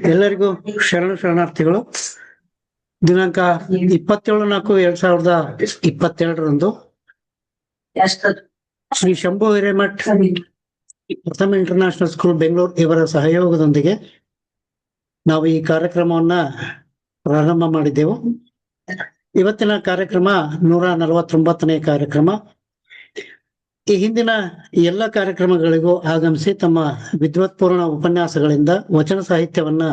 ಎಲ್ಲರಿಗೂ ಶರಣಾರ್ಥಿಗಳು. ದಿನಾಂಕ 27/4/2022 ಶ್ರೀ ಶಂಭು ಹಿರೇಮಠ್ ಪ್ರಥಮ ಇಂಟರ್ನ್ಯಾಷನಲ್ ಸ್ಕೂಲ್ ಬೆಂಗಳೂರು ಇವರ ಸಹಯೋಗದೊಂದಿಗೆ ನಾವು ಈ ಕಾರ್ಯಕ್ರಮವನ್ನ ಪ್ರಾರಂಭ ಮಾಡಿದ್ದೆವು. ಇವತ್ತಿನ ಕಾರ್ಯಕ್ರಮ 149ನೇ ಕಾರ್ಯಕ್ರಮ. ಈ ಹಿಂದಿನ ಎಲ್ಲ ಕಾರ್ಯಕ್ರಮಗಳಿಗೂ ಆಗಮಿಸಿ ತಮ್ಮ ವಿದ್ವತ್ಪೂರ್ಣ ಉಪನ್ಯಾಸಗಳಿಂದ ವಚನ ಸಾಹಿತ್ಯವನ್ನ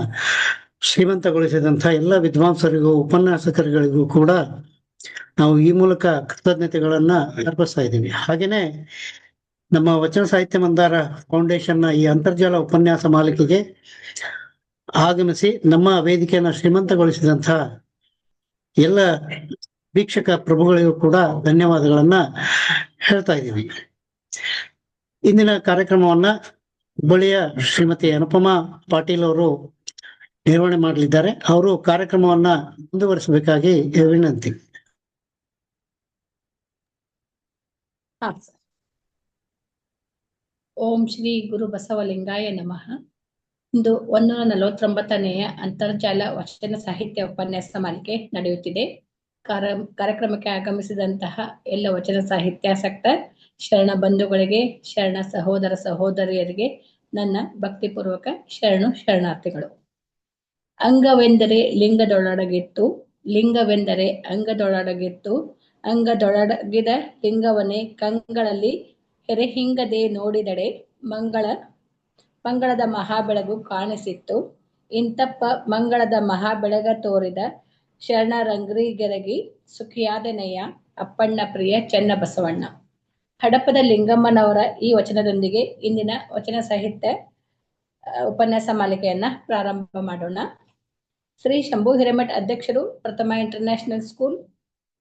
ಶ್ರೀಮಂತಗೊಳಿಸಿದಂತಹ ಎಲ್ಲ ವಿದ್ವಾಂಸರಿಗೂ ಉಪನ್ಯಾಸಕರುಗಳಿಗೂ ಕೂಡ ನಾವು ಈ ಮೂಲಕ ಕೃತಜ್ಞತೆಗಳನ್ನ ಅರ್ಪಿಸ್ತಾ ಇದ್ದೀವಿ. ಹಾಗೇನೆ ನಮ್ಮ ವಚನ ಸಾಹಿತ್ಯ ಮಂದಾರ ಫೌಂಡೇಶನ್ನ ಈ ಅಂತರ್ಜಾಲ ಉಪನ್ಯಾಸ ಮಾಲಿಕೆಗೆ ಆಗಮಿಸಿ ನಮ್ಮ ವೇದಿಕೆಯನ್ನ ಶ್ರೀಮಂತಗೊಳಿಸಿದಂತಹ ಎಲ್ಲ ವೀಕ್ಷಕ ಪ್ರಭುಗಳಿಗೂ ಕೂಡ ಧನ್ಯವಾದಗಳನ್ನ ಹೇಳ್ತಾ ಇದ್ದೀವಿ. ಇಂದಿನ ಕಾರ್ಯಕ್ರಮವನ್ನ ಹುಬ್ಬಳ್ಳಿಯ ಶ್ರೀಮತಿ ಅನುಪಮಾ ಪಾಟೀಲ್ ಅವರು ನಿರ್ವಹಣೆ ಮಾಡಲಿದ್ದಾರೆ. ಅವರು ಕಾರ್ಯಕ್ರಮವನ್ನ ಮುಂದುವರಿಸಬೇಕಾಗಿ ವಿನಂತಿ. ಓಂ ಶ್ರೀ ಗುರು ಬಸವಲಿಂಗಾಯ ನಮಃ. ಇಂದು 149ನೆಯ ಅಂತರ್ಜಾಲ ವಚನ ಸಾಹಿತ್ಯ ಉಪನ್ಯಾಸ ಮಾಲಿಕೆ ನಡೆಯುತ್ತಿದೆ. ಕಾರ್ಯಕ್ರಮಕ್ಕೆ ಆಗಮಿಸಿದಂತಹ ಎಲ್ಲ ವಚನ ಸಾಹಿತ್ಯಾಸಕ್ತ ಶರಣ ಬಂಧುಗಳಿಗೆ, ಶರಣ ಸಹೋದರ ಸಹೋದರಿಯರಿಗೆ ನನ್ನ ಭಕ್ತಿಪೂರ್ವಕ ಶರಣಾರ್ಥಿಗಳು. ಅಂಗವೆಂದರೆ ಲಿಂಗದೊಳಗಿತ್ತು, ಲಿಂಗವೆಂದರೆ ಅಂಗದೊಳಗಿತ್ತು, ಅಂಗದೊಳಗಿದ ಲಿಂಗವನ್ನೇ ಕಂಗಳಲ್ಲಿ ಹೆರೆಹಿಂಗದೆ ನೋಡಿದಡೆ ಮಂಗಳದ ಮಹಾಬೆಳಗು ಕಾಣಿಸಿತ್ತು. ಇಂತಪ್ಪ ಮಂಗಳದ ಮಹಾಬೆಳಗ ತೋರಿದ ಶರಣರಂಗ್ರಿಗೆರಗಿ ಸುಖಿಯಾದನೆಯ ಅಪ್ಪಣ್ಣ ಪ್ರಿಯ ಚೆನ್ನ ಬಸವಣ್ಣ. ಹಡಪದ ಲಿಂಗಮ್ಮನವರ ಈ ವಚನದೊಂದಿಗೆ ಇಂದಿನ ವಚನ ಸಾಹಿತ್ಯ ಉಪನ್ಯಾಸ ಮಾಲಿಕೆಯನ್ನ ಪ್ರಾರಂಭ ಮಾಡೋಣ. ಶ್ರೀ ಶಂಭು ಹಿರೇಮಠ್ ಅಧ್ಯಕ್ಷರು, ಪ್ರಥಮ ಇಂಟರ್ನ್ಯಾಷನಲ್ ಸ್ಕೂಲ್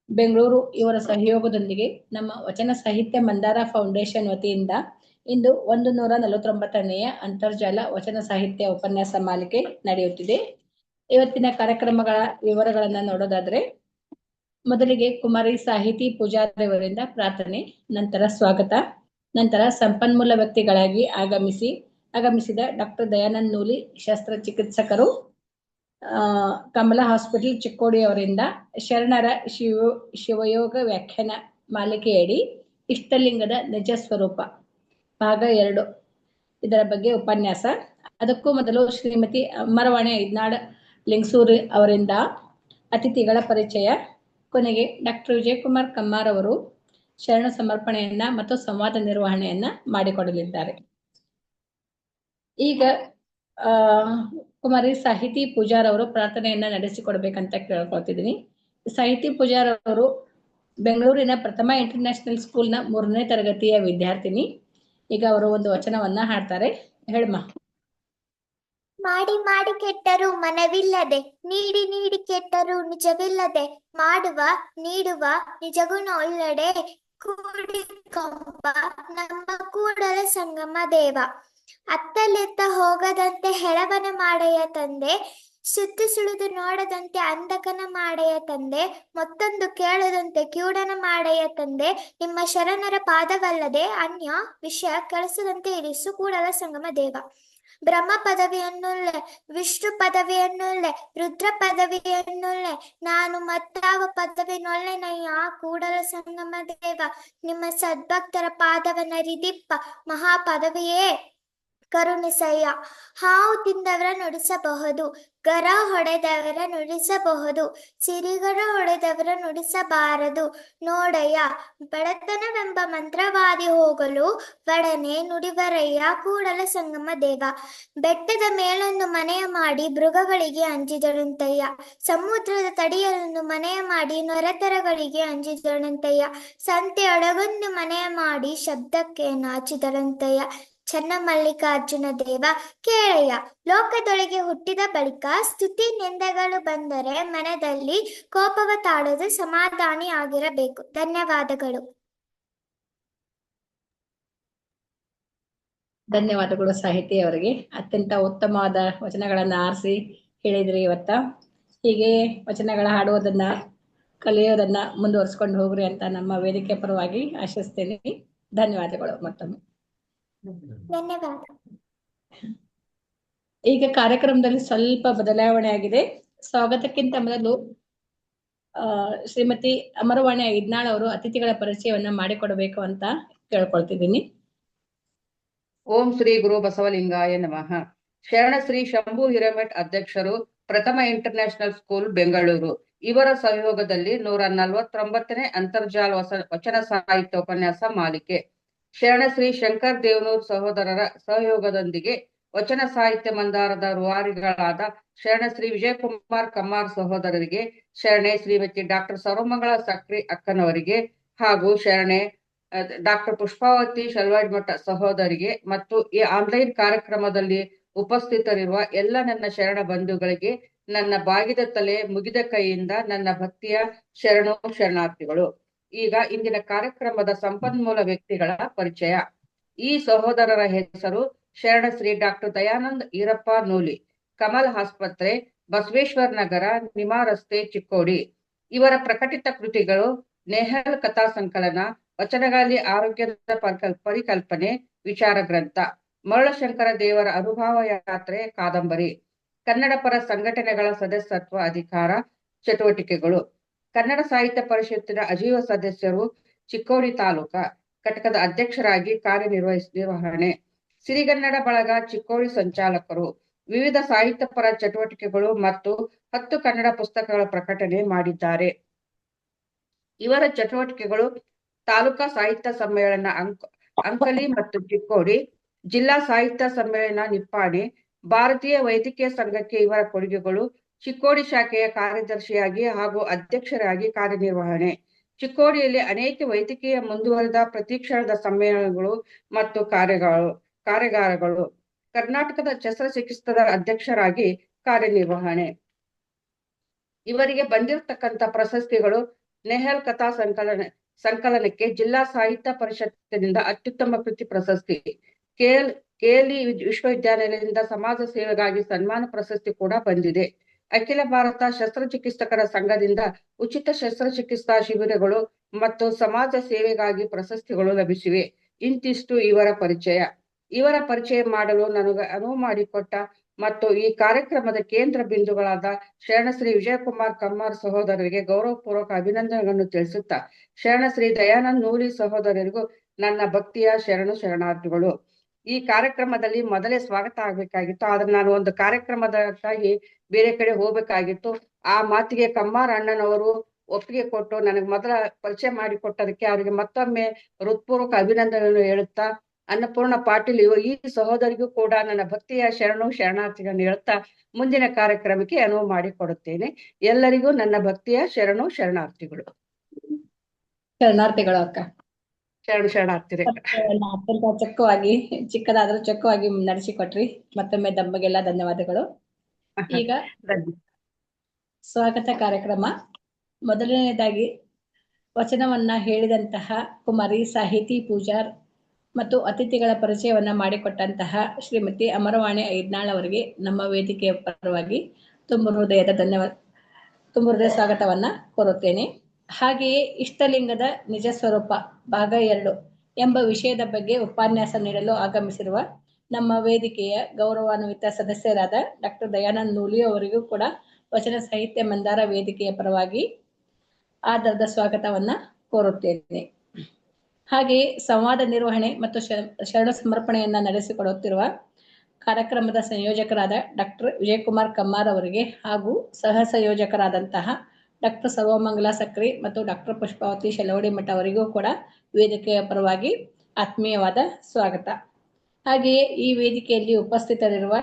ಬೆಂಗಳೂರು ಇವರ ಸಹಯೋಗದೊಂದಿಗೆ ನಮ್ಮ ವಚನ ಸಾಹಿತ್ಯ ಮಂದಾರ ಫೌಂಡೇಶನ್ ವತಿಯಿಂದ ಇಂದು 149ನೆಯ ಅಂತರ್ಜಾಲ ವಚನ ಸಾಹಿತ್ಯ ಉಪನ್ಯಾಸ ಮಾಲಿಕೆ ನಡೆಯುತ್ತಿದೆ. ಇವತ್ತಿನ ಕಾರ್ಯಕ್ರಮಗಳ ವಿವರಗಳನ್ನ ನೋಡೋದಾದ್ರೆ, ಮೊದಲಿಗೆ ಕುಮಾರಿ ಸಾಹಿತಿ ಪೂಜಾರಿಯವರಿಂದ ಪ್ರಾರ್ಥನೆ, ನಂತರ ಸ್ವಾಗತ, ನಂತರ ಸಂಪನ್ಮೂಲ ವ್ಯಕ್ತಿಗಳಾಗಿ ಆಗಮಿಸಿದ ಡಾಕ್ಟರ್ ದಯಾನಂದ್ ನೂಲಿ ಶಸ್ತ್ರಚಿಕಿತ್ಸಕರು, ಕಮಲಾ ಹಾಸ್ಪಿಟಲ್ ಚಿಕ್ಕೋಡಿ ಅವರಿಂದ ಶರಣರ ಶಿವಯೋಗ ವ್ಯಾಖ್ಯಾನ ಮಾಲಿಕೆಯಡಿ ಇಷ್ಟಲಿಂಗದ ನಿಜ ಸ್ವರೂಪ ಭಾಗ 2 ಇದರ ಬಗ್ಗೆ ಉಪನ್ಯಾಸ. ಅದಕ್ಕೂ ಮೊದಲು ಶ್ರೀಮತಿ ಅಮರವಾಣಿ ಐದ್ನಾಡ್ ಲಿಂಗಸೂರಿ ಅವರಿಂದ ಅತಿಥಿಗಳ ಪರಿಚಯ, ಕೊನೆಗೆ ಡಾಕ್ಟರ್ ವಿಜಯಕುಮಾರ್ ಕಮ್ಮಾರ್ ಅವರು ಶರಣ ಸಮರ್ಪಣೆಯನ್ನ ಮತ್ತು ಸಂವಾದ ನಿರ್ವಹಣೆಯನ್ನ ಮಾಡಿಕೊಡಲಿದ್ದಾರೆ. ಈಗ ಕುಮಾರಿ ಸಾಹಿತಿ ಪೂಜಾರ್ ಅವರು ಪ್ರಾರ್ಥನೆಯನ್ನ ನಡೆಸಿಕೊಡ್ಬೇಕಂತ ಕೇಳ್ಕೊಳ್ತಿದ್ದೀನಿ. ಸಾಹಿತಿ ಪೂಜಾರ್ ಅವರು ಬೆಂಗಳೂರಿನ ಪ್ರಥಮ ಇಂಟರ್ನ್ಯಾಷನಲ್ ಸ್ಕೂಲ್ನ 3ನೇ ತರಗತಿಯ ವಿದ್ಯಾರ್ಥಿನಿ. ಈಗ ಅವರು ಒಂದು ವಚನವನ್ನ ಹಾಡ್ತಾರೆ. ಹೇಳಮ್ಮ. ಮಾಡಿ ಮಾಡಿ ಕೆಟ್ಟರು ಮನವಿಲ್ಲದೆ, ನೀಡಿ ನೀಡಿ ಕೆಟ್ಟರು ನಿಜವಿಲ್ಲದೆ, ಮಾಡುವ ನೀಡುವ ನಿಜಗುಣ ಒಳ್ಳೆಡೆ ಕೂಡಿಕೊಂಬ ನಮ್ಮ ಕೂಡಲ ಸಂಗಮ ದೇವ. ಅತ್ತಲೆತ್ತ ಹೋಗದಂತೆ ಹೆಳವನ ಮಾಡಯ್ಯ ತಂದೆ, ಸುತ್ತು ಸುಳಿದು ನೋಡದಂತೆ ಅಂಧಕನ ಮಾಡಯ್ಯ ತಂದೆ, ಮತ್ತೊಂದು ಕೇಳದಂತೆ ಕಿವುಡನ ಮಾಡಯ್ಯ ತಂದೆ, ನಿಮ್ಮ ಶರಣರ ಪಾದವಲ್ಲದೆ ಅನ್ಯ ವಿಷಯ ಕೆಲಸದಂತೆ ಇರಿಸು ಕೂಡಲ ಸಂಗಮ ದೇವ. ಬ್ರಹ್ಮ ಪದವಿಯನ್ನುಳ್ಳೆ, ವಿಷ್ಣು ಪದವಿಯನ್ನುಳ್ಳೆ, ರುದ್ರ ಪದವಿಯನ್ನುಳ್ಳೆ, ನಾನು ಮತ್ತಾವ ಪದವಿನೊಳ್ಳೆನಯ್ಯ ಕೂಡಲ ಸಂಗಮ ದೇವ. ನಿಮ್ಮ ಸದ್ಭಕ್ತರ ಪಾದವನ್ನರಿದಿಪ್ಪ ಮಹಾ ಪದವಿಯೇ ಕರುಣಿಸಯ್ಯ. ಹಾವು ತಿಂದವರ ನುಡಿಸಬಹುದು, ಗರ ಹೊಡೆದವರ ನುಡಿಸಬಹುದು, ಸಿರಿಗರ ಹೊಡೆದವರ ನುಡಿಸಬಾರದು ನೋಡಯ್ಯ. ಬಡತನವೆಂಬ ಮಂತ್ರವಾದಿ ಹೋಗಲು ಒಡನೆ ನುಡಿವರಯ್ಯ ಕೂಡಲ ಸಂಗಮ ದೇವ. ಬೆಟ್ಟದ ಮೇಲೊಂದು ಮನೆಯ ಮಾಡಿ ಮೃಗಗಳಿಗೆ ಅಂಜಿದಳಂತಯ್ಯ, ಸಮುದ್ರದ ತಡಿಯಲೊಂದು ಮನೆಯ ಮಾಡಿ ನೊರೆತರಗಳಿಗೆ ಅಂಜಿದಳಂತಯ್ಯ, ಸಂತೆಯೊಳಗೊಂದು ಮನೆಯ ಮಾಡಿ ಶಬ್ದಕ್ಕೆ ನಾಚಿದಳಂತಯ್ಯ. ಚನ್ನಮಲ್ಲಿಕಾರ್ಜುನ ದೇವ ಕೇಳಯ್ಯ. ಲೋಕದೊಳಗೆ ಹುಟ್ಟಿದ ಬಳಿಕ ಸ್ತುತಿ ನಿಂದೆಗಳು ಬಂದರೆ ಮನದಲ್ಲಿ ಕೋಪವ ತಾಳದು ಸಮಾಧಾನಿ ಆಗಿರಬೇಕು. ಧನ್ಯವಾದಗಳು. ಧನ್ಯವಾದಗಳು ಸಾಹಿತಿ ಅವರಿಗೆ. ಅತ್ಯಂತ ಉತ್ತಮವಾದ ವಚನಗಳನ್ನ ಆರಿಸಿ ಹೇಳಿದ್ರಿ ಇವತ್ತ. ಹೀಗೆ ವಚನಗಳ ಹಾಡುವುದನ್ನ ಕಲಿಯೋದನ್ನ ಮುಂದುವರ್ಸ್ಕೊಂಡು ಹೋಗ್ರಿ ಅಂತ ನಮ್ಮ ವೇದಿಕೆ ಪರವಾಗಿ ಆಶಿಸ್ತೇನೆ. ಧನ್ಯವಾದಗಳು ಮತ್ತೊಮ್ಮೆ. ಧನ್ಯವಾದ. ಈಗ ಕಾರ್ಯಕ್ರಮದಲ್ಲಿ ಸ್ವಲ್ಪ ಬದಲಾವಣೆ ಆಗಿದೆ. ಸ್ವಾಗತಕ್ಕಿಂತ ಮೊದಲು ಶ್ರೀಮತಿ ಅಮರವಾಣಿ ಐದ್ನಾಳ್ ಅವರು ಅತಿಥಿಗಳ ಪರಿಚಯವನ್ನ ಮಾಡಿಕೊಡಬೇಕು ಅಂತ ಕೇಳ್ಕೊಳ್ತಿದ್ದೀನಿ. ಓಂ ಶ್ರೀ ಗುರು ಬಸವಲಿಂಗಾಯ ನಮಃ. ಶರಣ ಶ್ರೀ ಶಂಭು ಹಿರೇಮಠ್ ಅಧ್ಯಕ್ಷರು, ಪ್ರಥಮ ಇಂಟರ್ನ್ಯಾಷನಲ್ ಸ್ಕೂಲ್ ಬೆಂಗಳೂರು ಇವರ ಸಹಯೋಗದಲ್ಲಿ 149ನೇ ಅಂತರ್ಜಾಲ ವಚನ ಸಾಹಿತ್ಯ ಉಪನ್ಯಾಸ ಮಾಲಿಕೆ, ಶರಣ ಶ್ರೀ ಶಂಕರ್ ದೇವನೂರ್ ಸಹೋದರರ ಸಹಯೋಗದೊಂದಿಗೆ ವಚನ ಸಾಹಿತ್ಯ ಮಂದಾರದ ರೂವಾರಿಗಳಾದ ಶರಣ ಶ್ರೀ ವಿಜಯಕುಮಾರ್ ಕಮ್ಮಾರ್ ಸಹೋದರರಿಗೆ, ಶರಣೆ ಶ್ರೀಮತಿ ಡಾಕ್ಟರ್ ಸರ್ವಮಂಗಳ ಸಕ್ರಿ ಅಕ್ಕನವರಿಗೆ ಹಾಗೂ ಶರಣೆ ಡಾಕ್ಟರ್ ಪುಷ್ಪಾವತಿ ಶಲ್ವಾಜ್ಮಠ ಸಹೋದರಿಗೆ ಮತ್ತು ಈ ಆನ್ಲೈನ್ ಕಾರ್ಯಕ್ರಮದಲ್ಲಿ ಉಪಸ್ಥಿತರಿರುವ ಎಲ್ಲ ನನ್ನ ಶರಣ ಬಂಧುಗಳಿಗೆ ನನ್ನ ಬಾಗಿದ ತಲೆ ಮುಗಿದ ಕೈಯಿಂದ ನನ್ನ ಭಕ್ತಿಯ ಶರಣಾರ್ಥಿಗಳು. ಈಗ ಇಂದಿನ ಕಾರ್ಯಕ್ರಮದ ಸಂಪನ್ಮೂಲ ವ್ಯಕ್ತಿಗಳ ಪರಿಚಯ. ಈ ಸಹೋದರರ ಹೆಸರು ಶರಣ ಶ್ರೀ ಡಾಕ್ಟರ್ ದಯಾನಂದ್ ಈರಪ್ಪ ನೂಲಿ, ಕಮಲ್ ಆಸ್ಪತ್ರೆ, ಬಸವೇಶ್ವರ ನಗರ, ನಿಮಾ ರಸ್ತೆ, ಚಿಕ್ಕೋಡಿ. ಇವರ ಪ್ರಕಟಿತ ಕೃತಿಗಳು ನೆಹಲ್ ಕಥಾ ಸಂಕಲನ, ವಚನಗಾಲಿ ಆರೋಗ್ಯದ ಪರಿಕಲ್ಪನೆ ವಿಚಾರ ಗ್ರಂಥ, ಮರಳಶಂಕರ ದೇವರ ಅನುಭವ ಯಾತ್ರೆ ಕಾದಂಬರಿ, ಕನ್ನಡ ಪರ ಸಂಘಟನೆಗಳ ಸದಸ್ಯತ್ವ ಅಧಿಕಾರ ಚಟುವಟಿಕೆಗಳು, ಕನ್ನಡ ಸಾಹಿತ್ಯ ಪರಿಷತ್ತಿನ ಅಜೀವ ಸದಸ್ಯರು, ಚಿಕ್ಕೋಡಿ ತಾಲೂಕಾ ಘಟಕದ ಅಧ್ಯಕ್ಷರಾಗಿ ಕಾರ್ಯನಿರ್ವಹಣೆ, ಸಿರಿಗನ್ನಡ ಬಳಗ ಚಿಕ್ಕೋಡಿ ಸಂಚಾಲಕರು, ವಿವಿಧ ಸಾಹಿತ್ಯ ಪರ ಚಟುವಟಿಕೆಗಳು ಮತ್ತು 10 ಕನ್ನಡ ಪುಸ್ತಕಗಳ ಪ್ರಕಟಣೆ ಮಾಡಿದ್ದಾರೆ. ಇವರ ಚಟುವಟಿಕೆಗಳು ತಾಲೂಕಾ ಸಾಹಿತ್ಯ ಸಮ್ಮೇಳನ ಅಂಕಲಿ ಮತ್ತು ಚಿಕ್ಕೋಡಿ, ಜಿಲ್ಲಾ ಸಾಹಿತ್ಯ ಸಮ್ಮೇಳನ ನಿಪ್ಪಾಣಿ, ಭಾರತೀಯ ವೈದ್ಯಕೀಯ ಸಂಘಕ್ಕೆ ಇವರ ಕೊಡುಗೆಗಳು, ಚಿಕ್ಕೋಡಿ ಶಾಖೆಯ ಕಾರ್ಯದರ್ಶಿಯಾಗಿ ಹಾಗೂ ಅಧ್ಯಕ್ಷರಾಗಿ ಕಾರ್ಯನಿರ್ವಹಣೆ, ಚಿಕ್ಕೋಡಿಯಲ್ಲಿ ಅನೇಕ ವೈದ್ಯಕೀಯ ಮುಂದುವರೆದ ಪ್ರತಿಕ್ಷಣದ ಸಮ್ಮೇಳನಗಳು ಮತ್ತು ಕಾರ್ಯಾಗಾರಗಳು, ಕರ್ನಾಟಕದ ಶಸ್ತ್ರಚಿಕಿತ್ಸಕರ ಅಧ್ಯಕ್ಷರಾಗಿ ಕಾರ್ಯನಿರ್ವಹಣೆ. ಇವರಿಗೆ ಬಂದಿರತಕ್ಕಂತ ಪ್ರಶಸ್ತಿಗಳು ನೆಹಲ್ ಕಥಾ ಸಂಕಲನಕ್ಕೆ ಜಿಲ್ಲಾ ಸಾಹಿತ್ಯ ಪರಿಷತ್ತಿನಿಂದ ಅತ್ಯುತ್ತಮ ಕೃತಿ ಪ್ರಶಸ್ತಿ, ಕೆಎಲ್ಇ ವಿಶ್ವವಿದ್ಯಾನಿಲಯದಿಂದ ಸಮಾಜ ಸೇವೆಗಾಗಿ ಸನ್ಮಾನ ಪ್ರಶಸ್ತಿ ಕೂಡ ಬಂದಿದೆ. ಅಖಿಲ ಭಾರತ ಶಸ್ತ್ರಚಿಕಿತ್ಸಕರ ಸಂಘದಿಂದ ಉಚಿತ ಶಸ್ತ್ರಚಿಕಿತ್ಸಾ ಶಿಬಿರಗಳು ಮತ್ತು ಸಮಾಜ ಸೇವೆಗಾಗಿ ಪ್ರಶಸ್ತಿಗಳು ಲಭಿಸಿವೆ. ಇಂತಿಷ್ಟು ಇವರ ಪರಿಚಯ. ಇವರ ಪರಿಚಯ ಮಾಡಲು ನನಗೆ ಅನುವು ಮಾಡಿಕೊಟ್ಟ ಮತ್ತು ಈ ಕಾರ್ಯಕ್ರಮದ ಕೇಂದ್ರ ಬಿಂದುಗಳಾದ ಶರಣ ಶ್ರೀ ವಿಜಯಕುಮಾರ್ ಕಮ್ಮಾರ್ ಸಹೋದರರಿಗೆ ಗೌರವಪೂರ್ವಕ ಅಭಿನಂದನೆಗಳನ್ನು ತಿಳಿಸುತ್ತಾ, ಶರಣ ಶ್ರೀ ದಯಾನಂದ್ ನೂಲಿ ಸಹೋದರರಿಗೂ ನನ್ನ ಭಕ್ತಿಯ ಶರಣಾರ್ಥಿಗಳು. ಈ ಕಾರ್ಯಕ್ರಮದಲ್ಲಿ ಮೊದಲೇ ಸ್ವಾಗತ ಆಗ್ಬೇಕಾಗಿತ್ತು, ಆದ್ರೆ ನಾನು ಒಂದು ಕಾರ್ಯಕ್ರಮದಕ್ಕಾಗಿ ಬೇರೆ ಕಡೆ ಹೋಗ್ಬೇಕಾಗಿತ್ತು. ಆ ಮಾತಿಗೆ ಕಮ್ಮಾರ್ ಅಣ್ಣನವರು ಒಪ್ಪಿಗೆ ಕೊಟ್ಟು ನನಗೆ ಮೊದಲ ಪರಿಚಯ ಮಾಡಿಕೊಟ್ಟದಕ್ಕೆ ಅವರಿಗೆ ಮತ್ತೊಮ್ಮೆ ಹೃತ್ಪೂರ್ವಕ ಅಭಿನಂದನೆಗಳನ್ನು ಹೇಳುತ್ತಾ, ಅನ್ನಪೂರ್ಣ ಪಾಟೀಲ್ ಈ ಸಹೋದರಿಗೂ ಕೂಡ ನನ್ನ ಭಕ್ತಿಯ ಶರಣಾರ್ಥಿಗಳನ್ನು ಹೇಳುತ್ತಾ ಮುಂದಿನ ಕಾರ್ಯಕ್ರಮಕ್ಕೆ ಅನುವು ಮಾಡಿಕೊಡುತ್ತೇನೆ. ಎಲ್ಲರಿಗೂ ನನ್ನ ಭಕ್ತಿಯ ಶರಣಾರ್ಥಿಗಳು. ಅಕ್ಕ ಶರಣಾರ್ಥಿರೇ. ಅತ್ಯಂತ ಚಿಕ್ಕದಾದ್ರೂ ಚೊಕ್ಕವಾಗಿ ನಡೆಸಿಕೊಟ್ರಿ. ಮತ್ತೊಮ್ಮೆ ತಮಗೆಲ್ಲ ಧನ್ಯವಾದಗಳು. ಈಗ ಸ್ವಾಗತ ಕಾರ್ಯಕ್ರಮ. ಮೊದಲನೇದಾಗಿ ವಚನವನ್ನ ಹೇಳಿದಂತಹ ಕುಮಾರಿ ಸಾಹಿತಿ ಪೂಜಾರ್ ಮತ್ತು ಅತಿಥಿಗಳ ಪರಿಚಯವನ್ನ ಮಾಡಿಕೊಟ್ಟಂತಹ ಶ್ರೀಮತಿ ಅಮರವಾಣಿ ಐದ್ನಾಳ್ ಅವರಿಗೆ ನಮ್ಮ ವೇದಿಕೆಯ ಪರವಾಗಿ ತುಂಬ ಹೃದಯ ಸ್ವಾಗತವನ್ನ ಕೋರುತ್ತೇನೆ. ಹಾಗೆಯೇ ಇಷ್ಟಲಿಂಗದ ನಿಜ ಸ್ವರೂಪ ಭಾಗ 2 ಎಂಬ ವಿಷಯದ ಬಗ್ಗೆ ಉಪನ್ಯಾಸ ನೀಡಲು ಆಗಮಿಸಿರುವ ನಮ್ಮ ವೇದಿಕೆಯ ಗೌರವಾನ್ವಿತ ಸದಸ್ಯರಾದ ಡಾಕ್ಟರ್ ದಯಾನಂದ್ ನೂಲಿ ಅವರಿಗೂ ಕೂಡ ವಚನ ಸಾಹಿತ್ಯ ಮಂದಾರ ವೇದಿಕೆಯ ಪರವಾಗಿ ಆದರದ ಸ್ವಾಗತವನ್ನ ಕೋರುತ್ತೇನೆ. ಹಾಗೆಯೇ ಸಂವಾದ ನಿರ್ವಹಣೆ ಮತ್ತು ಶರಣ ಸಮರ್ಪಣೆಯನ್ನ ನಡೆಸಿಕೊಡುತ್ತಿರುವ ಕಾರ್ಯಕ್ರಮದ ಸಂಯೋಜಕರಾದ ಡಾಕ್ಟರ್ ವಿಜಯಕುಮಾರ್ ಕಮ್ಮಾರ್ ಅವರಿಗೆ ಹಾಗೂ ಸಹ ಸಂಯೋಜಕರಾದಂತಹ ಡಾಕ್ಟರ್ ಸರ್ವಮಂಗಲ ಸಕ್ರಿ ಮತ್ತು ಡಾಕ್ಟರ್ ಪುಷ್ಪಾವತಿ ಶಲ್ವಾಜ್ಮಠ ಅವರಿಗೂ ಕೂಡ ವೇದಿಕೆಯ ಪರವಾಗಿ ಆತ್ಮೀಯವಾದ ಸ್ವಾಗತ. ಹಾಗೆಯೇ ಈ ವೇದಿಕೆಯಲ್ಲಿ ಉಪಸ್ಥಿತರಿರುವ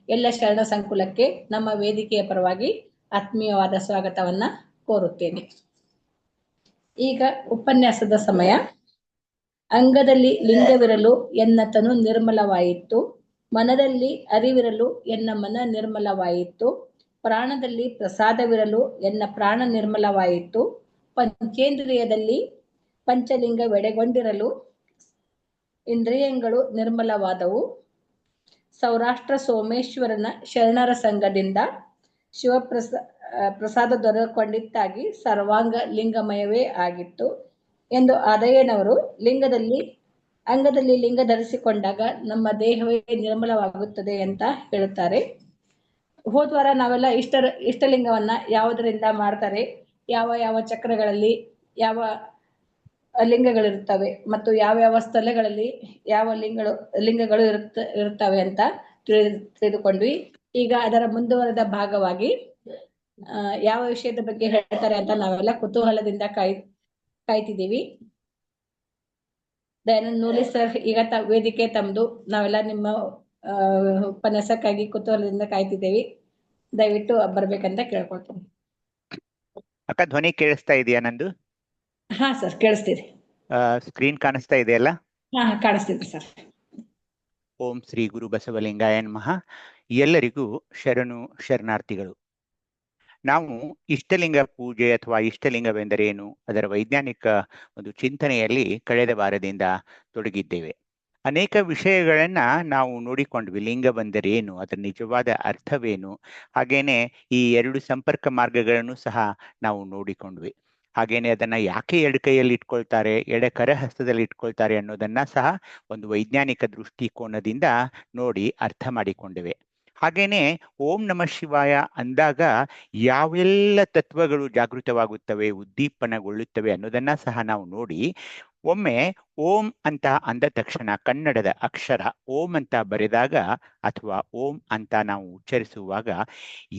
ಎಲ್ಲ ಶರಣ ಸಂಕುಲಕ್ಕೆ ನಮ್ಮ ವೇದಿಕೆಯ ಪರವಾಗಿ ಆತ್ಮೀಯವಾದ ಸ್ವಾಗತವನ್ನ ಕೋರುತ್ತೇನೆ. ಈಗ ಉಪನ್ಯಾಸದ ಸಮಯ. ಅಂಗದಲ್ಲಿ ಲಿಂಗವಿರಲು ಎನ್ನ ತನು ನಿರ್ಮಲವಾಯಿತು, ಮನದಲ್ಲಿ ಅರಿವಿರಲು ಎನ್ನ ಮನ ನಿರ್ಮಲವಾಯಿತು, ಪ್ರಾಣದಲ್ಲಿ ಪ್ರಸಾದವಿರಲು ಎನ್ನ ಪ್ರಾಣ ನಿರ್ಮಲವಾಯಿತು, ಪಂಚೇಂದ್ರಿಯದಲ್ಲಿ ಪಂಚಲಿಂಗವೆಡೆಗೊಂಡಿರಲು ಇಂದ್ರಿಯಗಳು ನಿರ್ಮಲವಾದವು, ಸೌರಾಷ್ಟ್ರ ಸೋಮೇಶ್ವರನ ಶರಣರ ಸಂಘದಿಂದ ಪ್ರಸಾದ ದೊರೆಕೊಂಡಿದ್ದಾಗಿ ಸರ್ವಾಂಗ ಲಿಂಗಮಯವೇ ಆಗಿತ್ತು ಎಂದು ಆದಯ್ಯನವರು ಅಂಗದಲ್ಲಿ ಲಿಂಗ ಧರಿಸಿಕೊಂಡಾಗ ನಮ್ಮ ದೇಹವೇ ನಿರ್ಮಲವಾಗುತ್ತದೆ ಅಂತ ಹೇಳುತ್ತಾರೆ. ಹೋದ ವಾರ ನಾವೆಲ್ಲ ಇಷ್ಟಲಿಂಗವನ್ನ ಯಾವುದರಿಂದ ಮಾಡ್ತಾರೆ, ಯಾವ ಯಾವ ಚಕ್ರಗಳಲ್ಲಿ ಯಾವ ಲಿಂಗಗಳಿರುತ್ತವೆ ಮತ್ತು ಯಾವ ಯಾವ ಸ್ಥಳಗಳಲ್ಲಿ ಯಾವ ಲಿಂಗಗಳು ಇರುತ್ತವೆ ಅಂತ ತಿಳಿದುಕೊಂಡ್ವಿ. ಈಗ ಅದರ ಮುಂದುವರೆದ ಭಾಗವಾಗಿ ಯಾವ ವಿಷಯದ ಬಗ್ಗೆ ಹೇಳ್ತಾರೆ ಅಂತ ನಾವೆಲ್ಲ ಕುತೂಹಲದಿಂದ ಕಾಯ್ತಿದ್ದೀವಿ. ದಯಾನಂದ್ ನೂಲಿ ಸರ್, ಈಗ ವೇದಿಕೆ ತಮ್ದು. ನಾವೆಲ್ಲ ನಿಮ್ಮ ಉಪನ್ಯಾಸಕ್ಕಾಗಿ ಕುತೂಹಲದಿಂದ ಕಾಯ್ತಿದ್ದೇವೆ. ದಯವಿಟ್ಟು ಬರ್ಬೇಕಂತ ಕೇಳ್ಕೊಳ್ತೀನಿ. ಅಕ್ಕ, ಧ್ವನಿ ಕೇಳಿಸ್ತಾ ಇದೆಯಾ ನಂದು? ಹಾ ಸರ್, ಕೇಳಿಸ್ತಿದೆ. ಸ್ಕ್ರೀನ್ ಕಾಣಿಸ್ತಾ ಇದೆಯಲ್ಲ? ಹಾ ಕಾಣಿಸ್ತಿದೆ ಸರ್. ಓಂ ಶ್ರೀ ಗುರು ಬಸವಲಿಂಗಾಯ ನಮಃ. ಎಲ್ಲರಿಗೂ ಶರಣಾರ್ಥಿಗಳು. ನಾವು ಇಷ್ಟಲಿಂಗ ಪೂಜೆ ಅಥವಾ ಇಷ್ಟಲಿಂಗವೆಂದರೇನು, ಅದರ ವೈಜ್ಞಾನಿಕ ಒಂದು ಚಿಂತನೆಯಲ್ಲಿ ಕಳೆದ ವಾರದಿಂದ ತೊಡಗಿದ್ದೇವೆ. ಅನೇಕ ವಿಷಯಗಳನ್ನ ನಾವು ನೋಡಿಕೊಂಡ್ವಿ. ಲಿಂಗವೆಂದರೇನು, ಅದರ ನಿಜವಾದ ಅರ್ಥವೇನು, ಹಾಗೇನೆ ಈ 2 ಸಂಪರ್ಕ ಮಾರ್ಗಗಳನ್ನು ಸಹ ನಾವು ನೋಡಿಕೊಂಡ್ವಿ. ಹಾಗೇನೆ ಅದನ್ನ ಯಾಕೆ ಎಡಕೈಯಲ್ಲಿ ಇಟ್ಕೊಳ್ತಾರೆ, ಎಡಕರ ಹಸ್ತದಲ್ಲಿ ಇಟ್ಕೊಳ್ತಾರೆ ಅನ್ನೋದನ್ನ ಸಹ ಒಂದು ವೈಜ್ಞಾನಿಕ ದೃಷ್ಟಿಕೋನದಿಂದ ನೋಡಿ ಅರ್ಥ ಮಾಡಿಕೊಂಡೆವೆ. ಹಾಗೇನೆ ಓಂ ನಮಃ ಶಿವಾಯ ಅಂದಾಗ ಯಾವೆಲ್ಲ ತತ್ವಗಳು ಜಾಗೃತವಾಗುತ್ತವೆ, ಉದ್ದೀಪನಗೊಳ್ಳುತ್ತವೆ ಅನ್ನೋದನ್ನ ಸಹ ನಾವು ನೋಡಿ, ಒಮ್ಮೆ ಓಂ ಅಂತ ಅಂದ ತಕ್ಷಣ ಕನ್ನಡದ ಅಕ್ಷರ ಓಂ ಅಂತ ಬರೆದಾಗ ಅಥವಾ ಓಂ ಅಂತ ನಾವು ಉಚ್ಚರಿಸುವಾಗ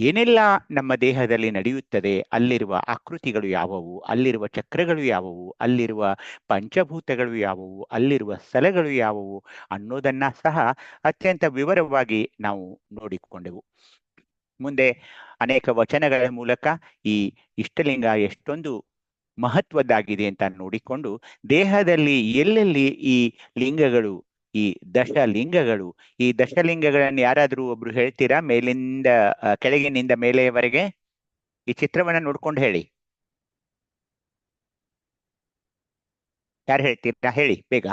ಏನೆಲ್ಲ ನಮ್ಮ ದೇಹದಲ್ಲಿ ನಡೆಯುತ್ತದೆ, ಅಲ್ಲಿರುವ ಆಕೃತಿಗಳು ಯಾವುವು, ಅಲ್ಲಿರುವ ಚಕ್ರಗಳು ಯಾವುವು, ಅಲ್ಲಿರುವ ಪಂಚಭೂತಗಳು ಯಾವುವು, ಅಲ್ಲಿರುವ ಸ್ಥಳಗಳು ಯಾವುವು ಅನ್ನೋದನ್ನ ಸಹ ಅತ್ಯಂತ ವಿವರವಾಗಿ ನಾವು ನೋಡಿಕೊಂಡೆವು. ಮುಂದೆ ಅನೇಕ ವಚನಗಳ ಮೂಲಕ ಈ ಇಷ್ಟಲಿಂಗ ಎಷ್ಟೊಂದು ಮಹತ್ವದ್ದಾಗಿದೆ ಅಂತ ನೋಡಿಕೊಂಡು, ದೇಹದಲ್ಲಿ ಎಲ್ಲೆಲ್ಲಿ ಈ ಲಿಂಗಗಳು, ಈ ದಶಲಿಂಗಗಳು, ಈ ದಶಲಿಂಗಗಳನ್ನು ಯಾರಾದ್ರೂ ಒಬ್ರು ಹೇಳ್ತೀರಾ? ಮೇಲಿಂದ ಕೆಳಗಿನಿಂದ ಮೇಲೆಯವರೆಗೆ ಈ ಚಿತ್ರವನ್ನ ನೋಡ್ಕೊಂಡು ಹೇಳಿ. ಯಾರು ಹೇಳ್ತೀರಾ? ಹೇಳಿ ಬೇಗ.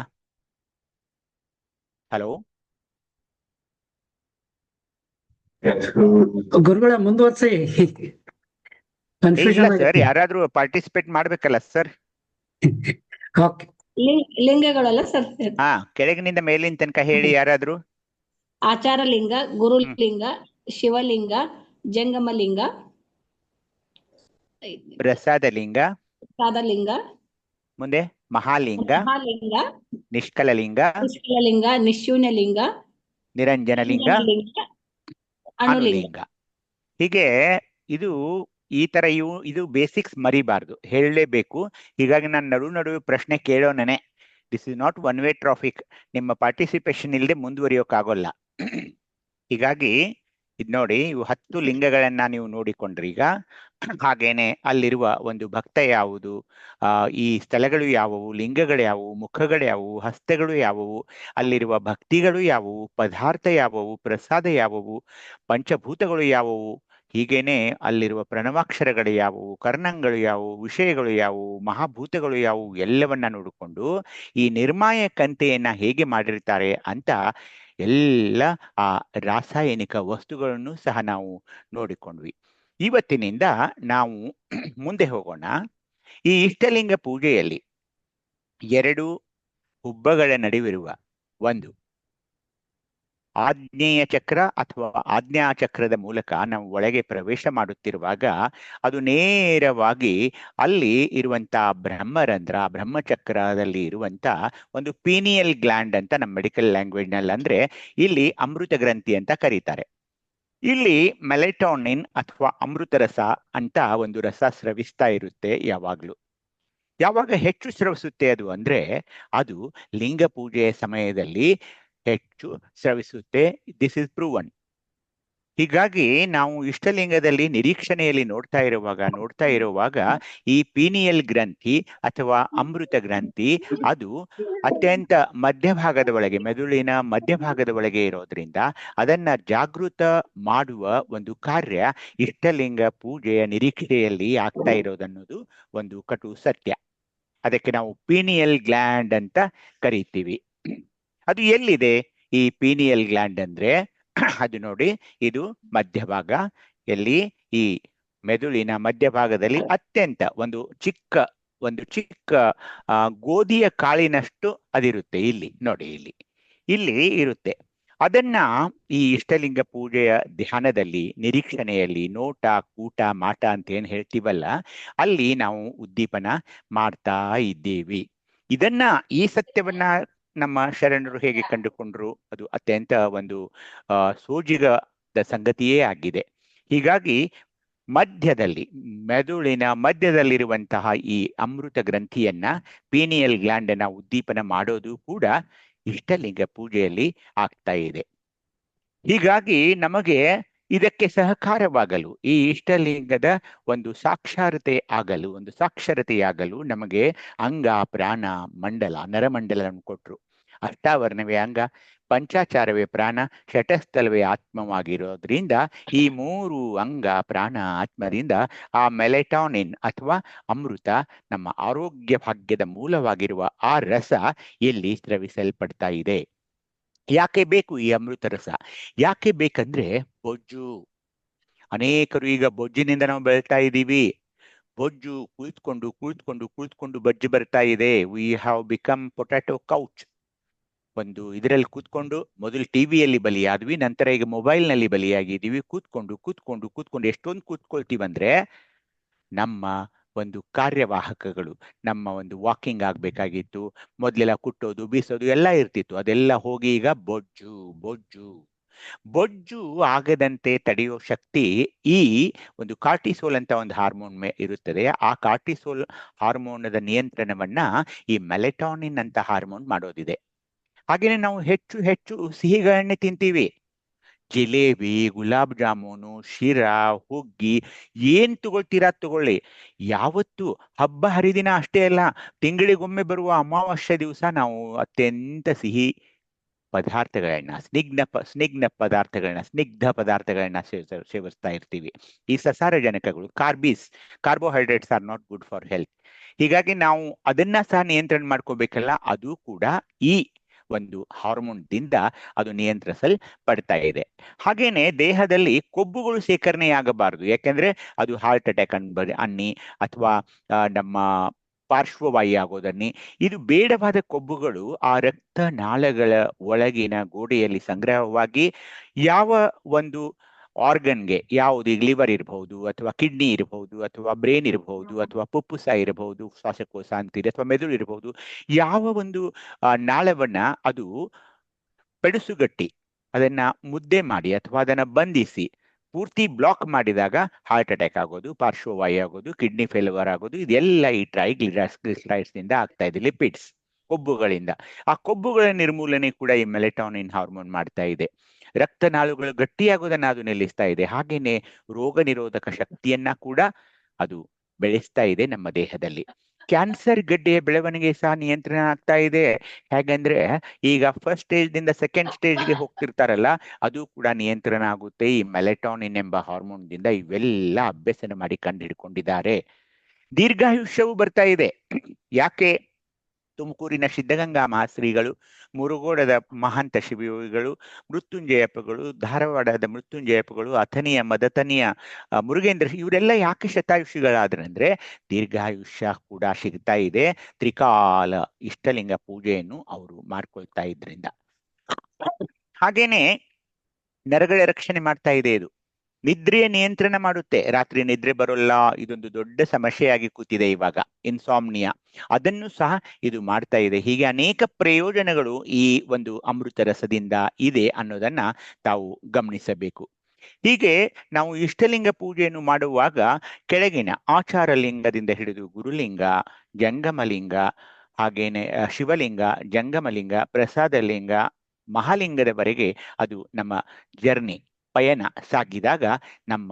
ಹಲೋ, ಗುರುಗಳ ಮುಂದುವರ್ಸಿ. ಇಲ್ಲ ಕನ್ಫ್ಯೂಷನ್ ಸರ್, ಆಗುತ್ತೆ. ಯಾರಾದ್ರೂ ಪಾರ್ಟಿಸಿಪೇಟ್ ಮಾಡ್ಬೇಕಲ್ಲ ಸರ್. ಓಕೆ. ಲಿಂಗಗಳಲ್ಲ ಸರ್. ಹಾ, ಕೆಳಗಿನಿಂದ ಮೇಲಿನ ತನಕ ಹೇಳಿ ಯಾರಾದ್ರೂ. ಆಚಾರಲಿಂಗ, ಗುರುಲಿಂಗ, ಶಿವಲಿಂಗ, ಜಂಗಮಲಿಂಗ, ಪ್ರಸಾದಲಿಂಗ, ಪಾದಲಿಂಗ, ಮುಂದೆ ಮಹಾಲಿಂಗ, ಮಹಾಲಿಂಗ, ನಿಷ್ಕಲಲಿಂಗ, ನಿಷ್ಕಲಲಿಂಗ, ನಿಶೂನ್ಯಲಿಂಗ, ನಿರಂಜನಲಿಂಗ, ಅಣುಲಿಂಗ. ಹೀಗೆ ಇದು ಈ ತರ ಇದು ಬೇಸಿಕ್ಸ್ ಮರಿಬಾರ್ದು, ಹೇಳಲೇಬೇಕು. ಹೀಗಾಗಿ ನಾನು ನಡುವೆ ಪ್ರಶ್ನೆ ಕೇಳೋನೇ. This is not one way traffic. ನಿಮ್ಮ ಪಾರ್ಟಿಸಿಪೇಷನ್ ಇಲ್ಲದೆ ಮುಂದುವರಿಯೋಕ್ಕಾಗೋಲ್ಲ. ಹೀಗಾಗಿ ಇದು ನೋಡಿ, ಇವು 10 ಲಿಂಗಗಳನ್ನ ನೀವು ನೋಡಿಕೊಂಡ್ರಿ ಈಗ. ಹಾಗೇನೆ ಅಲ್ಲಿರುವ ಒಂದು ಭಕ್ತ ಯಾವುದು, ಈ ಸ್ಥಳಗಳು ಯಾವುವು, ಲಿಂಗಗಳು ಯಾವುವು, ಮುಖಗಳು ಯಾವುವು, ಹಸ್ತಗಳು ಯಾವುವು, ಅಲ್ಲಿರುವ ಭಕ್ತಿಗಳು ಯಾವುವು, ಪದಾರ್ಥ ಯಾವುವು, ಪ್ರಸಾದ ಯಾವುವು, ಪಂಚಭೂತಗಳು ಯಾವುವು, ಹೀಗೇನೆ ಅಲ್ಲಿರುವ ಪ್ರಣವಾಕ್ಷರಗಳು ಯಾವುವು, ಕರ್ಣಗಳು ಯಾವುವು, ವಿಷಯಗಳು ಯಾವುವು, ಮಹಾಭೂತಗಳು ಯಾವುವು, ಎಲ್ಲವನ್ನ ನೋಡಿಕೊಂಡು ಈ ನಿರ್ಮಾಯ ಕಂತೆಯನ್ನ ಹೇಗೆ ಮಾಡಿರ್ತಾರೆ ಅಂತ ಎಲ್ಲ ಆ ರಾಸಾಯನಿಕ ವಸ್ತುಗಳನ್ನು ಸಹ ನಾವು ನೋಡಿಕೊಂಡ್ವಿ. ಇವತ್ತಿನಿಂದ ನಾವು ಮುಂದೆ ಹೋಗೋಣ. ಈ ಇಷ್ಟಲಿಂಗ ಪೂಜೆಯಲ್ಲಿ 2 ಹುಬ್ಬಗಳ ನಡುವಿರುವ ಒಂದು ಆಗ್ನೇಯ ಚಕ್ರ ಅಥವಾ ಆಜ್ಞಾ ಚಕ್ರದ ಮೂಲಕ ನಾವು ಒಳಗೆ ಪ್ರವೇಶ ಮಾಡುತ್ತಿರುವಾಗ ಅದು ನೇರವಾಗಿ ಅಲ್ಲಿ ಇರುವಂತ ಬ್ರಹ್ಮರಂಧ್ರ, ಬ್ರಹ್ಮಚಕ್ರದಲ್ಲಿ ಇರುವಂತ ಒಂದು ಪೀನಿಯಲ್ ಗ್ಲ್ಯಾಂಡ್ ಅಂತ ನಮ್ಮ ಮೆಡಿಕಲ್ ಲ್ಯಾಂಗ್ವೇಜ್ ನಲ್ಲಿ ಅಂದ್ರೆ ಇಲ್ಲಿ ಅಮೃತ ಗ್ರಂಥಿ ಅಂತ ಕರೀತಾರೆ. ಇಲ್ಲಿ ಮೆಲೆಟೋನಿನ್ ಅಥವಾ ಅಮೃತ ರಸ ಅಂತ ಒಂದು ರಸ ಸ್ರವಿಸ್ತಾ ಇರುತ್ತೆ ಯಾವಾಗ್ಲೂ. ಯಾವಾಗ ಹೆಚ್ಚು ಸ್ರವಿಸುತ್ತೆ ಅದು ಅಂದ್ರೆ ಅದು ಲಿಂಗ ಪೂಜೆಯ ಸಮಯದಲ್ಲಿ ಹೆಚ್ಚು ಸ್ರವಿಸುತ್ತೆ. This is proven. ಹೀಗಾಗಿ ನಾವು ಇಷ್ಟಲಿಂಗದಲ್ಲಿ ನಿರೀಕ್ಷಣೆಯಲ್ಲಿ ನೋಡ್ತಾ ಇರುವಾಗ ಈ ಪೀನಿಯಲ್ ಗ್ರಂಥಿ ಅಥವಾ ಅಮೃತ ಗ್ರಂಥಿ ಅದು ಅತ್ಯಂತ ಮಧ್ಯಭಾಗದ ಒಳಗೆ, ಮೆದುಳಿನ ಮಧ್ಯಭಾಗದ ಒಳಗೆ ಇರೋದ್ರಿಂದ ಅದನ್ನ ಜಾಗೃತ ಮಾಡುವ ಒಂದು ಕಾರ್ಯ ಇಷ್ಟಲಿಂಗ ಪೂಜೆಯ ನಿರೀಕ್ಷೆಯಲ್ಲಿ ಆಗ್ತಾ ಇರೋದನ್ನೋದು ಒಂದು ಕಟು ಸತ್ಯ. ಅದಕ್ಕೆ ನಾವು ಪೀನಿಯಲ್ ಗ್ಲ್ಯಾಂಡ್ ಅಂತ ಕರಿತೀವಿ. ಅದು ಎಲ್ಲಿದೆ ಈ ಪೀನಿಯಲ್ ಗ್ಲ್ಯಾಂಡ್ ಅಂದ್ರೆ? ಅದು ನೋಡಿ, ಇದು ಮಧ್ಯಭಾಗ. ಎಲ್ಲಿ? ಈ ಮೆದುಳಿನ ಮಧ್ಯಭಾಗದಲ್ಲಿ ಅತ್ಯಂತ ಒಂದು ಚಿಕ್ಕ ಗೋಧಿಯ ಕಾಳಿನಷ್ಟು ಅದಿರುತ್ತೆ. ಇಲ್ಲಿ ನೋಡಿ, ಇಲ್ಲಿ ಇರುತ್ತೆ. ಅದನ್ನ ಈ ಇಷ್ಟಲಿಂಗ ಪೂಜೆಯ ಧ್ಯಾನದಲ್ಲಿ, ನಿರೀಕ್ಷಣೆಯಲ್ಲಿ, ನೋಟ, ಕೂಟ, ಮಾಟ ಅಂತ ಏನ್ ಹೇಳ್ತೀವಲ್ಲ, ಅಲ್ಲಿ ನಾವು ಉದ್ದೀಪನ ಮಾಡ್ತಾ ಇದ್ದೀವಿ. ಇದನ್ನ, ಈ ಸತ್ಯವನ್ನ ನಮ್ಮ ಶರಣರು ಹೇಗೆ ಕಂಡುಕೊಂಡ್ರು, ಅದು ಅತ್ಯಂತ ಒಂದು ಸೋಜಿಗದ ಸಂಗತಿಯೇ ಆಗಿದೆ. ಹೀಗಾಗಿ ಮಧ್ಯದಲ್ಲಿ, ಮೆದುಳಿನ ಮಧ್ಯದಲ್ಲಿರುವಂತಹ ಈ ಅಮೃತ ಗ್ರಂಥಿಯನ್ನ, ಪೀನಿಯಲ್ ಗ್ಲ್ಯಾಂಡ್ ಅನ್ನ ಉದ್ದೀಪನ ಮಾಡೋದು ಕೂಡ ಇಷ್ಟಲಿಂಗ ಪೂಜೆಯಲ್ಲಿ ಆಗ್ತಾ ಇದೆ. ಹೀಗಾಗಿ ನಮಗೆ ಇದಕ್ಕೆ ಸಹಕಾರವಾಗಲು, ಈ ಇಷ್ಟಲಿಂಗದ ಒಂದು ಸಾಕ್ಷರತೆಯಾಗಲು ನಮಗೆ ಅಂಗ, ಪ್ರಾಣ, ಮಂಡಲ, ನರಮಂಡಲವನ್ನು ಕೊಟ್ರು. ಅಷ್ಟಾವರಣವೇ ಅಂಗ, ಪಂಚಾಚಾರವೇ ಪ್ರಾಣ, ಷಟಸ್ಥಲವೇ ಆತ್ಮವಾಗಿರೋದ್ರಿಂದ ಈ 3 ಅಂಗ, ಪ್ರಾಣ, ಆತ್ಮದಿಂದ ಆ ಮೆಲೆಟಾನಿನ್ ಅಥವಾ ಅಮೃತ, ನಮ್ಮ ಆರೋಗ್ಯ ಭಾಗ್ಯದ ಮೂಲವಾಗಿರುವ ಆ ರಸ ಎಲ್ಲಿ ಸ್ರವಿಸಲ್ಪಡ್ತಾ ಇದೆ. ಯಾಕೆ ಬೇಕು ಈ ಅಮೃತ ರಸ? ಯಾಕೆ ಬೇಕಂದ್ರೆ ಬೊಜ್ಜು. ಅನೇಕರು ಈಗ ಬೊಜ್ಜಿನಿಂದ ನಾವು ಬೆಳ್ತಾ ಇದ್ದೀವಿ. ಬೊಜ್ಜು ಕೂತ್ಕೊಂಡು ಬೊಜ್ಜು ಬರ್ತಾ ಇದೆ. We have become potato couch. ಒಂದು ಇದರಲ್ಲಿ ಕೂತ್ಕೊಂಡು, ಮೊದಲು ಟಿವಿಯಲ್ಲಿ ಬಲಿಯಾದ್ವಿ, ನಂತರ ಈಗ ಮೊಬೈಲ್ನಲ್ಲಿ ಬಲಿಯಾಗಿದ್ದೀವಿ. ಕೂತ್ಕೊಂಡು ಎಷ್ಟೊಂದು ಕೂತ್ಕೊಳ್ತೀವಂದ್ರೆ ನಮ್ಮ ಒಂದು ಕಾರ್ಯವಾಹಕಗಳು, ನಮ್ಮ ಒಂದು ವಾಕಿಂಗ್ ಆಗ್ಬೇಕಾಗಿತ್ತು, ಮೊದಲೆಲ್ಲ ಕುಟ್ಟೋದು, ಬೀಸೋದು ಎಲ್ಲ ಇರ್ತಿತ್ತು, ಅದೆಲ್ಲ ಹೋಗಿ ಈಗ ಬೊಜ್ಜು ಆಗದಂತೆ ತಡೆಯೋ ಶಕ್ತಿ ಈ ಒಂದು ಕಾರ್ಟಿಸೋಲ್ ಅಂತ ಒಂದು ಹಾರ್ಮೋನ್ ಇರುತ್ತದೆ. ಆ ಕಾರ್ಟಿಸೋಲ್ ಹಾರ್ಮೋನದ ನಿಯಂತ್ರಣವನ್ನ ಈ ಮೆಲೆಟಾನಿನ್ ಅಂತ ಹಾರ್ಮೋನ್ ಮಾಡೋದಿದೆ. ಹಾಗೇನೆ ನಾವು ಹೆಚ್ಚು ಸಿಹಿಗಳನ್ನೇ ತಿಂತೀವಿ. ಜಿಲೇಬಿ, ಗುಲಾಬ್ ಜಾಮೂನು, ಶಿರಾ, ಹುಗ್ಗಿ, ಏನ್ ತಗೊಳ್ತೀರಾ ತಗೊಳ್ಳಿ. ಯಾವತ್ತು ಹಬ್ಬ ಹರಿದಿನ ಅಷ್ಟೇ ಅಲ್ಲ, ತಿಂಗಳಿಗೊಮ್ಮೆ ಬರುವ ಅಮಾವಾಸ್ಯ ದಿವಸ ನಾವು ಅತ್ಯಂತ ಸಿಹಿ ಪದಾರ್ಥಗಳನ್ನ, ಸ್ನಿಗ್ಧ ಪದಾರ್ಥಗಳನ್ನ ಸೇವಿಸ್ತಾ ಇರ್ತೀವಿ. ಈ ಸಸಾರಜನಕಗಳು, carbohydrates are not good for health. ಹೀಗಾಗಿ ನಾವು ಅದನ್ನ ಸಹ ನಿಯಂತ್ರಣ ಮಾಡ್ಕೋಬೇಕಲ್ಲ, ಅದು ಕೂಡ ಈ ಒಂದು ಹಾರ್ಮೋನ್ದಿಂದ ಅದು ನಿಯಂತ್ರಿಸಲ್ಪಡ್ತಾ ಇದೆ. ಹಾಗೇನೆ ದೇಹದಲ್ಲಿ ಕೊಬ್ಬುಗಳು ಸೇಕರಣೆಯಾಗಬಾರದು. ಯಾಕೆಂದ್ರೆ ಅದು ಹಾರ್ಟ್ ಅಟ್ಯಾಕ್ ಅನ್ನಿ ಅಥವಾ ನಮ್ಮ ಪಾರ್ಶ್ವವಾಯು ಆಗೋದನ್ನಿ, ಇದು ಬೇಡವಾದ ಕೊಬ್ಬುಗಳು ಆ ರಕ್ತ ನಾಳಗಳ ಒಳಗಿನ ಗೋಡೆಯಲ್ಲಿ ಸಂಗ್ರಹವಾಗಿ ಯಾವ ಒಂದು ಆರ್ಗನ್ಗೆ, ಯಾವುದು ಲಿವರ್ ಇರಬಹುದು, ಅಥವಾ ಕಿಡ್ನಿ ಇರಬಹುದು, ಅಥವಾ ಬ್ರೇನ್ ಇರಬಹುದು, ಅಥವಾ ಪುಪ್ಪುಸ ಇರಬಹುದು, ಶ್ವಾಸಕೋಶ ಅಂತೀರಿ, ಅಥವಾ ಮೆದುಳು ಇರಬಹುದು, ಯಾವ ಒಂದು ನಾಳವನ್ನ ಅದು ಪೆಡುಸುಗಟ್ಟಿ ಅದನ್ನ ಮುದ್ದೆ ಮಾಡಿ ಅಥವಾ ಅದನ್ನ ಬಂಧಿಸಿ ಪೂರ್ತಿ ಬ್ಲಾಕ್ ಮಾಡಿದಾಗ ಹಾರ್ಟ್ ಅಟ್ಯಾಕ್ ಆಗೋದು, ಪಾರ್ಶ್ವವಾಯು ಆಗೋದು, ಕಿಡ್ನಿ ಫೇಲ್ಯೂರ್ ಆಗೋದು, ಇದೆಲ್ಲ ಈ ಟ್ರೈಗ್ಲಿಸರೈಡ್ಸ್ ನಿಂದ ಆಗ್ತಾ ಇದೆ. ಲಿಪಿಡ್ಸ್, ಕೊಬ್ಬುಗಳಿಂದ. ಆ ಕೊಬ್ಬುಗಳ ನಿರ್ಮೂಲನೆ ಕೂಡ ಈ ಮೆಲೆಟಾನಿನ್ ಹಾರ್ಮೋನ್ ಮಾಡ್ತಾ ಇದೆ. ರಕ್ತನಾಳುಗಳು ಗಟ್ಟಿಯಾಗೋದನ್ನ ಅದು ನಿಲ್ಲಿಸ್ತಾ ಇದೆ. ಹಾಗೇನೆ ರೋಗ ನಿರೋಧಕ ಶಕ್ತಿಯನ್ನ ಕೂಡ ಅದು ಬೆಳೆಸ್ತಾ ಇದೆ ನಮ್ಮ ದೇಹದಲ್ಲಿ. ಕ್ಯಾನ್ಸರ್ ಗಡ್ಡೆಯ ಬೆಳವಣಿಗೆ ಸಹ ನಿಯಂತ್ರಣ ಆಗ್ತಾ ಇದೆ. ಹೇಗಂದ್ರೆ ಈಗ ಫಸ್ಟ್ ಸ್ಟೇಜ್ ದಿಂದ ಸೆಕೆಂಡ್ ಸ್ಟೇಜ್ಗೆ ಹೋಗ್ತಿರ್ತಾರಲ್ಲ, ಅದು ಕೂಡ ನಿಯಂತ್ರಣ ಆಗುತ್ತೆ ಈ ಮೆಲೆಟಾನಿನ್ ಎಂಬ ಹಾರ್ಮೋನ್ ದಿಂದ. ಇವೆಲ್ಲ ಅಭ್ಯಸನ ಮಾಡಿ ಕಂಡು ಹಿಡ್ಕೊಂಡಿದ್ದಾರೆ. ದೀರ್ಘಾಯುಷ್ಯವು ಬರ್ತಾ ಇದೆ. ಯಾಕೆ? ತುಮಕೂರಿನ ಸಿದ್ಧಗಂಗಾ ಮಹಾಶ್ರೀಗಳು, ಮುರುಗೋಡದ ಮಹಾಂತ ಶಿವಯೋಗಿಗಳು, ಮೃತ್ಯುಂಜಯಪ್ಪಗಳು, ಧಾರವಾಡದ ಮೃತ್ಯುಂಜಯಪ್ಪಗಳು, ಅಥಣಿಯ ಮದತನಿಯ ಮುರುಗೇಂದ್ರ, ಇವರೆಲ್ಲ ಯಾಕೆ ಶತಾಯುಷಿಗಳಾದ್ರಂದ್ರೆ ದೀರ್ಘಾಯುಷ್ಯ ಕೂಡ ಸಿಗ್ತಾ ಇದೆ ತ್ರಿಕಾಲ ಇಷ್ಟಲಿಂಗ ಪೂಜೆಯನ್ನು ಅವರು ಮಾಡ್ಕೊಳ್ತಾ ಇದ್ರಿಂದ. ಹಾಗೇನೆ ನರಗಳ ರಕ್ಷಣೆ ಮಾಡ್ತಾ ಇದೆ. ಇದು ನಿದ್ರೆಯ ನಿಯಂತ್ರಣ ಮಾಡುತ್ತೆ. ರಾತ್ರಿ ನಿದ್ರೆ ಬರೋಲ್ಲ, ಇದೊಂದು ದೊಡ್ಡ ಸಮಸ್ಯೆಯಾಗಿ ಕೂತಿದೆ ಇವಾಗ, ಇನ್ಸಾಮ್ನಿಯಾ. ಅದನ್ನು ಸಹ ಇದು ಮಾಡ್ತಾ ಇದೆ. ಹೀಗೆ ಅನೇಕ ಪ್ರಯೋಜನಗಳು ಈ ಒಂದು ಅಮೃತ ರಸದಿಂದ ಇದೆ ಅನ್ನೋದನ್ನ ತಾವು ಗಮನಿಸಬೇಕು. ಹೀಗೆ ನಾವು ಇಷ್ಟಲಿಂಗ ಪೂಜೆಯನ್ನು ಮಾಡುವಾಗ ಕೆಳಗಿನ ಆಚಾರ ಲಿಂಗದಿಂದ ಹಿಡಿದು ಗುರುಲಿಂಗ, ಜಂಗಮಲಿಂಗ, ಹಾಗೇನೆ ಶಿವಲಿಂಗ, ಜಂಗಮಲಿಂಗ, ಪ್ರಸಾದ ಲಿಂಗ, ಮಹಾಲಿಂಗದವರೆಗೆ ಅದು ನಮ್ಮ ಜರ್ನಿ, ಪಯಣ ಸಾಗಿದಾಗ ನಮ್ಮ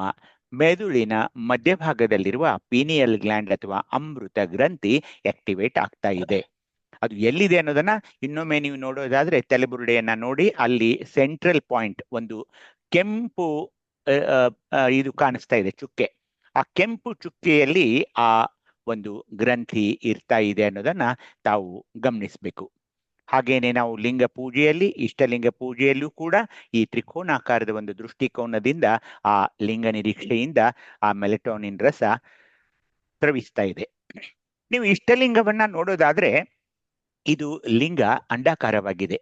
ಮೆದುಳಿನ ಮಧ್ಯಭಾಗದಲ್ಲಿರುವ ಪೀನಿಯಲ್ ಗ್ಲ್ಯಾಂಡ್ ಅಥವಾ ಅಮೃತ ಗ್ರಂಥಿ ಆಕ್ಟಿವೇಟ್ ಆಗ್ತಾ ಇದೆ. ಅದು ಎಲ್ಲಿದೆ ಅನ್ನೋದನ್ನ ಇನ್ನೊಮ್ಮೆ ನೀವು ನೋಡೋದಾದ್ರೆ ತಲೆಬುರುಡೆಯನ್ನ ನೋಡಿ, ಅಲ್ಲಿ ಸೆಂಟ್ರಲ್ ಪಾಯಿಂಟ್ ಒಂದು ಕೆಂಪು ಇದು ಕಾಣಿಸ್ತಾ ಇದೆ, ಚುಕ್ಕೆ. ಆ ಕೆಂಪು ಚುಕ್ಕೆಯಲ್ಲಿ ಆ ಒಂದು ಗ್ರಂಥಿ ಇರ್ತಾ ಇದೆ ಅನ್ನೋದನ್ನ ತಾವು ಗಮನಿಸ್ಬೇಕು. ಹಾಗೇನೆ ನಾವು ಲಿಂಗ ಪೂಜೆಯಲ್ಲಿ, ಇಷ್ಟಲಿಂಗ ಪೂಜೆಯಲ್ಲೂ ಕೂಡ ಈ ತ್ರಿಕೋನಾಕಾರದ ಒಂದು ದೃಷ್ಟಿಕೋನದಿಂದ ಆ ಲಿಂಗ ನಿರೀಕ್ಷೆಯಿಂದ ಆ ಮೆಲೆಟಾನಿನ್ ರಸ ಸ್ರವಿಸ್ತಾ ಇದೆ. ನೀವು ಇಷ್ಟಲಿಂಗವನ್ನ ನೋಡೋದಾದ್ರೆ ಇದು ಲಿಂಗ ಅಂಡಾಕಾರವಾಗಿದೆ.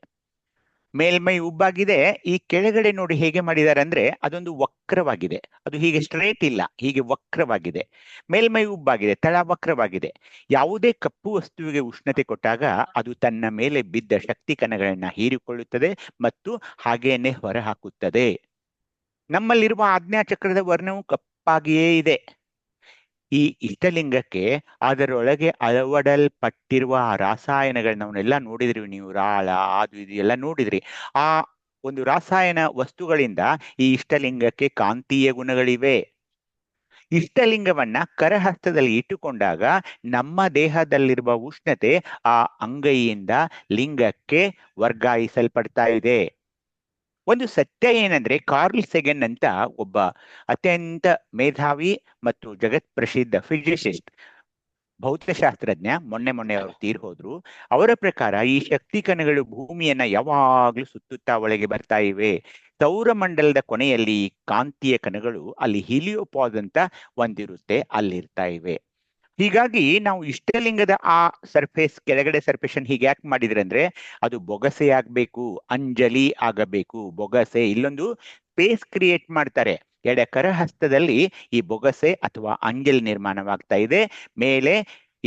ಮೇಲ್ಮೈ ಉಬ್ಬಾಗಿದೆ. ಈ ಕೆಳಗಡೆ ನೋಡಿ ಹೇಗೆ ಮಾಡಿದ್ದಾರೆ ಅಂದ್ರೆ ಅದೊಂದು ವಕ್ರವಾಗಿದೆ. ಅದು ಹೀಗೆ ಸ್ಟ್ರೇಟ್ ಇಲ್ಲ, ಹೀಗೆ ವಕ್ರವಾಗಿದೆ. ಮೇಲ್ಮೈ ಉಬ್ಬಾಗಿದೆ, ತಳ ವಕ್ರವಾಗಿದೆ. ಯಾವುದೇ ಕಪ್ಪು ವಸ್ತುವಿಗೆ ಉಷ್ಣತೆ ಕೊಟ್ಟಾಗ ಅದು ತನ್ನ ಮೇಲೆ ಬಿದ್ದ ಶಕ್ತಿ ಕಣಗಳನ್ನ ಹೀರಿಕೊಳ್ಳುತ್ತದೆ ಮತ್ತು ಹಾಗೇನೆ ಹೊರಹಾಕುತ್ತದೆ. ನಮ್ಮಲ್ಲಿರುವ ಆಜ್ಞಾಚಕ್ರದ ವರ್ಣವು ಕಪ್ಪಾಗಿಯೇ ಇದೆ. ಈ ಇಷ್ಟಲಿಂಗಕ್ಕೆ ಅದರೊಳಗೆ ಅಳವಡಲ್ಪಟ್ಟಿರುವ ರಾಸಾಯನಗಳನ್ನ ಅವನ್ನೆಲ್ಲ ನೋಡಿದ್ರಿ ನೀವು, ರಾಳ ಅದು ಇದು ಎಲ್ಲ ನೋಡಿದ್ರಿ. ಆ ಒಂದು ರಾಸಾಯನ ವಸ್ತುಗಳಿಂದ ಈ ಇಷ್ಟಲಿಂಗಕ್ಕೆ ಕಾಂತೀಯ ಗುಣಗಳಿವೆ. ಇಷ್ಟಲಿಂಗವನ್ನ ಕರಹಸ್ತದಲ್ಲಿ ಇಟ್ಟುಕೊಂಡಾಗ ನಮ್ಮ ದೇಹದಲ್ಲಿರುವ ಉಷ್ಣತೆ ಆ ಅಂಗೈಯಿಂದ ಲಿಂಗಕ್ಕೆ ವರ್ಗಾಯಿಸಲ್ಪಡ್ತಾ ಇದೆ. ಒಂದು ಸತ್ಯ ಏನಂದ್ರೆ ಕಾರ್ಲ್ ಸೆಗನ್ ಅಂತ ಒಬ್ಬ ಅತ್ಯಂತ ಮೇಧಾವಿ ಮತ್ತು ಜಗತ್ ಪ್ರಸಿದ್ಧ ಫಿಸಿಸಿಸ್ಟ್, ಭೌತಶಾಸ್ತ್ರಜ್ಞ, ಮೊನ್ನೆ ಅವರು ತೀರ್ ಹೋದ್ರು. ಅವರ ಪ್ರಕಾರ ಈ ಶಕ್ತಿ ಕಣಗಳು ಭೂಮಿಯನ್ನ ಯಾವಾಗ್ಲೂ ಸುತ್ತುತ್ತಾ ಒಳಗೆ ಬರ್ತಾ ಇವೆ. ಸೌರಮಂಡಲದ ಕೊನೆಯಲ್ಲಿ ಈ ಕಾಂತೀಯ ಕಣಗಳು ಅಲ್ಲಿ ಹೀಲಿಯೋಪಾಸ್ ಅಂತ ಒಂದಿರುತ್ತೆ, ಅಲ್ಲಿರ್ತಾ ಇವೆ. ಹೀಗಾಗಿ ನಾವು ಇಷ್ಟಲಿಂಗದ ಆ ಸರ್ಫೇಸ್, ಕೆಳಗಡೆ ಸರ್ಫೇಸ್ ಹೀಗೆ ಯಾಕೆ ಮಾಡಿದ್ರೆ ಅಂದ್ರೆ ಅದು ಬೊಗಸೆ ಆಗ್ಬೇಕು, ಅಂಜಲಿ ಆಗಬೇಕು. ಬೊಗಸೆ, ಇಲ್ಲೊಂದು ಸ್ಪೇಸ್ ಕ್ರಿಯೇಟ್ ಮಾಡ್ತಾರೆ. ಎಡ ಕರಹಸ್ತದಲ್ಲಿ ಈ ಬೊಗಸೆ ಅಥವಾ ಅಂಜಲಿ ನಿರ್ಮಾಣವಾಗ್ತಾ ಇದೆ. ಮೇಲೆ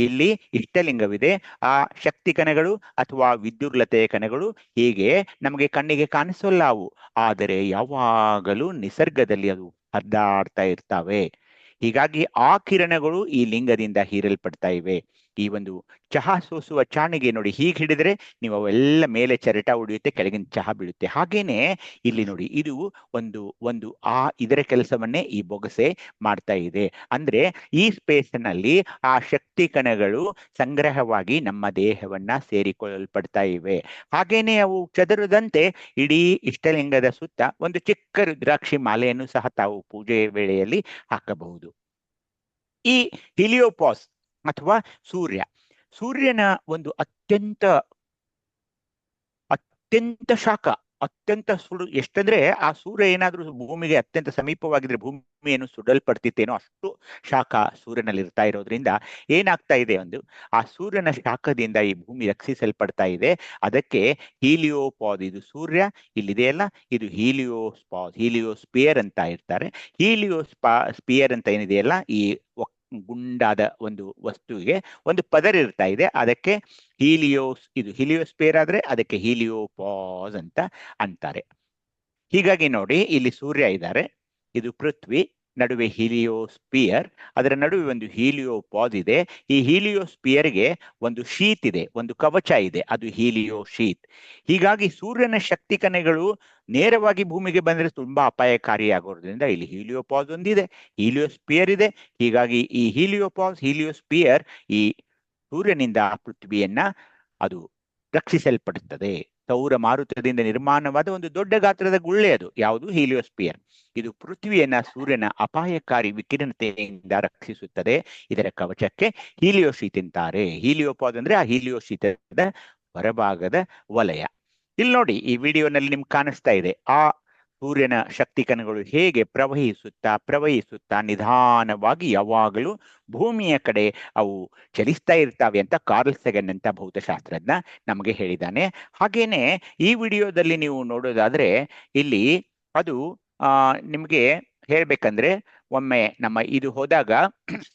ಇಲ್ಲಿ ಇಷ್ಟಲಿಂಗವಿದೆ. ಆ ಶಕ್ತಿ ಕಣಗಳು ಅಥವಾ ವಿದ್ಯುರ್ಲತೆಯ ಕಣಗಳು ಹೀಗೆ ನಮಗೆ ಕಣ್ಣಿಗೆ ಕಾಣಿಸೋಲ್ಲ ಅವು, ಆದರೆ ಯಾವಾಗಲೂ ನಿಸರ್ಗದಲ್ಲಿ ಅದು ಹರಿದಾಡ್ತಾ ಇರ್ತವೆ. ಹೀಗಾಗಿ ಆ ಕಿರಣಗಳು ಈ ಲಿಂಗದಿಂದ ಹೀರಲ್ಪಡ್ತಾ ಇವೆ. ಈ ಒಂದು ಚಹಾ ಸೋಸುವ ಚಾಣಿಗೆ ನೋಡಿ, ಹೀಗೆ ಹಿಡಿದ್ರೆ ನೀವು ಅವೆಲ್ಲ ಮೇಲೆ ಚರಟ ಉಳಿಯುತ್ತೆ, ಕೆಳಗಿನ ಚಹಾ ಬೀಳುತ್ತೆ. ಹಾಗೇನೆ ಇಲ್ಲಿ ನೋಡಿ, ಇದು ಒಂದು ಒಂದು ಇದರ ಕೆಲಸವನ್ನೇ ಈ ಬೊಗಸೆ ಮಾಡ್ತಾ ಇದೆ. ಅಂದ್ರೆ ಈ ಸ್ಪೇಸ್ನಲ್ಲಿ ಆ ಶಕ್ತಿ ಕಣಗಳು ಸಂಗ್ರಹವಾಗಿ ನಮ್ಮ ದೇಹವನ್ನ ಸೇರಿಕೊಳ್ಳಲ್ಪಡ್ತಾ ಇವೆ. ಹಾಗೇನೆ ಅವು ಚದುರದಂತೆ ಇಡೀ ಇಷ್ಟಲಿಂಗದ ಸುತ್ತ ಒಂದು ಚಿಕ್ಕ ರುದ್ರಾಕ್ಷಿ ಮಾಲೆಯನ್ನು ಸಹ ತಾವು ಪೂಜೆಯ ವೇಳೆಯಲ್ಲಿ ಹಾಕಬಹುದು. ಈ ಹಿಲಿಯೋಪಾಸ್ ಅಥವಾ ಸೂರ್ಯನ ಒಂದು ಅತ್ಯಂತ ಶಾಖ, ಅತ್ಯಂತ ಸುಡು. ಎಷ್ಟಂದ್ರೆ ಆ ಸೂರ್ಯ ಏನಾದ್ರೂ ಭೂಮಿಗೆ ಅತ್ಯಂತ ಸಮೀಪವಾಗಿದ್ರೆ ಭೂಮಿಯನ್ನು ಸುಡಲ್ಪಡ್ತಿತ್ತೇನೋ, ಅಷ್ಟು ಶಾಖ ಸೂರ್ಯನಲ್ಲಿ ಇರ್ತಾ ಇರೋದ್ರಿಂದ ಏನಾಗ್ತಾ ಇದೆ, ಒಂದು ಆ ಸೂರ್ಯನ ಶಾಖದಿಂದ ಈ ಭೂಮಿ ರಕ್ಷಿಸಲ್ಪಡ್ತಾ ಇದೆ. ಅದಕ್ಕೆ ಹೀಲಿಯೋಪಾಸ್, ಇದು ಸೂರ್ಯ ಇಲ್ಲಿದೆಯಲ್ಲ, ಇದು ಹೀಲಿಯೋಸ್ಪಿಯರ್ ಅಂತ ಇರ್ತಾರೆ. ಸ್ಪಿಯರ್ ಅಂತ ಏನಿದೆಯಲ್ಲ, ಈ ಗುಂಡಾದ ಒಂದು ವಸ್ತುವಿಗೆ ಒಂದು ಪದರ ಇರ್ತಾ ಇದೆ, ಅದಕ್ಕೆ ಇದು ಹೀಲಿಯೋಸ್ಪಿಯರ್ ಆದ್ರೆ ಅದಕ್ಕೆ ಹೀಲಿಯೋಪಾಸ್ ಅಂತ ಅಂತಾರೆ. ಹೀಗಾಗಿ ನೋಡಿ, ಇಲ್ಲಿ ಸೂರ್ಯ ಇದ್ದಾರೆ, ಇದು ಪೃಥ್ವಿ, ನಡುವೆ ಹೀಲಿಯೋಸ್ಪಿಯರ್, ಅದರ ನಡುವೆ ಒಂದು ಹೀಲಿಯೋಪಾಸ್ ಇದೆ. ಈ ಹೀಲಿಯೋಸ್ಪಿಯರ್ಗೆ ಒಂದು ಶೀತ್ ಇದೆ, ಒಂದು ಕವಚ ಇದೆ, ಅದು ಹೀಲಿಯೋ ಶೀತ್. ಹೀಗಾಗಿ ಸೂರ್ಯನ ಶಕ್ತಿ ಕಣಗಳು ನೇರವಾಗಿ ಭೂಮಿಗೆ ಬಂದ್ರೆ ತುಂಬಾ ಅಪಾಯಕಾರಿಯಾಗೋದ್ರಿಂದ ಇಲ್ಲಿ ಹೀಲಿಯೋಪಾಸ್ ಒಂದಿದೆ, ಹೀಲಿಯೋಸ್ಪಿಯರ್ ಇದೆ. ಹೀಗಾಗಿ ಈ ಹೀಲಿಯೋಸ್ಪಿಯರ್ ಈ ಸೂರ್ಯನಿಂದ ಪೃಥ್ವಿಯನ್ನ ಅದು ರಕ್ಷಿಸಲ್ಪಡುತ್ತದೆ. ಸೌರ ಮಾರುತದಿಂದ ನಿರ್ಮಾಣವಾದ ಒಂದು ದೊಡ್ಡ ಗಾತ್ರದ ಗುಳ್ಳೆ ಅದು, ಯಾವುದು ಹೀಲಿಯೋಸ್ಪಿಯರ್. ಇದು ಪೃಥ್ವಿಯನ್ನ ಸೂರ್ಯನ ಅಪಾಯಕಾರಿ ವಿಕಿರಣತೆಯಿಂದ ರಕ್ಷಿಸುತ್ತದೆ. ಇದರ ಕವಚಕ್ಕೆ ಹೀಲಿಯೋಶೀತ್ ಅಂತಾರೆ. ಹೀಲಿಯೋಪಾಸ್ ಅಂದ್ರೆ ಆ ಹೀಲಿಯೋಶೀತದ ಹೊರಭಾಗದ ವಲಯ. ಇಲ್ಲಿ ನೋಡಿ, ಈ ವಿಡಿಯೋನಲ್ಲಿ ನಿಮ್ಗೆ ಕಾಣಿಸ್ತಾ ಇದೆ ಆ ಸೂರ್ಯನ ಶಕ್ತಿ ಕಣಗಳು ಹೇಗೆ ಪ್ರವಹಿಸುತ್ತಾ ನಿಧಾನವಾಗಿ ಯಾವಾಗಲೂ ಭೂಮಿಯ ಕಡೆ ಅವು ಚಲಿಸ್ತಾ ಇರ್ತಾವೆ ಅಂತ ಕಾರ್ಲ್ ಸೆಗನ್ ಅಂತ ಭೌತಶಾಸ್ತ್ರಜ್ಞ ನಮಗೆ ಹೇಳಿದ್ದಾನೆ. ಹಾಗೇನೆ ಈ ವಿಡಿಯೋದಲ್ಲಿ ನೀವು ನೋಡೋದಾದ್ರೆ ಇಲ್ಲಿ ಅದು ನಿಮ್ಗೆ ಹೇಳ್ಬೇಕಂದ್ರೆ, ಒಮ್ಮೆ ನಮ್ಮ ಇದು ಹೋದಾಗ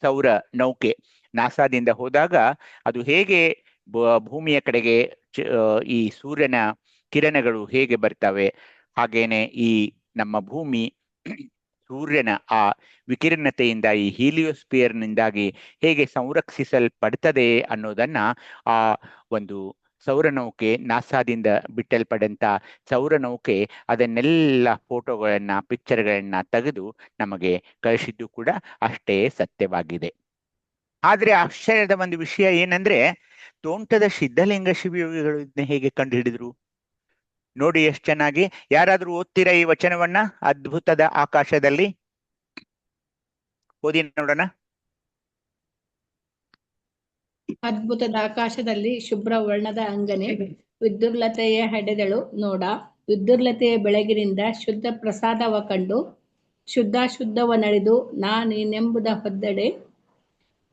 ಸೌರ ನೌಕೆ ನಾಸಾದಿಂದ ಹೋದಾಗ ಅದು ಹೇಗೆ ಭೂಮಿಯ ಕಡೆಗೆ ಈ ಸೂರ್ಯನ ಕಿರಣಗಳು ಹೇಗೆ ಬರ್ತವೆ, ಹಾಗೇನೆ ಈ ನಮ್ಮ ಭೂಮಿ ಸೂರ್ಯನ ಆ ವಿಕಿರಣತೆಯಿಂದ ಈ ಹೀಲಿಯೋಸ್ಪಿಯರ್ನಿಂದಾಗಿ ಹೇಗೆ ಸಂರಕ್ಷಿಸಲ್ಪಡ್ತದೆ ಅನ್ನೋದನ್ನ ಆ ಒಂದು ಸೌರನೌಕೆ, ನಾಸಾದಿಂದ ಬಿಟ್ಟಲ್ಪಡಂತ ಸೌರನೌಕೆ ಅದನ್ನೆಲ್ಲ ಫೋಟೋಗಳನ್ನ, ಪಿಕ್ಚರ್ಗಳನ್ನ ತೆಗೆದು ನಮಗೆ ಕಳಿಸಿದ್ದು ಕೂಡ ಅಷ್ಟೇ ಸತ್ಯವಾಗಿದೆ. ಆದ್ರೆ ಆಶ್ಚರ್ಯದ ಒಂದು ವಿಷಯ ಏನಂದ್ರೆ, ತೋಂಟದ ಸಿದ್ಧಲಿಂಗ ಶಿವಯೋಗಿಗಳು ಇದನ್ನ ಹೇಗೆ ಕಂಡುಹಿಡಿದ್ರು ನೋಡಿ, ಎಷ್ಟು ಚೆನ್ನಾಗಿ. ಯಾರಾದ್ರೂ ಓದ್ತೀರಾ ಈ ವಚನವನ್ನ? ಅದ್ಭುತದ ಆಕಾಶದಲ್ಲಿ ಓದಿ ನೋಡೋಣ. ಅದ್ಭುತದ ಆಕಾಶದಲ್ಲಿ ಶುಭ್ರ ವರ್ಣದ ಅಂಗನೆ, ವಿದ್ಯುರ್ಲತೆಯ ಹೆಡೆದಳು ನೋಡ. ವಿದ್ಯುರ್ಲತೆಯ ಬೆಳಗಿನಿಂದ ಶುದ್ಧ ಪ್ರಸಾದವ ಕಂಡು, ಶುದ್ಧಾಶುದ್ಧವ ನಡೆದು ನೀನೆಂಬುದ ಹೊದ್ದಡೆ.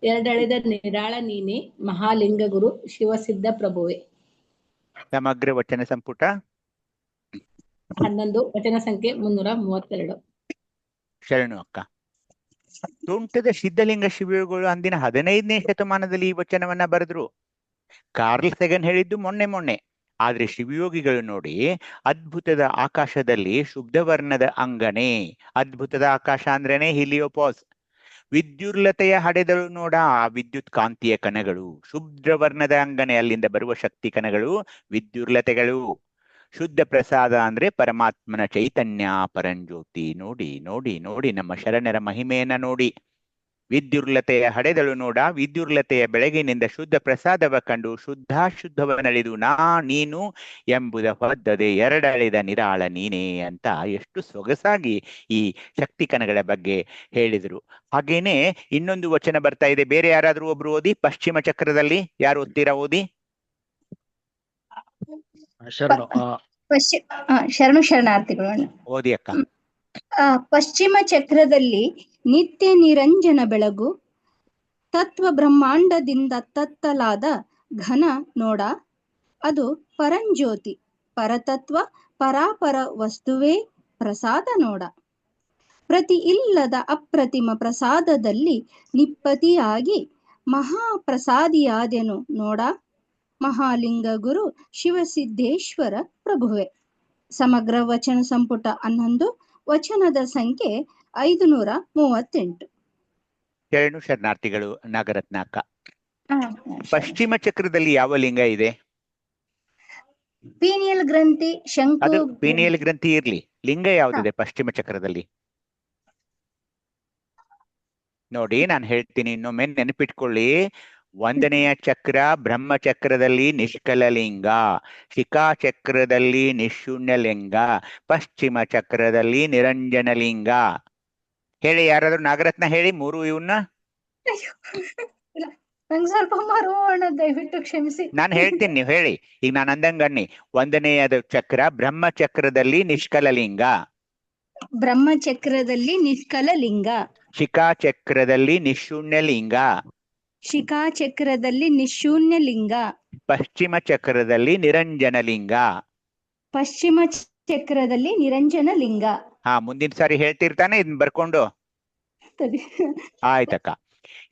ಎರಡಳೆದ ನಿರಾಳ ನೀನೆ, ಮಹಾಲಿಂಗ ಗುರು ಶಿವಸಿದ್ಧ ಪ್ರಭುವೆ. ಸಮಗ್ರ ವಚನ ಸಂಪುಟ 11 ವಚನ ಸಂಖ್ಯೆ 332. ಶರಣು ಅಕ್ಕ. ತೋಂಟದ ಸಿದ್ಧಲಿಂಗ ಶಿವಯೋಗಿಗಳು ಅಂದಿನ 15ನೇ ಶತಮಾನದಲ್ಲಿ ಈ ವಚನವನ್ನ ಬರೆದ್ರು. ಕಾರ್ಲ್ ಸೆಗನ್ ಹೇಳಿದ್ದು ಮೊನ್ನೆ. ಆದ್ರೆ ಶಿವಯೋಗಿಗಳು ನೋಡಿ, ಅದ್ಭುತದ ಆಕಾಶದಲ್ಲಿ ಶುದ್ಧವರ್ಣದ ಅಂಗನೆ, ಅದ್ಭುತದ ಆಕಾಶ ಅಂದ್ರೇನೆ ಹಿಲಿಯೋಪಾಸ್, ವಿದ್ಯುರ್ಲತೆಯ ಹಡೆದಳು ನೋಡ ಆ ವಿದ್ಯುತ್ ಕಾಂತಿಯ ಕಣಗಳು, ಶುಭ್ರವರ್ಣದ ಅಂಗನೆ ಅಲ್ಲಿಂದ ಬರುವ ಶಕ್ತಿ ಕಣಗಳು ವಿದ್ಯುರ್ಲತೆಗಳು, ಶುದ್ಧ ಪ್ರಸಾದ ಅಂದ್ರೆ ಪರಮಾತ್ಮನ ಚೈತನ್ಯ ಪರಂಜ್ಯೋತಿ. ನೋಡಿ ನೋಡಿ ನೋಡಿ ನಮ್ಮ ಶರಣರ ಮಹಿಮೆಯನ್ನ ನೋಡಿ. ವಿದ್ಯುರ್ಲತೆಯ ಹಡೆದಳು ನೋಡ ವಿದ್ಯುರ್ಲತೆಯ ಬೆಳಗಿನಿಂದ ಶುದ್ಧ ಪ್ರಸಾದವ ಕಂಡು ಶುದ್ಧಾಶುದ್ಧವನಳಿದು ನೀನು ಎಂಬುದ ಹೊದ್ದದೆ ಎರಡಳಿದ ನಿರಾಳ ನೀನೇ ಅಂತ ಎಷ್ಟು ಸೊಗಸಾಗಿ ಈ ಶಕ್ತಿ ಕಣಗಳ ಬಗ್ಗೆ ಹೇಳಿದರು. ಹಾಗೇನೆ ಇನ್ನೊಂದು ವಚನ ಬರ್ತಾ ಇದೆ, ಬೇರೆ ಯಾರಾದ್ರೂ ಒಬ್ರು ಓದಿ. ಪಶ್ಚಿಮ ಚಕ್ರದಲ್ಲಿ ಯಾರು ಓದ್ತೀರಾ? ಓದಿ. ಶರಣು ಶರಣಾರ್ಥಿಗಳು. ಓದಿ ಅಕ್ಕ. ಪಶ್ಚಿಮ ಚಕ್ರದಲ್ಲಿ ನಿತ್ಯ ನಿರಂಜನ ಬೆಳಗು, ತತ್ವ ಬ್ರಹ್ಮಾಂಡದಿಂದ ತತ್ತಲಾದ ಘನ ನೋಡ, ಅದು ಪರಂಜ್ಯೋತಿ ಪರತತ್ವ ಪರಾಪರ ವಸ್ತುವೇ ಪ್ರಸಾದ ನೋಡ. ಪ್ರತಿ ಇಲ್ಲದ ಅಪ್ರತಿಮ ಪ್ರಸಾದದಲ್ಲಿ ನಿಪ್ಪತಿಯಾಗಿ ಮಹಾಪ್ರಸಾದಿಯಾದೆನು ನೋಡ, ಮಹಾಲಿಂಗ ಗುರು ಶಿವಸಿದ್ದೇಶ್ವರ ಪ್ರಭುವೆ. ಸಮಗ್ರ ವಚನ ಸಂಪುಟ 11, ವಚನದ ಸಂಖ್ಯೆ 538. ಶರಣು ಶರಣಾರ್ಥಿಗಳು. ನಾಗರತ್ನ ಅಕ್ಕ. ಪಶ್ಚಿಮ ಚಕ್ರದಲ್ಲಿ ಯಾವ ಲಿಂಗ ಇದೆ? ಪೀನಿಯಲ್ ಗ್ರಂಥಿ, ಶಂಕು. ಅದು ಪೀನಿಯಲ್ ಗ್ರಂಥಿ ಇರ್ಲಿ, ಲಿಂಗ ಯಾವ್ದಿದೆ ಪಶ್ಚಿಮ ಚಕ್ರದಲ್ಲಿ? ನೋಡಿ, ನಾನು ಹೇಳ್ತೀನಿ, ಇನ್ನೊಮ್ಮೆ ನೆನಪಿಟ್ಕೊಳ್ಳಿ. 1ನೆಯ ಚಕ್ರ ಬ್ರಹ್ಮಚಕ್ರದಲ್ಲಿ ನಿಷ್ಕಲ ಲಿಂಗ, ಶಿಖಾ ಚಕ್ರದಲ್ಲಿ ನಿಶೂನ್ಯ ಲಿಂಗ, ಪಶ್ಚಿಮ ಚಕ್ರದಲ್ಲಿ ನಿರಂಜನ ಲಿಂಗ. ಹೇಳಿ, ಯಾರಾದ್ರೂ ನಾಗರತ್ನ ಹೇಳಿ 3 ಇವನ್ನ. ನಂಗೆ ಸ್ವಲ್ಪ ಮರೋಣ, ದಯವಿಟ್ಟು ಕ್ಷಮಿಸಿ. ನಾನು ಹೇಳ್ತೀನಿ, ನೀವು ಹೇಳಿ. ಈಗ ನಾನು ಅಂದಂಗಣ್ಣಿ, 1ನೇಯದ ಚಕ್ರ ಬ್ರಹ್ಮಚಕ್ರದಲ್ಲಿ ನಿಷ್ಕಲ ಲಿಂಗ, ಬ್ರಹ್ಮಚಕ್ರದಲ್ಲಿ ನಿಷ್ಕಲ ಲಿಂಗ, ಶಿಖಾ ಚಕ್ರದಲ್ಲಿ ನಿಶೂನ್ಯ ಲಿಂಗ, ಶಿಖಾ ಚಕ್ರದಲ್ಲಿ ನಿಶೂನ್ಯ ಲಿಂಗ, ಪಶ್ಚಿಮ ಚಕ್ರದಲ್ಲಿ ನಿರಂಜನ ಲಿಂಗ, ಪಶ್ಚಿಮ ಚಕ್ರದಲ್ಲಿ ನಿರಂಜನ ಲಿಂಗ. ಮುಂದಿನ ಸಾರಿ ಹೇಳ್ತಿರ್ತಾನೆ, ಇದನ್ನ ಬರ್ಕೊಂಡು. ಆಯ್ತಕ್ಕ.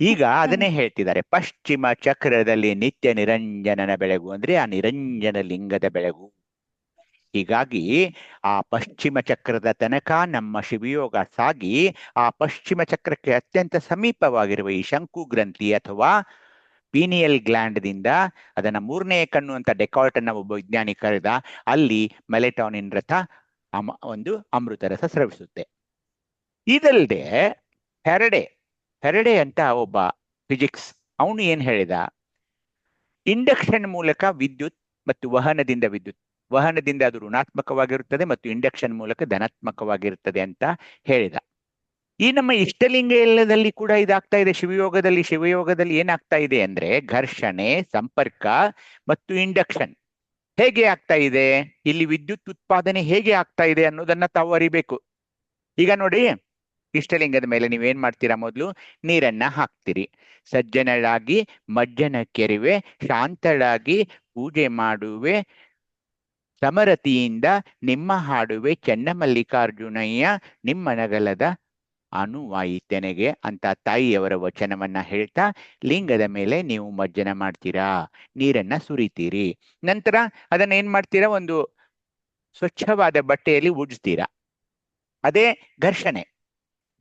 ಈಗ ಅದನ್ನೇ ಹೇಳ್ತಿದ್ದಾರೆ, ಪಶ್ಚಿಮ ಚಕ್ರದಲ್ಲಿ ನಿತ್ಯ ನಿರಂಜನನ ಬೆಳಗು ಅಂದ್ರೆ ಆ ನಿರಂಜನ ಲಿಂಗದ ಬೆಳಗು. ಹೀಗಾಗಿ ಆ ಪಶ್ಚಿಮ ಚಕ್ರದ ತನಕ ನಮ್ಮ ಶಿವಯೋಗ ಸಾಗಿ ಆ ಪಶ್ಚಿಮ ಚಕ್ರಕ್ಕೆ ಅತ್ಯಂತ ಸಮೀಪವಾಗಿರುವ ಈ ಶಂಕು ಗ್ರಂಥಿ ಅಥವಾ ಪೀನಿಯಲ್ ಗ್ಲ್ಯಾಂಡ್ ದಿಂದ ಅದನ್ನ 3ನೇ ಕಣ್ಣು ಅಂತ ಡೆಕಾಲ್ಟ್ ಅನ್ನ ಒಬ್ಬ ವಿಜ್ಞಾನಿ ಕರೆದ, ಅಲ್ಲಿ ಮೆಲೆಟಾನಿನ್ ರಥ ಒಂದು ಅಮೃತ ರಸ ಸ್ರವಿಸುತ್ತೆ. ಇದಲ್ಲದೆ ಫೆರಡೆ ಅಂತ ಒಬ್ಬ ಫಿಸಿಕ್ಸ್, ಅವನು ಏನ್ ಹೇಳಿದ, ಇಂಡಕ್ಷನ್ ಮೂಲಕ ವಿದ್ಯುತ್ ಮತ್ತು ವಹನದಿಂದ ಅದು ಋಣಾತ್ಮಕವಾಗಿರುತ್ತದೆ ಮತ್ತು ಇಂಡಕ್ಷನ್ ಮೂಲಕ ಧನಾತ್ಮಕವಾಗಿರುತ್ತದೆ ಅಂತ ಹೇಳಿದ. ಈ ನಮ್ಮ ಇಷ್ಟಲಿಂಗ ಎಲ್ಲದಲ್ಲಿ ಕೂಡ ಇದಾಗ್ತಾ ಇದೆ. ಶಿವಯೋಗದಲ್ಲಿ ಏನಾಗ್ತಾ ಇದೆ ಅಂದ್ರೆ ಘರ್ಷಣೆ, ಸಂಪರ್ಕ ಮತ್ತು ಇಂಡಕ್ಷನ್ ಹೇಗೆ ಆಗ್ತಾ ಇದೆ, ಇಲ್ಲಿ ವಿದ್ಯುತ್ ಉತ್ಪಾದನೆ ಹೇಗೆ ಆಗ್ತಾ ಇದೆ ಅನ್ನೋದನ್ನ ತಾವು ಅರಿಬೇಕು. ಈಗ ನೋಡಿ, ಇಷ್ಟಲಿಂಗದ ಮೇಲೆ ನೀವೇನ್ ಮಾಡ್ತೀರಾ, ಮೊದಲು ನೀರನ್ನ ಹಾಕ್ತೀರಿ, ಸಜ್ಜನಳಾಗಿ ಮಜ್ಜನ ಕೆರಿವೆ, ಶಾಂತಳಾಗಿ ಪೂಜೆ ಮಾಡುವೆ, ಸಮರತಿಯಿಂದ ನಿಮ್ಮ ಹಾಡುವೆ, ಚನ್ನಮಲ್ಲಿಕಾರ್ಜುನಯ್ಯ ನಿಮ್ಮ ನಗಲದ ಅನುವಾಯಿತೆನೆಗೆ ಅಂತ ತಾಯಿಯವರ ವಚನವನ್ನ ಹೇಳ್ತಾ ಲಿಂಗದ ಮೇಲೆ ನೀವು ಮಜ್ಜನ ಮಾಡ್ತೀರಾ, ನೀರನ್ನ ಸುರಿತೀರಿ. ನಂತರ ಅದನ್ನ ಏನ್ ಮಾಡ್ತೀರಾ, ಒಂದು ಸ್ವಚ್ಛವಾದ ಬಟ್ಟೆಯಲ್ಲಿ ಉಜ್ತೀರಾ. ಅದೇ ಘರ್ಷಣೆ.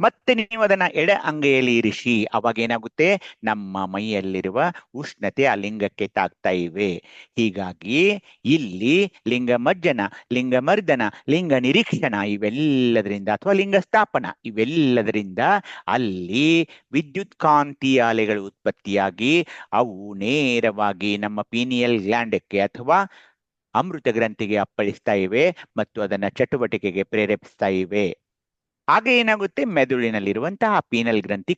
ಮತ್ತೆ ನೀವು ಅದನ್ನ ಎಡ ಅಂಗೈಯಲ್ಲಿ ಇರಿಸಿ, ಅವಾಗ ಏನಾಗುತ್ತೆ, ನಮ್ಮ ಮೈಯಲ್ಲಿರುವ ಉಷ್ಣತೆ ಆ ಲಿಂಗಕ್ಕೆ ತಾಗ್ತಾ ಇವೆ. ಹೀಗಾಗಿ ಇಲ್ಲಿ ಲಿಂಗ ಮಜ್ಜನ, ಲಿಂಗ ಮರ್ದನ, ಲಿಂಗ ನಿರೀಕ್ಷಣ ಇವೆಲ್ಲದರಿಂದ ಅಥವಾ ಲಿಂಗ ಸ್ಥಾಪನ ಇವೆಲ್ಲದರಿಂದ ಅಲ್ಲಿ ವಿದ್ಯುತ್ ಕಾಂತಿ ಅಲೆಗಳು ಉತ್ಪತ್ತಿಯಾಗಿ ಅವು ನೇರವಾಗಿ ನಮ್ಮ ಪೀನಿಯಲ್ ಗ್ಲ್ಯಾಂಡಕ್ಕೆ ಅಥವಾ ಅಮೃತ ಗ್ರಂಥಿಗೆ ಅಪ್ಪಳಿಸ್ತಾ ಇವೆ ಮತ್ತು ಅದನ್ನ ಚಟುವಟಿಕೆಗೆ ಪ್ರೇರೇಪಿಸ್ತಾ ಇವೆ. ಆಗ ಏನಾಗುತ್ತೆ, ಮೆದುಳಿನಲ್ಲಿರುವಂತಹ ಪೀನಲ್ ಗ್ರಂಥಿ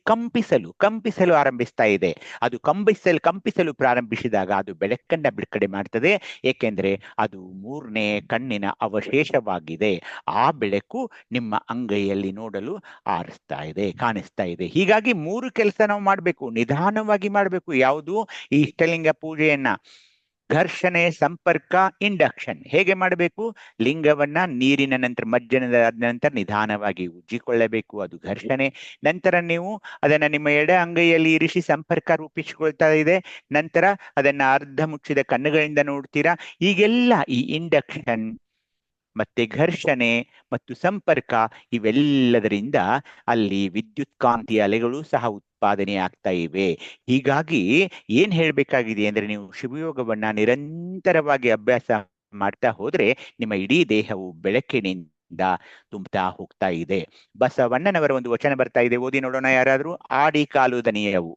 ಕಂಪಿಸಲು ಆರಂಭಿಸ್ತಾ ಇದೆ. ಅದು ಕಂಪಿಸಲು ಪ್ರಾರಂಭಿಸಿದಾಗ ಅದು ಬೆಳಕನ್ನ ಬಿಡುಗಡೆ ಮಾಡ್ತದೆ, ಏಕೆಂದ್ರೆ ಅದು 3ನೇ ಕಣ್ಣಿನ ಅವಶೇಷವಾಗಿದೆ. ಆ ಬೆಳಕು ನಿಮ್ಮ ಅಂಗೈಯಲ್ಲಿ ನೋಡಲು ಕಾಣಿಸ್ತಾ ಇದೆ. ಹೀಗಾಗಿ 3 ಕೆಲಸ ನಾವು ಮಾಡಬೇಕು, ನಿಧಾನವಾಗಿ ಮಾಡಬೇಕು. ಯಾವುದು, ಈ ಇಷ್ಟಲಿಂಗ ಪೂಜೆಯನ್ನ ಘರ್ಷಣೆ, ಸಂಪರ್ಕ, ಇಂಡಕ್ಷನ್. ಹೇಗೆ ಮಾಡಬೇಕು? ಲಿಂಗವನ್ನ ನೀರಿನ ನಂತರ ಮಜ್ಜನದ ನಂತರ ನಿಧಾನವಾಗಿ ಉಜ್ಜಿಕೊಳ್ಳಬೇಕು, ಅದು ಘರ್ಷಣೆ. ನಂತರ ನೀವು ಅದನ್ನ ನಿಮ್ಮ ಎಡ ಅಂಗೈಯಲ್ಲಿ ಇರಿಸಿ ಸಂಪರ್ಕ ರೂಪಿಸಿಕೊಳ್ತಾ ಇದೆ. ನಂತರ ಅದನ್ನ ಅರ್ಧ ಮುಚ್ಚಿದ ಕಣ್ಣುಗಳಿಂದ ನೋಡ್ತೀರಾ. ಈಗೆಲ್ಲ ಈ ಇಂಡಕ್ಷನ್ ಮತ್ತೆ ಘರ್ಷಣೆ ಮತ್ತು ಸಂಪರ್ಕ ಇವೆಲ್ಲದರಿಂದ ಅಲ್ಲಿ ವಿದ್ಯುತ್ ಕಾಂತಿ ಅಲೆಗಳು ಸಹ ಉತ್ಪಾದನೆ ಆಗ್ತಾ ಇವೆ. ಹೀಗಾಗಿ ಏನ್ ಹೇಳ್ಬೇಕಾಗಿದೆ ಅಂದ್ರೆ, ನೀವು ಶಿವಯೋಗವನ್ನ ನಿರಂತರವಾಗಿ ಅಭ್ಯಾಸ ಮಾಡ್ತಾ ಹೋದ್ರೆ ನಿಮ್ಮ ಇಡೀ ದೇಹವು ಬೆಳಕಿನಿಂದ ತುಂಬುತ್ತಾ ಹೋಗ್ತಾ ಇದೆ. ಬಸವಣ್ಣನವರ ಒಂದು ವಚನ ಬರ್ತಾ ಇದೆ, ಓದಿ ನೋಡೋಣ ಯಾರಾದ್ರೂ. ಆಡಿ ಕಾಲು ದನಿಯವು.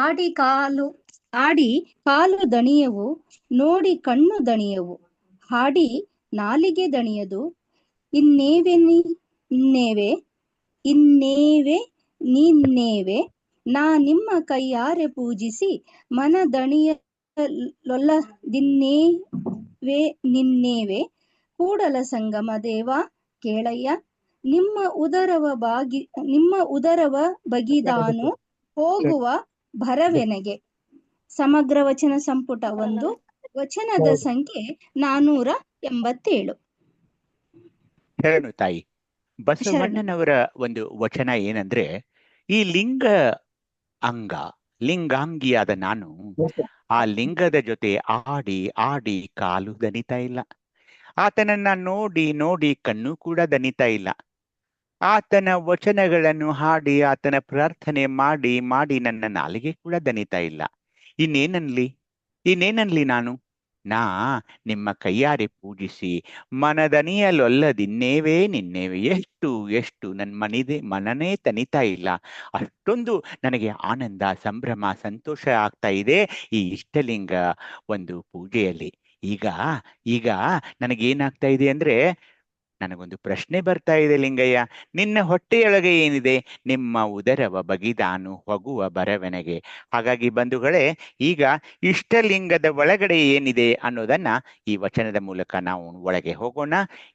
ಆಡಿ ಕಾಲು ದಣಿಯವು, ನೋಡಿ ಕಣ್ಣು ದಣಿಯವು, ಹಾಡಿ ನಾಲಿಗೆ ದಣಿಯದು, ಇನ್ನೇವೆ ನಾ ನಿಮ್ಮ ಕೈಯಾರೆ ಪೂಜಿಸಿ ಮನ ದಣಿಯಲೊಲ್ಲದಿನ್ನೇವೆ ಕೂಡಲ ಸಂಗಮ ದೇವ ಕೇಳಯ್ಯ, ನಿಮ್ಮ ಉದರವ ಬಗಿದಾನು ಹೋಗುವ ಭರವೆನಗೆ. ಸಮಗ್ರ ವಚನ ಸಂಪುಟ 1, ವಚನದ ಸಂಖ್ಯೆ 487. ಶರಣು ತಾಯಿ. ಬಸವಣ್ಣನವರ ಒಂದು ವಚನ ಏನಂದ್ರೆ, ಈ ಲಿಂಗ ಲಿಂಗಾಂಗಿಯಾದ ನಾನು ಆ ಲಿಂಗದ ಜೊತೆ ಆಡಿ ಆಡಿ ಕಾಲು ದನಿತಾ ಇಲ್ಲ. ಆತನನ್ನ ನೋಡಿ ನೋಡಿ ಕಣ್ಣು ಕೂಡ ದನಿತಾ ಇಲ್ಲ. ಆತನ ವಚನಗಳನ್ನು ಹಾಡಿ ಆತನ ಪ್ರಾರ್ಥನೆ ಮಾಡಿ ಮಾಡಿ ನನ್ನ ನಾಲಿಗೆ ಕೂಡ ದನಿತಾ ಇಲ್ಲ. ಇನ್ನೇನನ್ಲಿ ನಾನು? ನಾ ನಿಮ್ಮ ಕೈಯಾರೆ ಪೂಜಿಸಿ ಮನದನಿಯಲೊಲ್ಲದಿನ್ನೇವೆ ನಿನ್ನೇವೆ. ಎಷ್ಟು ನನ್ನ ಮನನೇ ತನಿತಾ ಇಲ್ಲ. ಅಷ್ಟೊಂದು ನನಗೆ ಆನಂದ, ಸಂಭ್ರಮ, ಸಂತೋಷ ಆಗ್ತಾ ಇದೆ ಈ ಇಷ್ಟಲಿಂಗ ಒಂದು ಪೂಜೆಯಲ್ಲಿ. ಈಗ ನನಗೇನಾಗ್ತಾ ಇದೆ ಅಂದ್ರೆ, ನನಗೊಂದು ಪ್ರಶ್ನೆ ಬರ್ತಾ ಇದೆ. ಲಿಂಗಯ್ಯ, ನಿನ್ನ ಹೊಟ್ಟೆಯೊಳಗೆ ಏನಿದೆ? ನಿಮ್ಮ ಉದರವ ಬಗಿದಾನು ಹೊಗುವ ಬರವೆನಗೆ. ಹಾಗಾಗಿ ಬಂಧುಗಳೇ, ಈಗ ಇಷ್ಟಲಿಂಗದ ಒಳಗಡೆ ಏನಿದೆ ಅನ್ನೋದನ್ನ ಈ ವಚನದ ಮೂಲಕ ನಾವು ಒಳಗೆ ಹೋಗೋಣ.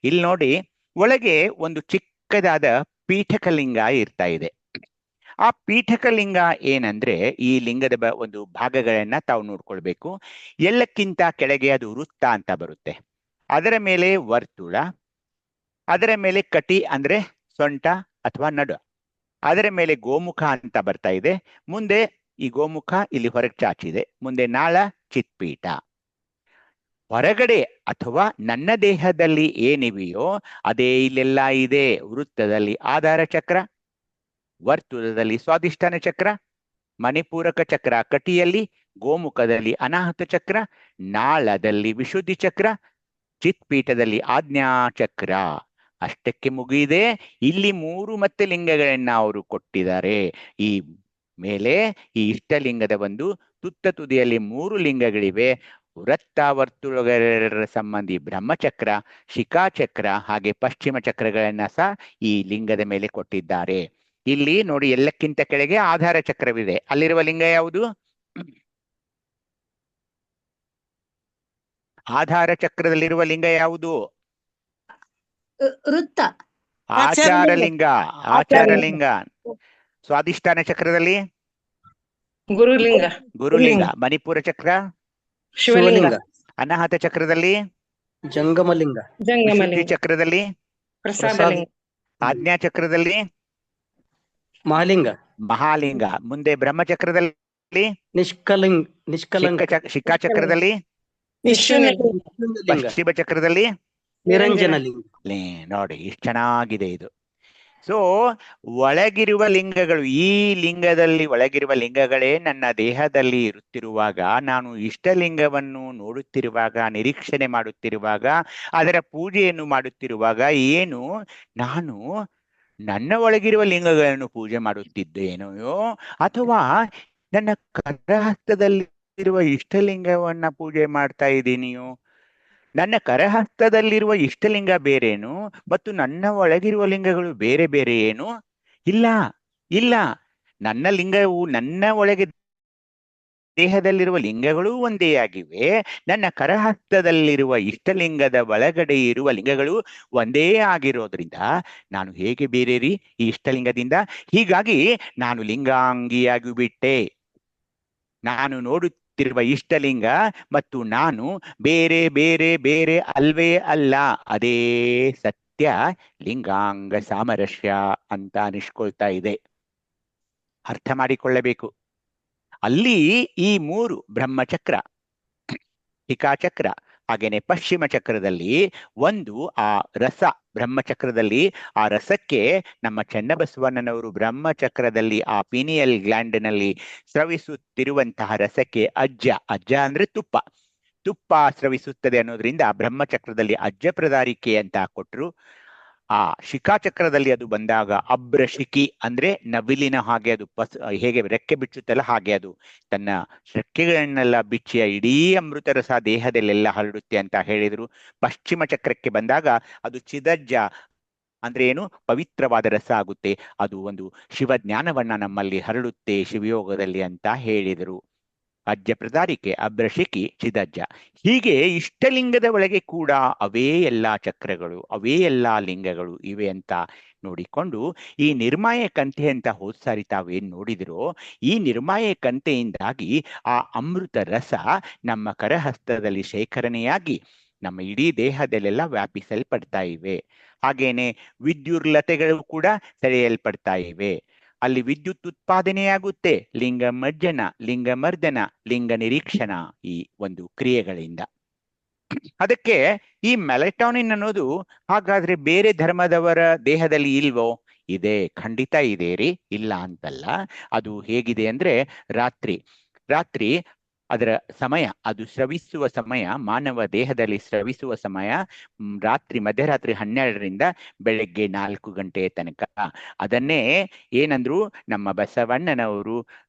ಇಲ್ಲಿ ನೋಡಿ, ಒಳಗೆ ಒಂದು ಚಿಕ್ಕದಾದ ಪೀಠಕಲಿಂಗ ಇರ್ತಾ ಇದೆ. ಆ ಪೀಠಕಲಿಂಗ ಏನಂದ್ರೆ, ಈ ಲಿಂಗದ ಒಂದು ಭಾಗಗಳನ್ನ ತಾವು ನೋಡ್ಕೊಳ್ಬೇಕು. ಎಲ್ಲಕ್ಕಿಂತ ಕೆಳಗೆ ಅದು ವೃತ್ತ ಅಂತ ಬರುತ್ತೆ, ಅದರ ಮೇಲೆ ವರ್ತುಳ, ಅದರ ಮೇಲೆ ಕಟಿ ಅಂದ್ರೆ ಸೊಂಟ ಅಥವಾ ನಡು, ಅದರ ಮೇಲೆ ಗೋಮುಖ ಅಂತ ಬರ್ತಾ ಇದೆ. ಮುಂದೆ ಈ ಗೋಮುಖ ಇಲ್ಲಿ ಹೊರಗೆ ಚಾಚಿದೆ. ಮುಂದೆ ನಾಳ, ಚಿತ್ಪೀಠ. ಹೊರಗಡೆ ಅಥವಾ ನನ್ನ ದೇಹದಲ್ಲಿ ಏನಿವೆಯೋ ಅದೇ ಇಲ್ಲೆಲ್ಲ ಇದೆ. ವೃತ್ತದಲ್ಲಿ ಆಧಾರ ಚಕ್ರ, ವರ್ತುಲದಲ್ಲಿ ಸ್ವಾಧಿಷ್ಠಾನ ಚಕ್ರ, ಮಣಿಪೂರಕ ಚಕ್ರ ಕಟಿಯಲ್ಲಿ, ಗೋಮುಖದಲ್ಲಿ ಅನಾಹತ ಚಕ್ರ, ನಾಳದಲ್ಲಿ ವಿಶುದ್ಧಿ ಚಕ್ರ, ಚಿತ್ಪೀಠದಲ್ಲಿ ಆಜ್ಞಾ ಚಕ್ರ. ಅಷ್ಟಕ್ಕೆ ಮುಗಿಯಿದೆ. ಇಲ್ಲಿ 3 ಮತ್ತೆ ಲಿಂಗಗಳನ್ನ ಅವರು ಕೊಟ್ಟಿದ್ದಾರೆ. ಈ ಮೇಲೆ ಈ ಇಷ್ಟಲಿಂಗದ ಒಂದು ತುತ್ತ ತುದಿಯಲ್ಲಿ 3 ಲಿಂಗಗಳಿವೆ. ವೃತ್ತ ವರ್ತುಳಗಳ ಸಂಬಂಧಿ ಬ್ರಹ್ಮಚಕ್ರ, ಶಿಖಾಚಕ್ರ ಹಾಗೆ ಪಶ್ಚಿಮ ಚಕ್ರಗಳನ್ನ ಸಹ ಈ ಲಿಂಗದ ಮೇಲೆ ಕೊಟ್ಟಿದ್ದಾರೆ. ಇಲ್ಲಿ ನೋಡಿ, ಎಲ್ಲಕ್ಕಿಂತ ಕೆಳಗೆ ಆಧಾರ ಚಕ್ರವಿದೆ. ಅಲ್ಲಿರುವ ಲಿಂಗ ಯಾವುದು? ಆಧಾರ ಚಕ್ರದಲ್ಲಿರುವ ಲಿಂಗ ಯಾವುದು? ವೃತ್ತ. ಆಚಾರಲಿಂಗ. ಸ್ವಾಧಿಷ್ಠಾನ ಚಕ್ರದಲ್ಲಿ ಗುರುಲಿಂಗ. ಮಣಿಪುರ ಚಕ್ರ ಶಿವಲಿಂಗ. ಅನಾಹತ ಚಕ್ರದಲ್ಲಿ ಜಂಗಮಲಿಂಗ. ವಿಶುದ್ಧಿ ಚಕ್ರದಲ್ಲಿ ಆಜ್ಞಾ ಚಕ್ರದಲ್ಲಿ ಮಹಾಲಿಂಗ. ಮುಂದೆ ಬ್ರಹ್ಮಚಕ್ರದಲ್ಲಿ ಶಿಖಾಚಕ್ರದಲ್ಲಿ ಪಶ್ಚಿಮ ಚಕ್ರದಲ್ಲಿ ನಿರಂಜನ ಲಿಂಗ. ನೋಡಿ ಎಷ್ಟು ಚೆನ್ನಾಗಿದೆ ಇದು. ಸೊ ಒಳಗಿರುವ ಲಿಂಗಗಳು, ಈ ಲಿಂಗದಲ್ಲಿ ಒಳಗಿರುವ ಲಿಂಗಗಳೇ ನನ್ನ ದೇಹದಲ್ಲಿ ಇರುತ್ತಿರುವಾಗ, ನಾನು ಇಷ್ಟಲಿಂಗವನ್ನು ನೋಡುತ್ತಿರುವಾಗ, ನಿರೀಕ್ಷಣೆ ಮಾಡುತ್ತಿರುವಾಗ, ಅದರ ಪೂಜೆಯನ್ನು ಮಾಡುತ್ತಿರುವಾಗ ಏನು ನಾನು ನನ್ನ ಒಳಗಿರುವ ಲಿಂಗಗಳನ್ನು ಪೂಜೆ ಮಾಡುತ್ತಿದ್ದೇನೋ, ಅಥವಾ ನನ್ನ ಕರಹಸ್ತದಲ್ಲಿರುವ ಇಷ್ಟಲಿಂಗವನ್ನ ಪೂಜೆ ಮಾಡ್ತಾ ಇದ್ದೀನಿಯೋ? ನನ್ನ ಕರಹಸ್ತದಲ್ಲಿರುವ ಇಷ್ಟಲಿಂಗ ಬೇರೇನು ಮತ್ತು ನನ್ನ ಒಳಗಿರುವ ಲಿಂಗಗಳು ಬೇರೆ ಬೇರೆ ಏನು? ಇಲ್ಲ. ನನ್ನ ಲಿಂಗವು, ನನ್ನ ಒಳಗೆ ದೇಹದಲ್ಲಿರುವ ಲಿಂಗಗಳೂ ಒಂದೇ ಆಗಿವೆ. ನನ್ನ ಕರಹಸ್ತದಲ್ಲಿರುವ ಇಷ್ಟಲಿಂಗದ ಒಳಗಡೆ ಇರುವ ಲಿಂಗಗಳು ಒಂದೇ ಆಗಿರೋದ್ರಿಂದ ನಾನು ಹೇಗೆ ಬೇರೆ ರೀ ಈ ಇಷ್ಟಲಿಂಗದಿಂದ? ಹೀಗಾಗಿ ನಾನು ಲಿಂಗಾಂಗಿಯಾಗಿ ಬಿಟ್ಟೆ. ನಾನು ನೋಡುತ್ತಿರುವ ಇಷ್ಟಲಿಂಗ ಮತ್ತು ನಾನು ಬೇರೆ ಬೇರೆ ಬೇರೆ ಅಲ್ವೇ ಅಲ್ಲ, ಅದೇ ಸತ್ಯ ಲಿಂಗಾಂಗ ಸಾಮರಸ್ಯ ಅಂತ ಅನಿಸ್ಕೊಳ್ತಾ ಇದೆ. ಅರ್ಥ ಮಾಡಿಕೊಳ್ಳಬೇಕು. ಅಲ್ಲಿ ಈ 3 ಬ್ರಹ್ಮಚಕ್ರ, ಶಿಖಾಚಕ್ರ, ಹಾಗೇನೆ ಪಶ್ಚಿಮ ಚಕ್ರದಲ್ಲಿ ಒಂದು ಆ ರಸ, ಬ್ರಹ್ಮಚಕ್ರದಲ್ಲಿ ಆ ರಸಕ್ಕೆ ನಮ್ಮ ಚನ್ನಬಸವಣ್ಣನವರು ಬ್ರಹ್ಮಚಕ್ರದಲ್ಲಿ ಆ ಪೀನಿಯಲ್ ಗ್ಲ್ಯಾಂಡ್ನಲ್ಲಿ ಸ್ರವಿಸುತ್ತಿರುವಂತಹ ರಸಕ್ಕೆ ಅಜ್ಜ ಅಂದ್ರೆ ತುಪ್ಪ ಸ್ರವಿಸುತ್ತದೆ ಅನ್ನೋದ್ರಿಂದ ಬ್ರಹ್ಮಚಕ್ರದಲ್ಲಿ ಅಜ್ಜ ಪ್ರದಾರಿಕೆ ಅಂತ ಕೊಟ್ಟರು. ಆ ಶಿಖಾಚಕ್ರದಲ್ಲಿ ಅದು ಬಂದಾಗ ಅಬ್ರಶಿಖಿ ಅಂದ್ರೆ ನವಿಲಿನ ಹಾಗೆ ಅದು ಹೇಗೆ ರೆಕ್ಕೆ ಬಿಚ್ಚುತ್ತಲ್ಲ ಹಾಗೆ ಅದು ತನ್ನ ರೆಕ್ಕೆಗಳನ್ನೆಲ್ಲ ಬಿಚ್ಚಿಯ ಇಡೀ ಅಮೃತ ರಸ ದೇಹದಲ್ಲೆಲ್ಲ ಹರಡುತ್ತೆ ಅಂತ ಹೇಳಿದ್ರು. ಪಶ್ಚಿಮ ಚಕ್ರಕ್ಕೆ ಬಂದಾಗ ಅದು ಚಿದಜ್ಜ ಅಂದ್ರೆ ಏನು, ಪವಿತ್ರವಾದ ರಸ ಆಗುತ್ತೆ, ಅದು ಒಂದು ಶಿವಜ್ಞಾನವನ್ನ ನಮ್ಮಲ್ಲಿ ಹರಡುತ್ತೆ ಶಿವಯೋಗದಲ್ಲಿ ಅಂತ ಹೇಳಿದರು. ಅಜ್ಜ ಪ್ರದಾರಿಕೆ, ಅಬ್ರಶಿಖಿ, ಚಿದಜ್ಜ. ಹೀಗೆ ಇಷ್ಟಲಿಂಗದ ಒಳಗೆ ಕೂಡ ಅವೇ ಎಲ್ಲ ಚಕ್ರಗಳು, ಅವೇ ಎಲ್ಲ ಲಿಂಗಗಳು ಇವೆ ಅಂತ ನೋಡಿಕೊಂಡು ಈ ನಿರ್ಮಾಯ ಕಂತೆ ಅಂತ ಹೋದ್ ಸಾರಿ ತಾವೇನ್ ನೋಡಿದಿರೋ, ಈ ನಿರ್ಮಾಯ ಕಂತೆಯಿಂದಾಗಿ ಆ ಅಮೃತ ರಸ ನಮ್ಮ ಕರಹಸ್ತದಲ್ಲಿ ಶೇಖರಣೆಯಾಗಿ ನಮ್ಮ ಇಡೀ ದೇಹದಲ್ಲೆಲ್ಲ ವ್ಯಾಪಿಸಲ್ಪಡ್ತಾ ಇವೆ. ಹಾಗೇನೆ ವಿದ್ಯುರ್ಲತೆಗಳು ಕೂಡ ಸೆಳೆಯಲ್ಪಡ್ತಾ ಇವೆ. ಅಲ್ಲಿ ವಿದ್ಯುತ್ ಉತ್ಪಾದನೆಯಾಗುತ್ತೆ ಲಿಂಗ ಮಜ್ಜನ, ಲಿಂಗ ಮರ್ದನ, ಲಿಂಗ ನಿರೀಕ್ಷಣ ಈ ಒಂದು ಕ್ರಿಯೆಗಳಿಂದ. ಅದಕ್ಕೆ ಈ ಮೆಲಟೋನಿನ್ ಅನ್ನೋದು ಹಾಗಾದ್ರೆ ಬೇರೆ ಧರ್ಮದವರ ದೇಹದಲ್ಲಿ ಇಲ್ವೋ? ಇದೆ, ಖಂಡಿತ ಇದೆ ರೀ, ಇಲ್ಲ ಅಂತಲ್ಲ. ಅದು ಹೇಗಿದೆ ಅಂದ್ರೆ ರಾತ್ರಿ ಅದರ ಸಮಯ, ಅದು ಸ್ರವಿಸುವ ಸಮಯ, ಮಾನವ ದೇಹದಲ್ಲಿ ಸ್ರವಿಸುವ ಸಮಯ ಮಧ್ಯರಾತ್ರಿ 12ರಿಂದ ಬೆಳಗ್ಗೆ 4 ಗಂಟೆ ತನಕ. ಅದನ್ನೇ ಏನಂದ್ರು ನಮ್ಮ ಬಸವಣ್ಣನವರು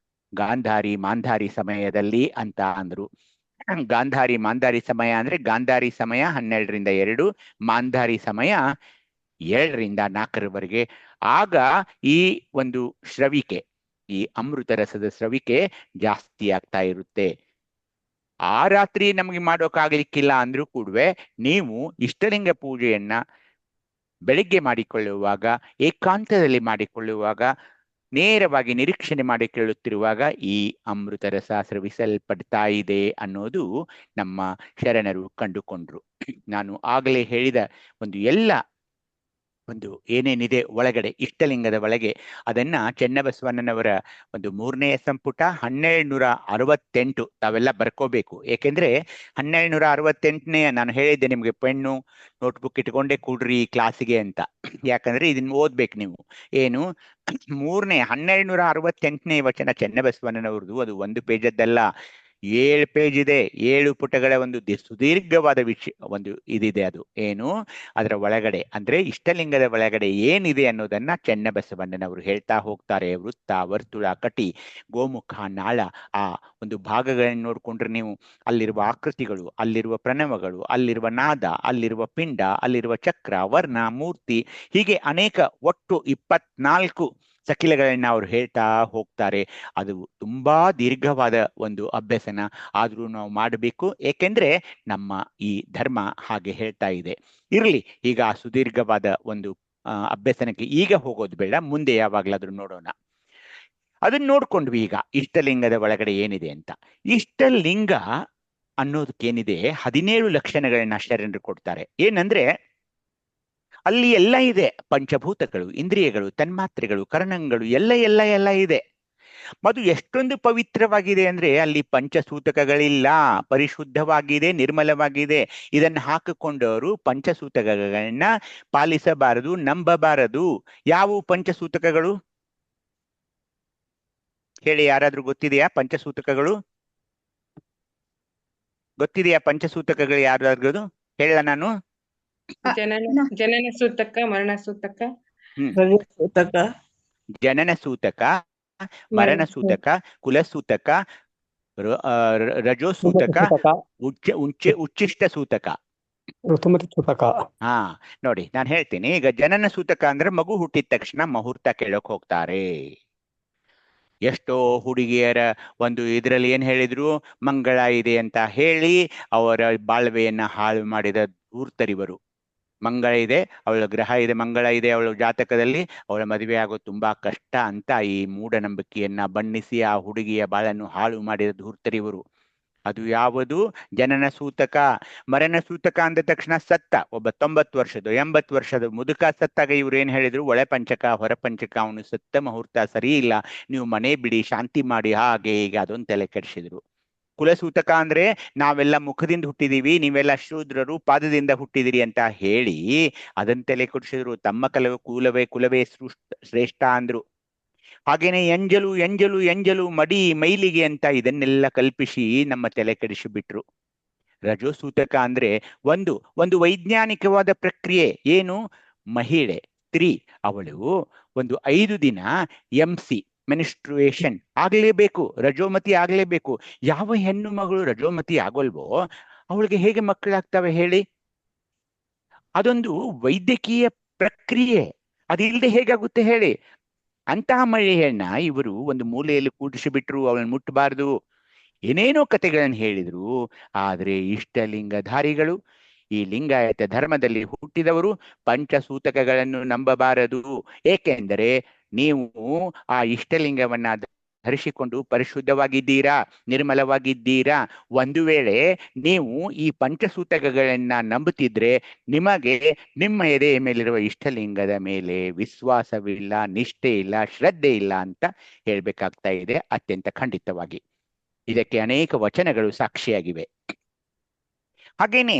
ಗಾಂಧಾರಿ ಮಾಂಧಾರಿ ಸಮಯದಲ್ಲಿ ಅಂತ ಅಂದ್ರು. ಗಾಂಧಾರಿ ಮಾಂಧಾರಿ ಸಮಯ ಅಂದ್ರೆ ಗಾಂಧಾರಿ ಸಮಯ 12ರಿಂದ 2, ಮಾಂಧಾರಿ ಸಮಯ 7ರಿಂದ 4ರವರೆಗೆ. ಆಗ ಈ ಒಂದು ಸ್ರವಿಕೆ, ಈ ಅಮೃತ ರಸದ ಸ್ರವಿಕೆ ಜಾಸ್ತಿ ಆಗ್ತಾ ಇರುತ್ತೆ. ಆ ರಾತ್ರಿ ನಮಗೆ ಮಾಡೋಕ್ಕಾಗ್ಲಿಕ್ಕಿಲ್ಲ ಅಂದ್ರೂ ಕೂಡ ನೀವು ಇಷ್ಟಲಿಂಗ ಪೂಜೆಯನ್ನ ಬೆಳಿಗ್ಗೆ ಮಾಡಿಕೊಳ್ಳುವಾಗ, ಏಕಾಂತದಲ್ಲಿ ಮಾಡಿಕೊಳ್ಳುವಾಗ, ನೇರವಾಗಿ ನಿರೀಕ್ಷಣೆ ಮಾಡಿಕೊಳ್ಳುತ್ತಿರುವಾಗ ಈ ಅಮೃತ ರಸ ಸ್ರವಿಸಲ್ಪಡ್ತಾ ಇದೆ ಅನ್ನೋದು ನಮ್ಮ ಶರಣರು ಕಂಡುಕೊಂಡ್ರು. ನಾನು ಆಗಲೇ ಹೇಳಿದ ಒಂದು ಏನೇನಿದೆ ಒಳಗಡೆ ಇಷ್ಟಲಿಂಗದ ಒಳಗೆ, ಅದನ್ನ ಚೆನ್ನಬಸವಣ್ಣನವರ ಒಂದು 3ನೇ ಸಂಪುಟ 1268 ತಾವೆಲ್ಲ ಬರ್ಕೋಬೇಕು. ಏಕೆಂದ್ರೆ 1268ನೇ ನಾನು ಹೇಳಿದ್ದೆ ನಿಮ್ಗೆ, ಪೆನ್ನು ನೋಟ್ಬುಕ್ ಇಟ್ಕೊಂಡೇ ಕೂಡ್ರಿ ಕ್ಲಾಸಿಗೆ ಅಂತ. ಯಾಕಂದ್ರೆ ಇದನ್ನ ಓದ್ಬೇಕು ನೀವು. ಏನು 1268ನೇ ವಚನ ಚೆನ್ನಬಸವಣ್ಣನವ್ರದ್ದು, ಅದು 1 ಪೇಜದ್ದಲ್ಲ, 7 ಪೇಜ್ ಇದೆ, 7 ಪುಟಗಳ ಒಂದು ಸುದೀರ್ಘವಾದ ಒಂದು ಇದಿದೆ. ಅದು ಏನು, ಅದರ ಒಳಗಡೆ ಅಂದ್ರೆ ಇಷ್ಟಲಿಂಗದ ಒಳಗಡೆ ಏನಿದೆ ಅನ್ನೋದನ್ನ ಚೆನ್ನಬಸವಣ್ಣನವರು ಹೇಳ್ತಾ ಹೋಗ್ತಾರೆ. ವೃತ್ತ, ವರ್ತುಳ, ಕಟಿ, ಗೋಮುಖ, ನಾಳ, ಆ ಒಂದು ಭಾಗಗಳನ್ನು ನೋಡ್ಕೊಂಡ್ರೆ ನೀವು ಅಲ್ಲಿರುವ ಆಕೃತಿಗಳು, ಅಲ್ಲಿರುವ ಪ್ರಣವಗಳು, ಅಲ್ಲಿರುವ ನಾದ, ಅಲ್ಲಿರುವ ಪಿಂಡ, ಅಲ್ಲಿರುವ ಚಕ್ರ, ವರ್ಣ, ಮೂರ್ತಿ, ಹೀಗೆ ಅನೇಕ ಒಟ್ಟು 24 ಸಕಿಲಗಳನ್ನ ಅವರು ಹೇಳ್ತಾ ಹೋಗ್ತಾರೆ. ಅದು ತುಂಬಾ ದೀರ್ಘವಾದ ಒಂದು ಅಭ್ಯಾಸನ, ಆದ್ರೂ ನಾವು ಮಾಡಬೇಕು. ಏಕೆಂದ್ರೆ ನಮ್ಮ ಈ ಧರ್ಮ ಹಾಗೆ ಹೇಳ್ತಾ ಇದೆ. ಇರ್ಲಿ, ಈಗ ಆ ಸುದೀರ್ಘವಾದ ಒಂದು ಅಭ್ಯಾಸನಕ್ಕೆ ಈಗ ಹೋಗೋದು ಬೇಡ, ಮುಂದೆ ಯಾವಾಗ್ಲಾದ್ರೂ ನೋಡೋಣ. ಅದನ್ನ ನೋಡ್ಕೊಂಡ್ವಿ. ಈಗ ಇಷ್ಟಲಿಂಗದ ಒಳಗಡೆ ಏನಿದೆ ಅಂತ. ಇಷ್ಟಲಿಂಗ ಅನ್ನೋದಕ್ಕೇನಿದೆ 17 ಲಕ್ಷಣಗಳನ್ನ ಶರಣರು ಕೊಡ್ತಾರೆ. ಏನಂದ್ರೆ ಅಲ್ಲಿ ಎಲ್ಲ ಇದೆ, ಪಂಚಭೂತಗಳು, ಇಂದ್ರಿಯಗಳು, ತನ್ಮಾತ್ರೆಗಳು, ಕರ್ಣಗಳು, ಎಲ್ಲ ಇದೆ. ಅದು ಎಷ್ಟೊಂದು ಪವಿತ್ರವಾಗಿದೆ ಅಂದ್ರೆ ಅಲ್ಲಿ ಪಂಚಸೂತಕಗಳಿಲ್ಲ, ಪರಿಶುದ್ಧವಾಗಿದೆ, ನಿರ್ಮಲವಾಗಿದೆ. ಇದನ್ನು ಹಾಕಿಕೊಂಡವರು ಪಂಚಸೂತಕಗಳನ್ನ ಪಾಲಿಸಬಾರದು, ನಂಬಬಾರದು. ಯಾವುವು ಪಂಚಸೂತಕಗಳು ಹೇಳಿ? ಯಾರಾದ್ರೂ ಗೊತ್ತಿದೆಯಾ ಪಂಚಸೂತಕಗಳು? ಗೊತ್ತಿದೆಯಾ ಪಂಚಸೂತಕಗಳು ಯಾರಾದ್ರೂ? ಹೇಳ ನಾನು. ಜನನ ಸೂತಕ, ಮರಣ ಸೂತಕ, ಜನನ ಸೂತಕ, ಮರಣ ಸೂತಕ, ಕುಲಸೂತಕ, ರಜೋಸೂತಕ, ಉಚ್ಚಿಷ್ಟ ಸೂತಕ, ಹಾ ನೋಡಿ ನಾನು ಹೇಳ್ತೀನಿ. ಈಗ ಜನನ ಸೂತಕ ಅಂದ್ರೆ ಮಗು ಹುಟ್ಟಿದ ತಕ್ಷಣ ಮುಹೂರ್ತ ಕೇಳಕ್ ಹೋಗ್ತಾರೆ. ಎಷ್ಟೋ ಹುಡುಗಿಯರ ಒಂದು ಇದರಲ್ಲಿ ಏನ್ ಹೇಳಿದ್ರು, ಮಂಗಳ ಇದೆ ಅಂತ ಹೇಳಿ ಅವರ ಬಾಳ್ವೆಯನ್ನ ಹಾಳು ಮಾಡಿದ ಧೂರ್ತರಿವರು. ಮಂಗಳ ಇದೆ, ಅವಳ ಗ್ರಹ ಇದೆ, ಮಂಗಳ ಇದೆ ಅವಳ ಜಾತಕದಲ್ಲಿ, ಅವಳ ಮದುವೆ ಆಗೋದು ತುಂಬಾ ಕಷ್ಟ ಅಂತ ಈ ಮೂಢನಂಬಿಕೆಯನ್ನ ಬಣ್ಣಿಸಿ ಆ ಹುಡುಗಿಯ ಬಾಳನ್ನು ಹಾಳು ಮಾಡಿದ ಧೂರ್ತರಿವರು. ಅದು ಯಾವುದು? ಜನನ ಸೂತಕ. ಮರಣ ಸೂತಕ ಅಂದ ತಕ್ಷಣ ಸತ್ತ ಒಬ್ಬ 90 ವರ್ಷದ 80 ವರ್ಷದ ಮುದುಕ ಸತ್ತಾಗ ಇವ್ರು ಏನ್ ಹೇಳಿದ್ರು? ಒಳ ಪಂಚಕ ಹೊರ ಪಂಚಕ, ಅವನು ಸತ್ತ ಮುಹೂರ್ತ ಸರಿ ಇಲ್ಲ, ನೀವು ಮನೆ ಬಿಡಿ, ಶಾಂತಿ ಮಾಡಿ, ಹಾಗೆ ಹೀಗೆ ಅದೊಂದು ತಲೆ ಕೆಡಿಸಿದ್ರು. ಕುಲಸೂತಕ ಅಂದ್ರೆ ನಾವೆಲ್ಲ ಮುಖದಿಂದ ಹುಟ್ಟಿದೀವಿ, ನೀವೆಲ್ಲ ಶೂದ್ರರು ಪಾದದಿಂದ ಹುಟ್ಟಿದಿರಿ ಅಂತ ಹೇಳಿ ಅದನ್ನ ತಲೆ ಕೆಡಿಸಿದ್ರು. ತಮ್ಮ ಕುಲವೇ ಶ್ರೇಷ್ಠ ಅಂದ್ರು. ಹಾಗೇನೆ ಎಂಜಲು ಎಂಜಲು ಎಂಜಲು ಮಡಿ ಮೈಲಿಗೆ ಅಂತ ಇದನ್ನೆಲ್ಲ ಕಲ್ಪಿಸಿ ನಮ್ಮ ತಲೆ ಕೆಡಿಸಿ ಬಿಟ್ರು. ರಜೋಸೂತಕ ಅಂದ್ರೆ ಒಂದು ವೈಜ್ಞಾನಿಕವಾದ ಪ್ರಕ್ರಿಯೆ. ಏನು? ಮಹಿಳೆ ಸ್ತ್ರೀ ಅವಳು ಒಂದು 5 ದಿನ MC ಮೆನಿಸ್ಟ್ರುಯೇಷನ್ ಆಗ್ಲೇಬೇಕು, ರಜೋಮತಿ ಆಗ್ಲೇಬೇಕು. ಯಾವ ಹೆಣ್ಣು ಮಗಳು ರಜೋಮತಿ ಆಗೋಲ್ವೋ ಅವಳಿಗೆ ಹೇಗೆ ಮಕ್ಕಳಾಗ್ತವೆ ಹೇಳಿ? ಅದೊಂದು ವೈದ್ಯಕೀಯ ಪ್ರಕ್ರಿಯೆ, ಅದಿಲ್ಲದೆ ಹೇಗಾಗುತ್ತೆ ಹೇಳಿ? ಅಂತಹ ಮಹಿಳೆಯನ್ನ ಇವರು ಒಂದು ಮೂಲೆಯಲ್ಲಿ ಕೂಡಿಸಿಬಿಟ್ರು, ಅವಳನ್ನು ಮುಟ್ಟಬಾರದು, ಏನೇನೋ ಕಥೆಗಳನ್ನು ಹೇಳಿದ್ರು. ಆದ್ರೆ ಇಷ್ಟಲಿಂಗಧಾರಿಗಳು, ಈ ಲಿಂಗಾಯತ ಧರ್ಮದಲ್ಲಿ ಹುಟ್ಟಿದವರು ಪಂಚಸೂತಕಗಳನ್ನು ನಂಬಬಾರದು. ಏಕೆಂದರೆ ನೀವು ಆ ಇಷ್ಟಲಿಂಗವನ್ನ ಧರಿಸಿಕೊಂಡು ಪರಿಶುದ್ಧವಾಗಿದ್ದೀರಾ, ನಿರ್ಮಲವಾಗಿದ್ದೀರಾ. ಒಂದು ವೇಳೆ ನೀವು ಈ ಪಂಚಸೂತಕಗಳನ್ನ ನಂಬುತ್ತಿದ್ರೆ ನಿಮಗೆ ನಿಮ್ಮ ಎದೆಯ ಮೇಲಿರುವ ಇಷ್ಟಲಿಂಗದ ಮೇಲೆ ವಿಶ್ವಾಸವಿಲ್ಲ, ನಿಷ್ಠೆ ಇಲ್ಲ, ಶ್ರದ್ಧೆ ಇಲ್ಲ ಅಂತ ಹೇಳ್ಬೇಕಾಗ್ತಾ ಇದೆ ಅತ್ಯಂತ ಖಂಡಿತವಾಗಿ. ಇದಕ್ಕೆ ಅನೇಕ ವಚನಗಳು ಸಾಕ್ಷಿಯಾಗಿವೆ. ಹಾಗೇನೆ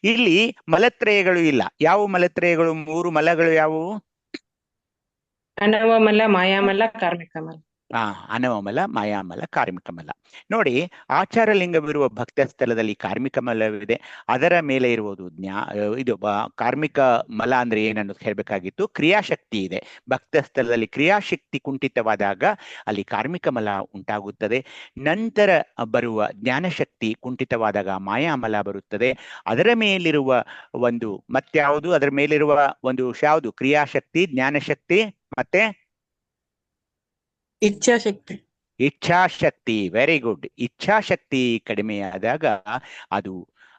ಇಲ್ಲಿ ಮಲತ್ರಯಗಳು ಇಲ್ಲ. ಯಾವ ಮಲತ್ರಯಗಳು? 3 ಮಲಗಳು ಯಾವುವು? ಅನವಮಲ, ಮಾಯಾಮಲ, ಕಾರ್ಮಿಕ ಮಲ. ಅನವಮಲ, ಮಾಯಾಮಲ, ಕಾರ್ಮಿಕ ಮಲ. ನೋಡಿ, ಆಚಾರಲಿಂಗವಿರುವ ಭಕ್ತ ಸ್ಥಳದಲ್ಲಿ ಕಾರ್ಮಿಕ ಮಲವಿದೆ. ಅದರ ಮೇಲೆ ಇರುವುದು ಇದು ಕಾರ್ಮಿಕ ಮಲ ಅಂದ್ರೆ ಏನನ್ನು ಹೇಳ್ಬೇಕಾಗಿತ್ತು? ಕ್ರಿಯಾಶಕ್ತಿ ಇದೆ. ಭಕ್ತ ಸ್ಥಳದಲ್ಲಿ ಕ್ರಿಯಾಶಕ್ತಿ ಕುಂಠಿತವಾದಾಗ ಅಲ್ಲಿ ಕಾರ್ಮಿಕ ಮಲ ಉಂಟಾಗುತ್ತದೆ. ನಂತರ ಬರುವ ಜ್ಞಾನಶಕ್ತಿ ಕುಂಠಿತವಾದಾಗ ಮಾಯಾಮಲ ಬರುತ್ತದೆ. ಅದರ ಮೇಲಿರುವ ಮತ್ಯಾವುದು? ಅದರ ಮೇಲಿರುವ ಯಾವುದು? ಕ್ರಿಯಾಶಕ್ತಿ, ಜ್ಞಾನಶಕ್ತಿ, ಮತ್ತೆ ಇಚ್ಛಾಶಕ್ತಿ. Very good. ಇಚ್ಛಾಶಕ್ತಿ ಕಡಿಮೆಯಾದಾಗ ಅದು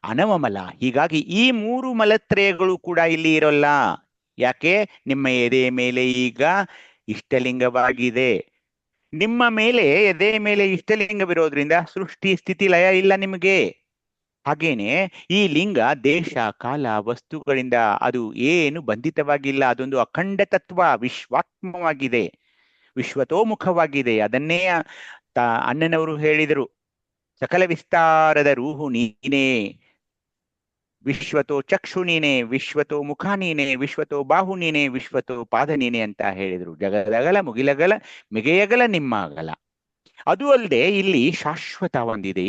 ಅನವಮಲ. ಹೀಗಾಗಿ ಈ 3 ಮಲತ್ರಯಗಳು ಕೂಡ ಇಲ್ಲಿ ಇರೋಲ್ಲ. ಯಾಕೆ? ನಿಮ್ಮ ಎದೆಯ ಮೇಲೆ ಈಗ ಇಷ್ಟಲಿಂಗವಾಗಿದೆ. ನಿಮ್ಮ ಮೇಲೆ ಎದೆಯ ಮೇಲೆ ಇಷ್ಟಲಿಂಗವಿರೋದ್ರಿಂದ ಸೃಷ್ಟಿ ಸ್ಥಿತಿ ಲಯ ಇಲ್ಲ ನಿಮಗೆ. ಹಾಗೇನೆ ಈ ಲಿಂಗ ದೇಶ ಕಾಲ ವಸ್ತುಗಳಿಂದ ಅದು ಏನು ಬಂಧಿತವಾಗಿಲ್ಲ. ಅದೊಂದು ಅಖಂಡ ತತ್ವ, ವಿಶ್ವಾತ್ಮವಾಗಿದೆ, ವಿಶ್ವತೋಮುಖವಾಗಿದೆ. ಅದನ್ನೇ ಅಣ್ಣನವರು ಹೇಳಿದರು, ಸಕಲ ವಿಸ್ತಾರದ ರೂಹು ನೀನೇ, ವಿಶ್ವತೋ ಚಕ್ಷು ನೀನೆ, ವಿಶ್ವತೋ ಮುಖ ನೀನೆ, ವಿಶ್ವತೋ ಬಾಹು ನೀನೆ, ವಿಶ್ವತೋ ಪಾದ ನೀನೆ ಅಂತ ಹೇಳಿದರು. ಜಗದಗಲ ಮುಗಿಲಗಲ ಮಿಗೆಯಗಲ ನಿಮ್ಮ ಅಗಲ. ಅದು ಅಲ್ಲದೆ ಇಲ್ಲಿ ಶಾಶ್ವತ ಒಂದಿದೆ.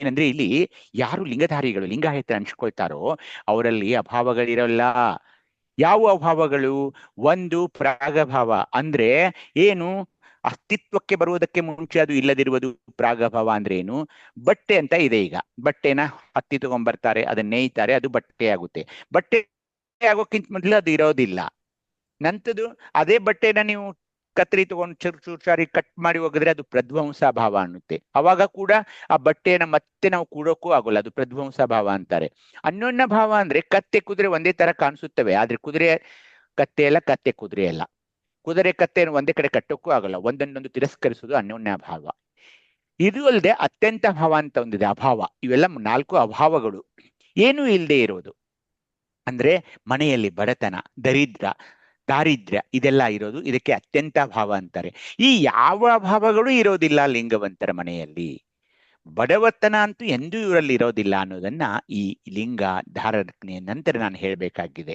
ಏನಂದ್ರೆ ಇಲ್ಲಿ ಯಾರು ಲಿಂಗಧಾರಿಗಳು, ಲಿಂಗಾಯತ ಅನ್ಸ್ಕೊಳ್ತಾರೋ ಅವರಲ್ಲಿ ಅಭಾವಗಳಿರಲ್ಲ. ಯಾವ ಅಭಾವಗಳು? ಒಂದು ಪ್ರಾಗಭಾವ ಅಂದ್ರೆ ಏನು? ಅಸ್ತಿತ್ವಕ್ಕೆ ಬರುವುದಕ್ಕೆ ಮುಂಚೆ ಅದು ಇಲ್ಲದಿರುವುದು. ಪ್ರಾಗಭಾವ ಅಂದ್ರೆ ಏನು? ಬಟ್ಟೆ ಅಂತ ಇದೆ. ಈಗ ಬಟ್ಟೆನ ಹತ್ತಿ ತಗೊಂಡ್ಬರ್ತಾರೆ, ಅದನ್ನ ನೇಯ್ತಾರೆ, ಅದು ಬಟ್ಟೆ ಆಗುತ್ತೆ. ಬಟ್ಟೆ ಆಗೋಕ್ಕಿಂತ ಮೊದಲು ಅದು ಇರೋದಿಲ್ಲ. ನಂತರದು ಅದೇ ಬಟ್ಟೆನ ನೀವು ಕತ್ರಿ ತಗೊಂಡು ಚೂರ್ಚಾರಿ ಕಟ್ ಮಾಡಿ ಹೋಗಿದ್ರೆ ಅದು ಪ್ರಧ್ವಂಸ ಭಾವ ಅನ್ನುತ್ತೆ. ಅವಾಗ ಕೂಡ ಆ ಬಟ್ಟೆನ ಮತ್ತೆ ನಾವು ಕೂಡೋಕ್ಕೂ ಆಗೋಲ್ಲ, ಅದು ಪ್ರಧ್ವಂಸ ಭಾವ ಅಂತಾರೆ. ಅನ್ಯೋನ್ಯ ಭಾವ ಅಂದ್ರೆ ಕತ್ತೆ ಕುದುರೆ ಒಂದೇ ತರ ಕಾಣಿಸುತ್ತವೆ, ಆದ್ರೆ ಕುದುರೆ ಕತ್ತೆ ಅಲ್ಲ, ಕತ್ತೆ ಕುದುರೆ ಅಲ್ಲ. ಕುದುರೆ ಕತ್ತೆಯನ್ನು ಒಂದೇ ಕಡೆ ಕಟ್ಟೋಕ್ಕೂ ಆಗಲ್ಲ, ಒಂದನ್ನೊಂದು ತಿರಸ್ಕರಿಸುವುದು ಅನ್ಯೋನ್ಯ ಭಾವ. ಇದು ಅಲ್ಲದೆ ಅತ್ಯಂತ ಭಾವ ಅಂತ ಒಂದಿದೆ, ಅಭಾವ. ಇವೆಲ್ಲ 4 ಅಭಾವಗಳು. ಏನು ಇಲ್ಲದೆ ಇರೋದು ಅಂದ್ರೆ ಮನೆಯಲ್ಲಿ ಬಡತನ, ದಾರಿದ್ರ್ಯ ಇದೆಲ್ಲ ಇರೋದು. ಇದಕ್ಕೆ ಅತ್ಯಂತ ಭಾವ ಅಂತಾರೆ. ಈ ಯಾವ ಭಾವಗಳು ಇರೋದಿಲ್ಲ ಲಿಂಗವಂತರ ಮನೆಯಲ್ಲಿ. ಬಡವತನ ಅಂತೂ ಎಂದೂ ಇವರಲ್ಲಿ ಇರೋದಿಲ್ಲ ಅನ್ನೋದನ್ನ ಈ ಲಿಂಗ ಧಾರಣೆಯ ನಂತರ ನಾನು ಹೇಳಬೇಕಾಗಿದೆ.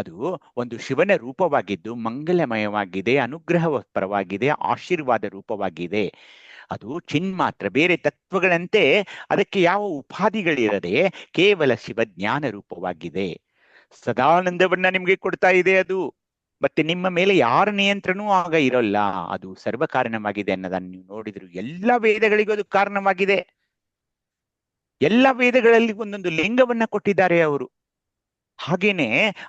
ಅದು ಒಂದು ಶಿವನ ರೂಪವಾಗಿದ್ದು ಮಂಗಲಮಯವಾಗಿದೆ, ಅನುಗ್ರಹ ಪರವಾಗಿದೆ, ಆಶೀರ್ವಾದ ರೂಪವಾಗಿದೆ. ಅದು ಚಿನ್ಮಾತ್ರ, ಬೇರೆ ತತ್ವಗಳಂತೆ ಅದಕ್ಕೆ ಯಾವ ಉಪಾಧಿಗಳಿರದೆ ಕೇವಲ ಶಿವಜ್ಞಾನ ರೂಪವಾಗಿದೆ. ಸದಾನಂದವನ್ನ ನಿಮ್ಗೆ ಕೊಡ್ತಾ ಇದೆ ಅದು. ಮತ್ತೆ ನಿಮ್ಮ ಮೇಲೆ ಯಾರ ನಿಯಂತ್ರಣವೂ ಆಗ ಇರೋಲ್ಲ, ಅದು ಸರ್ವ ಕಾರಣವಾಗಿದೆ ಅನ್ನೋದನ್ನು ನೀವು ನೋಡಿದ್ರು. ಎಲ್ಲ ವೇದಗಳಿಗೂ ಅದು ಕಾರಣವಾಗಿದೆ. ಎಲ್ಲ ವೇದಗಳಲ್ಲಿ ಒಂದೊಂದು ಲಿಂಗವನ್ನ ಕೊಟ್ಟಿದ್ದಾರೆ ಅವರು. ಹಾಗೇನೆ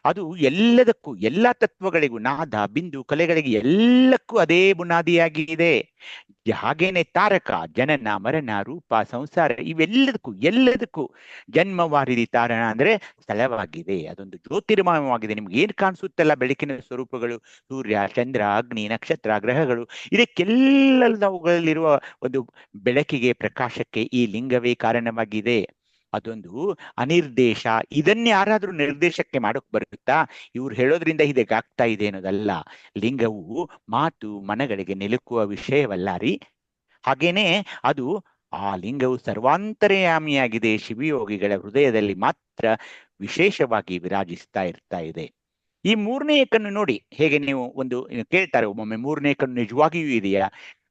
ಅದು ಎಲ್ಲದಕ್ಕೂ, ಎಲ್ಲ ತತ್ವಗಳಿಗೂ, ನಾದ ಬಿಂದು ಕಲೆಗಳಿಗೆ ಎಲ್ಲಕ್ಕೂ ಅದೇ ಬುನಾದಿಯಾಗಿದೆ. ಹಾಗೇನೆ ತಾರಕ, ಜನನ ಮರಣ ರೂಪ ಸಂಸಾರ, ಎಲ್ಲದಕ್ಕೂ ಜನ್ಮವಾರಿಧಿ ತಾರಣ ಅಂದ್ರೆ ಸ್ಥಳವಾಗಿದೆ. ಅದೊಂದು ಜ್ಯೋತಿರ್ಮಯವಾಗಿದೆ. ನಿಮ್ಗೆ ಏನ್ ಕಾಣಿಸುತ್ತಲ್ಲ ಬೆಳಕಿನ ಸ್ವರೂಪಗಳು, ಸೂರ್ಯ, ಚಂದ್ರ, ಅಗ್ನಿ, ನಕ್ಷತ್ರ, ಗ್ರಹಗಳು, ಇದಕ್ಕೆಲ್ಲವುಗಳಲ್ಲಿರುವ ಒಂದು ಬೆಳಕಿಗೆ, ಪ್ರಕಾಶಕ್ಕೆ ಈ ಲಿಂಗವೇ ಕಾರಣವಾಗಿದೆ. ಅದೊಂದು ಅನಿರ್ದೇಶ. ಇದನ್ನೇ ಯಾರಾದ್ರೂ ನಿರ್ದೇಶಕ್ಕೆ ಮಾಡೋಕ್ ಬರುತ್ತಾ? ಇವ್ರು ಹೇಳೋದ್ರಿಂದ ಆಗ್ತಾ ಇದೆ ಅನ್ನೋದಲ್ಲ. ಲಿಂಗವು ಮಾತು ಮನಗಳಿಗೆ ನಿಲುಕುವ ವಿಷಯವಲ್ಲ ರೀ. ಹಾಗೇನೆ ಅದು ಆ ಲಿಂಗವು ಸರ್ವಾಂತರ್ಯಾಮಿಯಾಗಿದೆ. ಶಿವಯೋಗಿಗಳ ಹೃದಯದಲ್ಲಿ ಮಾತ್ರ ವಿಶೇಷವಾಗಿ ವಿರಾಜಿಸ್ತಾ ಇರ್ತಾ ಇದೆ. ಈ ಮೂರನೇ ಕಣ್ಣು ನೋಡಿ ಹೇಗೆ, ನೀವು ಒಂದು ಕೇಳ್ತಾರೆ ಒಮ್ಮೊಮ್ಮೆ, ಮೂರನೇ ಕಣ್ಣು ನಿಜವಾಗಿಯೂ ಇದೆಯಾ?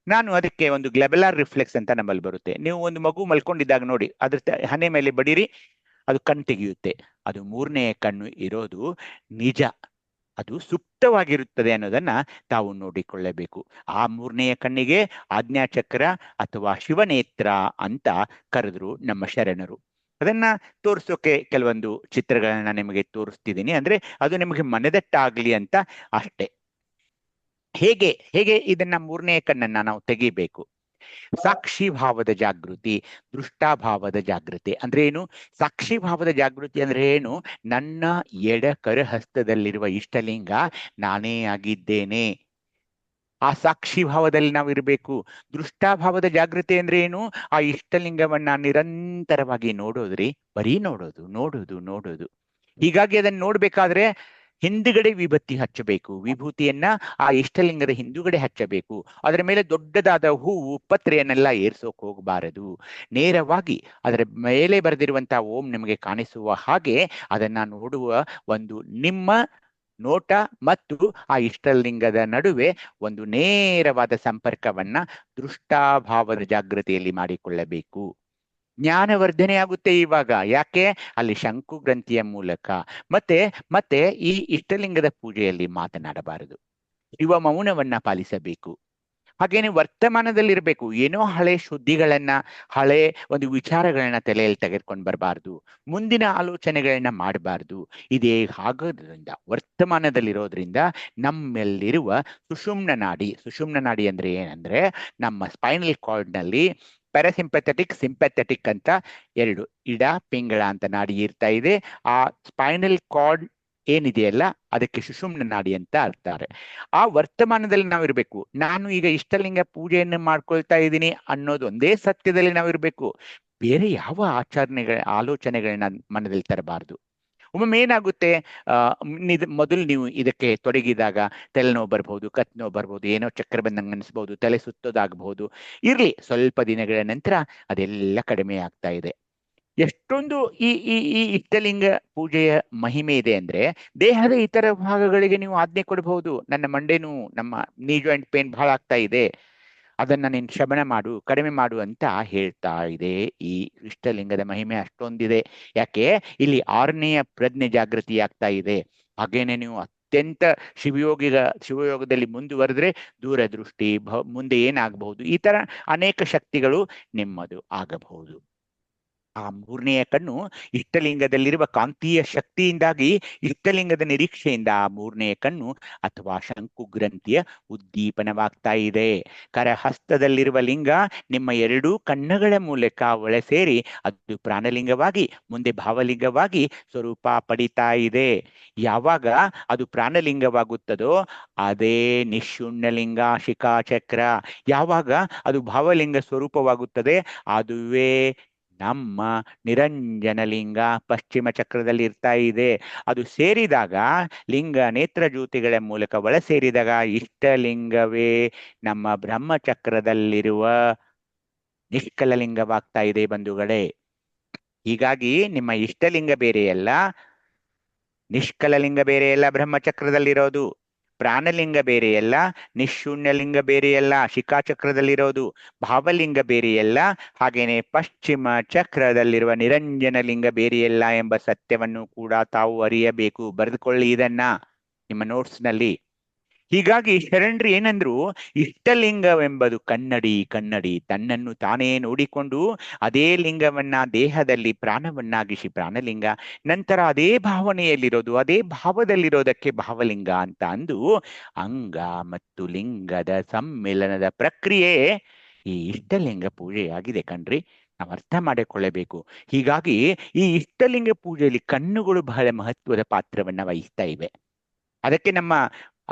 ನಾನು ಅದಕ್ಕೆ ಒಂದು ಗ್ಲೆಬಲಾರ್ ರಿಫ್ಲೆಕ್ಸ್ ಅಂತ ನಮ್ಮಲ್ಲಿ ಬರುತ್ತೆ. ನೀವು ಒಂದು ಮಗು ಮಲ್ಕೊಂಡಿದ್ದಾಗ ನೋಡಿ, ಅದ್ರ ಹಣೆ ಮೇಲೆ ಬಡೀರಿ, ಅದು ಕಣ್ಣು ತೆಗೆಯುತ್ತೆ. ಅದು ಮೂರನೇ ಕಣ್ಣು ಇರೋದು ನಿಜ, ಅದು ಸುಪ್ತವಾಗಿರುತ್ತದೆ ಅನ್ನೋದನ್ನ ತಾವು ನೋಡಿಕೊಳ್ಳಬೇಕು. ಆ ಮೂರನೆಯ ಕಣ್ಣಿಗೆ ಆಜ್ಞಾಚಕ್ರ ಅಥವಾ ಶಿವನೇತ್ರ ಅಂತ ಕರೆದ್ರು ನಮ್ಮ ಶರಣರು. ಅದನ್ನ ತೋರಿಸೋಕೆ ಕೆಲವೊಂದು ಚಿತ್ರಗಳನ್ನ ನಿಮಗೆ ತೋರಿಸ್ತಿದ್ದೀನಿ, ಅಂದ್ರೆ ಅದು ನಿಮಗೆ ಮನದಟ್ಟಾಗ್ಲಿ ಅಂತ ಅಷ್ಟೇ. ಹೇಗೆ ಇದನ್ನ ಮೂರನೇ ಕಣ್ಣನ್ನ ನಾವು ತೆಗಿಬೇಕು? ಸಾಕ್ಷಿ ಭಾವದ ಜಾಗೃತಿ, ದೃಷ್ಟಾಭಾವದ ಜಾಗೃತಿ ಅಂದ್ರೆ ಏನು? ಸಾಕ್ಷಿ ಭಾವದ ಜಾಗೃತಿ ಅಂದ್ರೆ ಏನು? ನನ್ನ ಎಡ ಕರಹಸ್ತದಲ್ಲಿರುವ ಇಷ್ಟಲಿಂಗ ನಾನೇ ಆಗಿದ್ದೇನೆ. ಆ ಸಾಕ್ಷಿ ಭಾವದಲ್ಲಿ ನಾವು ಇರಬೇಕು. ದೃಷ್ಟಾಭಾವದ ಜಾಗೃತಿ ಅಂದ್ರೆ ಏನು? ಆ ಇಷ್ಟಲಿಂಗವನ್ನ ನಿರಂತರವಾಗಿ ನೋಡೋದ್ರಿ, ಬರೀ ನೋಡೋದು. ಹೀಗಾಗಿ ಅದನ್ನ ನೋಡ್ಬೇಕಾದ್ರೆ ಹಿಂದುಗಡೆ ವಿಭೂತಿ ಹಚ್ಚಬೇಕು. ವಿಭೂತಿಯನ್ನ ಆ ಇಷ್ಟಲಿಂಗದ ಹಿಂದುಗಡೆ ಹಚ್ಚಬೇಕು. ಅದರ ಮೇಲೆ ದೊಡ್ಡದಾದ ಹೂವು ಪತ್ರೆಯನ್ನೆಲ್ಲ ಏರ್ಸೋಕ್ ಹೋಗಬಾರದು. ನೇರವಾಗಿ ಅದರ ಮೇಲೆ ಬರೆದಿರುವಂತಹ ಓಂ ನಿಮಗೆ ಕಾಣಿಸುವ ಹಾಗೆ ಅದನ್ನ ನೋಡುವ ಒಂದು ನಿಮ್ಮ ನೋಟ ಮತ್ತು ಆ ಇಷ್ಟಲಿಂಗದ ನಡುವೆ ಒಂದು ನೇರವಾದ ಸಂಪರ್ಕವನ್ನ ದೃಷ್ಟಾಭಾವದ ಜಾಗೃತಿಯಲ್ಲಿ ಮಾಡಿಕೊಳ್ಳಬೇಕು. ಜ್ಞಾನವರ್ಧನೆ ಆಗುತ್ತೆ ಇವಾಗ. ಯಾಕೆ? ಅಲ್ಲಿ ಶಂಕು ಗ್ರಂಥಿಯ ಮೂಲಕ. ಮತ್ತೆ ಈ ಇಷ್ಟಲಿಂಗದ ಪೂಜೆಯಲ್ಲಿ ಮಾತನಾಡಬಾರದು, ಶಿವ ಮೌನವನ್ನ ಪಾಲಿಸಬೇಕು. ಹಾಗೇನೆ ವರ್ತಮಾನದಲ್ಲಿರ್ಬೇಕು. ಏನೋ ಹಳೆ ಶುದ್ಧಿಗಳನ್ನ, ಹಳೆ ಒಂದು ವಿಚಾರಗಳನ್ನ ತಲೆಯಲ್ಲಿ ತೆಗೆದುಕೊಂಡು ಬರಬಾರ್ದು, ಮುಂದಿನ ಆಲೋಚನೆಗಳನ್ನ ಮಾಡಬಾರ್ದು. ಇದೇ ಆಗೋದ್ರಿಂದ ವರ್ತಮಾನದಲ್ಲಿರೋದ್ರಿಂದ ನಮ್ಮಲ್ಲಿರುವ ಸುಷುಮ್ನ ನಾಡಿ ಅಂದ್ರೆ ಏನಂದ್ರೆ, ನಮ್ಮ ಸ್ಪೈನಲ್ ಕಾರ್ಡ್ನಲ್ಲಿ ಪ್ಯಾರಾಸಿಂಪಥೆಟಿಕ್, ಸಿಂಪಥೆಟಿಕ್ ಅಂತ ಎರಡು ಇಡ ಪಿಂಗಳ ಅಂತ ನಾಡಿ ಇರ್ತಾ ಇದೆ. ಆ ಸ್ಪೈನಲ್ ಕಾರ್ಡ್ ಏನಿದೆಯಲ್ಲ ಅದಕ್ಕೆ ಸುಷುಮ್ನ ನಾಡಿ ಅಂತ ಅಂತಾರೆ. ಆ ವರ್ತಮಾನದಲ್ಲಿ ನಾವು ಇರಬೇಕು. ನಾನು ಈಗ ಇಷ್ಟಲಿಂಗ ಪೂಜೆಯನ್ನು ಮಾಡ್ಕೊಳ್ತಾ ಇದ್ದೀನಿ ಅನ್ನೋದು ಒಂದೇ ಸತ್ಯದಲ್ಲಿ ನಾವು ಇರಬೇಕು. ಬೇರೆ ಯಾವ ಆಲೋಚನೆಗಳನ್ನ ಮನದಲ್ಲಿ ತರಬಾರ್ದು. ಒಮ್ಮೊಮ್ಮೆ ಏನಾಗುತ್ತೆ, ಮೊದಲು ನೀವು ಇದಕ್ಕೆ ತೊಡಗಿದಾಗ ತಲೆನೋವು ಬರ್ಬೋದು, ಕತ್ನೋವು ಬರ್ಬೋದು, ಏನೋ ಚಕ್ರ ಬಂದಂಗೆ ಅನಿಸ್ಬೋದು, ತಲೆ ಸುತ್ತೋದಾಗಬಹುದು. ಇರ್ಲಿ, ಸ್ವಲ್ಪ ದಿನಗಳ ನಂತರ ಅದೆಲ್ಲ ಕಡಿಮೆ ಆಗ್ತಾ ಇದೆ. ಎಷ್ಟೊಂದು ಈ ಈ ಈ ಇಷ್ಟಲಿಂಗ ಪೂಜೆಯ ಮಹಿಮೆ ಇದೆ ಅಂದ್ರೆ, ದೇಹದ ಇತರ ಭಾಗಗಳಿಗೆ ನೀವು ಆಜ್ಞೆ ಕೊಡಬಹುದು. ನನ್ನ ಮಂಡೆನೂ, ನಮ್ಮ ನೀ ಜಾಯಿಂಟ್ ಪೇನ್ ಬಹಳ ಆಗ್ತಾ ಇದೆ, ಅದನ್ನ ನೀನು ಶಮನ ಮಾಡು, ಕಡಿಮೆ ಮಾಡು ಅಂತ ಹೇಳ್ತಾ ಇದೆ. ಈ ಇಷ್ಟಲಿಂಗದ ಮಹಿಮೆ ಅಷ್ಟೊಂದಿದೆ. ಯಾಕೆ? ಇಲ್ಲಿ 6ನೆಯ ಪ್ರಜ್ಞೆ ಜಾಗೃತಿ ಆಗ್ತಾ ಇದೆ. ಹಾಗೇನೆ ನೀವು ಅತ್ಯಂತ ಶಿವಯೋಗದಲ್ಲಿ ಮುಂದುವರೆದ್ರೆ ದೂರದೃಷ್ಟಿ, ಮುಂದೆ ಏನಾಗಬಹುದು, ಈ ತರ ಅನೇಕ ಶಕ್ತಿಗಳು ನಿಮ್ಮದು ಆಗಬಹುದು. ಆ 3ನೆಯ ಕಣ್ಣು ಇಷ್ಟಲಿಂಗದಲ್ಲಿರುವ ಕಾಂತೀಯ ಶಕ್ತಿಯಿಂದಾಗಿ, ಇಷ್ಟಲಿಂಗದ ನಿರೀಕ್ಷೆಯಿಂದ ಆ 3ನೆಯ ಕಣ್ಣು ಅಥವಾ ಶಂಕು ಗ್ರಂಥಿಯ ಉದ್ದೀಪನವಾಗ್ತಾ ಇದೆ. ಕರಹಸ್ತದಲ್ಲಿರುವ ಲಿಂಗ ನಿಮ್ಮ 2 ಕಣ್ಣುಗಳ ಮೂಲಕ ಒಳಸೇರಿ ಅದು ಪ್ರಾಣಲಿಂಗವಾಗಿ, ಮುಂದೆ ಭಾವಲಿಂಗವಾಗಿ ಸ್ವರೂಪ ಪಡಿತಾ ಇದೆ. ಯಾವಾಗ ಅದು ಪ್ರಾಣಲಿಂಗವಾಗುತ್ತದೋ ಅದೇ ನಿಶುಣ್ಯಲಿಂಗ, ಶಿಖಾಚಕ್ರ. ಯಾವಾಗ ಅದು ಭಾವಲಿಂಗ ಸ್ವರೂಪವಾಗುತ್ತದೆ ಅದುವೇ ನಮ್ಮ ನಿರಂಜನಲಿಂಗ, ಪಶ್ಚಿಮ ಚಕ್ರದಲ್ಲಿ ಇರ್ತಾ ಇದೆ. ಅದು ಸೇರಿದಾಗ ಲಿಂಗ ನೇತ್ರ ಜ್ಯೋತಿಗಳ ಮೂಲಕ ಒಳ ಸೇರಿದಾಗ ಇಷ್ಟಲಿಂಗವೇ ನಮ್ಮ ಬ್ರಹ್ಮಚಕ್ರದಲ್ಲಿರುವ ನಿಷ್ಕಲಲಿಂಗವಾಗ್ತಾ ಇದೆ ಬಂಧುಗಳೇ. ಹೀಗಾಗಿ ನಿಮ್ಮ ಇಷ್ಟಲಿಂಗ ಬೇರೆಯಲ್ಲ, ನಿಷ್ಕಲಲಿಂಗ ಬೇರೆಯಲ್ಲ ಬ್ರಹ್ಮಚಕ್ರದಲ್ಲಿರೋದು. ಪ್ರಾಣಲಿಂಗ ಬೇರೆಯಲ್ಲ, ನಿಶೂನ್ಯಲಿಂಗ ಬೇರೆಯಲ್ಲ ಶಿಖಾಚಕ್ರದಲ್ಲಿರೋದು. ಭಾವಲಿಂಗ ಬೇರೆಯಲ್ಲ, ಹಾಗೇನೆ ಪಶ್ಚಿಮ ಚಕ್ರದಲ್ಲಿರುವ ನಿರಂಜನ ಲಿಂಗ ಬೇರೆಯಲ್ಲ ಎಂಬ ಸತ್ಯವನ್ನು ಕೂಡ ತಾವು ಅರಿಯಬೇಕು. ಬರೆದುಕೊಳ್ಳಿ ಇದನ್ನ ನಿಮ್ಮ ನೋಟ್ಸ್ನಲ್ಲಿ. ಹೀಗಾಗಿ ಶರಣರು ಏನಂದ್ರು, ಇಷ್ಟಲಿಂಗವೆಂಬುದು ಕನ್ನಡಿ ತನ್ನನ್ನು ತಾನೇ ನೋಡಿಕೊಂಡು ಅದೇ ಲಿಂಗವನ್ನ ದೇಹದಲ್ಲಿ ಪ್ರಾಣವನ್ನಾಗಿಸಿ ಪ್ರಾಣಲಿಂಗ, ನಂತರ ಅದೇ ಭಾವನೆಯಲ್ಲಿರೋದು, ಅದೇ ಭಾವದಲ್ಲಿರೋದಕ್ಕೆ ಭಾವಲಿಂಗ ಅಂತ ಅಂದು ಅಂಗ ಮತ್ತು ಲಿಂಗದ ಸಮ್ಮಿಲನದ ಪ್ರಕ್ರಿಯೆ ಈ ಇಷ್ಟಲಿಂಗ ಪೂಜೆ ಆಗಿದೆ ಕಣ್ರಿ. ನಾವು ಅರ್ಥ ಮಾಡಿಕೊಳ್ಳಬೇಕು. ಹೀಗಾಗಿ ಈ ಇಷ್ಟಲಿಂಗ ಪೂಜೆಯಲ್ಲಿ ಕಣ್ಣುಗಳು ಬಹಳ ಮಹತ್ವದ ಪಾತ್ರವನ್ನ ವಹಿಸ್ತಾ ಇವೆ. ಅದಕ್ಕೆ ನಮ್ಮ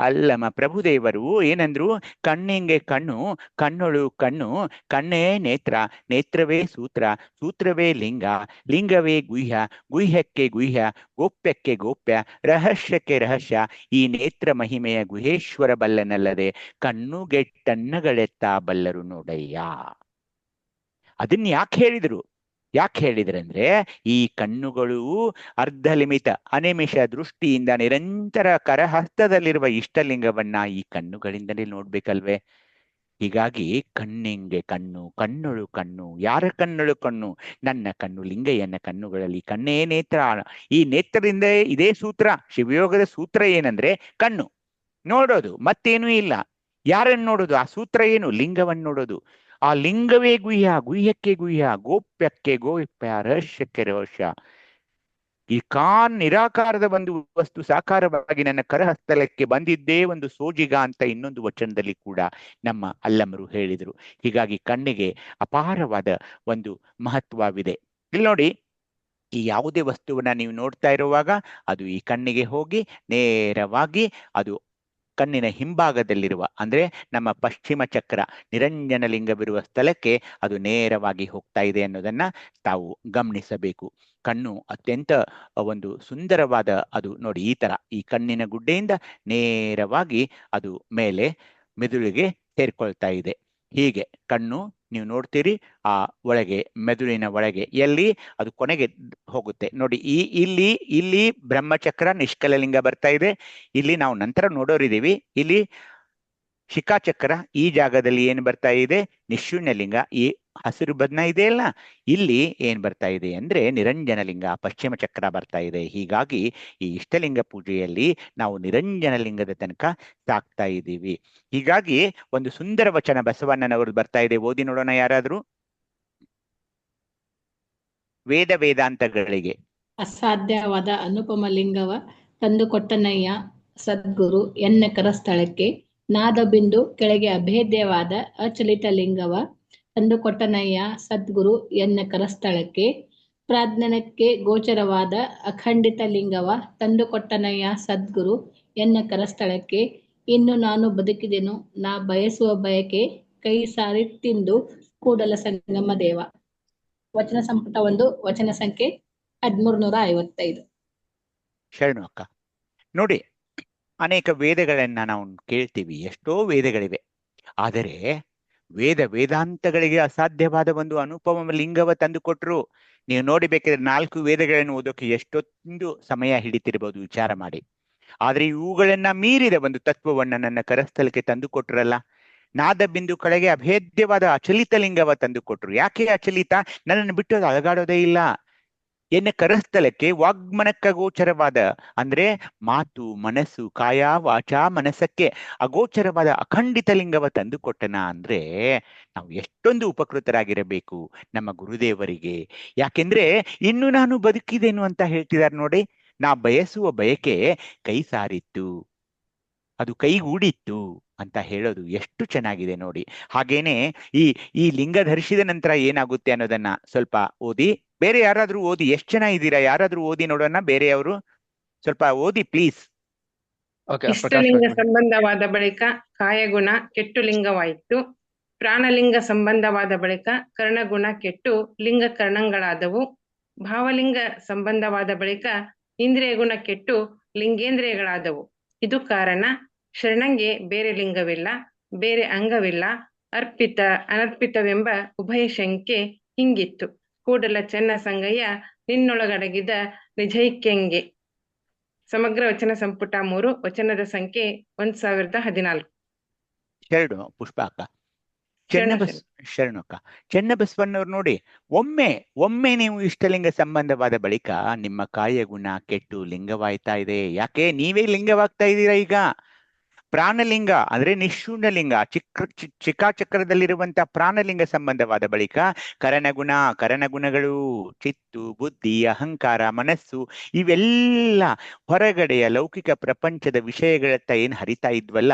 ಪ್ರಭುದೇವರು ಏನಂದ್ರು, ಕಣ್ಣಿಂಗೆ ಕಣ್ಣು, ಕಣ್ಣೊಳು ಕಣ್ಣು, ಕಣ್ಣೇ ನೇತ್ರ, ನೇತ್ರವೇ ಸೂತ್ರ, ಸೂತ್ರವೇ ಲಿಂಗ, ಲಿಂಗವೇ ಗುಹ್ಯ, ಗುಹ್ಯಕ್ಕೆ ಗುಹ್ಯ, ಗೋಪ್ಯಕ್ಕೆ ಗೋಪ್ಯ, ರಹಸ್ಯಕ್ಕೆ ರಹಸ್ಯ, ಈ ನೇತ್ರ ಮಹಿಮೆಯ ಗುಹೇಶ್ವರ ಬಲ್ಲನಲ್ಲದೆ ಕಣ್ಣುಗೆಟ್ಟನ್ನಗಳೆತ್ತ ಬಲ್ಲರು ನೋಡಯ್ಯ. ಅದನ್ನ ಯಾಕೆ ಹೇಳಿದ್ರಂದ್ರೆ ಈ ಕಣ್ಣುಗಳು ಅರ್ಧಲಿಮಿತ ಅನಿಮಿಷ ದೃಷ್ಟಿಯಿಂದ ನಿರಂತರ ಕರಹಸ್ತದಲ್ಲಿರುವ ಇಷ್ಟಲಿಂಗವನ್ನ ಈ ಕಣ್ಣುಗಳಿಂದಲೇ ನೋಡ್ಬೇಕಲ್ವೇ. ಹೀಗಾಗಿ ಕಣ್ಣಿಂಗೆ ಕಣ್ಣು, ಕಣ್ಣೊಳು ಕಣ್ಣು, ಯಾರ ಕಣ್ಣೊಳು ಕಣ್ಣು? ನನ್ನ ಕಣ್ಣು, ಲಿಂಗಯ್ಯನ ಕಣ್ಣುಗಳಲ್ಲಿ ಕಣ್ಣೇ ನೇತ್ರ. ಈ ನೇತ್ರದಿಂದ ಇದೇ ಸೂತ್ರ, ಶಿವಯೋಗದ ಸೂತ್ರ ಏನಂದ್ರೆ ಕಣ್ಣು ನೋಡೋದು, ಮತ್ತೇನೂ ಇಲ್ಲ. ಯಾರನ್ನು ನೋಡೋದು? ಆ ಸೂತ್ರ ಏನು? ಲಿಂಗವನ್ನು ನೋಡೋದು. ಆ ಲಿಂಗವೇ ಗುಹ್ಯ, ಗುಹ್ಯಕ್ಕೆ ಗುಹ್ಯ, ಗೋಪ್ಯಕ್ಕೆ ಗೋಪ್ಯ, ರಹಸ್ಯಕ್ಕೆ ರಹಸ್ಯ. ಈ ನಿರಾಕಾರದ ಒಂದು ವಸ್ತು ಸಾಕಾರವಾಗಿ ನನ್ನ ಕರಹಸ್ತಲಕ್ಕೆ ಬಂದಿದ್ದೇ ಒಂದು ಸೋಜಿಗ ಅಂತ ಇನ್ನೊಂದು ವಚನದಲ್ಲಿ ಕೂಡ ನಮ್ಮ ಅಲ್ಲಮರು ಹೇಳಿದರು. ಹೀಗಾಗಿ ಕಣ್ಣಿಗೆ ಅಪಾರವಾದ ಒಂದು ಮಹತ್ವವಿದೆ. ಇಲ್ಲಿ ನೋಡಿ, ಈ ಯಾವುದೇ ವಸ್ತುವನ್ನ ನೀವು ನೋಡ್ತಾ ಇರುವಾಗ ಅದು ಈ ಕಣ್ಣಿಗೆ ಹೋಗಿ ನೇರವಾಗಿ ಅದು ಕಣ್ಣಿನ ಹಿಂಭಾಗದಲ್ಲಿರುವ ಅಂದ್ರೆ ನಮ್ಮ ಪಶ್ಚಿಮ ಚಕ್ರ ನಿರಂಜನ ಲಿಂಗವಿರುವ ಸ್ಥಳಕ್ಕೆ ಅದು ನೇರವಾಗಿ ಹೋಗ್ತಾ ಇದೆ ಅನ್ನೋದನ್ನ ತಾವು ಗಮನಿಸಬೇಕು. ಕಣ್ಣು ಅತ್ಯಂತ ಒಂದು ಸುಂದರವಾದ, ಅದು ನೋಡಿ ಈ ತರ ಈ ಕಣ್ಣಿನ ಗುಡ್ಡೆಯಿಂದ ನೇರವಾಗಿ ಅದು ಮೇಲೆ ಮೆದುಳಿಗೆ ಸೇರ್ಕೊಳ್ತಾ ಇದೆ. ಹೀಗೆ ಕಣ್ಣು ನೀವು ನೋಡ್ತೀರಿ, ಆ ಒಳಗೆ ಮೆದುಳಿನ ಒಳಗೆ ಎಲ್ಲಿ ಅದು ಕೊನೆಗೆ ಹೋಗುತ್ತೆ ನೋಡಿ. ಇಲ್ಲಿ ಬ್ರಹ್ಮಚಕ್ರ ನಿಷ್ಕಲಲಿಂಗ ಬರ್ತಾ ಇದೆ. ಇಲ್ಲಿ ನಾವು ನಂತರ ನೋಡೋರಿದ್ದೀವಿ. ಇಲ್ಲಿ ಶಿಖಾಚಕ್ರ, ಈ ಜಾಗದಲ್ಲಿ ಏನ್ ಬರ್ತಾ ಇದೆ? ನಿಶೂನ್ಯ ಲಿಂಗ. ಈ ಹಸಿರು ಬಣ್ಣ ಇದೆಯಲ್ಲ, ಇಲ್ಲಿ ಏನ್ ಬರ್ತಾ ಇದೆ ಅಂದ್ರೆ ನಿರಂಜನ ಲಿಂಗ, ಪಶ್ಚಿಮ ಚಕ್ರ ಬರ್ತಾ ಇದೆ. ಹೀಗಾಗಿ ಈ ಇಷ್ಟಲಿಂಗ ಪೂಜೆಯಲ್ಲಿ ನಾವು ನಿರಂಜನ ಲಿಂಗದ ತನಕ ಸಾಕ್ತಾ ಇದ್ದೀವಿ. ಹೀಗಾಗಿ ಒಂದು ಸುಂದರ ವಚನ ಬಸವಣ್ಣನವರು ಬರ್ತಾ ಇದೆ, ಓದಿ ನೋಡೋಣ ಯಾರಾದ್ರೂ. ವೇದಾಂತಗಳಿಗೆ ಅಸಾಧ್ಯವಾದ ಅನುಪಮ ಲಿಂಗವ ತಂದುಕೊಟ್ಟನಯ್ಯ ಸದ್ಗುರು ಎನ್ನ ಕರಸ್ಥಳಕ್ಕೆ, ನಾದ ಬಿಂದು ಕೆಳಗೆ ಅಭೇದ್ಯವಾದ ಅಚಲಿತ ಲಿಂಗವ ತಂದುಕೊಟ್ಟನಯ್ಯ ಸದ್ಗುರು ಎನ್ನ ಕರಸ್ಥಳಕ್ಕೆ, ಪ್ರಾಜ್ಞನಕ್ಕೆ ಗೋಚರವಾದ ಅಖಂಡಿತ ಲಿಂಗವ ತಂದುಕೊಟ್ಟನಯ್ಯ ಸದ್ಗುರು ಎನ್ನ ಕರಸ್ಥಳಕ್ಕೆ, ಇನ್ನು ನಾನು ಬದುಕಿದೆನು ನಾ ಬಯಸುವ ಬಯಕೆ, ಕೈ ಸಾರಿತ್ತಿಂದು ಕೂಡಲ ಸಂಗಮ ದೇವ. ವಚನ ಸಂಪುಟ 1, ವಚನ ಸಂಖ್ಯೆ 1355. ಶರಣು ಅಕ್ಕ. ನೋಡಿ, ಅನೇಕ ವೇದಗಳನ್ನ ನಾವು ಕೇಳ್ತೀವಿ, ಎಷ್ಟೋ ವೇದಗಳಿವೆ. ಆದರೆ ವೇದಾಂತಗಳಿಗೆ ಅಸಾಧ್ಯವಾದ ಒಂದು ಅನುಪಮ ಲಿಂಗವ ತಂದುಕೊಟ್ರು. ನೀವು ನೋಡಿಬೇಕಾದ್ರೆ 4 ವೇದಗಳನ್ನು ಓದೋಕೆ ಎಷ್ಟೊಂದು ಸಮಯ ಹಿಡಿತಿರ್ಬೋದು, ವಿಚಾರ ಮಾಡಿ. ಆದ್ರೆ ಇವುಗಳನ್ನ ಮೀರಿದ ಒಂದು ತತ್ವವನ್ನ ನನ್ನ ಕರಸ್ಥಲಕ್ಕೆ ತಂದುಕೊಟ್ರಲ್ಲ. ನಾದ ಬಿಂದು ಕಡೆಗೆ ಅಭೇದ್ಯವಾದ ಅಚಲಿತ ಲಿಂಗವ ತಂದುಕೊಟ್ರು. ಯಾಕೆ ಅಚಲಿತ? ನನ್ನನ್ನು ಬಿಟ್ಟು ಅದು ಅಲಗಾಡೋದೇ ಇಲ್ಲ. ಎನ್ನ ಕರಸ್ಥಲಕ್ಕೆ ವಾಗ್ಮನಕ್ಕ ಗೋಚರವಾದ ಅಂದ್ರೆ ಮಾತು, ಮನಸ್ಸು, ಕಾಯ, ವಾಚ, ಮನಸ್ಸಕ್ಕೆ ಅಗೋಚರವಾದ ಅಖಂಡಿತ ಲಿಂಗವ ತಂದುಕೊಟ್ಟನ ಅಂದ್ರೆ ನಾವು ಎಷ್ಟೊಂದು ಉಪಕೃತರಾಗಿರಬೇಕು ನಮ್ಮ ಗುರುದೇವರಿಗೆ. ಯಾಕೆಂದ್ರೆ ಇನ್ನು ನಾನು ಬದುಕಿದೇನು ಅಂತ ಹೇಳ್ತಿದ್ದಾರೆ ನೋಡಿ. ನಾ ಬಯಸುವ ಬಯಕೆ ಕೈ ಸಾರಿತ್ತು, ಅದು ಕೈಗೂಡಿತ್ತು ಅಂತ ಹೇಳೋದು ಎಷ್ಟು ಚೆನ್ನಾಗಿದೆ ನೋಡಿ. ಹಾಗೇನೆ ಈ ಲಿಂಗ ಧರಿಸಿದ ನಂತರ ಏನಾಗುತ್ತೆ ಅನ್ನೋದನ್ನ ಸ್ವಲ್ಪ ಓದಿ. ಬೇರೆ ಯಾರಾದ್ರೂ ಓದಿ, ಎಷ್ಟು ಜನ ಇದ್ದೀರಾ? ಯಾರಾದ್ರೂ ಓದಿ ನೋಡೋಣ. ಬೇರೆಯವರು ಸ್ವಲ್ಪ ಓದಿ ಪ್ಲೀಸ್. ಇಷ್ಟಲಿಂಗ ಸಂಬಂಧವಾದ ಬಳಿಕ ಕಾಯಗುಣ ಕೆಟ್ಟು ಲಿಂಗವಾಯಿತು. ಪ್ರಾಣಲಿಂಗ ಸಂಬಂಧವಾದ ಬಳಿಕ ಕರ್ಣಗುಣ ಕೆಟ್ಟು ಲಿಂಗ ಕರ್ಣಗಳಾದವು. ಭಾವಲಿಂಗ ಸಂಬಂಧವಾದ ಬಳಿಕ ಇಂದ್ರಿಯ ಗುಣ ಕೆಟ್ಟು ಲಿಂಗೇಂದ್ರಿಯಗಳಾದವು. ಇದು ಕಾರಣ ಶರಣಂಗೆ ಬೇರೆ ಲಿಂಗವಿಲ್ಲ, ಬೇರೆ ಅಂಗವಿಲ್ಲ, ಅರ್ಪಿತ ಅನರ್ಪಿತವೆಂಬ ಉಭಯ ಶಂಕೆ ಹಿಂಗಿತ್ತು. ಕೂಡಲ ಚೆನ್ನ ಸಂಗಯ್ಯ ನಿನ್ನೊಳಗಡಗಿದ ನಿಜೈಕ್ಯಂಗೆ. ಸಮಗ್ರ ವಚನ ಸಂಪುಟ 3, ವಚನದ ಸಂಖ್ಯೆ 1014. ಶರಣು ಪುಷ್ಪ ಅಕ್ಕ. ಶರಣು ಅಕ್ಕ. ಚೆನ್ನಬಸವಣ್ಣವ್ರು ನೋಡಿ, ಒಮ್ಮೆ ನೀವು ಇಷ್ಟಲಿಂಗ ಸಂಬಂಧವಾದ ಬಳಿಕ ನಿಮ್ಮ ಕಾಯ ಗುಣ ಕೆಟ್ಟು ಲಿಂಗವಾಯ್ತಾ ಇದೆ. ಯಾಕೆ? ನೀವೇ ಲಿಂಗವಾಗ್ತಾ ಇದ್ದೀರಾ ಈಗ. ಪ್ರಾಣಲಿಂಗ ಅಂದ್ರೆ ನಿಶೂನ್ಯಲಿಂಗ, ಚಿಕಾಚಕ್ರದಲ್ಲಿರುವಂತ ಪ್ರಾಣಲಿಂಗ ಸಂಬಂಧವಾದ ಬಳಿಕ ಕರಣಗುಣಗಳು, ಚಿತ್ತು, ಬುದ್ಧಿ, ಅಹಂಕಾರ, ಮನಸ್ಸು, ಇವೆಲ್ಲ ಹೊರಗಡೆಯ ಲೌಕಿಕ ಪ್ರಪಂಚದ ವಿಷಯಗಳತ್ತ ಏನ್ ಹರಿತಾ ಇದ್ವಲ್ಲ,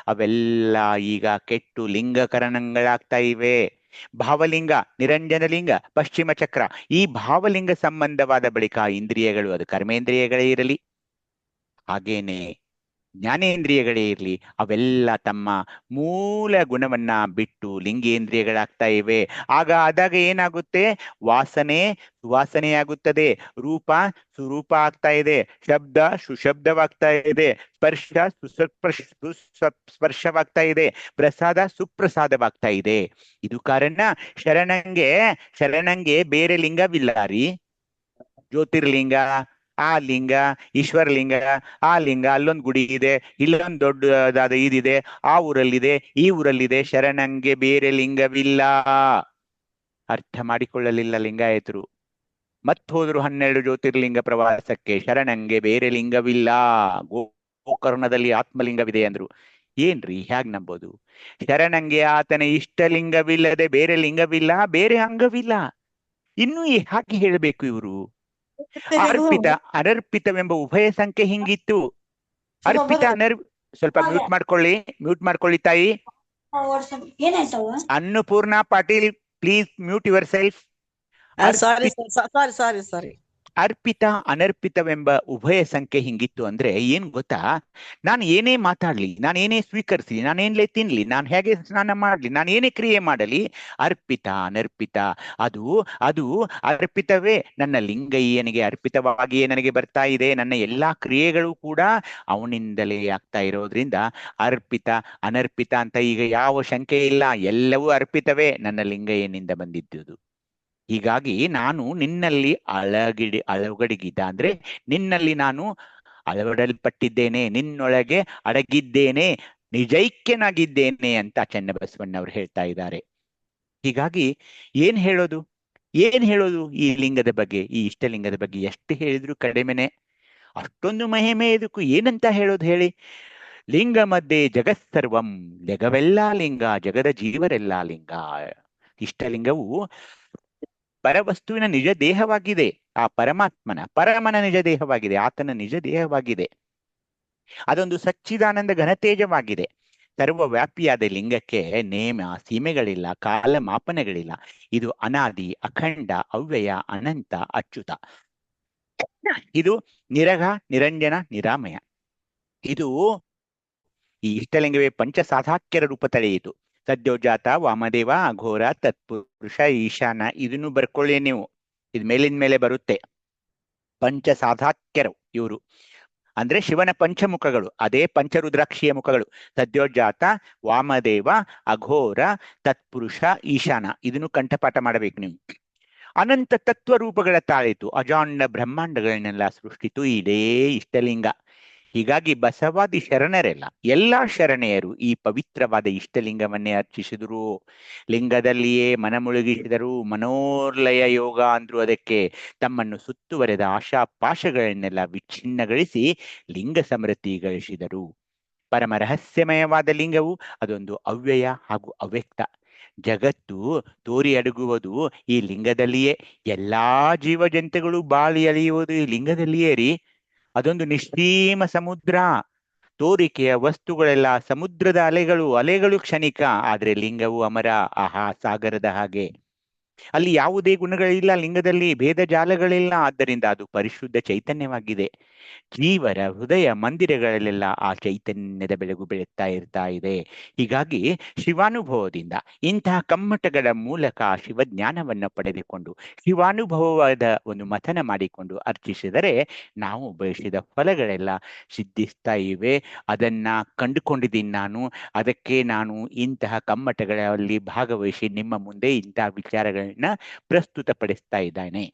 ಅವೆಲ್ಲ ಈಗ ಕೆಟ್ಟು ಲಿಂಗಕರಣಗಳಾಗ್ತಾ ಇವೆ. ಭಾವಲಿಂಗ, ನಿರಂಜನಲಿಂಗ, ಪಶ್ಚಿಮ ಚಕ್ರ, ಈ ಭಾವಲಿಂಗ ಸಂಬಂಧವಾದ ಬಳಿಕ ಇಂದ್ರಿಯಗಳು, ಅದು ಕರ್ಮೇಂದ್ರಿಯಗಳೇ ಇರಲಿ, ಹಾಗೇನೆ ಜ್ಞಾನೇಂದ್ರಿಯಗಳೇ ಇರಲಿ, ಅವೆಲ್ಲ ತಮ್ಮ ಮೂಲ ಗುಣವನ್ನ ಬಿಟ್ಟು ಲಿಂಗೇಂದ್ರಿಯಗಳಾಗ್ತಾ ಇವೆ. ಆದಾಗ ಏನಾಗುತ್ತೆ? ವಾಸನೆ ಸುವಾಸನೆಯಾಗುತ್ತದೆ, ರೂಪ ಸುರೂಪ ಆಗ್ತಾ ಇದೆ, ಶಬ್ದ ಸುಶಬ್ದವಾಗ್ತಾ ಇದೆ, ಸ್ಪರ್ಶ ಸ್ಪರ್ಶವಾಗ್ತಾ ಇದೆ, ಪ್ರಸಾದ ಸುಪ್ರಸಾದವಾಗ್ತಾ ಇದೆ. ಇದು ಕಾರಣ ಶರಣಂಗೆ ಬೇರೆ ಲಿಂಗವಿಲ್ಲ ರೀ. ಜ್ಯೋತಿರ್ಲಿಂಗ, ಆ ಲಿಂಗ, ಈಶ್ವರಲಿಂಗ, ಆ ಲಿಂಗ, ಅಲ್ಲೊಂದು ಗುಡಿ ಇದೆ, ಇಲ್ಲೊಂದು ದೊಡ್ಡದಾದ ಇದಿದೆ, ಆ ಊರಲ್ಲಿದೆ, ಈ ಊರಲ್ಲಿದೆ. ಶರಣಂಗೆ ಬೇರೆ ಲಿಂಗವಿಲ್ಲ. ಅರ್ಥ ಮಾಡಿಕೊಳ್ಳಲಿಲ್ಲ ಲಿಂಗಾಯತರು. ಹೋದ್ರು 12 ಜ್ಯೋತಿರ್ಲಿಂಗ ಪ್ರವಾಸಕ್ಕೆ. ಶರಣಂಗೆ ಬೇರೆ ಲಿಂಗವಿಲ್ಲ, ಗೋಕರ್ಣದಲ್ಲಿ ಆತ್ಮಲಿಂಗವಿದೆ ಅಂದ್ರು. ಏನ್ರಿ ಹ್ಯಾಗ್ ನಂಬೋದು? ಶರಣಂಗೆ ಆತನ ಇಷ್ಟಲಿಂಗವಿಲ್ಲದೆ ಬೇರೆ ಲಿಂಗವಿಲ್ಲ, ಬೇರೆ ಅಂಗವಿಲ್ಲ. ಇನ್ನು ಹಾಗೆ ಹೇಳಬೇಕು ಇವರು. ಅರ್ಪಿತ ಅನರ್ಪಿತವೆಂಬ ಉಭಯ ಸಂಖ್ಯೆ ಹಿಂಗಿತ್ತು. ಅರ್ಪಿತ ಸ್ವಲ್ಪ ಮ್ಯೂಟ್ ಮಾಡ್ಕೊಳ್ಳಿ ತಾಯಿ. Annapurna Patil, please mute yourself. Sorry. ಅರ್ಪಿತ ಅನರ್ಪಿತವೆಂಬ ಉಭಯ ಸಂಖ್ಯೆ ಹಿಂಗಿತ್ತು ಅಂದ್ರೆ ಏನ್ ಗೊತ್ತಾ? ನಾನು ಏನೇ ಮಾತಾಡ್ಲಿ, ನಾನೇನೇ ಸ್ವೀಕರಿಸಲಿ, ನಾನೇನ್ಲೇ ತಿನ್ಲಿ, ನಾನು ಹೇಗೆ ಸ್ನಾನ ಮಾಡ್ಲಿ, ನಾನು ಏನೇ ಕ್ರಿಯೆ ಮಾಡಲಿ, ಅರ್ಪಿತ ಅನರ್ಪಿತ ಅದು ಅರ್ಪಿತವೇ. ನನ್ನ ಲಿಂಗಯ್ಯನಿಗೆ ಅರ್ಪಿತವಾಗಿಯೇ ನನಗೆ ಬರ್ತಾ ಇದೆ. ನನ್ನ ಎಲ್ಲಾ ಕ್ರಿಯೆಗಳು ಕೂಡ ಅವನಿಂದಲೇ ಆಗ್ತಾ ಇರೋದ್ರಿಂದ ಅರ್ಪಿತ ಅನರ್ಪಿತ ಅಂತ ಈಗ ಯಾವ ಶಂಕೆ ಇಲ್ಲ. ಎಲ್ಲವೂ ಅರ್ಪಿತವೇ, ನನ್ನ ಲಿಂಗಯ್ಯನಿಂದ ಬಂದಿದ್ದುದು. ಹೀಗಾಗಿ ನಾನು ನಿನ್ನಲ್ಲಿ ಅಳವಡಿಗಿದ್ದ ಅಂದ್ರೆ ನಿನ್ನಲ್ಲಿ ನಾನು ಅಳವಡಲ್ಪಟ್ಟಿದ್ದೇನೆ, ನಿನ್ನೊಳಗೆ ಅಡಗಿದ್ದೇನೆ, ನಿಜೈಕ್ಯನಾಗಿದ್ದೇನೆ ಅಂತ ಚೆನ್ನಬಸವಣ್ಣವರು ಹೇಳ್ತಾ ಇದ್ದಾರೆ. ಹೀಗಾಗಿ ಏನ್ ಹೇಳೋದು ಈ ಲಿಂಗದ ಬಗ್ಗೆ, ಈ ಇಷ್ಟಲಿಂಗದ ಬಗ್ಗೆ ಎಷ್ಟು ಹೇಳಿದ್ರು ಕಡಿಮೆನೆ. ಅಷ್ಟೊಂದು ಮಹಿಮೆ ಇದಕ್ಕೂ ಏನಂತ ಹೇಳೋದು ಹೇಳಿ? ಲಿಂಗ ಮಧ್ಯೆ ಜಗತ್ಸರ್ವಂ, ಜಗವೆಲ್ಲ ಲಿಂಗ, ಜಗದ ಜೀವರೆಲ್ಲ ಲಿಂಗ. ಇಷ್ಟಲಿಂಗವು ಪರವಸ್ತುವಿನ ನಿಜ ದೇಹವಾಗಿದೆ. ಆ ಪರಮನ ನಿಜ ದೇಹವಾಗಿದೆ, ಆತನ ನಿಜ ದೇಹವಾಗಿದೆ. ಅದೊಂದು ಸಚ್ಚಿದಾನಂದ ಘನತೇಜವಾಗಿದೆ. ಸರ್ವವ್ಯಾಪಿಯಾದ ಲಿಂಗಕ್ಕೆ ನೇಮ ಸೀಮೆಗಳಿಲ್ಲ, ಕಾಲ ಮಾಪನಗಳಿಲ್ಲ. ಇದು ಅನಾದಿ, ಅಖಂಡ, ಅವ್ಯಯ, ಅನಂತ, ಅಚ್ಯುತ. ಇದು ನಿರಘ, ನಿರಂಜನ, ನಿರಾಮಯ. ಇದು ಈ ಇಷ್ಟಲಿಂಗವೇ ಪಂಚಸಾಧಾಕ್ಯರ ರೂಪ ತಳೆಯಿತು. ಸದ್ಯೋಜಾತ, ವಾಮದೇವ, ಅಘೋರ, ತತ್ಪುರುಷ, ಈಶಾನ. ಇದನ್ನು ಬರ್ಕೊಳ್ಳಿ ನೀವು, ಇದು ಮೇಲಿನ ಮೇಲೆ ಬರುತ್ತೆ. ಪಂಚಸಾಧಾಕ್ಯರು ಇವರು ಅಂದ್ರೆ ಶಿವನ ಪಂಚಮುಖಗಳು, ಅದೇ ಪಂಚರುದ್ರಾಕ್ಷಿಯ ಮುಖಗಳು. ಸದ್ಯೋಜಾತ, ವಾಮದೇವ, ಅಘೋರ, ತತ್ಪುರುಷ, ಈಶಾನ. ಇದನ್ನು ಕಂಠಪಾಠ ಮಾಡಬೇಕು ನೀವು. ಅನಂತ ತತ್ವ ರೂಪಗಳ ತಾಳಿತು, ಅಜಾಂಡ ಬ್ರಹ್ಮಾಂಡಗಳನ್ನೆಲ್ಲ ಸೃಷ್ಟಿತು ಇದೇ ಇಷ್ಟಲಿಂಗ. ಹೀಗಾಗಿ ಬಸವಾದಿ ಶರಣರೆಲ್ಲ, ಎಲ್ಲಾ ಶರಣೆಯರು ಈ ಪವಿತ್ರವಾದ ಇಷ್ಟಲಿಂಗವನ್ನೇ ಅರ್ಚಿಸಿದರು. ಲಿಂಗದಲ್ಲಿಯೇ ಮನಮುಳುಗಿಸಿದರು. ಮನೋರ್ಲಯ ಯೋಗ ಅಂದ್ರು ಅದಕ್ಕೆ. ತಮ್ಮನ್ನು ಸುತ್ತುವರೆದ ಆಶಾಪಾಶಗಳನ್ನೆಲ್ಲ ವಿಚ್ಛಿನ್ನಗೊಳಿಸಿ ಲಿಂಗ ಸಮೃದ್ಧಿ ಗಳಿಸಿದರು. ಪರಮ ರಹಸ್ಯಮಯವಾದ ಲಿಂಗವು ಅದೊಂದು ಅವ್ಯಯ ಹಾಗೂ ಅವ್ಯಕ್ತ. ಜಗತ್ತು ತೋರಿ ಅಡಗುವುದು ಈ ಲಿಂಗದಲ್ಲಿಯೇ. ಎಲ್ಲಾ ಜೀವಜಂತುಗಳು ಬಾಳಿ ಅಳಿಯುವುದು ಈ ಲಿಂಗದಲ್ಲಿಯೇ ರೀ. ಅದೊಂದು ನಿಶ್ಚೀಮ ಸಮುದ್ರ. ತೋರಿಕೆಯ ವಸ್ತುಗಳೆಲ್ಲ ಸಮುದ್ರದ ಅಲೆಗಳು ಕ್ಷಣಿಕ, ಆದ್ರೆ ಲಿಂಗವು ಅಮರ, ಆಹಾ ಸಾಗರದ ಹಾಗೆ. ಅಲ್ಲಿ ಯಾವುದೇ ಗುಣಗಳಿಲ್ಲ, ಲಿಂಗದಲ್ಲಿ ಭೇದ ಜಾಲಗಳಿಲ್ಲ. ಆದ್ದರಿಂದ ಅದು ಪರಿಶುದ್ಧ ಚೈತನ್ಯವಾಗಿದೆ. ಜೀವರ ಹೃದಯ ಮಂದಿರಗಳಲ್ಲೆಲ್ಲ ಆ ಚೈತನ್ಯದ ಬೆಳಗು ಬೆಳಗ್ತಾ ಇರ್ತಾ ಇದೆ. ಹೀಗಾಗಿ ಶಿವಾನುಭವದಿಂದ ಇಂತಹ ಕಮ್ಮಟಗಳ ಮೂಲಕ ಶಿವಜ್ಞಾನವನ್ನು ಪಡೆದುಕೊಂಡು ಶಿವಾನುಭವವಾದ ಒಂದು ಮಥನ ಮಾಡಿಕೊಂಡು ಅರ್ಚಿಸಿದರೆ ನಾವು ಬಯಸಿದ ಫಲಗಳೆಲ್ಲ ಸಿದ್ಧಿಸ್ತಾ ಇವೆ. ಅದನ್ನ ಕಂಡುಕೊಂಡಿದ್ದೀನಿ ನಾನು. ಅದಕ್ಕೆ ನಾನು ಇಂತಹ ಕಮ್ಮಟಗಳಲ್ಲಿ ಭಾಗವಹಿಸಿ ನಿಮ್ಮ ಮುಂದೆ ಇಂತಹ ವಿಚಾರಗಳನ್ನ ಪ್ರಸ್ತುತಪಡಿಸ್ತಾ ಇದ್ದಾನೆ.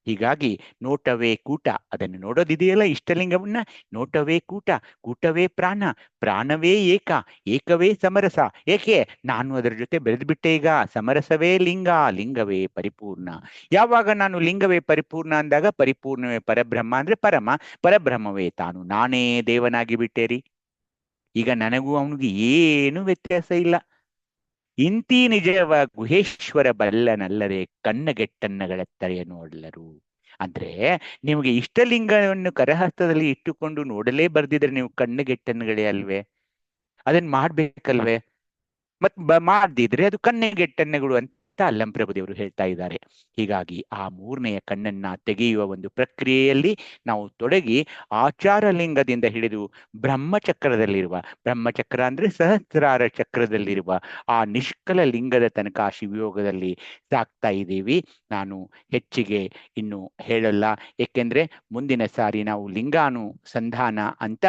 ಹೀಗಾಗಿ ನೋಟವೇ ಕೂಟ, ಅದನ್ನು ನೋಡೋದಿದೆಯಲ್ಲ ಇಷ್ಟಲಿಂಗವನ್ನ. ನೋಟವೇ ಕೂಟ, ಕೂಟವೇ ಪ್ರಾಣ, ಪ್ರಾಣವೇ ಏಕ, ಏಕವೇ ಸಮರಸ. ಏಕೆ? ನಾನು ಅದರ ಜೊತೆ ಬೆಳೆದ್ಬಿಟ್ಟೆ. ಈಗ ಸಮರಸವೇ ಲಿಂಗ, ಲಿಂಗವೇ ಪರಿಪೂರ್ಣ. ಯಾವಾಗ ನಾನು ಲಿಂಗವೇ ಪರಿಪೂರ್ಣ ಅಂದಾಗ ಪರಿಪೂರ್ಣವೇ ಪರಬ್ರಹ್ಮ ಅಂದ್ರೆ ಪರಬ್ರಹ್ಮವೇ ತಾನು. ನಾನೇ ದೇವನಾಗಿ ಬಿಟ್ಟೇರಿ. ಈಗ ನನಗೂ ಅವನಿಗೆ ಏನು ವ್ಯತ್ಯಾಸ ಇಲ್ಲ. ಇಂತಿ ನಿಜವ ಗುಹೇಶ್ವರ ಬಲ್ಲನಲ್ಲದೆ ಕಣ್ಣಗೆಟ್ಟನ್ನಗಳೆತ್ತರೆಯ ನೋಡಲರು. ಅಂದ್ರೆ ನಿಮಗೆ ಇಷ್ಟಲಿಂಗವನ್ನು ಕರಹಸ್ತದಲ್ಲಿ ಇಟ್ಟುಕೊಂಡು ನೋಡಲೇ ಬರ್ದಿದ್ರೆ ನೀವು ಕಣ್ಣಗೆಟ್ಟನ್ಗಳೇ ಅಲ್ವೇ? ಅದನ್ನ ಮಾಡ್ಬೇಕಲ್ವೇ? ಮತ್ ಮಾಡ್ದಿದ್ರೆ ಅದು ಕಣ್ಣಗೆಟ್ಟನ್ನೆಗಳು ಅಂತ ಅಲ್ಲಂಪ್ರಭುದೇವರು ಹೇಳ್ತಾ ಇದ್ದಾರೆ. ಹೀಗಾಗಿ ಆ ಮೂರನೆಯ ಕಣ್ಣನ್ನ ತೆಗೆಯುವ ಒಂದು ಪ್ರಕ್ರಿಯೆಯಲ್ಲಿ ನಾವು ತೊಡಗಿ ಆಚಾರ ಲಿಂಗದಿಂದ ಹಿಡಿದು ಬ್ರಹ್ಮಚಕ್ರದಲ್ಲಿರುವ, ಬ್ರಹ್ಮಚಕ್ರ ಅಂದ್ರೆ ಸಹಸ್ರಾರ ಚಕ್ರದಲ್ಲಿರುವ ಆ ನಿಷ್ಕಲ ಲಿಂಗದ ತನಕ ಆ ಶಿವಯೋಗದಲ್ಲಿ ಸಾಕ್ತಾ ಇದ್ದೀವಿ. ನಾನು ಹೆಚ್ಚಿಗೆ ಇನ್ನು ಹೇಳಲ್ಲ, ಏಕೆಂದ್ರೆ ಮುಂದಿನ ಸಾರಿ ನಾವು ಲಿಂಗಾನುಸಂಧಾನ ಅಂತ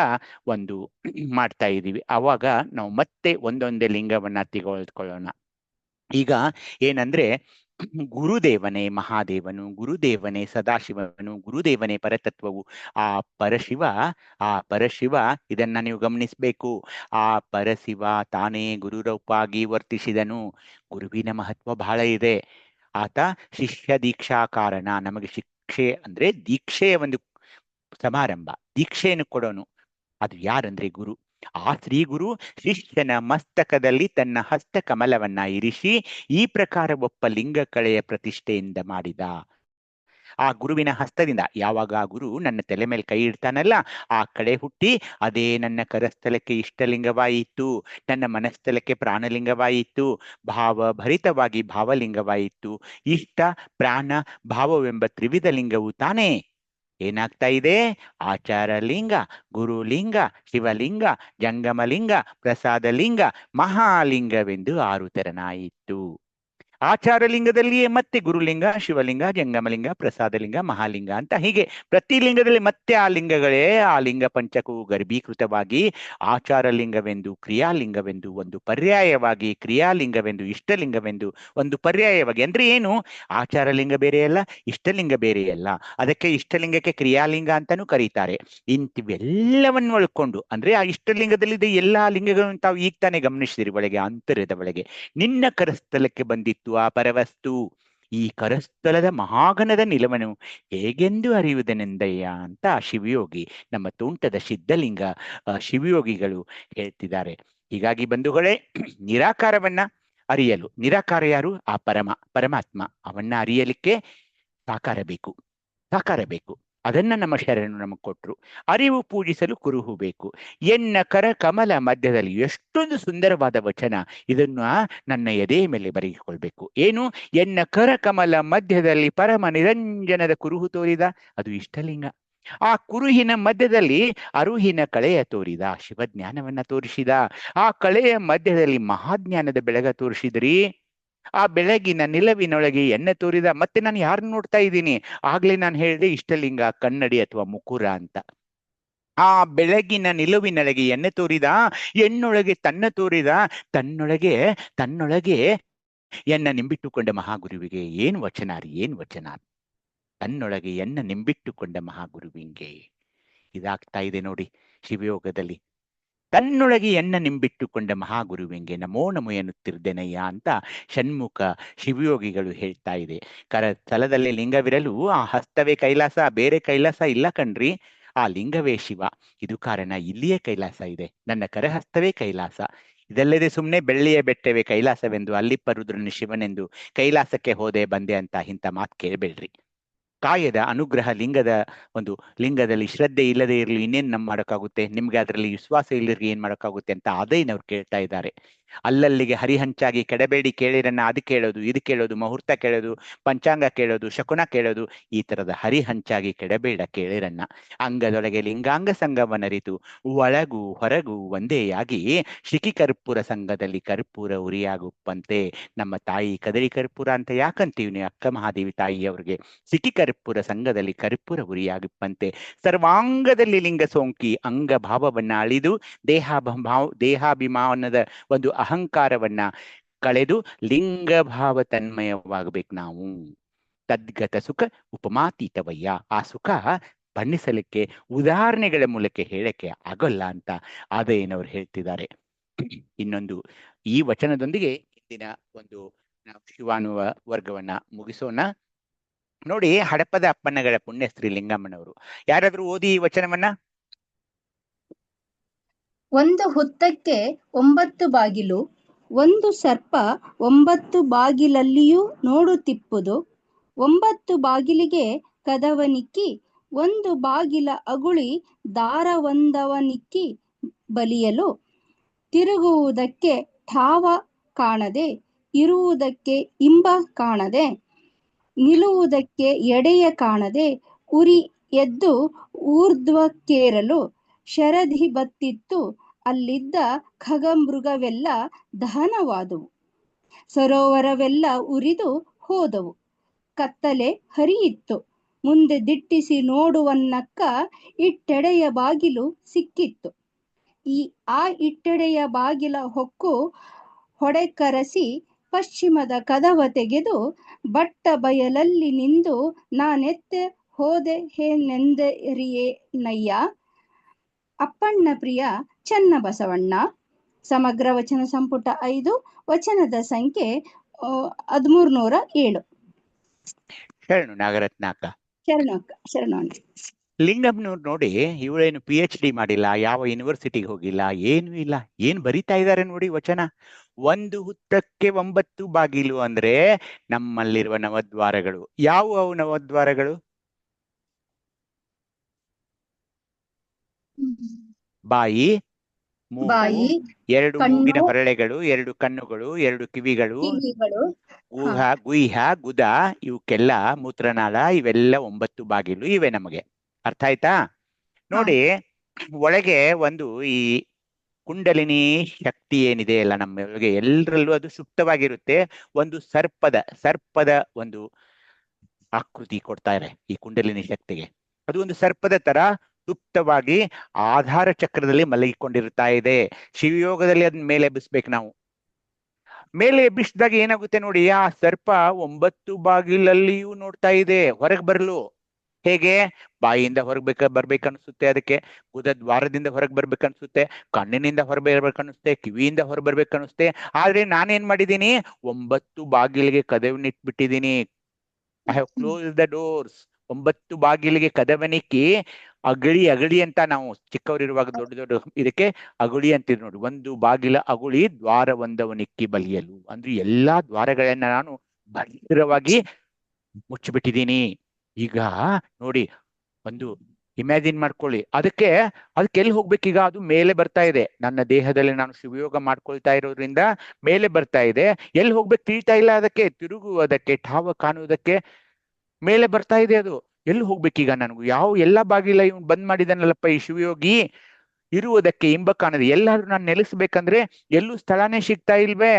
ಒಂದು ಮಾಡ್ತಾ ಇದ್ದೀವಿ. ಆವಾಗ ನಾವು ಮತ್ತೆ ಒಂದೊಂದೇ ಲಿಂಗವನ್ನ ತೆಗೆದುಕೊಳ್ಳೋಣ. ಈಗ ಏನಂದ್ರೆ ಗುರುದೇವನೇ ಮಹಾದೇವನು, ಗುರುದೇವನೇ ಸದಾಶಿವನು, ಗುರುದೇವನೇ ಪರತತ್ವವು. ಆ ಪರಶಿವ ಇದನ್ನ ನೀವು ಗಮನಿಸ್ಬೇಕು. ಆ ಪರಶಿವ ತಾನೇ ಗುರುರೂಪಾಗಿ ವರ್ತಿಸಿದನು. ಗುರುವಿನ ಮಹತ್ವ ಬಹಳ ಇದೆ. ಆತ ಶಿಷ್ಯ ದೀಕ್ಷಾ ಕಾರಣ. ನಮಗೆ ಶಿಕ್ಷೆ ಅಂದ್ರೆ ದೀಕ್ಷೆಯ ಒಂದು ಸಮಾರಂಭ, ದೀಕ್ಷೆಯನ್ನು ಕೊಡೋನು. ಅದು ಯಾರಂದ್ರೆ ಗುರು. ಆ ಶ್ರೀ ಗುರು ಶಿಷ್ಯನ ಮಸ್ತಕದಲ್ಲಿ ತನ್ನ ಹಸ್ತ ಕಮಲವನ್ನ ಇರಿಸಿ ಈ ಪ್ರಕಾರ ಒಪ್ಪ ಲಿಂಗ ಕಳೆಯ ಪ್ರತಿಷ್ಠೆಯಿಂದ ಮಾಡಿದ. ಆ ಗುರುವಿನ ಹಸ್ತದಿಂದ ಯಾವಾಗ ಆ ಗುರು ನನ್ನ ತಲೆ ಮೇಲೆ ಕೈ ಇಡ್ತಾನಲ್ಲ, ಆ ಕಡೆ ಹುಟ್ಟಿ ಅದೇ ನನ್ನ ಕರಸ್ಥಲಕ್ಕೆ ಇಷ್ಟಲಿಂಗವಾಯಿತು, ನನ್ನ ಮನಸ್ಥಲಕ್ಕೆ ಪ್ರಾಣಲಿಂಗವಾಯಿತು, ಭಾವಭರಿತವಾಗಿ ಭಾವಲಿಂಗವಾಯಿತು. ಇಷ್ಟ ಪ್ರಾಣ ಭಾವವೆಂಬ ತ್ರಿವಿಧ ಲಿಂಗವು ತಾನೇ ಏನಾಗ್ತಾ ಇದೆ? ಆಚಾರ ಲಿಂಗ, ಗುರುಲಿಂಗ, ಶಿವಲಿಂಗ, ಜಂಗಮಲಿಂಗ, ಪ್ರಸಾದಲಿಂಗ, ಮಹಾಲಿಂಗವೆಂದು 6 ತೆರನಾಯಿತು. ಆಚಾರ ಲಿಂಗದಲ್ಲಿಯೇ ಮತ್ತೆ ಗುರುಲಿಂಗ, ಶಿವಲಿಂಗ, ಜಂಗಮಲಿಂಗ, ಪ್ರಸಾದಲಿಂಗ, ಮಹಾಲಿಂಗ ಅಂತ ಹೀಗೆ ಪ್ರತಿ ಲಿಂಗದಲ್ಲಿ ಮತ್ತೆ ಆ ಲಿಂಗಗಳೇ, ಆ ಲಿಂಗ ಪಂಚಕವು ಗರ್ಭೀಕೃತವಾಗಿ ಆಚಾರ ಲಿಂಗವೆಂದು, ಕ್ರಿಯಾಲಿಂಗವೆಂದು ಒಂದು ಪರ್ಯಾಯವಾಗಿ, ಕ್ರಿಯಾಲಿಂಗವೆಂದು, ಇಷ್ಟಲಿಂಗವೆಂದು ಒಂದು ಪರ್ಯಾಯವಾಗಿ. ಅಂದ್ರೆ ಏನು? ಆಚಾರ ಲಿಂಗ ಬೇರೆಯಲ್ಲ, ಇಷ್ಟಲಿಂಗ ಬೇರೆಯಲ್ಲ. ಅದಕ್ಕೆ ಇಷ್ಟಲಿಂಗಕ್ಕೆ ಕ್ರಿಯಾಲಿಂಗ ಅಂತಾನೂ ಕರೀತಾರೆ. ಇಂಥವೆಲ್ಲವನ್ನು ಒಳ್ಕೊಂಡು ಅಂದ್ರೆ ಆ ಇಷ್ಟಲಿಂಗದಲ್ಲಿದೆ ಎಲ್ಲಾ ಲಿಂಗಗಳನ್ನು ತಾವು ಈಗ ತಾನೇ ಗಮನಿಸಿದಿರಿ. ಒಳಗೆ ಅಂತರ್ಯದ ಒಳಗೆ ನಿನ್ನ ಕರಸ್ಥಲಕ್ಕೆ ಬಂದಿತ್ತು ಆ ಪರವಸ್ತು. ಈ ಕರಸ್ಥಲದ ಮಹಾಗಣದ ನಿಲವನು ಹೇಗೆಂದು ಅರಿಯುವುದನೆಂದಯ್ಯ ಅಂತ ಶಿವಯೋಗಿ, ನಮ್ಮ ತೋಂಟದ ಸಿದ್ಧಲಿಂಗ ಶಿವಯೋಗಿಗಳು ಹೇಳ್ತಿದ್ದಾರೆ. ಹೀಗಾಗಿ ಬಂಧುಗಳೇ, ನಿರಾಕಾರವನ್ನ ಅರಿಯಲು, ನಿರಾಕಾರ ಯಾರು? ಆ ಪರಮಾತ್ಮ. ಅವನ್ನ ಅರಿಯಲಿಕ್ಕೆ ಸಾಕಾರ ಬೇಕು. ಅದನ್ನ ನಮ್ಮ ಶರಣರು ನಮಗೆ ಕೊಟ್ರು. ಅರಿವು ಪೂಜಿಸಲು ಕುರುಹು ಬೇಕು. ಎನ್ನ ಕರ ಕಮಲ ಮಧ್ಯದಲ್ಲಿ. ಎಷ್ಟೊಂದು ಸುಂದರವಾದ ವಚನ. ಇದನ್ನ ನನ್ನ ಎದೆ ಮೇಲೆ ಬರೆಯಿಕೊಳ್ಬೇಕು. ಏನು? ಎನ್ನ ಕರ ಕಮಲ ಮಧ್ಯದಲ್ಲಿ ಪರಮ ನಿರಂಜನದ ಕುರುಹು ತೋರಿದ, ಅದು ಇಷ್ಟಲಿಂಗ. ಆ ಕುರುಹಿನ ಮಧ್ಯದಲ್ಲಿ ಅರುಹಿನ ಕಳೆಯ ತೋರಿದ, ಶಿವಜ್ಞಾನವನ್ನ ತೋರಿಸಿದ. ಆ ಕಳೆಯ ಮಧ್ಯದಲ್ಲಿ ಮಹಾಜ್ಞಾನದ ಬೆಳಗ ತೋರಿಸಿದ್ರಿ. ಆ ಬೆಳಗಿನ ನಿಲವಿನೊಳಗೆ ಎಣ್ಣೆ ತೋರಿದ. ಮತ್ತೆ ನಾನು ಯಾರನ್ನ ನೋಡ್ತಾ ಇದ್ದೀನಿ? ಆಗ್ಲೇ ನಾನು ಹೇಳಿದೆ ಇಷ್ಟಲಿಂಗ, ಕನ್ನಡಿ ಅಥವಾ ಮುಕುರ ಅಂತ. ಆ ಬೆಳಗಿನ ನಿಲುವಿನೊಳಗೆ ಎಣ್ಣೆ ತೋರಿದ, ಎನ್ನೊಳಗೆ ತನ್ನ ತೋರಿದ, ತನ್ನೊಳಗೆ ಎನ್ನ ನಿಂಬಿಟ್ಟುಕೊಂಡ ಮಹಾಗುರುವಿಗೆ. ಏನು ವಚನ ರೀ, ಏನು ವಚನ! ತನ್ನೊಳಗೆ ಎನ್ನ ನಿಂಬಿಟ್ಟುಕೊಂಡ ಮಹಾಗುರುವಿಗೆ ಇದಾಗ್ತಾ ಇದೆ ನೋಡಿ ಶಿವಯೋಗದಲ್ಲಿ. ತನ್ನೊಳಗೆ ಎನ್ನ ನಿಂಬಿಟ್ಟುಕೊಂಡ ಮಹಾಗುರುವಿಂಗೆ ನಮೋ ನಮೋ ಎನ್ನುತ್ತಿರ್ದೆನಯ್ಯ ಅಂತ ಷಣ್ಮುಖ ಶಿವಯೋಗಿಗಳು ಹೇಳ್ತಾ ಇದೆ. ಸ್ಥಳದಲ್ಲಿ ಲಿಂಗವಿರಲು ಆ ಹಸ್ತವೇ ಕೈಲಾಸ, ಬೇರೆ ಕೈಲಾಸ ಇಲ್ಲ ಕಣ್ರಿ. ಆ ಲಿಂಗವೇ ಶಿವ. ಇದು ಕಾರಣ ಇಲ್ಲಿಯೇ ಕೈಲಾಸ ಇದೆ. ನನ್ನ ಕರಹಸ್ತವೇ ಕೈಲಾಸ. ಇದಲ್ಲದೆ ಸುಮ್ಮನೆ ಬೆಳ್ಳಿಯ ಬೆಟ್ಟವೇ ಕೈಲಾಸವೆಂದು, ಅಲ್ಲಿಪ್ಪ ರುದ್ರನು ಶಿವನೆಂದು ಕೈಲಾಸಕ್ಕೆ ಹೋದೆ ಬಂದೆ ಅಂತ ಇಂಥ ಮಾತು ಕೇಳಬೇಡ್ರಿ. ಕಾಯದ ಅನುಗ್ರಹ ಲಿಂಗದಲ್ಲಿ ಶ್ರದ್ಧೆ ಇಲ್ಲದೆ ಇರಲಿ ಇನ್ನೇನು ನಮ್ಮ ಮಾಡೋಕ್ಕಾಗುತ್ತೆ? ನಿಮ್ಗೆ ಅದರಲ್ಲಿ ವಿಶ್ವಾಸ ಇಲ್ಲರಿ ಏನ್ ಮಾಡೋಕ್ಕಾಗುತ್ತೆ ಅಂತ ಅದೇನವ್ರು ಕೇಳ್ತಾ ಇದ್ದಾರೆ. ಅಲ್ಲಲ್ಲಿಗೆ ಹರಿಹಂಚಾಗಿ ಕೆಡಬೇಡಿ ಕೇಳಿರನ್ನ. ಅದು ಕೇಳೋದು, ಇದು ಕೇಳೋದು, ಮುಹೂರ್ತ ಕೇಳೋದು, ಪಂಚಾಂಗ ಕೇಳೋದು, ಶಕುನ ಕೇಳೋದು, ಈ ತರದ ಹರಿಹಂಚಾಗಿ ಕೆಡಬೇಡ ಕೇಳಿರನ್ನ. ಅಂಗದೊಳಗೆ ಲಿಂಗಾಂಗ ಸಂಗವನರಿತು ಒಳಗು ಹೊರಗು ಒಂದೇಯಾಗಿ ಶಿಖಿ ಕರ್ಪೂರ ಸಂಘದಲ್ಲಿ ಕರ್ಪೂರ ಉರಿಯಾಗುಪ್ಪಂತೆ. ನಮ್ಮ ತಾಯಿ ಕದರಿ ಕರ್ಪೂರ ಅಂತ ಯಾಕಂತೀವಿ ನೀವು? ಅಕ್ಕ ಮಹಾದೇವಿ ತಾಯಿಯವ್ರಿಗೆ ಸಿಖಿ ಕರ್ಪೂರ ಸಂಘದಲ್ಲಿ ಕರ್ಪೂರ ಉರಿಯಾಗುಪ್ಪಂತೆ. ಸರ್ವಾಂಗದಲ್ಲಿ ಲಿಂಗ ಸೋಂಕಿ ಅಂಗ ಭಾವವನ್ನ ಅಳಿದು ದೇಹಾಭಿಮಾನದ ಒಂದು ಅಹಂಕಾರವನ್ನ ಕಳೆದು ಲಿಂಗ ಭಾವ ತನ್ಮಯವಾಗಬೇಕು ನಾವು. ತದ್ಗತ ಸುಖ ಉಪಮಾತೀತವಯ್ಯ. ಆ ಸುಖ ಬಣ್ಣಿಸಲಿಕ್ಕೆ ಉದಾಹರಣೆಗಳ ಮೂಲಕ ಹೇಳಕ್ಕೆ ಆಗೋಲ್ಲ ಅಂತ ಆದಯ್ಯನವರು ಹೇಳ್ತಿದ್ದಾರೆ. ಇನ್ನೊಂದು ಈ ವಚನದೊಂದಿಗೆ ಇಂದಿನ ಒಂದು ನಾವು ಶಿವಾನುವ ವರ್ಗವನ್ನ ಮುಗಿಸೋಣ. ನೋಡಿ, ಹಡಪದ ಅಪ್ಪಣ್ಣಗಳ ಪುಣ್ಯ ಶ್ರೀ ಲಿಂಗಮ್ಮನವರು. ಯಾರಾದ್ರೂ ಓದಿ ಈ ವಚನವನ್ನ? ಒಂದು ಹುತ್ತಕ್ಕೆ 9 ಬಾಗಿಲು, ಒಂದು ಸರ್ಪ 9 ಬಾಗಿಲಲ್ಲಿಯೂ ನೋಡುತ್ತಿಪ್ಪುದು. 9 ಬಾಗಿಲಿಗೆ ಕದವನಿಕ್ಕಿ, ಒಂದು ಬಾಗಿಲ ಅಗುಳಿ ದಾರವೊಂದವನಿಕ್ಕಿ ಬಲಿಯಲು. ತಿರುಗುವುದಕ್ಕೆ ಠಾವ ಕಾಣದೆ, ಇರುವುದಕ್ಕೆ ಇಂಬ ಕಾಣದೆ, ನಿಲ್ಲುವುದಕ್ಕೆ ಎಡೆಯ ಕಾಣದೆ, ಉರಿ ಎದ್ದು ಊರ್ಧ್ವಕ್ಕೇರಲು ಶರಧಿ ಬತ್ತಿತ್ತು. ಅಲ್ಲಿದ್ದ ಖಗಮೃಗವೆಲ್ಲ ದಹನವಾದುವು, ಸರೋವರವೆಲ್ಲ ಉರಿದು ಹೋದವು. ಕತ್ತಲೆ ಹರಿಯಿತ್ತು. ಮುಂದೆ ದಿಟ್ಟಿಸಿ ನೋಡುವನ್ನಕ್ಕ ಇಟ್ಟೆಡೆಯ ಬಾಗಿಲು ಸಿಕ್ಕಿತ್ತು. ಆ ಇಟ್ಟೆಡೆಯ ಬಾಗಿಲ ಹೊಕ್ಕು ಹೊಡೆಕರಸಿ ಪಶ್ಚಿಮದ ಕದವ ತೆಗೆದು ಬಟ್ಟ ಬಯಲಲ್ಲಿ ನಿಂದು ನಾನೆತ್ತೆ ಹೋದೆ ಹೇನೆಂದರಿಯೇನಯ್ಯ. ಅಪ್ಪಣ್ಣ ಪ್ರಿಯ ಚನ್ನಬಸವಣ್ಣ. ಸಮಗ್ರ ವಚನ ಸಂಪುಟ 5, ವಚನದ ಸಂಖ್ಯೆ 1307. ಶರಣು ನಾಗರತ್ನಾಕ. ಶರಣು. ಲಿಂಗಮ್ನವ್ರು ನೋಡಿ, ಇವಳೇನು PhD ಮಾಡಿಲ್ಲ, ಯಾವ ಯೂನಿವರ್ಸಿಟಿಗೆ ಹೋಗಿಲ್ಲ, ಏನು ಇಲ್ಲ. ಏನ್ ಬರಿತಾ ಇದ್ದಾರೆ ನೋಡಿ ವಚನ. ಒಂದು ಹುತ್ತಕ್ಕೆ 9 ಬಾಗಿಲು ಅಂದ್ರೆ ನಮ್ಮಲ್ಲಿರುವ ನವದ್ವಾರಗಳು. ಯಾವ ನವದ್ವಾರಗಳು? ಬಾಯಿ, ಮೂಗು, 2 ಮೂಗಿನ ಹೊರಳೆಗಳು, 2 ಕಣ್ಣುಗಳು, 2 ಕಿವಿಗಳು, ಗುಹ್ಯ, ಗುದ, ಇವಕ್ಕೆಲ್ಲ ಮೂತ್ರನಾಳ, ಇವೆಲ್ಲ 9 ಬಾಗಿಲು ಇವೆ. ನಮಗೆ ಅರ್ಥ ಆಯ್ತಾ? ನೋಡಿ, ಒಳಗೆ ಒಂದು ಈ ಕುಂಡಲಿನಿ ಶಕ್ತಿ ಏನಿದೆ ಅಲ್ಲ ನಮ್ಮೊಳಗೆ, ಎಲ್ಲರಲ್ಲೂ ಅದು ಸುಪ್ತವಾಗಿರುತ್ತೆ. ಒಂದು ಸರ್ಪದ ಒಂದು ಆಕೃತಿ ಕೊಡ್ತಾರೆ ಈ ಕುಂಡಲಿನಿ ಶಕ್ತಿಗೆ. ಅದು ಒಂದು ಸರ್ಪದ ತರ ಸುಪ್ತವಾಗಿ ಆಧಾರ ಚಕ್ರದಲ್ಲಿ ಮಲಗಿಕೊಂಡಿರ್ತಾ ಇದೆ. ಶಿವಯೋಗದಲ್ಲಿ ಅದನ್ನ ಮೇಲೆ ಎಬ್ಬಿಸ್ಬೇಕು ನಾವು. ಮೇಲೆ ಎಬ್ಬಿಸಿದಾಗ ಏನಾಗುತ್ತೆ ನೋಡಿ, ಆ ಸರ್ಪ 9 ಬಾಗಿಲಲ್ಲಿಯೂ ನೋಡ್ತಾ ಇದೆ ಹೊರಗೆ ಬರಲು. ಹೇಗೆ? ಬಾಯಿಯಿಂದ ಹೊರಗೆ ಬರ್ಬೇಕನ್ಸುತ್ತೆ, ಅದಕ್ಕೆ ಗುದ ದ್ವಾರದಿಂದ ಹೊರಗೆ ಬರ್ಬೇಕನ್ಸುತ್ತೆ, ಕಣ್ಣಿನಿಂದ ಹೊರಬೇಕನ್ಸುತ್ತೆ, ಕಿವಿಯಿಂದ ಹೊರ ಬರ್ಬೇಕನ್ಸುತ್ತೆ. ಆದ್ರೆ ನಾನೇನ್ ಮಾಡಿದ್ದೀನಿ, 9 ಬಾಗಿಲಿಗೆ ಕದವನ್ನಿಟ್ಬಿಟ್ಟಿದ್ದೀನಿ. I have close the doors. 9 ಬಾಗಿಲಿಗೆ ಕದವನಿಕ್ಕಿ, ಅಗಳಿ ಅಂತ ನಾವು ಚಿಕ್ಕವರಿರುವಾಗ ದೊಡ್ಡ ಇದಕ್ಕೆ ಅಗುಳಿ ಅಂತಿದ್ ನೋಡಿ. 1 ಬಾಗಿಲ ಅಗುಳಿ ದ್ವಾರವೊಂದವನಿಕ್ಕಿ ಬಲಿಯಲು ಅಂದ್ರೆ ಎಲ್ಲಾ ದ್ವಾರಗಳನ್ನ ನಾನು ಭದ್ರವಾಗಿ ಮುಚ್ಚಿಬಿಟ್ಟಿದ್ದೀನಿ. ಈಗ ನೋಡಿ, ಒಂದು ಇಮ್ಯಾಜಿನ್ ಮಾಡ್ಕೊಳ್ಳಿ, ಅದಕ್ಕೆ ಎಲ್ಲಿ ಹೋಗ್ಬೇಕೀಗ? ಅದು ಮೇಲೆ ಬರ್ತಾ ಇದೆ. ನನ್ನ ದೇಹದಲ್ಲಿ ನಾನು ಶಿವಯೋಗ ಮಾಡ್ಕೊಳ್ತಾ ಇರೋದ್ರಿಂದ ಮೇಲೆ ಬರ್ತಾ ಇದೆ. ಎಲ್ಲಿ ಹೋಗ್ಬೇಕು ತಿಳಿತಾ ಇಲ್ಲ ಅದಕ್ಕೆ. ತಿರುಗುವುದಕ್ಕೆ, ಠಾವ ಕಾಣುವುದಕ್ಕೆ ಮೇಲೆ ಬರ್ತಾ ಇದೆ ಅದು. ಎಲ್ಲಿ ಹೋಗ್ಬೇಕೀಗ ನನಗೂ? ಎಲ್ಲಾ ಬಾಗಿಲ ಇವ್ನು ಬಂದ್ ಮಾಡಿದಾನಲ್ಲಪ್ಪ ಈ ಶಿವಯೋಗಿ. ಇರುವುದಕ್ಕೆ ಇಂಬ ಕಾಣದೆ, ಎಲ್ಲಾದ್ರೂ ನಾನು ನೆಲೆಸ್ಬೇಕಂದ್ರೆ ಎಲ್ಲೂ ಸ್ಥಳನೇ ಸಿಗ್ತಾ ಇಲ್ವೇ.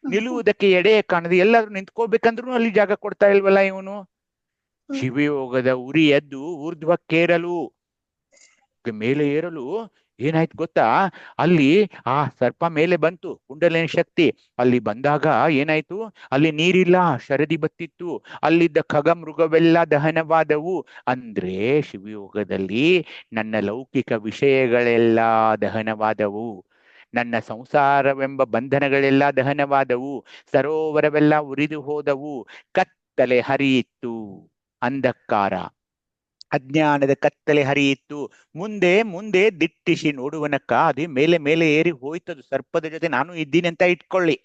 ನಿಲ್ಲುವುದಕ್ಕೆ ಎಡೆಯ ಕಾಣದೆ, ಎಲ್ಲಾದ್ರೂ ನಿಂತ್ಕೋಬೇಕಂದ್ರೂ ಅಲ್ಲಿ ಜಾಗ ಕೊಡ್ತಾ ಇಲ್ವಲ್ಲ ಇವನು. ಶಿವಯೋಗದ ಉರಿ ಎದ್ದು ಊರ್ಧ್ವಕ್ಕೇರಲು, ಮೇಲೆ ಏರಲು ಏನಾಯ್ತು ಗೊತ್ತಾ? ಅಲ್ಲಿ ಆ ಸರ್ಪ ಮೇಲೆ ಬಂತು, ಕುಂಡಲಿನಿ ಶಕ್ತಿ. ಅಲ್ಲಿ ಬಂದಾಗ ಏನಾಯ್ತು? ಅಲ್ಲಿ ನೀರಿಲ್ಲ, ಶರದಿ ಬತ್ತಿತ್ತು. ಅಲ್ಲಿದ್ದ ಖಗಮೃಗವೆಲ್ಲ ದಹನವಾದವು. ಅಂದ್ರೆ ಶಿವಯೋಗದಲ್ಲಿ ನನ್ನ ಲೌಕಿಕ ವಿಷಯಗಳೆಲ್ಲ ದಹನವಾದವು. ನನ್ನ ಸಂಸಾರವೆಂಬ ಬಂಧನಗಳೆಲ್ಲ ದಹನವಾದವು. ಸರೋವರವೆಲ್ಲ ಉರಿದು ಹೋದವು. ಕತ್ತಲೆ ಹರಿಯಿತ್ತು, ಅಂಧಕಾರ, ಅಜ್ಞಾನದ ಕತ್ತಲೆ ಹರಿಯಿತ್ತು. ಮುಂದೆ ದಿಟ್ಟಿಸಿ ನೋಡುವನಕ್ಕ ಅದೇ ಮೇಲೆ ಏರಿ ಹೋಯ್ತದು. ಸರ್ಪದ ಜೊತೆ ನಾನು ಇದ್ದೀನಿ ಅಂತ ಇಟ್ಕೊಳ್ಳಿ.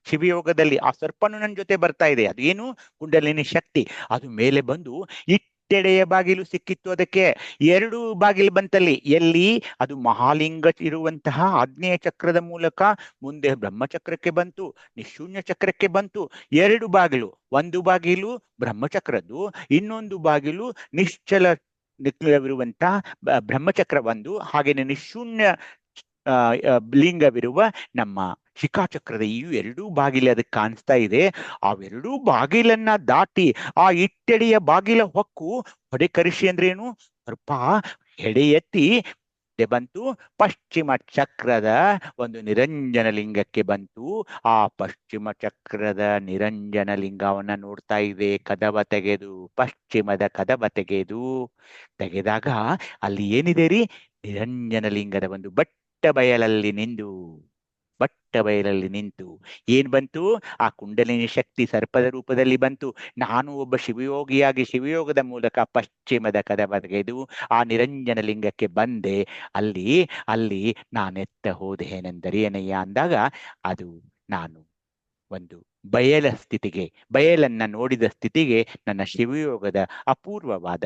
ಶಿವಯೋಗದಲ್ಲಿ ಆ ಸರ್ಪನು ನನ್ನ ಜೊತೆ ಬರ್ತಾ ಇದೆ. ಅದೇನು? ಕುಂಡಲಿನಿ ಶಕ್ತಿ. ಅದು ಮೇಲೆ ಬಂದು ಇಟ್ಟೆಡೆಯ ಬಾಗಿಲು ಸಿಕ್ಕಿತ್ತು. ಅದಕ್ಕೆ 2 ಬಾಗಿಲು ಬಂತಲ್ಲಿ. ಎಲ್ಲಿ? ಅದು ಮಹಾಲಿಂಗ ಇರುವಂತಹ ಆಗ್ನೇಯ ಚಕ್ರದ ಮೂಲಕ ಮುಂದೆ ಬ್ರಹ್ಮಚಕ್ರಕ್ಕೆ ಬಂತು, ನಿಶೂನ್ಯ ಚಕ್ರಕ್ಕೆ ಬಂತು. 2 ಬಾಗಿಲು. ಒಂದು ಬಾಗಿಲು ಬ್ರಹ್ಮಚಕ್ರದ್ದು, ಇನ್ನೊಂದು ಬಾಗಿಲು ನಿಶ್ಚಲವಿರುವಂತಹ ಬ್ರಹ್ಮಚಕ್ರ ಒಂದು, ಹಾಗೇನೆ ನಿಶೂನ್ಯ ಲಿಂಗವಿರುವ ನಮ್ಮ ಶಿಖಾಚಕ್ರದ ಈ 2 ಬಾಗಿಲು ಅದಕ್ಕೆ ಕಾಣಿಸ್ತಾ ಇದೆ. ಅವೆರಡೂ ಬಾಗಿಲನ್ನ ದಾಟಿ ಆ ಇಟ್ಟೆಡೆಯ ಬಾಗಿಲ ಹೊಕ್ಕು ಹೊಡೆಕರಿಸಿ ಅಂದ್ರೇನು? ಸ್ವಲ್ಪ ಹೆಡೆ ಎತ್ತಿ ಬಂತು. ಪಶ್ಚಿಮ ಚಕ್ರದ ಒಂದು ನಿರಂಜನ ಲಿಂಗಕ್ಕೆ ಬಂತು. ಆ ಪಶ್ಚಿಮ ಚಕ್ರದ ನಿರಂಜನ ಲಿಂಗವನ್ನ ನೋಡ್ತಾ ಇದೆ. ಕದವ ತೆಗೆದು, ಪಶ್ಚಿಮದ ಕದವ ತೆಗೆದಾಗ ಅಲ್ಲಿ ಏನಿದೆ ರೀ? ನಿರಂಜನ ಲಿಂಗದ ಒಂದು ಬಟ್ಟ ಬಯಲಲ್ಲಿ ನಿಂದು ದಟ್ಟ ಬಯಲಲ್ಲಿ ನಿಂತು ಏನ್ ಬಂತು? ಆ ಕುಂಡಲಿನಿ ಶಕ್ತಿ ಸರ್ಪದ ರೂಪದಲ್ಲಿ ಬಂತು. ನಾನು ಒಬ್ಬ ಶಿವಯೋಗಿಯಾಗಿ ಶಿವಯೋಗದ ಮೂಲಕ ಪಶ್ಚಿಮದ ಕದವ ತೆಗೆದು ಆ ನಿರಂಜನ ಲಿಂಗಕ್ಕೆ ಬಂದೆ. ಅಲ್ಲಿ ನಾನೆತ್ತ ಹೋದೆ ಏನೆಂದರೇನಯ್ಯ ಅಂದಾಗ ಅದು ನಾನು ಒಂದು ಬಯಲ ಸ್ಥಿತಿಗೆ, ಬಯಲನ್ನ ನೋಡಿದ ಸ್ಥಿತಿಗೆ, ನನ್ನ ಶಿವಯೋಗದ ಅಪೂರ್ವವಾದ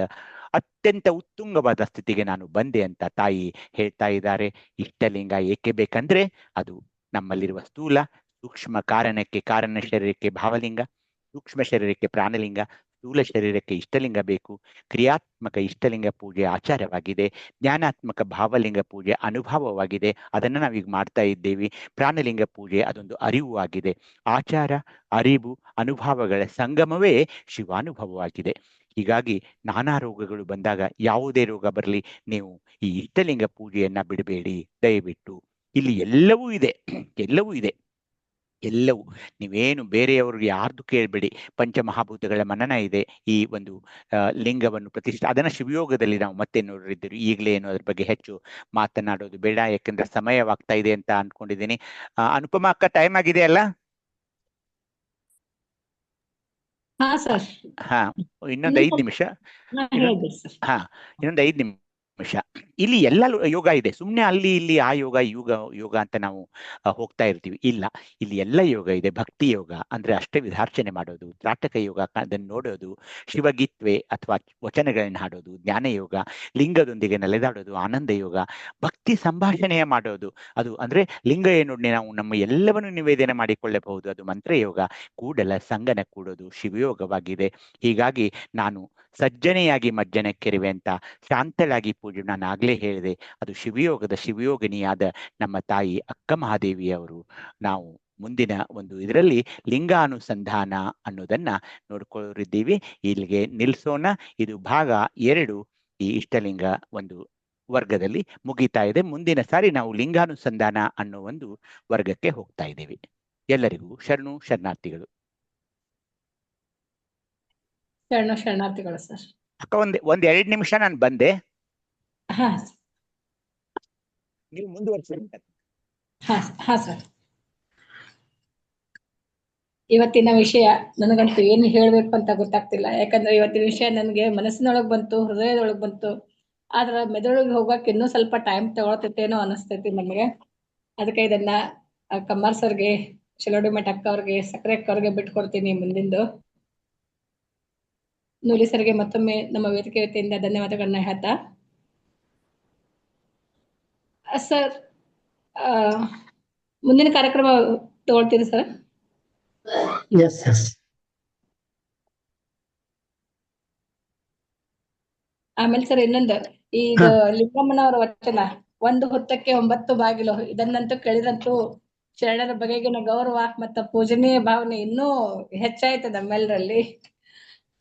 ಅತ್ಯಂತ ಉತ್ತುಂಗವಾದ ಸ್ಥಿತಿಗೆ ನಾನು ಬಂದೆ ಅಂತ ತಾಯಿ ಹೇಳ್ತಾ ಇದ್ದಾರೆ. ಇಷ್ಟಲಿಂಗ ಏಕೆ ಬೇಕಂದ್ರೆ ಅದು ನಮ್ಮಲ್ಲಿರುವ ಸ್ಥೂಲ ಸೂಕ್ಷ್ಮ ಕಾರಣಕ್ಕೆ ಕಾರಣ ಶರೀರಕ್ಕೆ ಭಾವಲಿಂಗ, ಸೂಕ್ಷ್ಮ ಶರೀರಕ್ಕೆ ಪ್ರಾಣಲಿಂಗ, ಸ್ಥೂಲ ಶರೀರಕ್ಕೆ ಇಷ್ಟಲಿಂಗ ಬೇಕು. ಕ್ರಿಯಾತ್ಮಕ ಇಷ್ಟಲಿಂಗ ಪೂಜೆ ಆಚಾರವಾಗಿದೆ, ಜ್ಞಾನಾತ್ಮಕ ಭಾವಲಿಂಗ ಪೂಜೆ ಅನುಭವವಾಗಿದೆ, ಅದನ್ನು ನಾವೀಗ ಮಾಡ್ತಾ ಇದ್ದೇವೆ. ಪ್ರಾಣಲಿಂಗ ಪೂಜೆ ಅದೊಂದು ಅರಿವು ಆಗಿದೆ. ಆಚಾರ, ಅರಿವು, ಅನುಭವಗಳ ಸಂಗಮವೇ ಶಿವಾನುಭವವಾಗಿದೆ. ಹೀಗಾಗಿ ನಾನಾ ರೋಗಗಳು ಬಂದಾಗ ಯಾವುದೇ ರೋಗ ಬರಲಿ, ನೀವು ಈ ಇಷ್ಟಲಿಂಗ ಪೂಜೆಯನ್ನ ಬಿಡಬೇಡಿ ದಯವಿಟ್ಟು. ಇಲ್ಲಿ ಎಲ್ಲವೂ ಇದೆ, ಎಲ್ಲವೂ ಇದೆ, ಎಲ್ಲವೂ. ನೀವೇನು ಬೇರೆಯವ್ರಿಗೆ ಯಾರ್ದು ಕೇಳಬೇಡಿ. ಪಂಚಮಹಾಭೂತಗಳ ಮನನ ಇದೆ. ಈ ಒಂದು ಲಿಂಗವನ್ನು ಪ್ರತಿಷ್ಠೆ ಅದನ್ನ ಶಿವಯೋಗದಲ್ಲಿ ನಾವು ಮತ್ತೆ ನೋಡಿದ್ದೀವಿ. ಈಗಲೇ ಏನು ಅದ್ರ ಬಗ್ಗೆ ಹೆಚ್ಚು ಮಾತನಾಡೋದು ಬೇಡ, ಯಾಕಂದ್ರೆ ಸಮಯವಾಗ್ತಾ ಇದೆ ಅಂತ ಅನ್ಕೊಂಡಿದ್ದೀನಿ. ಅನುಪಮಾ ಅಕ್ಕ, ಟೈಮ್ ಆಗಿದೆ ಅಲ್ಲ? ಹಾ ಸರ್. ಹಾ, ಇನ್ನೊಂದು 5 ನಿಮಿಷ. ಇನ್ನೊಂದು 5 ನಿಮಿಷ. ಇಲ್ಲಿ ಎಲ್ಲ ಯೋಗ ಇದೆ. ಸುಮ್ಮನೆ ಅಲ್ಲಿ ಇಲ್ಲಿ ಆ ಯೋಗ ಯೋಗ ಅಂತ ನಾವು ಹೋಗ್ತಾ ಇರ್ತೀವಿ. ಇಲ್ಲ, ಇಲ್ಲಿ ಎಲ್ಲ ಯೋಗ ಇದೆ. ಭಕ್ತಿ ಯೋಗ ಅಂದ್ರೆ ಅಷ್ಟವಿಧಾರ್ಚನೆ ಮಾಡೋದು, ತ್ರಾಟಕ ಯೋಗ ಅದನ್ನು ನೋಡೋದು, ಶಿವಗೀತ್ವೆ ಅಥವಾ ವಚನಗಳನ್ನು ಹಾಡೋದು, ಜ್ಞಾನ ಯೋಗ, ಲಿಂಗದೊಂದಿಗೆ ನಡೆದಾಡೋದು, ಆನಂದ ಯೋಗ, ಭಕ್ತಿ ಸಂಭಾಷಣೆಯ ಮಾಡೋದು. ಅದು ಅಂದ್ರೆ ಲಿಂಗ ಏನು ನಾವು ನಮ್ಮ ಎಲ್ಲವನ್ನು ನಿವೇದನೆ ಮಾಡಿಕೊಳ್ಳಬಹುದು. ಅದು ಮಂತ್ರಯೋಗ. ಕೂಡಲ ಸಂಗನ ಕೂಡೋದು ಶಿವಯೋಗವಾಗಿದೆ. ಹೀಗಾಗಿ ನಾನು ಸಜ್ಜನೆಯಾಗಿ ಮಜ್ಜನಕ್ಕೆರಿವೆ ಅಂತ ಶಾಂತಳಾಗಿ ಪೂಜೆ ನಾನು ಆಗ್ಲೇ ಹೇಳಿದೆ. ಅದು ಶಿವಯೋಗದ ಶಿವಯೋಗಿನಿಯಾದ ನಮ್ಮ ತಾಯಿ ಅಕ್ಕ ಮಹಾದೇವಿಯವರು. ನಾವು ಮುಂದಿನ ಒಂದು ಇದರಲ್ಲಿ ಲಿಂಗಾನುಸಂಧಾನ ಅನ್ನೋದನ್ನ ನೋಡ್ಕೊಂಡಿದ್ದೀವಿ. ಇಲ್ಲಿಗೆ ನಿಲ್ಸೋಣ. ಇದು ಭಾಗ 2 ಈ ಇಷ್ಟಲಿಂಗ ಒಂದು ವರ್ಗದಲ್ಲಿ ಮುಗಿತಾ ಇದೆ. ಮುಂದಿನ ಸಾರಿ ನಾವು ಲಿಂಗಾನುಸಂಧಾನ ಅನ್ನೋ ಒಂದು ವರ್ಗಕ್ಕೆ ಹೋಗ್ತಾ ಇದ್ದೇವೆ. ಎಲ್ಲರಿಗೂ ಶರಣಾರ್ಥಿಗಳು. ಶರಣಾರ್ಥಿಗಳು ಸರ್. ಅಕ್ಕ, ಒಂದ್ 2 ನಿಮಿಷ ನಾನು ಬಂದೆ, ನೀವು ಮುಂದುವರಿಸಿ. ಹಾ ಸರ್. ಇವತ್ತಿನ ವಿಷಯ ನನಗಂತೂ ಏನು ಹೇಳ್ಬೇಕು ಅಂತ ಗೊತ್ತಾಗ್ತಿಲ್ಲ. ಯಾಕಂದ್ರೆ ಇವತ್ತಿನ ವಿಷಯ ನನಗೆ ಮನಸ್ಸಿನೊಳಗೆ ಬಂತು, ಹೃದಯದೊಳಗೆ ಬಂತು. ಆದ್ರ ಮೆದುಳಿಗೆ ಹೋಗಕ್ಕೆ ಇನ್ನೂ ಸ್ವಲ್ಪ ಟೈಮ್ ತಗೊಳ್ತೈತೇನೋ ಅನಿಸ್ತೈತಿ ನಮಗೆ. ಅದಕ್ಕೆ ಇದನ್ನ ಕಮ್ಮಾರ್ ಸರ್ಗೆ, ಶಿಲೋಡಿ ಮಠ ಅಕ್ಕ ಅವ್ರಿಗೆ, ಸಕ್ಕರೆ ಅಕ್ಕ ಅವ್ರಿಗೆ ಬಿಟ್ಕೊಡ್ತೀನಿ ಮುಂದಿಂದು. ನೂಲಿ ಸರ್ಗೆ ಮತ್ತೊಮ್ಮೆ ನಮ್ಮ ವೇದಿಕೆ ವತಿಯಿಂದ ಧನ್ಯವಾದಗಳನ್ನ ಹೇಳ್ತಾ, ಸರ್ ಮುಂದಿನ ಕಾರ್ಯಕ್ರಮ ತಗೊಳ್ತೀರಿ ಸರ್? ಆಮೇಲೆ ಸರ್ ಇನ್ನೊಂದು, ಈಗ ಲಿಂಗಮ್ಮನವರ ವಚನ 1 ಹೊತ್ತಕ್ಕೆ 9 ಬಾಗಿಲು ಇದನ್ನಂತೂ ಕೇಳಿದಂತೂ ಶರಣರ ಬಗೆಗಿನ ಗೌರವ ಮತ್ತು ಪೂಜನೀಯ ಭಾವನೆ ಇನ್ನೂ ಹೆಚ್ಚಾಯ್ತು ನಮ್ಮೆಲ್ಲರಲ್ಲಿ.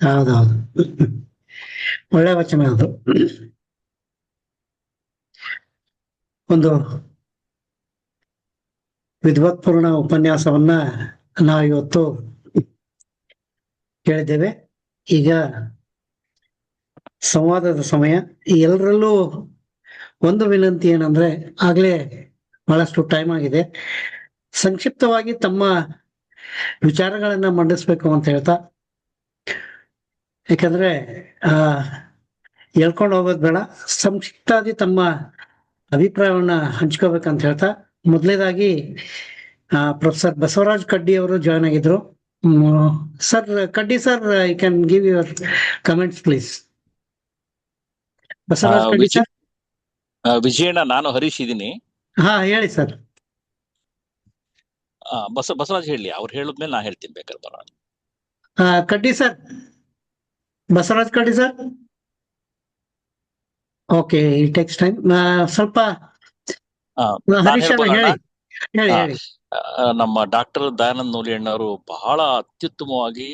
ಹೌದೌದು, ಒಳ್ಳೆ ವಚನ ಅದು. ಒಂದು ವಿದ್ವತ್ಪೂರ್ಣ ಉಪನ್ಯಾಸವನ್ನ ನಾವಿವತ್ತು ಕೇಳಿದ್ದೇವೆ. ಈಗ ಸಂವಾದದ ಸಮಯ. ಎಲ್ಲರಲ್ಲೂ ಒಂದು ವಿನಂತಿ ಏನಂದ್ರೆ, ಆಗ್ಲೇ ಬಹಳಷ್ಟು ಟೈಮ್ ಆಗಿದೆ, ಸಂಕ್ಷಿಪ್ತವಾಗಿ ತಮ್ಮ ವಿಚಾರಗಳನ್ನ ಮಂಡಿಸ್ಬೇಕು ಅಂತ ಹೇಳ್ತಾ, ಯಾಕಂದ್ರೆ ಹೇಳ್ಕೊಂಡು ಹೋಗೋದು ಬೇಡ, ಸಂಕ್ಷಿಪ್ತಾಗಿ ತಮ್ಮ ಅಭಿಪ್ರಾಯವನ್ನ ಹಂಚ್ಕೋಬೇಕಂತ ಹೇಳ್ತಾ, ಮೊದಲನೇದಾಗಿ ಪ್ರೊಫೆಸರ್ ಬಸವರಾಜ್ ಕಡ್ಡಿ ಅವರು ಜಾಯ್ನ್ ಆಗಿದ್ರು. ಸರ್ ಕಡ್ಡಿ sir, I can give your comments please. Basavaraj ಕಡ್ಡಿ ಸರ್. ವಿಜಯಣ್ಣ, ನಾನು ಹರೀಶ್ ಇದ್ದೀನಿ. ಹಾ, ಹೇಳಿ ಸರ್. ಬಸವರಾಜ್ ಹೇಳಿ, ಅವ್ರು ಹೇಳಿದ್ಮೇಲೆ ನಾ ಹೇಳ್ತೀನಿ ಬೇಕಾದ್ರೆ. ಕಡ್ಡಿ ಸರ್, ಬಸವರಾಜ್ ಕಡ್ಡಿ sir. Okay, it takes time. ಸ್ವಲ್ಪ ಹರೀಶ್ ಹೇಳಿ. ನಮ್ಮ ಡಾಕ್ಟರ್ ದಯಾನಂದ ನೂಲಿ ಅಣ್ಣವರು ಬಹಳ ಅತ್ಯುತ್ತಮವಾಗಿ,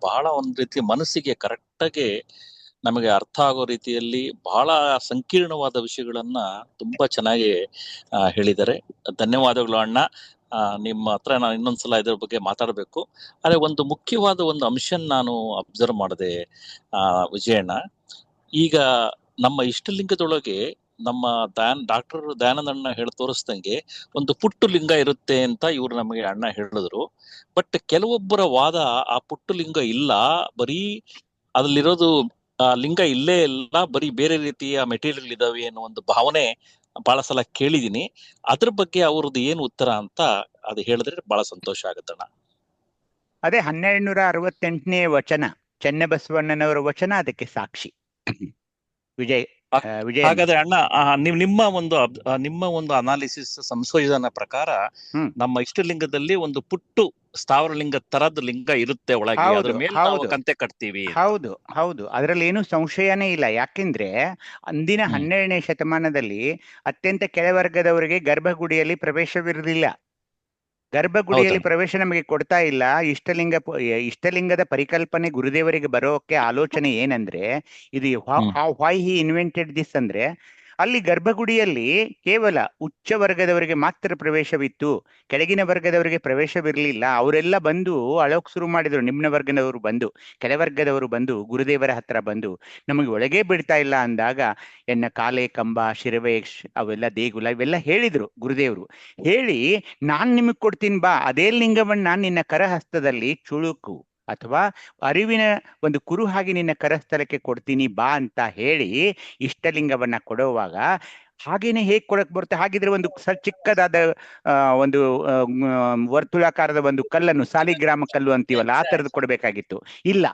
ಬಹಳ ಒಂದ್ ರೀತಿ ಮನಸ್ಸಿಗೆ ಕರೆಕ್ಟ್ ಆಗಿ ನಮಗೆ ಅರ್ಥ ಆಗೋ ರೀತಿಯಲ್ಲಿ ಬಹಳ ಸಂಕೀರ್ಣವಾದ ವಿಷಯಗಳನ್ನ ತುಂಬಾ ಚೆನ್ನಾಗಿ ಹೇಳಿದ್ದಾರೆ. ಧನ್ಯವಾದಗಳು ಅಣ್ಣ. ನಿಮ್ಮ ಹತ್ರ ನಾನು ಇನ್ನೊಂದ್ಸಲ ಇದ್ರ ಬಗ್ಗೆ ಮಾತಾಡಬೇಕು. ಆದ್ರೆ ಒಂದು ಮುಖ್ಯವಾದ ಒಂದು ಅಂಶ ನಾನು ಅಬ್ಸರ್ವ್ ಮಾಡಿದೆ ವಿಜಯಣ್ಣ. ಈಗ ನಮ್ಮ ಇಷ್ಟಲಿಂಗದೊಳಗೆ ನಮ್ಮ ಡಾಕ್ಟರ್ ದಯಾನಂದ ಹೇಳಿ ತೋರಿಸ್ದಂಗೆ ಒಂದು ಪುಟ್ಟು ಲಿಂಗ ಇರುತ್ತೆ ಅಂತ ಇವ್ರು ನಮಗೆ ಅಣ್ಣ ಹೇಳಿದ್ರು. ಬಟ್ ಕೆಲವೊಬ್ಬರ ವಾದ ಆ ಪುಟ್ಟು ಲಿಂಗ ಇಲ್ಲ, ಬರೀ ಅದ್ರಲ್ಲಿರೋದು ಲಿಂಗ ಇಲ್ಲೇ ಇಲ್ಲ, ಬರೀ ಬೇರೆ ರೀತಿಯ ಮೆಟೀರಿಯಲ್ ಇದಾವೆ ಅನ್ನೋ ಒಂದು ಭಾವನೆ ಬಹಳ ಸಲ ಕೇಳಿದೀನಿ. ಅದ್ರ ಬಗ್ಗೆ ಅವ್ರದ್ದು ಏನು ಉತ್ತರ ಅಂತ ಅದು ಹೇಳಿದ್ರೆ ಬಹಳ ಸಂತೋಷ ಆಗುತ್ತಣ್ಣ. ಅದೇ 1268ನೇ ವಚನ, ಚೆನ್ನಬಸವಣ್ಣನವರ ವಚನ ಅದಕ್ಕೆ ಸಾಕ್ಷಿ. ವಿಜಯ್ ಹಾಗಾದ್ರೆ ಅಣ್ಣ, ನಿಮ್ಮ ಒಂದು ಅನಾಲಿಸಿಸ್ ಸಂಶೋಧನಾ ಪ್ರಕಾರ ನಮ್ಮ ಇಷ್ಟಲಿಂಗದಲ್ಲಿ ಒಂದು ಪುಟ್ಟು ಸ್ಥಾವರ ಲಿಂಗ ತರದ ಲಿಂಗ ಇರುತ್ತೆ ಒಳಗೆ, ಅದ್ರ ಮೇಲೆ ನಾವು ಕಂತೆ ಕಟ್ತೀವಿ. ಹೌದು ಹೌದು, ಅದರಲ್ಲಿ ಏನು ಸಂಶಯನೇ ಇಲ್ಲ. ಯಾಕೆಂದ್ರೆ ಅಂದಿನ 12ನೇ ಶತಮಾನದಲ್ಲಿ ಅತ್ಯಂತ ಕೆಳವರ್ಗದವರಿಗೆ ಗರ್ಭಗುಡಿಯಲ್ಲಿ ಪ್ರವೇಶವಿರಲಿಲ್ಲ. ಗರ್ಭಗುಡಿಯಲ್ಲಿ ಪ್ರವೇಶ ನಮಗೆ ಕೊಡ್ತಾ ಇಲ್ಲ. ಇಷ್ಟಲಿಂಗದ ಪರಿಕಲ್ಪನೆ ಗುರುದೇವರಿಗೆ ಬರೋಕೆ ಆಲೋಚನೆ ಏನಂದ್ರೆ, ಇದು ವೈ ಹಿ ಇನ್ವೆಂಟೆಡ್ ದಿಸ್ ಅಂದ್ರೆ, ಅಲ್ಲಿ ಗರ್ಭಗುಡಿಯಲ್ಲಿ ಕೇವಲ ಉಚ್ಚ ವರ್ಗದವರಿಗೆ ಮಾತ್ರ ಪ್ರವೇಶವಿತ್ತು, ಕೆಳಗಿನ ವರ್ಗದವರಿಗೆ ಪ್ರವೇಶವಿರಲಿಲ್ಲ. ಅವರೆಲ್ಲ ಬಂದು ಅಳೋಕ್ ಶುರು ಮಾಡಿದ್ರು. ನಿಮ್ನ ವರ್ಗದವರು ಬಂದು, ಕೆಳವರ್ಗದವರು ಬಂದು ಗುರುದೇವರ ಹತ್ರ ಬಂದು ನಮಗೆ ಒಳಗೆ ಬಿಡ್ತಾ ಇಲ್ಲ ಅಂದಾಗ, ಎನ್ನ ಕಾಲೆ ಕಂಬ ಶಿರವೆ ಅವೆಲ್ಲ ದೇಗುಲ ಇವೆಲ್ಲ ಹೇಳಿದ್ರು ಗುರುದೇವರು. ಹೇಳಿ, ನಾನ್ ನಿಮಗ್ ಕೊಡ್ತೀನಿ ಬಾ, ಅದೇ ಲಿಂಗವನ್ನ ನಿನ್ನ ಕರಹಸ್ತದಲ್ಲಿ ಚುಳುಕು ಅಥವಾ ಅರಿವಿನ ಒಂದು ಕುರು ಹಾಗೆ ನಿನ್ನ ಕರಸ್ಥಳಕ್ಕೆ ಕೊಡ್ತೀನಿ ಬಾ ಅಂತ ಹೇಳಿ ಇಷ್ಟಲಿಂಗವನ್ನ ಕೊಡುವಾಗ, ಹಾಗೇನೆ ಹೇಗ್ ಕೊಡಕ್ ಬರುತ್ತೆ? ಹಾಗಿದ್ರೆ ಒಂದು ಚಿಕ್ಕದಾದ ಒಂದು ವರ್ತುಳಾಕಾರದ ಒಂದು ಕಲ್ಲನ್ನು, ಸಾಲಿಗ್ರಾಮ ಕಲ್ಲು ಅಂತೀವಲ್ಲ, ಆ ತರದ್ದು ಕೊಡ್ಬೇಕಾಗಿತ್ತು. ಇಲ್ಲ,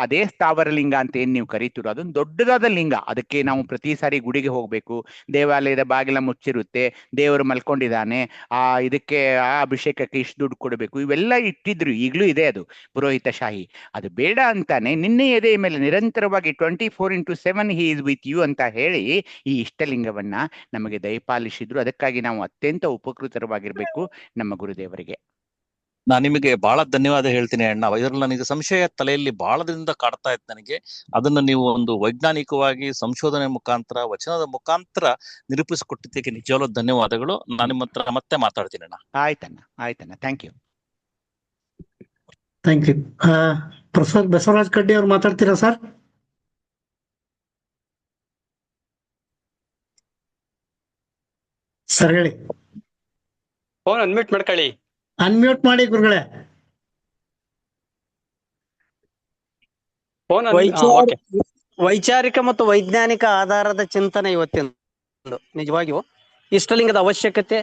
ಅದೇ ಸ್ಥಾವರ ಲಿಂಗ ಅಂತ ಏನ್ ನೀವು ಕರೀತೀರೋ ಅದೊಂದು ದೊಡ್ಡದಾದ ಲಿಂಗ. ಅದಕ್ಕೆ ನಾವು ಪ್ರತಿ ಸಾರಿ ಗುಡಿಗೆ ಹೋಗ್ಬೇಕು, ದೇವಾಲಯದ ಬಾಗಿಲ ಮುಚ್ಚಿರುತ್ತೆ, ದೇವರು ಮಲ್ಕೊಂಡಿದ್ದಾನೆ, ಇದಕ್ಕೆ ಆ ಅಭಿಷೇಕಕ್ಕೆ ಇಷ್ಟು ದುಡ್ಡು ಕೊಡಬೇಕು, ಇವೆಲ್ಲ ಇಟ್ಟಿದ್ರು. ಈಗಲೂ ಇದೆ ಅದು ಪುರೋಹಿತ ಶಾಹಿ. ಅದು ಬೇಡ ಅಂತಾನೆ ನಿನ್ನೆ ಎದೆ ಮೇಲೆ ನಿರಂತರವಾಗಿ 24/7 ಹಿ ಇಸ್ ವಿತ್ ಯು ಅಂತ ಹೇಳಿ ಈ ಇಷ್ಟಲಿಂಗವನ್ನ ನಮಗೆ ದಯಪಾಲಿಸಿದ್ರು. ಅದಕ್ಕಾಗಿ ನಾವು ಅತ್ಯಂತ ಉಪಕೃತರವಾಗಿರ್ಬೇಕು ನಮ್ಮ ಗುರುದೇವರಿಗೆ. ನಾನು ನಿಮಗೆ ಬಹಳ ಧನ್ಯವಾದ ಹೇಳ್ತೀನಿ ಅಣ್ಣ. ಇದರಲ್ಲಿ ನನಗೆ ಸಂಶಯ ತಲೆಯಲ್ಲಿ ಬಹಳ ದಿನದಿಂದ ಕಾಡ್ತಾ ಇತ್ತು ನನಗೆ. ಅದನ್ನ ನೀವು ಒಂದು ವೈಜ್ಞಾನಿಕವಾಗಿ ಸಂಶೋಧನೆ ಮುಖಾಂತರ, ವಚನದ ಮುಖಾಂತರ ನಿರೂಪಿಸಿಕೊಟ್ಟಿದ್ದಕ್ಕೆ ನಿಜವಾಗ್ಲೂ ಧನ್ಯವಾದಗಳು. ನಾನು ನಿಮ್ಮ ಹತ್ರ ಮತ್ತೆ ಮಾತಾಡ್ತೀನಿ ಅಣ್ಣ. ಆಯ್ತಣ್ಣ, ಥ್ಯಾಂಕ್ ಯು. ಪ್ರೊಫೆಸರ್ ಬಸವರಾಜ್ ಕಡ್ಡಿ ಅವ್ರು ಮಾತಾಡ್ತೀರಾ ಸರ್? ಸರ್ ಹೇಳಿ. ಫೋನ್ ಅನ್ಮ್ಯೂಟ್ ಮಾಡ್ಕೊಳ್ಳಿ. ಅನ್ಮ್ಯೂಟ್ ಮಾಡಿ ಗುರುಗಳೇ. ವೈಚಾರಿಕ ಮತ್ತು ವೈಜ್ಞಾನಿಕ ಆಧಾರದ ಚಿಂತನೆ ಇವತ್ತಿನ ನಿಜವಾಗಿಯೂ ಇಷ್ಟಲಿಂಗದ ಅವಶ್ಯಕತೆ,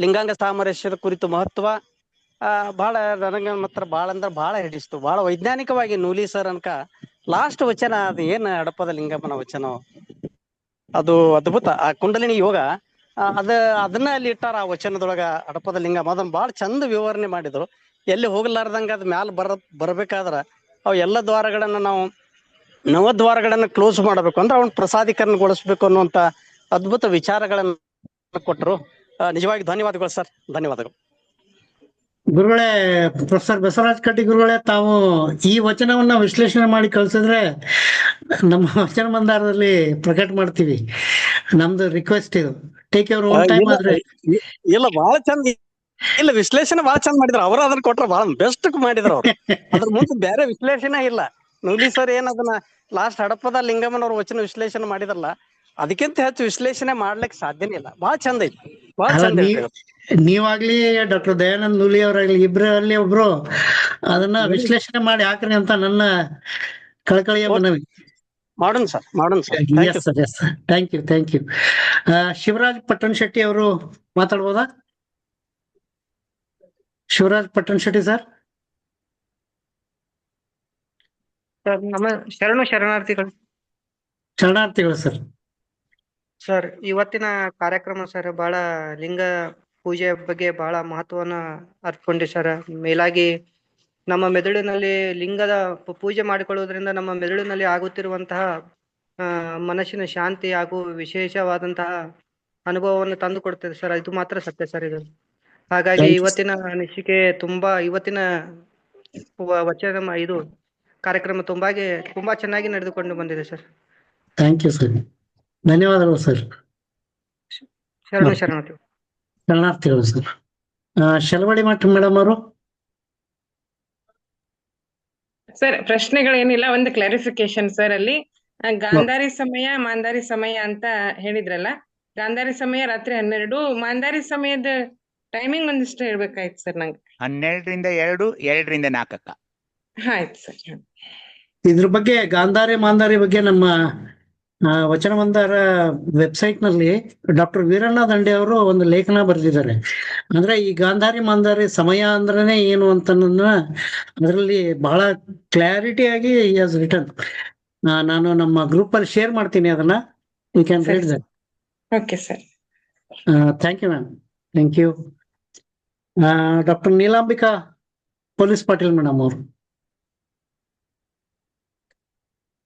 ಲಿಂಗಾಂಗ ಸಾಮರಸ್ಯದ ಕುರಿತು ಮಹತ್ವ ಬಹಳ ನನಗೆ ಮಾತ್ರ ಬಹಳ ಹಿಡಿಸ್ತು. ಬಹಳ ವೈಜ್ಞಾನಿಕವಾಗಿ ನೂಲಿ ಸರ್ ಅನ್ಕ ಲಾಸ್ಟ್ ವಚನ ಅದು ಏನ್ ಹಡಪದ ಲಿಂಗಮ್ಮನ ವಚನ, ಅದು ಅದ್ಭುತ. ಆ ಕುಂಡಲಿನಿ ಯೋಗ ಅದನ್ನ ಅಲ್ಲಿ ಇಟ್ಟಾರ ಆ ವಚನದೊಳಗ. ಹಡಪದ ಲಿಂಗ ಅದನ್ನ ಬಹಳ ಚಂದ ವಿವರಣೆ ಮಾಡಿದ್ರು. ಎಲ್ಲಿ ಹೋಗ್ಲಾರ್ದಂಗ ಅದ್ ಮ್ಯಾಲ ಬರ್ಬೇಕಾದ್ರ ಅವ್ ಎಲ್ಲ ದ್ವಾರಗಳನ್ನ ನಾವು ನವದ್ವಾರಗಳನ್ನ ಕ್ಲೋಸ್ ಮಾಡಬೇಕು ಅಂದ್ರೆ ಅವನ್ ಪ್ರಸಾದೀಕರಣಗೊಳಿಸ್ಬೇಕು ಅನ್ನುವಂತ ಅದ್ಭುತ ವಿಚಾರಗಳನ್ನ ಕೊಟ್ಟರು. ನಿಜವಾಗಿ ಧನ್ಯವಾದಗಳು ಸರ್, ಧನ್ಯವಾದಗಳು ಗುರುಗಳೇ. ಪ್ರೊಫೆಸರ್ ಬಸವರಾಜ್ ಕಡ್ಡಿ ಗುರುಗಳೇ, ತಾವು ಈ ವಚನವನ್ನ ವಿಶ್ಲೇಷಣೆ ಮಾಡಿ ಕಳ್ಸಿದ್ರೆ ನಮ್ಮ ವಚನ ಮಂದಾರದಲ್ಲಿ ಪ್ರಕಟ ಮಾಡ್ತೀವಿ. ನಮ್ದು ರಿಕ್ವೆಸ್ಟ್ ಇದು. Take your own time. ಆದ್ರೆ ಇಲ್ಲ, ಬಹಳ ಚಂದ, ಇಲ್ಲ ವಿಶ್ಲೇಷಣೆ ಬಹಳ ಚಂದ ಮಾಡಿದ್ರು. ಅವರು ಅದನ್ನ ಕೊಟ್ರ ಬಹಳ ಬೆಸ್ಟ್ ಮಾಡಿದ್ರು ಅವ್ರು. ಅದ್ರ ಮುಂದೆ ಬೇರೆ ವಿಶ್ಲೇಷಣೆ ಇಲ್ಲ. ನೂಲಿ ಸರ್ ಏನ್ ಅದನ್ನ ಲಾಸ್ಟ್ ಹಡಪದ ಲಿಂಗಮ್ಮನವ್ರ ವಚನ ವಿಶ್ಲೇಷಣೆ ಮಾಡಿದ್ರಲ್ಲ, ಅದಕ್ಕಿಂತ ಹೆಚ್ಚು ವಿಶ್ಲೇಷಣೆ ಮಾಡ್ಲಿಕ್ಕೆ ಸಾಧ್ಯನೇ ಇಲ್ಲ. ಬಹಳ ಚಂದ ಐತಿ, ಬಹಳ ಚಂದ. ನೀವಾಗ್ಲಿ ಡಾಕ್ಟರ್ ದಯಾನಂದ್ ನೂಲಿ ಅವರಾಗ್ಲಿ ಇಬ್ಬರಲ್ಲಿ ಒಬ್ರು ಅದನ್ನ ವಿಶ್ಲೇಷಣೆ ಮಾಡಿ ಹಾಕ್ರಿ ಅಂತ ನನ್ನ ಕಳಕಳಿಯ ಮನವಿ. ಮಾಡೋಣ ಸರ್, ಮಾಡೋಣ sir. Thank you. Shivaraj Pattan Shetty ಅವರು ಮಾತಾಡ್ಬೋದಾ? ಶಿವರಾಜ್ ಪಟ್ಟಣ್ ಶೆಟ್ಟಿ ಸರ್. ಶರಣಾರ್ಥಿಗಳು ಸರ್. ಸರ್, ಇವತ್ತಿನ ಕಾರ್ಯಕ್ರಮ ಸರ್ ಬಹಳ ಲಿಂಗ ಪೂಜೆ ಬಗ್ಗೆ ಬಹಳ ಮಹತ್ವವನ್ನ ಅರ್ತ್ಕೊಂಡಿ ಸರ್. ಮೇಲಾಗಿ ನಮ್ಮ ಮೆದುಳಿನಲ್ಲಿ ಲಿಂಗದ ಪೂಜೆ ಮಾಡಿಕೊಳ್ಳುವುದರಿಂದ ನಮ್ಮ ಮೆದುಳಿನಲ್ಲಿ ಆಗುತ್ತಿರುವಂತಹ ಮನಸ್ಸಿನ ಶಾಂತಿ ಹಾಗೂ ವಿಶೇಷವಾದಂತಹ ಅನುಭವವನ್ನು ತಂದು ಕೊಡ್ತದೆ ಸರ್. ಇದು ಮಾತ್ರ ಸತ್ಯ ಸರ್ ಇದು. ಹಾಗಾಗಿ ಇವತ್ತಿನ ಅನಿಸಿಕೆ ಇವತ್ತಿನ ವಚನ ಇದು ಕಾರ್ಯಕ್ರಮ ತುಂಬಾ ಚೆನ್ನಾಗಿ ನಡೆದುಕೊಂಡು ಬಂದಿದೆ ಸರ್. ಥ್ಯಾಂಕ್ ಯು ಸರ್, ಧನ್ಯವಾದಗಳು ಸರ್. ಶರಣಾರ್ಥಿಗಳು ಸರ್. ಶೆಲವಡಿ ಮಠ ಮೇಡಮ್ ಅವರು. ಸರ್, ಪ್ರಶ್ನೆಗಳೇನಿಲ್ಲ, ಒಂದು ಕ್ಲಾರಿಫಿಕೇಶನ್ ಸರ್. ಅಲ್ಲಿ ಗಾಂಧಾರಿ ಸಮಯ ಮಾಂಧಾರಿ ಸಮಯ ಅಂತ ಹೇಳಿದ್ರಲ್ಲ, ಗಾಂಧಾರಿ ಸಮಯ ರಾತ್ರಿ 12, ಮಾಂಧಾರಿ ಸಮಯದ ಟೈಮಿಂಗ್ ಒಂದಿಷ್ಟು ಹೇಳ್ಬೇಕಾಯ್ತು ಸರ್ ನಂಗೆ. 12ರಿಂದ 2, 2ರಿಂದ 4. ಆಯ್ತು ಸರ್. ಇದ್ರ ಬಗ್ಗೆ ಗಾಂಧಾರಿ ಮಾಂಧಾರಿ ಬಗ್ಗೆ ನಮ್ಮ ವಚನ ಮಂದಾರ ವೆಬ್ಸೈಟ್ ನಲ್ಲಿ ಡಾಕ್ಟರ್ ವೀರಣ್ಣ ದಂಡೆ ಅವರು ಒಂದು ಲೇಖನ ಬರೆದಿದ್ದಾರೆ. ಅಂದ್ರೆ ಈ ಗಾಂಧಾರಿ ಮಾಂಧಾರಿ ಸಮಯ ಅಂದ್ರೇನೆ ಏನು ಅಂತ ಅದರಲ್ಲಿ ಬಹಳ ಕ್ಲಾರಿಟಿ ಆಗಿ ಹಸ್ ರಿಟರ್ನ್. ನಾನು ನಮ್ಮ ಗ್ರೂಪ್ ಅಲ್ಲಿ ಶೇರ್ ಮಾಡ್ತೀನಿ ಅದನ್ನ. You can read that. Okay sir. Thank you ma'am. Thank you. Doctor Neelambika police Patil madam ಅವರು.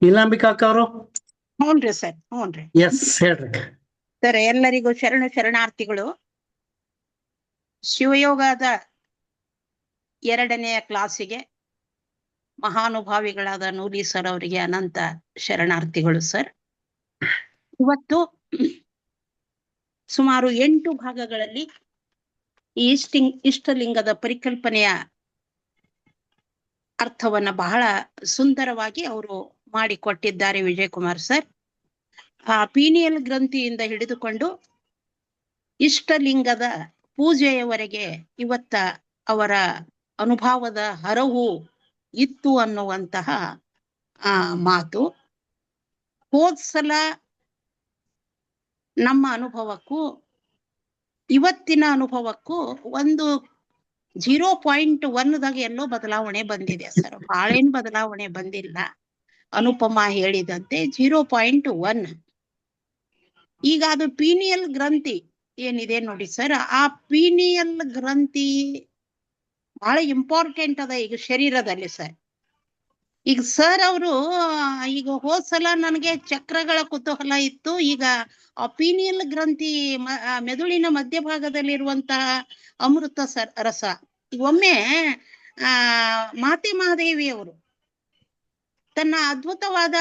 ನೀಲಾಂಬಿಕಾ ಅಕ್ಕ ಅವರು. ಹ್ಞೂನ್ರಿ ಸರ್. ಹ್ಞೂನ್ರಿ. ಎಸ್ ಹೇಳ್ರಿ ಸರ್. ಎಲ್ಲರಿಗೂ ಶರಣಾರ್ಥಿಗಳು. ಶಿವಯೋಗದ 2ನೇ ಕ್ಲಾಸಿಗೆ ಮಹಾನುಭಾವಿಗಳಾದ ನೂಲಿ ಸರ್ ಅವರಿಗೆ ಅನಂತ ಶರಣಾರ್ಥಿಗಳು ಸರ್. ಇವತ್ತು ಸುಮಾರು 8 ಭಾಗಗಳಲ್ಲಿ ಈ ಇಷ್ಟಲಿಂಗದ ಪರಿಕಲ್ಪನೆಯ ಅರ್ಥವನ್ನ ಬಹಳ ಸುಂದರವಾಗಿ ಅವರು ಮಾಡಿಕೊಟ್ಟಿದ್ದಾರೆ ವಿಜಯಕುಮಾರ್ ಸರ್. ಆ ಪೀನಿಯಲ್ ಗ್ರಂಥಿಯಿಂದ ಹಿಡಿದುಕೊಂಡು ಇಷ್ಟಲಿಂಗದ ಪೂಜೆಯವರೆಗೆ ಇವತ್ತ ಅವರ ಅನುಭವದ ಹರವು ಇತ್ತು ಅನ್ನುವಂತಹ ಮಾತು. ಹೋದ್ಸಲ ನಮ್ಮ ಅನುಭವಕ್ಕೂ ಇವತ್ತಿನ ಅನುಭವಕ್ಕೂ ಒಂದು 0.1ದಾಗ ಎಲ್ಲೋ ಬದಲಾವಣೆ ಬಂದಿದೆ ಸರ್. ಬಾಳೇನ್ ಬದಲಾವಣೆ ಬಂದಿಲ್ಲ. ಅನುಪಮಾ ಹೇಳಿದಂತೆ 0.1. ಈಗ ಅದು ಪೀನಿಯಲ್ ಗ್ರಂಥಿ ಏನಿದೆ ನೋಡಿ ಸರ್, ಆ ಪೀನಿಯಲ್ ಗ್ರಂಥಿ ಬಹಳ ಇಂಪಾರ್ಟೆಂಟ್ ಅದ ಈಗ ಶರೀರದಲ್ಲಿ ಸರ್. ಈಗ ಸರ್ ಅವರು ಈಗ ಹೋದ್ಸಲ ನನಗೆ ಚಕ್ರಗಳ ಕುತೂಹಲ ಇತ್ತು. ಈಗ ಆ ಪೀನಿಯಲ್ ಗ್ರಂಥಿ ಮೆದುಳಿನ ಮಧ್ಯಭಾಗದಲ್ಲಿರುವಂತಹ ಅಮೃತ ರಸ. ಒಮ್ಮೆ ಮಾತೆ ಮಹಾದೇವಿಯವರು ತನ್ನ ಅದ್ಭುತವಾದ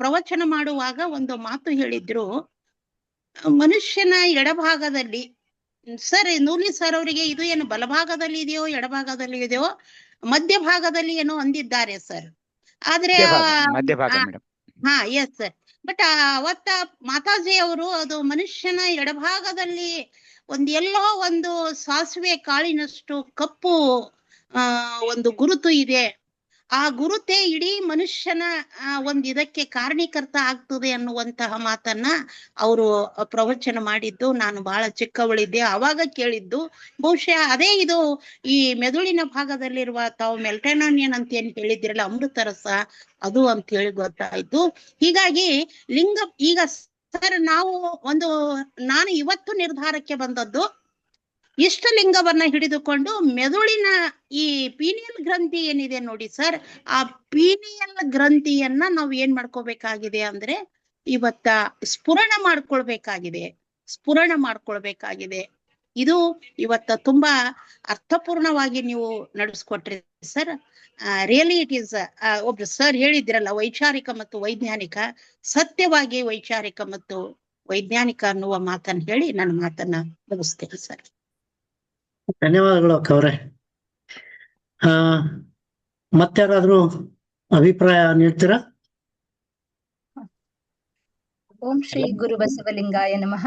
ಪ್ರವಚನ ಮಾಡುವಾಗ ಒಂದು ಮಾತು ಹೇಳಿದ್ರು. ಮನುಷ್ಯನ ಎಡಭಾಗದಲ್ಲಿ ಸರ್, ನೂಲಿ ಸರ್ ಅವರಿಗೆ ಇದು ಏನು ಬಲಭಾಗದಲ್ಲಿ ಇದೆಯೋ ಎಡಭಾಗದಲ್ಲಿ ಇದೆಯೋ ಮಧ್ಯಭಾಗದಲ್ಲಿ ಏನೋ ಅಂದಿದ್ದಾರೆ ಸರ್. ಆದ್ರೆ ಹಾ ಎಸ್ ಸರ್. ಬಟ್ ಅವತ್ತ ಮಾತಾಜಿ ಅವರು ಅದು ಮನುಷ್ಯನ ಎಡಭಾಗದಲ್ಲಿ ಎಲ್ಲೋ ಒಂದು ಸಾಸಿವೆ ಕಾಳಿನಷ್ಟು ಕಪ್ಪು ಒಂದು ಗುರುತು ಇದೆ. ಆ ಗುರುತೇ ಇಡೀ ಮನುಷ್ಯನ ಇದಕ್ಕೆ ಕಾರಣೀಕರ್ತ ಆಗ್ತದೆ ಅನ್ನುವಂತಹ ಮಾತನ್ನ ಅವರು ಪ್ರವಚನ ಮಾಡಿದ್ದು ನಾನು ಬಹಳ ಚಿಕ್ಕವಳಿದ್ದೆ ಆವಾಗ ಕೇಳಿದ್ದು. ಬಹುಶಃ ಅದೇ ಇದು ಈ ಮೆದುಳಿನ ಭಾಗದಲ್ಲಿರುವ ತಾವು ಮೆಲ್ಟೋನಿಯನ್ ಅಂತ ಏನ್ ಹೇಳಿದಿರಲ್ಲ ಅಮೃತ ರಸ, ಅದು ಅಂತ ಹೇಳಿ ಗೊತ್ತಾಯ್ತು. ಹೀಗಾಗಿ ಈಗ ಸರ್ ನಾನು ಇವತ್ತು ನಿರ್ಧಾರಕ್ಕೆ ಬಂದದ್ದು, ಇಷ್ಟಲಿಂಗವನ್ನ ಹಿಡಿದುಕೊಂಡು ಮೆದುಳಿನ ಈ ಪೀನಿಯಲ್ ಗ್ರಂಥಿ ಏನಿದೆ ನೋಡಿ ಸರ್, ಆ ಪೀನಿಯಲ್ ಗ್ರಂಥಿಯನ್ನ ನಾವು ಏನ್ ಮಾಡ್ಕೋಬೇಕಾಗಿದೆ ಅಂದ್ರೆ ಇವತ್ತ ಸ್ಫುರಣ ಮಾಡ್ಕೊಳ್ಬೇಕಾಗಿದೆ. ಇದು ಇವತ್ತ ತುಂಬಾ ಅರ್ಥಪೂರ್ಣವಾಗಿ ನೀವು ನಡೆಸ್ಕೊಟ್ರಿ ಸರ್. ರಿಯಲಿ ಇಟ್ ಈಸ್ ಒಬ್ರು ಸರ್ ಹೇಳಿದ್ರಲ್ಲ ವೈಚಾರಿಕ ಮತ್ತು ವೈಜ್ಞಾನಿಕ, ಸತ್ಯವಾಗಿ ವೈಚಾರಿಕ ಮತ್ತು ವೈಜ್ಞಾನಿಕ ಅನ್ನುವ ಮಾತನ್ನ ಹೇಳಿ ನನ್ನ ಮಾತನ್ನ ಮುಗಿಸ್ತೇನೆ ಸರ್. ಧನ್ಯವಾದಗಳು ಅಕ್ಕ ಅವರೇ. ಮತ್ತಾರಾದ್ರೂ ಅಭಿಪ್ರಾಯ ನೀಡ್ತೀರಾ? ಓಂ ಶ್ರೀ ಗುರು ಬಸವಲಿಂಗಾಯ ನಮಃ.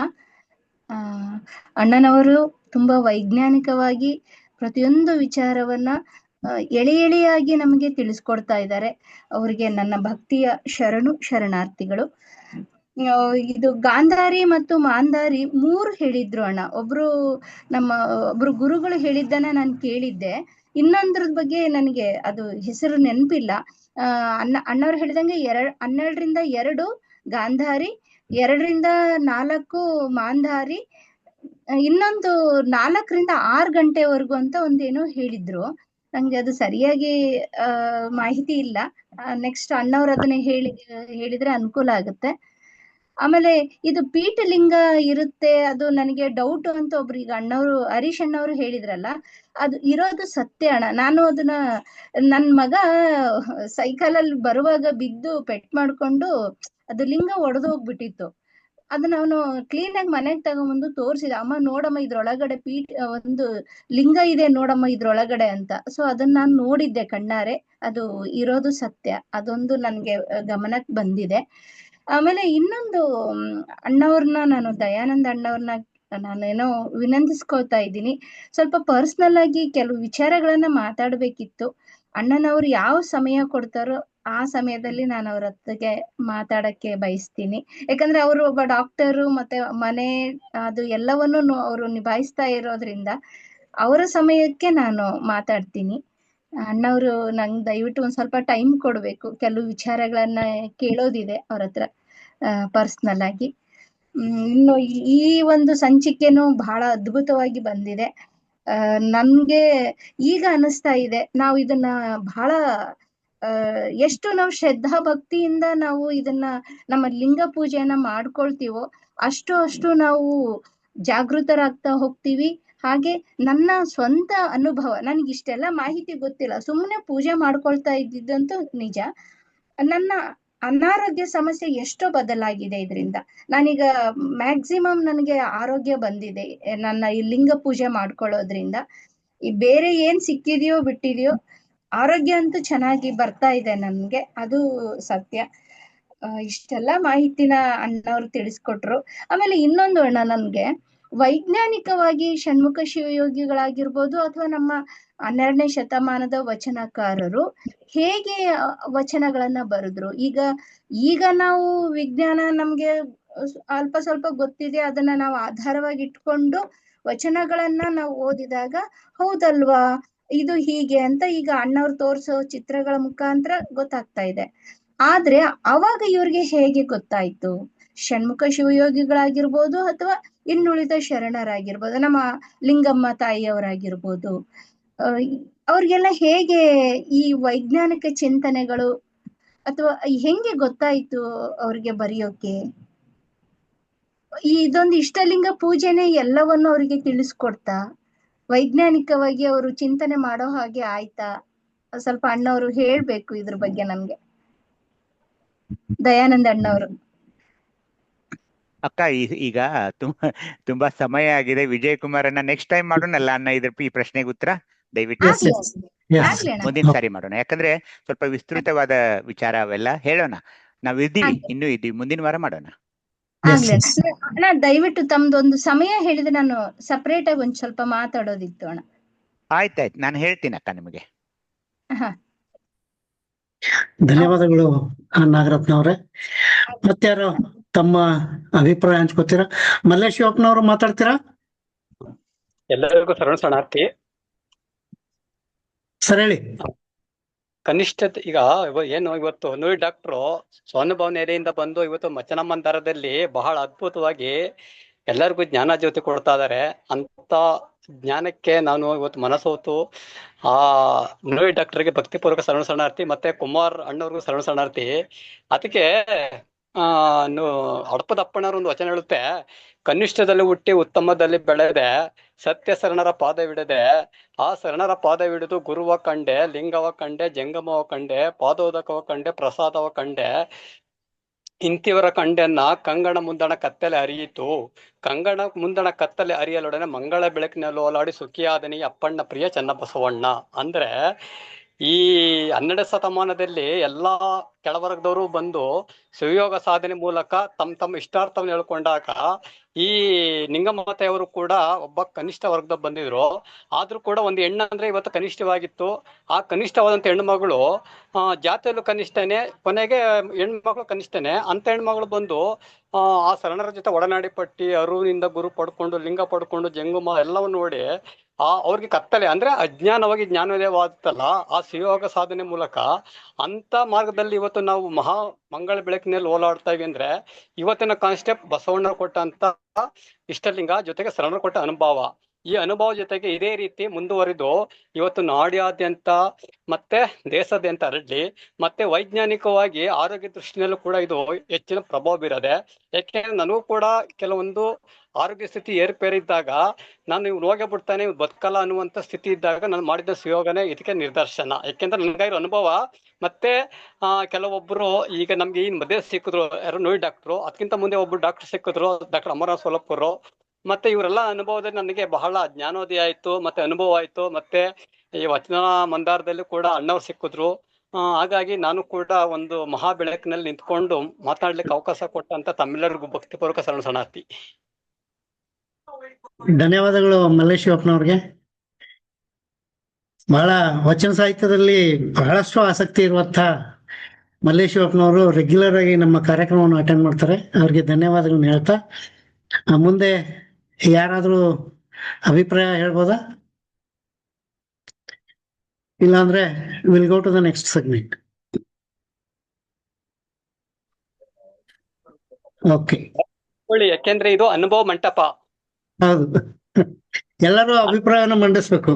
ಅಣ್ಣನವರು ತುಂಬಾ ವೈಜ್ಞಾನಿಕವಾಗಿ ಪ್ರತಿಯೊಂದು ವಿಚಾರವನ್ನ ಎಳೆಯಾಗಿ ನಮಗೆ ತಿಳಿಸ್ಕೊಡ್ತಾ ಇದ್ದಾರೆ. ಅವರಿಗೆ ನನ್ನ ಭಕ್ತಿಯ ಶರಣಾರ್ಥಿಗಳು. ಇದು ಗಾಂಧಾರಿ ಮತ್ತು ಮಾಂಧಾರಿ 3 ಹೇಳಿದ್ರು ಅಣ್ಣ. ಒಬ್ರು ಗುರುಗಳು ಹೇಳಿದ್ದನ್ನ ನಾನು ಕೇಳಿದ್ದೆ. ಇನ್ನೊಂದ್ರದ ಬಗ್ಗೆ ನನಗೆ ಅದು ಹೆಸರು ನೆನಪಿಲ್ಲ. ಅಣ್ಣವ್ರು ಹೇಳಿದಂಗೆ 12ರಿಂದ 2 ಗಾಂಧಾರಿ, 2ರಿಂದ 4 ಮಾಂಧಾರಿ, ಇನ್ನೊಂದು 4ರಿಂದ 6 ಗಂಟೆವರೆಗೂ ಅಂತ ಒಂದೇನೋ ಹೇಳಿದ್ರು. ನಂಗೆ ಅದು ಸರಿಯಾಗಿ ಮಾಹಿತಿ ಇಲ್ಲ. ನೆಕ್ಸ್ಟ್ ಅಣ್ಣವ್ರು ಅದನ್ನ ಹೇಳಿದ್ರೆ ಅನುಕೂಲ ಆಗುತ್ತೆ. ಆಮೇಲೆ ಇದು ಪೀಠಲಿಂಗ ಇರುತ್ತೆ, ಅದು ನನಗೆ ಡೌಟ್ ಅಂತ ಒಬ್ರು ಈಗ ಹರೀಶ್ ಅಣ್ಣವ್ರು ಹೇಳಿದ್ರಲ್ಲ, ಅದು ಇರೋದು ಸತ್ಯ ಅಣ್ಣ. ನಾನು ಅದನ್ನ ನನ್ ಮಗ ಸೈಕಲ್ ಅಲ್ಲಿ ಬರುವಾಗ ಬಿದ್ದು ಪೆಟ್ ಮಾಡ್ಕೊಂಡು ಅದು ಲಿಂಗ ಒಡೆದು ಹೋಗ್ಬಿಟ್ಟಿತ್ತು. ಅದನ್ನ ಅವನು ಕ್ಲೀನ್ ಆಗಿ ಮನೆಗೆ ತಗೊಂಬಂದು ತೋರಿಸಿದ. ಅಮ್ಮ ನೋಡಮ್ಮ ಇದ್ರೊಳಗಡೆ ಒಂದು ಲಿಂಗ ಇದೆ ನೋಡಮ್ಮ ಇದ್ರೊಳಗಡೆ ಅಂತ. ಸೊ ಅದನ್ನ ನಾನು ನೋಡಿದ್ದೆ ಕಣ್ಣಾರೆ, ಅದು ಇರೋದು ಸತ್ಯ. ಅದೊಂದು ನನ್ಗೆ ಗಮನಕ್ಕೆ ಬಂದಿದೆ. ಆಮೇಲೆ ಇನ್ನೊಂದು ಅಣ್ಣವ್ರನ್ನ, ನಾನು ದಯಾನಂದ ಅಣ್ಣವ್ರನ್ನ ನಾನೇನೋ ವಿನಂತಿಸ್ಕೊಳ್ತಾ ಇದ್ದೀನಿ, ಸ್ವಲ್ಪ ಪರ್ಸನಲ್ ಆಗಿ ಕೆಲವು ವಿಚಾರಗಳನ್ನ ಮಾತಾಡ್ಬೇಕಿತ್ತು. ಅಣ್ಣನವ್ರು ಯಾವ ಸಮಯ ಕೊಡ್ತಾರೋ ಆ ಸಮಯದಲ್ಲಿ ನಾನು ಅವ್ರ ಹತ್ತಿಗೆ ಮಾತಾಡಕ್ಕೆ ಬಯಸ್ತೀನಿ. ಯಾಕಂದ್ರೆ ಅವರು ಒಬ್ಬ ಡಾಕ್ಟರು, ಮತ್ತೆ ಮನೆ ಅದು ಎಲ್ಲವನ್ನೂ ಅವರು ನಿಭಾಯಿಸ್ತಾ ಇರೋದ್ರಿಂದ ಅವರ ಸಮಯಕ್ಕೆ ನಾನು ಮಾತಾಡ್ತೀನಿ. ಅಣ್ಣವ್ರು ನಂಗೆ ದಯವಿಟ್ಟು ಒಂದ್ ಸ್ವಲ್ಪ ಟೈಮ್ ಕೊಡ್ಬೇಕು, ಕೆಲವು ವಿಚಾರಗಳನ್ನ ಕೇಳೋದಿದೆ ಅವ್ರ ಹತ್ರ ಪರ್ಸನಲ್ ಆಗಿ. ಇನ್ನು ಈ ಒಂದು ಸಂಚಿಕೆನೂ ಬಹಳ ಅದ್ಭುತವಾಗಿ ಬಂದಿದೆ. ನನ್ಗೆ ಈಗ ಅನಿಸ್ತಾ ಇದೆ, ನಾವು ಇದನ್ನ ಬಹಳ ಎಷ್ಟು ನಾವು ಶ್ರದ್ಧಾ ಭಕ್ತಿಯಿಂದ ನಾವು ಇದನ್ನ ನಮ್ಮ ಲಿಂಗ ಪೂಜೆಯನ್ನ ಮಾಡ್ಕೊಳ್ತೀವೋ ಅಷ್ಟು ನಾವು ಜಾಗೃತರಾಗ್ತಾ ಹೋಗ್ತೀವಿ. ಹಾಗೆ ನನ್ನ ಸ್ವಂತ ಅನುಭವ, ನನ್ಗೆ ಇಷ್ಟೆಲ್ಲ ಮಾಹಿತಿ ಗೊತ್ತಿಲ್ಲ, ಸುಮ್ಮನೆ ಪೂಜೆ ಮಾಡ್ಕೊಳ್ತಾ ಇದ್ದಿದ್ದಂತೂ ನಿಜ. ನನ್ನ ಅನಾರೋಗ್ಯ ಸಮಸ್ಯೆ ಎಷ್ಟೋ ಬದಲಾಗಿದೆ ಇದರಿಂದ. ನಾನೀಗ ಮ್ಯಾಕ್ಸಿಮಮ್ ನನಗೆ ಆರೋಗ್ಯ ಬಂದಿದೆ ನನ್ನ ಈ ಲಿಂಗ ಪೂಜೆ ಮಾಡ್ಕೊಳ್ಳೋದ್ರಿಂದ. ಈ ಬೇರೆ ಏನ್ ಸಿಕ್ಕಿದೆಯೋ ಬಿಟ್ಟಿದೆಯೋ, ಆರೋಗ್ಯ ಅಂತೂ ಚೆನ್ನಾಗಿ ಬರ್ತಾ ಇದೆ ನನ್ಗೆ, ಅದು ಸತ್ಯ. ಇಷ್ಟೆಲ್ಲ ಮಾಹಿತಿನ ಅಣ್ಣವ್ರು ತಿಳಿಸ್ಕೊಟ್ರು. ಆಮೇಲೆ ಇನ್ನೊಂದು ಅಣ್ಣ, ನನ್ಗೆ ವೈಜ್ಞಾನಿಕವಾಗಿ ಷಣ್ಮುಖ ಶಿವಯೋಗಿಗಳಾಗಿರ್ಬೋದು ಅಥವಾ ನಮ್ಮ 12ನೇ ಶತಮಾನದ ವಚನಕಾರರು ಹೇಗೆ ವಚನಗಳನ್ನ ಬರೆದ್ರು. ಈಗ ನಾವು ವಿಜ್ಞಾನ ನಮ್ಗೆ ಅಲ್ಪ ಸ್ವಲ್ಪ ಗೊತ್ತಿದೆ, ಅದನ್ನ ನಾವು ಆಧಾರವಾಗಿ ಇಟ್ಕೊಂಡು ವಚನಗಳನ್ನ ನಾವು ಓದಿದಾಗ ಹೌದಲ್ವಾ ಇದು ಹೀಗೆ ಅಂತ ಈಗ ಅಣ್ಣವ್ರು ತೋರ್ಸೋ ಚಿತ್ರಗಳ ಮುಖಾಂತರ ಗೊತ್ತಾಗ್ತಾ ಇದೆ. ಆದ್ರೆ ಅವಾಗ ಇವ್ರಿಗೆ ಹೇಗೆ ಗೊತ್ತಾಯ್ತು? ಷಣ್ಮುಖ ಶಿವಯೋಗಿಗಳಾಗಿರ್ಬೋದು ಅಥವಾ ಇನ್ನುಳಿದ ಶರಣರಾಗಿರ್ಬೋದು, ನಮ್ಮ ಲಿಂಗಮ್ಮ ತಾಯಿಯವರಾಗಿರ್ಬೋದು, ಅವ್ರಿಗೆಲ್ಲ ಹೇಗೆ ಈ ವೈಜ್ಞಾನಿಕ ಚಿಂತನೆಗಳು ಅಥವಾ ಹೆಂಗೆ ಗೊತ್ತಾಯ್ತು ಅವ್ರಿಗೆ ಬರೆಯೋಕೆ? ಇದೊಂದು ಇಷ್ಟಲಿಂಗ ಪೂಜೆನೆ ಎಲ್ಲವನ್ನು ಅವರಿಗೆ ತಿಳಿಸ್ಕೊಡ್ತಾ, ವೈಜ್ಞಾನಿಕವಾಗಿ ಅವರು ಚಿಂತನೆ ಮಾಡೋ ಹಾಗೆ ಆಯ್ತಾ? ಸ್ವಲ್ಪ ಅಣ್ಣವರು ಹೇಳ್ಬೇಕು ಇದ್ರ ಬಗ್ಗೆ ನಮ್ಗೆ, ದಯಾನಂದ ಅಣ್ಣವರು. ಅಕ್ಕ ಈಗ ತುಂಬಾ ಸಮಯ ಆಗಿದೆ. ವಿಜಯ್ ಕುಮಾರನ್ನ ನೆಕ್ಸ್ಟ್ ಟೈಮ್ ಮಾಡೋಣಲ್ಲ ಅಣ್ಣ ಈ ಪ್ರಶ್ನೆಗೆ ಉತ್ತರ? ದಯವಿಟ್ಟು ಮುಂದಿನ ಸಾರಿ ಮಾಡೋಣ, ಯಾಕಂದ್ರೆ ಸ್ವಲ್ಪ ವಿಸ್ತೃತವಾದ ವಿಚಾರ ಅವೆಲ್ಲ ಹೇಳೋಣ. ನಾವ್ ಇದ್ದೀವಿ, ಇನ್ನೂ ಇದ್ದೀವಿ, ಮುಂದಿನ ವಾರ ಮಾಡೋಣ. ಅಣ್ಣ ದಯವಿಟ್ಟು ತಮ್ದೊಂದು ಸಮಯ ಹೇಳಿದ್ರೆ ನಾನು ಸಪರೇಟ್ ಆಗಿ ಒಂದ್ ಸ್ವಲ್ಪ ಮಾತಾಡೋದಿತ್ತು ಅಣ್ಣ. ಆಯ್ತಾಯ್ತು, ನಾನು ಹೇಳ್ತೀನಿ ಅಕ್ಕ ನಿಮಗೆ. ಧನ್ಯವಾದಗಳು ನಾಗರತ್ನ ಅವ್ರೆ. ಮತ್ತಾರು ತಮ್ಮ ಅಭಿಪ್ರಾಯ ಹಂಚ್ಕೋತೀರಾ? ಮಲ್ಲೇಶ್ ಶಿವಪ್ಪನವರು ಮಾತಾಡ್ತೀರಾ? ಎಲ್ಲರಿಗೂ ಶರಣಾರ್ಥಿ. ಸರ್ ಹೇಳಿ. ಕನಿಷ್ಠ ಈಗ ಏನು ಇವತ್ತು ನೋಡಿ ಡಾಕ್ಟ್ರು ಸ್ವಾನುಭವ ನೆಲೆಯಿಂದ ಬಂದು ಇವತ್ತು ವಚನ ಮಂದಿರದಲ್ಲಿ ಬಹಳ ಅದ್ಭುತವಾಗಿ ಎಲ್ಲರಿಗೂ ಜ್ಞಾನ ಜ್ಯೋತಿ ಕೊಡ್ತಾ ಇದಾರೆ. ಅಂತ ಜ್ಞಾನಕ್ಕೆ ನಾನು ಇವತ್ತು ಮನಸೋತು ಆ ನೋಡಿ ಡಾಕ್ಟರ್ಗೆ ಭಕ್ತಿಪೂರ್ವಕ ಶರಣಾರ್ಥಿ, ಮತ್ತೆ ಕುಮಾರ್ ಅಣ್ಣವ್ರಿಗೂ ಶರಣಾರ್ಥಿ. ಅದಕ್ಕೆ ಹಡಪದಪ್ಪಣ್ಣವ್ರ ಒಂದು ವಚನ ಹೇಳುತ್ತೆ, ಕನಿಷ್ಠದಲ್ಲಿ ಹುಟ್ಟಿ ಉತ್ತಮದಲ್ಲಿ ಬೆಳೆದೆ, ಸತ್ಯ ಶರಣರ ಪಾದವಿಡದೆ, ಆ ಶರಣರ ಪಾದವಿಡಿದು ಗುರುವ ಕಂಡೆ, ಲಿಂಗವ ಕಂಡೆ, ಜಂಗಮವ ಕಂಡೆ, ಪಾದೋದಕವ ಕಂಡೆ, ಪ್ರಸಾದವ ಕಂಡೆ, ಇಂತಿವರ ಕಂಡೆನ್ನ ಕಂಗಣ ಮುಂದಣ ಕತ್ತಲೆ ಅರಿಯಿತು, ಕಂಗಣ ಮುಂದಣ ಕತ್ತಲೆ ಅರಿಯಲೊಡನೆ ಮಂಗಳ ಬೆಳಕಿನಲ್ಲಿ ಓಲಾಡಿ ಸುಖಿಯಾದನಿ ಅಪ್ಪಣ್ಣ ಪ್ರಿಯ ಚನ್ನಬಸವಣ್ಣ. ಅಂದ್ರೆ ಈ 12ನೇ ಶತಮಾನದಲ್ಲಿ ಎಲ್ಲಾ ಕೆಳವರ್ಗದವರು ಬಂದು ಸುಯೋಗ ಸಾಧನೆ ಮೂಲಕ ತಮ್ಮ ಇಷ್ಟಾರ್ಥವನ್ನು ಹೇಳ್ಕೊಂಡಾಗ ಈ ನಿಂಗಮ್ಮತೆಯವರು ಕೂಡ ಒಬ್ಬ ಕನಿಷ್ಠ ವರ್ಗದ ಬಂದಿದ್ರು. ಆದ್ರೂ ಕೂಡ ಒಂದು ಹೆಣ್ಣು ಅಂದ್ರೆ ಇವತ್ತು ಕನಿಷ್ಠವಾಗಿತ್ತು. ಆ ಕನಿಷ್ಠವಾದಂತ ಹೆಣ್ಮಗಳು ಜಾತಿಯಲ್ಲೂ ಕನಿಷ್ಠನೇ, ಕೊನೆಗೆ ಹೆಣ್ಮಕ್ಳು ಕನಿಷ್ಠನೇ. ಅಂತ ಹೆಣ್ಮಗಳು ಬಂದು ಆ ಶರಣರ ಜೊತೆ ಒಡನಾಡಿ ಪಟ್ಟಿ ಅರುವಿನಿಂದ ಗುರು ಪಡ್ಕೊಂಡು, ಲಿಂಗ ಪಡ್ಕೊಂಡು, ಜಂಗುಮ ಎಲ್ಲವನ್ನು ನೋಡಿ ಅವ್ರಿಗೆ ಕತ್ತಲೆ ಅಂದ್ರೆ ಅಜ್ಞಾನವಾಗಿ ಜ್ಞಾನೋದಯವಾಗುತ್ತಲ್ಲ, ಆ ಸುಯೋಗ ಸಾಧನೆ ಮೂಲಕ ಅಂತ ಮಾರ್ಗದಲ್ಲಿ ಇವತ್ತು ನಾವು ಮಹಾ ಮಂಗಳ ಬೆಳಕಿನಲ್ಲಿ ಓಲಾಡ್ತಾ ಇವಿ. ಅಂದ್ರೆ ಇವತ್ತಿನ ಕಾನ್ಸೆಪ್ಟ್ ಬಸವಣ್ಣ ಕೊಟ್ಟಂತ ಇಷ್ಟಲಿಂಗ ಜೊತೆಗೆ ಶರಣರು ಕೊಟ್ಟ ಅನುಭವ. ಈ ಅನುಭವ ಜೊತೆಗೆ ಇದೇ ರೀತಿ ಮುಂದುವರಿದು ಇವತ್ತು ನಾಡ್ಯಾದ್ಯಂತ ಮತ್ತೆ ದೇಶಾದ್ಯಂತ ಹರಡ್ಲಿ, ಮತ್ತೆ ವೈಜ್ಞಾನಿಕವಾಗಿ ಆರೋಗ್ಯ ದೃಷ್ಟಿನಲ್ಲೂ ಕೂಡ ಇದು ಹೆಚ್ಚಿನ ಪ್ರಭಾವ ಬೀರದೆ. ಯಾಕೆಂದ್ರೆ ನನಗೂ ಕೂಡ ಕೆಲವೊಂದು ಆರೋಗ್ಯ ಸ್ಥಿತಿ ಏರ್ಪೇರಿದ್ದಾಗ ನಾನು ಇವ್ನು ಹೋಗೇ ಬಿಡ್ತಾನೆ, ಇವ್ನು ಬದುಕಲ್ಲ ಅನ್ನುವಂಥ ಸ್ಥಿತಿ ಇದ್ದಾಗ ನಾನು ಮಾಡಿದ ಸುಯೋಗನೆ ಇದಕ್ಕೆ ನಿದರ್ಶನ. ಯಾಕೆಂದ್ರೆ ನನಗಾಗಿರೋ ಅನುಭವ ಮತ್ತೆ ಕೆಲವೊಬ್ರು ಈಗ ನಮ್ಗೆ ಈ ಮಧ್ಯೆ ಸಿಕ್ಕಿದ್ರು, ಯಾರು ನೋಡಿ ಡಾಕ್ಟ್ರು, ಅದಕ್ಕಿಂತ ಮುಂದೆ ಒಬ್ರು ಡಾಕ್ಟರ್ ಸಿಕ್ಕಿದ್ರು, ಡಾಕ್ಟರ್ ಅಮರನಾಥ್ ಸೊಲಪುರ್. ಮತ್ತೆ ಇವರೆಲ್ಲ ಅನುಭವದಲ್ಲಿ ನನಗೆ ಬಹಳ ಜ್ಞಾನೋದಯ ಆಯ್ತು, ಮತ್ತೆ ಅನುಭವ ಆಯ್ತು. ಮತ್ತೆ ಈ ವಚನ ಮಂದಾರದಲ್ಲಿ ಕೂಡ ಅಣ್ಣವ್ರು ಸಿಕ್ಕಿದ್ರು. ಹಾಗಾಗಿ ನಾನು ಕೂಡ ಒಂದು ಮಹಾ ಬೆಳಕಿನಲ್ಲಿ ನಿಂತ್ಕೊಂಡು ಮಾತಾಡ್ಲಿಕ್ಕೆ ಅವಕಾಶ ಕೊಟ್ಟಂತ ತಮ್ಮೆಲ್ಲರಿಗೂ ಭಕ್ತಿಪೂರ್ವಕ ಶರಣಾರ್ಥಿ. ಧನ್ಯವಾದಗಳು ಮಲ್ಲೇಶ್ ಶಿವಪ್ಪನವ್ರಿಗೆ. ಬಹಳ ವಚನ ಸಾಹಿತ್ಯದಲ್ಲಿ ಬಹಳಷ್ಟು ಆಸಕ್ತಿ ಇರುವಂತ ಮಲ್ಲೇಶ್ ಶಿವಪ್ಪನವರು ರೆಗ್ಯುಲರ್ ಆಗಿ ನಮ್ಮ ಕಾರ್ಯಕ್ರಮವನ್ನು ಅಟೆಂಡ್ ಮಾಡ್ತಾರೆ. ಅವ್ರಿಗೆ ಧನ್ಯವಾದಗಳನ್ನ ಹೇಳ್ತಾ ಮುಂದೆ ಯಾರಾದ್ರೂ ಅಭಿಪ್ರಾಯ ಹೇಳ್ಬೋದಾ? ಇಲ್ಲಾಂದ್ರೆ will go to the next segment. Okay, ಯಾಕೆಂದ್ರೆ ಇದು ಅನುಭವ ಮಂಟಪ. ಹೌದು, ಎಲ್ಲರೂ ಅಭಿಪ್ರಾಯನ ಮಂಡಿಸ್ಬೇಕು.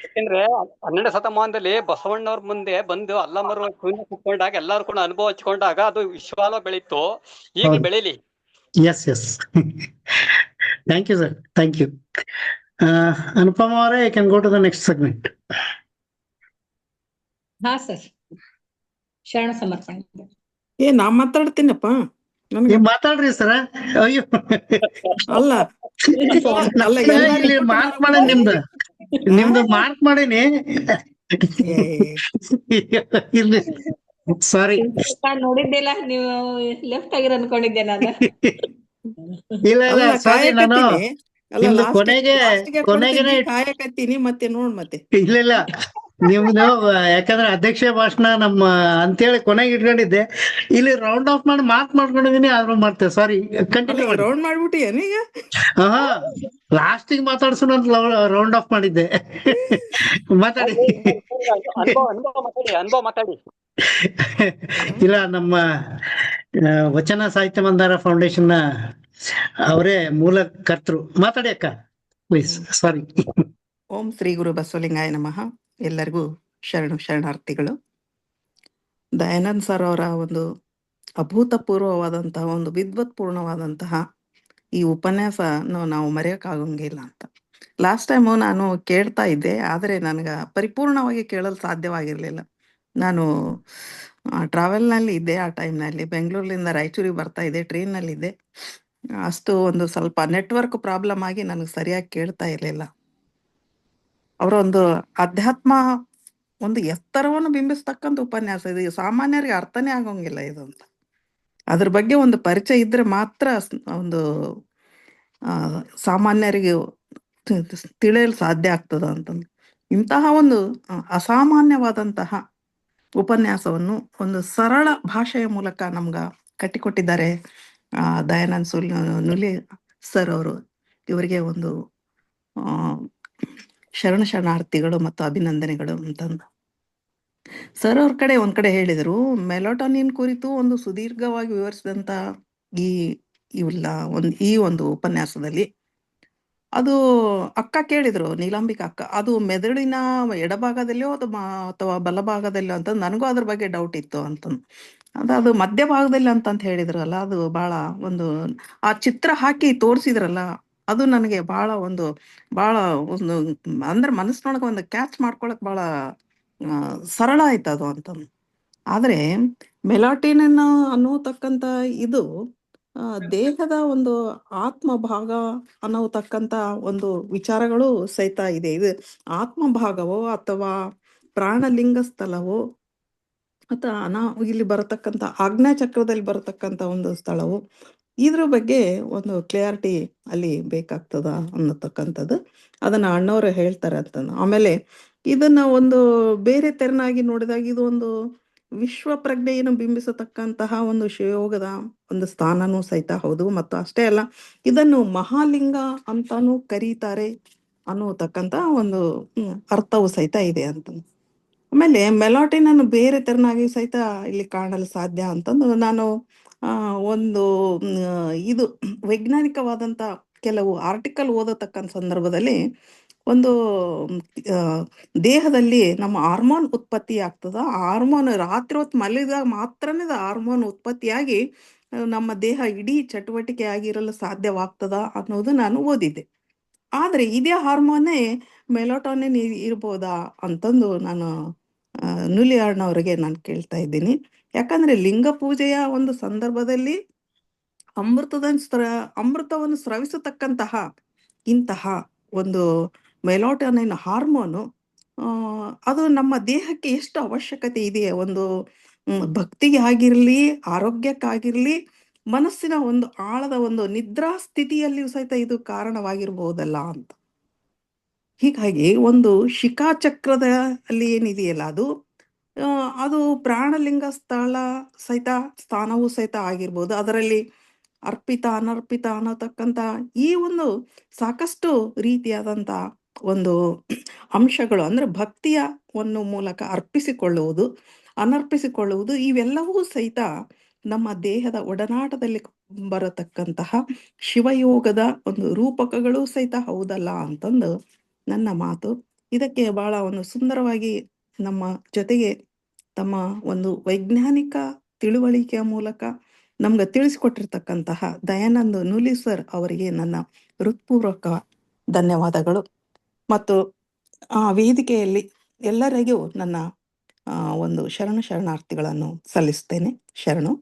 ಯಾಕೆಂದ್ರೆ 12ನೇ ಶತಮಾನದಲ್ಲಿ ಬಸವಣ್ಣವ್ರ ಮುಂದೆ ಬಂದು ಅಲ್ಲಮರು ಕುತ್ಕೊಂಡಾಗ ಎಲ್ಲರೂ ಕೂಡ ಅನುಭವ ಹಚ್ಕೊಂಡಾಗ ಅದು ವಿಶ್ವಾಲ ಬೆಳೀತು. ಈಗ ಬೆಳೀಲಿ. Yes yes, thank you sir, thank you. Anupama ಅವರೇ, you can go to the next segment. ಹಾ ಸರ್, ಶರಣ ಸಮರ್ಪಣೆ. ನಾ ಮಾತಾಡ್ತೀನಪ್ಪ. ಮಾತಾಡ್ರಿ ಸರ. ಅಯ್ಯೋ ಅಲ್ಲ ಇಲ್ಲಿ ಮಾರ್ಕ್ ಮಾಡಿ, ನಿಮ್ದು ಮಾರ್ಕ್ ಮಾಡೀನಿ. ಇಲ್ಲಿ ಸಾರಿ, ನೋಡಿದ್ದಿಲ್ಲ, ನೀವು ಲೆಫ್ಟ್ ಆಗಿರ ಅನ್ಕೊಂಡಿದ್ದೆ ನಾನು. ಇಲ್ಲ ಇಲ್ಲ, ಸಾರಿ, ನಾನು ನಿಮ್ದು ಕೊನೆಗೆನೆ ಕಾಯಕತ್ತೀನಿ. ಮತ್ತೆ ನೋಡ್ ಮತ್ತೆ ಇಲ್ಲ ಇಲ್ಲ, ನಿಮ್ದು ಯಾಕಂದ್ರೆ ಅಧ್ಯಕ್ಷ ಭಾಷಣ ನಮ್ಮ ಅಂತೇಳಿ ಕೊನೆಗೆ ಇಟ್ಕೊಂಡಿದ್ದೆ. ಇಲ್ಲಿ ರೌಂಡ್ ಆಫ್ ಮಾಡಿ ಮಾರ್ಕ್ ಮಾಡ್ಕೊಂಡಿದೀನಿ, ಆದ್ರೂ ಮಾಡ್ತೇವೆ. ಸಾರಿ, ಕಂಟಿನ್ಯೂ ಮಾಡಿ. ರೌಂಡ್ ಮಾಡ್ಬಿಟ್ಟಿ ಈಗ? ಹಾ, ಲಾಸ್ಟಿಗೆ ಮಾತಾಡ್ಸೋಣ ಅಂತ ರೌಂಡ್ ಆಫ್ ಮಾಡಿದ್ದೆ. ಮಾತಾಡಿ. ಅನುಭವ ಮಾತಾಡಿ. ಇಲ್ಲ, ನಮ್ಮ ವಚನ ಸಾಹಿತ್ಯ ಮಂದಾರ ಫೌಂಡೇಶನ್ ಅವರೇ ಮೂಲ ಕರ್ತೃ. ಮಾತಾಡಿ ಅಕ್ಕ, ಪ್ಲೀಸ್. ಸಾರಿ. ಓಂ ಶ್ರೀ ಗುರು ಬಸವಲಿಂಗಾಯ ನಮಃ. ಎಲ್ಲರಿಗೂ ಶರಣಾರ್ಥಿಗಳು. ದಯಾನಂದ್ ಸರ್ ಅವರ ಒಂದು ಅಭೂತಪೂರ್ವವಾದಂತಹ ಒಂದು ವಿದ್ವತ್ಪೂರ್ಣವಾದಂತಹ ಈ ಉಪನ್ಯಾಸ ನಾವು ಮರೆಯೋಕ್ಕಾಗಂಗಿಲ್ಲ ಅಂತ. ಲಾಸ್ಟ್ ಟೈಮು ನಾನು ಕೇಳ್ತಾ ಇದ್ದೆ, ಆದರೆ ನನಗೆ ಪರಿಪೂರ್ಣವಾಗಿ ಕೇಳಲು ಸಾಧ್ಯವಾಗಿರಲಿಲ್ಲ. ನಾನು ಟ್ರಾವೆಲ್ನಲ್ಲಿ ಇದ್ದೆ. ಆ ಟೈಮ್ನಲ್ಲಿ ಬೆಂಗಳೂರಿನಿಂದ ರಾಯಚೂರಿಗೆ ಬರ್ತಾ ಇದ್ದೆ, ಟ್ರೈನ್ನಲ್ಲಿದ್ದೆ. ಅಷ್ಟು ಒಂದು ಸ್ವಲ್ಪ ನೆಟ್ವರ್ಕ್ ಪ್ರಾಬ್ಲಮ್ ಆಗಿ ನನಗೆ ಸರಿಯಾಗಿ ಕೇಳ್ತಾ ಇರಲಿಲ್ಲ. ಅವರ ಒಂದು ಅಧ್ಯಾತ್ಮ ಒಂದು ಎತ್ತರವನ್ನು ಬಿಂಬಿಸ್ತಕ್ಕಂಥ ಉಪನ್ಯಾಸ ಇದು. ಸಾಮಾನ್ಯರಿಗೆ ಅರ್ಥನೇ ಆಗೋಂಗಿಲ್ಲ ಇದು ಅಂತ. ಅದ್ರ ಬಗ್ಗೆ ಒಂದು ಪರಿಚಯ ಇದ್ರೆ ಮಾತ್ರ ಒಂದು ಸಾಮಾನ್ಯರಿಗೆ ತಿಳಿಯಲು ಸಾಧ್ಯ ಆಗ್ತದ ಅಂತಂದು ಇಂತಹ ಒಂದು ಅಸಾಮಾನ್ಯವಾದಂತಹ ಉಪನ್ಯಾಸವನ್ನು ಒಂದು ಸರಳ ಭಾಷೆಯ ಮೂಲಕ ನಮ್ಗ ಕಟ್ಟಿಕೊಟ್ಟಿದ್ದಾರೆ ದಯಾನಂದ್ ನುಲಿ ಸರ್ ಅವರು. ಇವರಿಗೆ ಒಂದು ಶರಣಾರ್ಥಿಗಳು ಮತ್ತು ಅಭಿನಂದನೆಗಳು ಅಂತಂದು. ಸರ್ ಅವ್ರ ಒಂದ್ ಕಡೆ ಹೇಳಿದ್ರು, ಮೆಲೋಟೋನಿನ್ ಕುರಿತು ಒಂದು ಸುದೀರ್ಘವಾಗಿ ವಿವರಿಸಿದಂತ ಈ ಒಂದು ಉಪನ್ಯಾಸದಲ್ಲಿ ಅದು ಅಕ್ಕ ಕೇಳಿದ್ರು, ನೀಲಾಂಬಿಕಾ ಅಕ್ಕ, ಅದು ಮೆದುಳಿನ ಎಡಭಾಗದಲ್ಲಿಯೋ ಅಥವಾ ಬಲಭಾಗದಲ್ಲಿಯೋ ಅಂತ ನನಗೂ ಅದ್ರ ಬಗ್ಗೆ ಡೌಟ್ ಇತ್ತು ಅಂತಂದು. ಅದು ಮಧ್ಯಭಾಗದಲ್ಲಿ ಅಂತ ಹೇಳಿದ್ರಲ್ಲ, ಅದು ಬಹಳ ಒಂದು ಆ ಚಿತ್ರ ಹಾಕಿ ತೋರಿಸಿದ್ರಲ್ಲ, ಅದು ನನಗೆ ಬಹಳ ಒಂದು ಅಂದ್ರೆ ಮನಸ್ಸಿನೊಳಗೆ ಒಂದು ಕ್ಯಾಚ್ ಮಾಡ್ಕೊಳಕ್ ಬಹಳ ಸರಳ ಆಯ್ತು ಅದು ಅಂತಂದು. ಆದ್ರೆ ಮೆಲಾಟಿನ್ ಅನ್ನೋತಕ್ಕಂತ ಇದು ದೇಹದ ಒಂದು ಆತ್ಮ ಭಾಗ ಅನ್ನೋತಕ್ಕಂತ ಒಂದು ವಿಚಾರಗಳು ಸಹಿತ ಇದೆ. ಇದು ಆತ್ಮ ಭಾಗವೋ ಅಥವಾ ಪ್ರಾಣಲಿಂಗ ಸ್ಥಳವೋ ಅಥವಾ ಇಲ್ಲಿ ಬರತಕ್ಕಂತ ಆಜ್ಞಾ ಚಕ್ರದಲ್ಲಿ ಬರತಕ್ಕಂತ ಒಂದು ಸ್ಥಳವು, ಇದ್ರ ಬಗ್ಗೆ ಒಂದು ಕ್ಲಿಯಾರಿಟಿ ಅಲ್ಲಿ ಬೇಕಾಗ್ತದ ಅನ್ನತಕ್ಕಂಥದ್ದು ಅದನ್ನ ಅಣ್ಣವ್ರು ಹೇಳ್ತಾರೆ ಅಂತ. ಆಮೇಲೆ ಇದನ್ನ ಒಂದು ಬೇರೆ ತೆರನಾಗಿ ನೋಡಿದಾಗ ಇದು ಒಂದು ವಿಶ್ವ ಪ್ರಜ್ಞೆಯನ್ನು ಬಿಂಬಿಸತಕ್ಕಂತಹ ಒಂದು ಶಿವಯೋಗದ ಒಂದು ಸ್ಥಾನನೂ ಸಹಿತ ಹೌದು. ಮತ್ತು ಅಷ್ಟೇ ಅಲ್ಲ, ಇದನ್ನು ಮಹಾಲಿಂಗ ಅಂತಾನೂ ಕರೀತಾರೆ ಅನ್ನೋತಕ್ಕಂತ ಒಂದು ಅರ್ಥವು ಸಹಿತ ಇದೆ ಅಂತ. ಆಮೇಲೆ ಮೆಲಾಟಿನ್ ಅನ್ನು ಬೇರೆ ತೆರನಾಗಿ ಸಹಿತ ಇಲ್ಲಿ ಕಾಣಲು ಸಾಧ್ಯ ಅಂತಂದು ನಾನು ಒಂದು ಇದು ವೈಜ್ಞಾನಿಕವಾದಂತ ಕೆಲವು ಆರ್ಟಿಕಲ್ ಓದತಕ್ಕಂಥ ಸಂದರ್ಭದಲ್ಲಿ ಒಂದು ಆ, ದೇಹದಲ್ಲಿ ನಮ್ಮ ಹಾರ್ಮೋನ್ ಉತ್ಪತ್ತಿ ಆಗ್ತದ. ಹಾರ್ಮೋನ್ ರಾತ್ರಿ ಹೊತ್ತು ಮಲಗಿದಾಗ ಮಾತ್ರನೇ ಹಾರ್ಮೋನ್ ಉತ್ಪತ್ತಿಯಾಗಿ ನಮ್ಮ ದೇಹ ಇಡೀ ಚಟುವಟಿಕೆ ಆಗಿರಲು ಸಾಧ್ಯವಾಗ್ತದ ಅನ್ನೋದು ನಾನು ಓದಿದ್ದೆ. ಆದ್ರೆ ಇದೇ ಹಾರ್ಮೋನೇ ಮೆಲೋಟೋನಿನ್ ಇರ್ಬೋದಾ ಅಂತಂದು ನಾನು ನುಲಿಯಾರ್ಡ್ನವರಿಗೆ ನಾನು ಕೇಳ್ತಾ ಇದ್ದೀನಿ. ಯಾಕಂದ್ರೆ ಲಿಂಗ ಪೂಜೆಯ ಒಂದು ಸಂದರ್ಭದಲ್ಲಿ ಅಮೃತವನ್ನು ಸ್ರವಿಸತಕ್ಕಂತಹ ಇಂತಹ ಒಂದು ಮೆಲೋಟೋನಿನ್ ಹಾರ್ಮೋನು ಅದು ನಮ್ಮ ದೇಹಕ್ಕೆ ಎಷ್ಟು ಅವಶ್ಯಕತೆ ಇದೆಯೇ, ಒಂದು ಭಕ್ತಿಗೆ ಆಗಿರ್ಲಿ, ಆರೋಗ್ಯಕ್ಕಾಗಿರ್ಲಿ, ಮನಸ್ಸಿನ ಒಂದು ಆಳದ ಒಂದು ನಿದ್ರಾ ಸ್ಥಿತಿಯಲ್ಲಿಯೂ ಸಹಿತ ಇದು ಕಾರಣವಾಗಿರ್ಬೋದಲ್ಲ ಅಂತ. ಹೀಗಾಗಿ ಒಂದು ಶಿಖಾಚಕ್ರದ ಅಲ್ಲಿ ಏನಿದೆಯಲ್ಲ ಅದು ಪ್ರಾಣಲಿಂಗ ಸ್ಥಾನವೂ ಸಹಿತ ಆಗಿರ್ಬೋದು. ಅದರಲ್ಲಿ ಅರ್ಪಿತ ಅನರ್ಪಿತ ಅನ್ನತಕ್ಕಂಥ ಈ ಒಂದು ಸಾಕಷ್ಟು ರೀತಿಯಾದಂಥ ಒಂದು ಅಂಶಗಳು, ಅಂದ್ರೆ ಭಕ್ತಿಯ ಒಂದು ಮೂಲಕ ಅರ್ಪಿಸಿಕೊಳ್ಳುವುದು, ಅನರ್ಪಿಸಿಕೊಳ್ಳುವುದು, ಇವೆಲ್ಲವೂ ಸಹಿತ ನಮ್ಮ ದೇಹದ ಒಡನಾಟದಲ್ಲಿ ಬರತಕ್ಕಂತಹ ಶಿವಯೋಗದ ಒಂದು ರೂಪಕಗಳು ಸಹಿತ ಹೌದಲ್ಲ ಅಂತಂದು ನನ್ನ ಮಾತು. ಇದಕ್ಕೆ ಬಹಳ ಒಂದು ಸುಂದರವಾಗಿ ನಮ್ಮ ಜೊತೆಗೆ ತಮ್ಮ ಒಂದು ವೈಜ್ಞಾನಿಕ ತಿಳುವಳಿಕೆಯ ಮೂಲಕ ನಮ್ಗೆ ತಿಳಿಸಿಕೊಟ್ಟಿರ್ತಕ್ಕಂತಹ ದಯಾನಂದ್ ನೂಲಿ ಸರ್ ಅವರಿಗೆ ನನ್ನ ಹೃತ್ಪೂರ್ವಕ ಧನ್ಯವಾದಗಳು. ಮತ್ತು ಆ ವೇದಿಕೆಯಲ್ಲಿ ಎಲ್ಲರಿಗೂ ನನ್ನ ಒಂದು ಶರಣಾರ್ಥಿಗಳನ್ನು ಸಲ್ಲಿಸ್ತೇನೆ. ಶರಣು.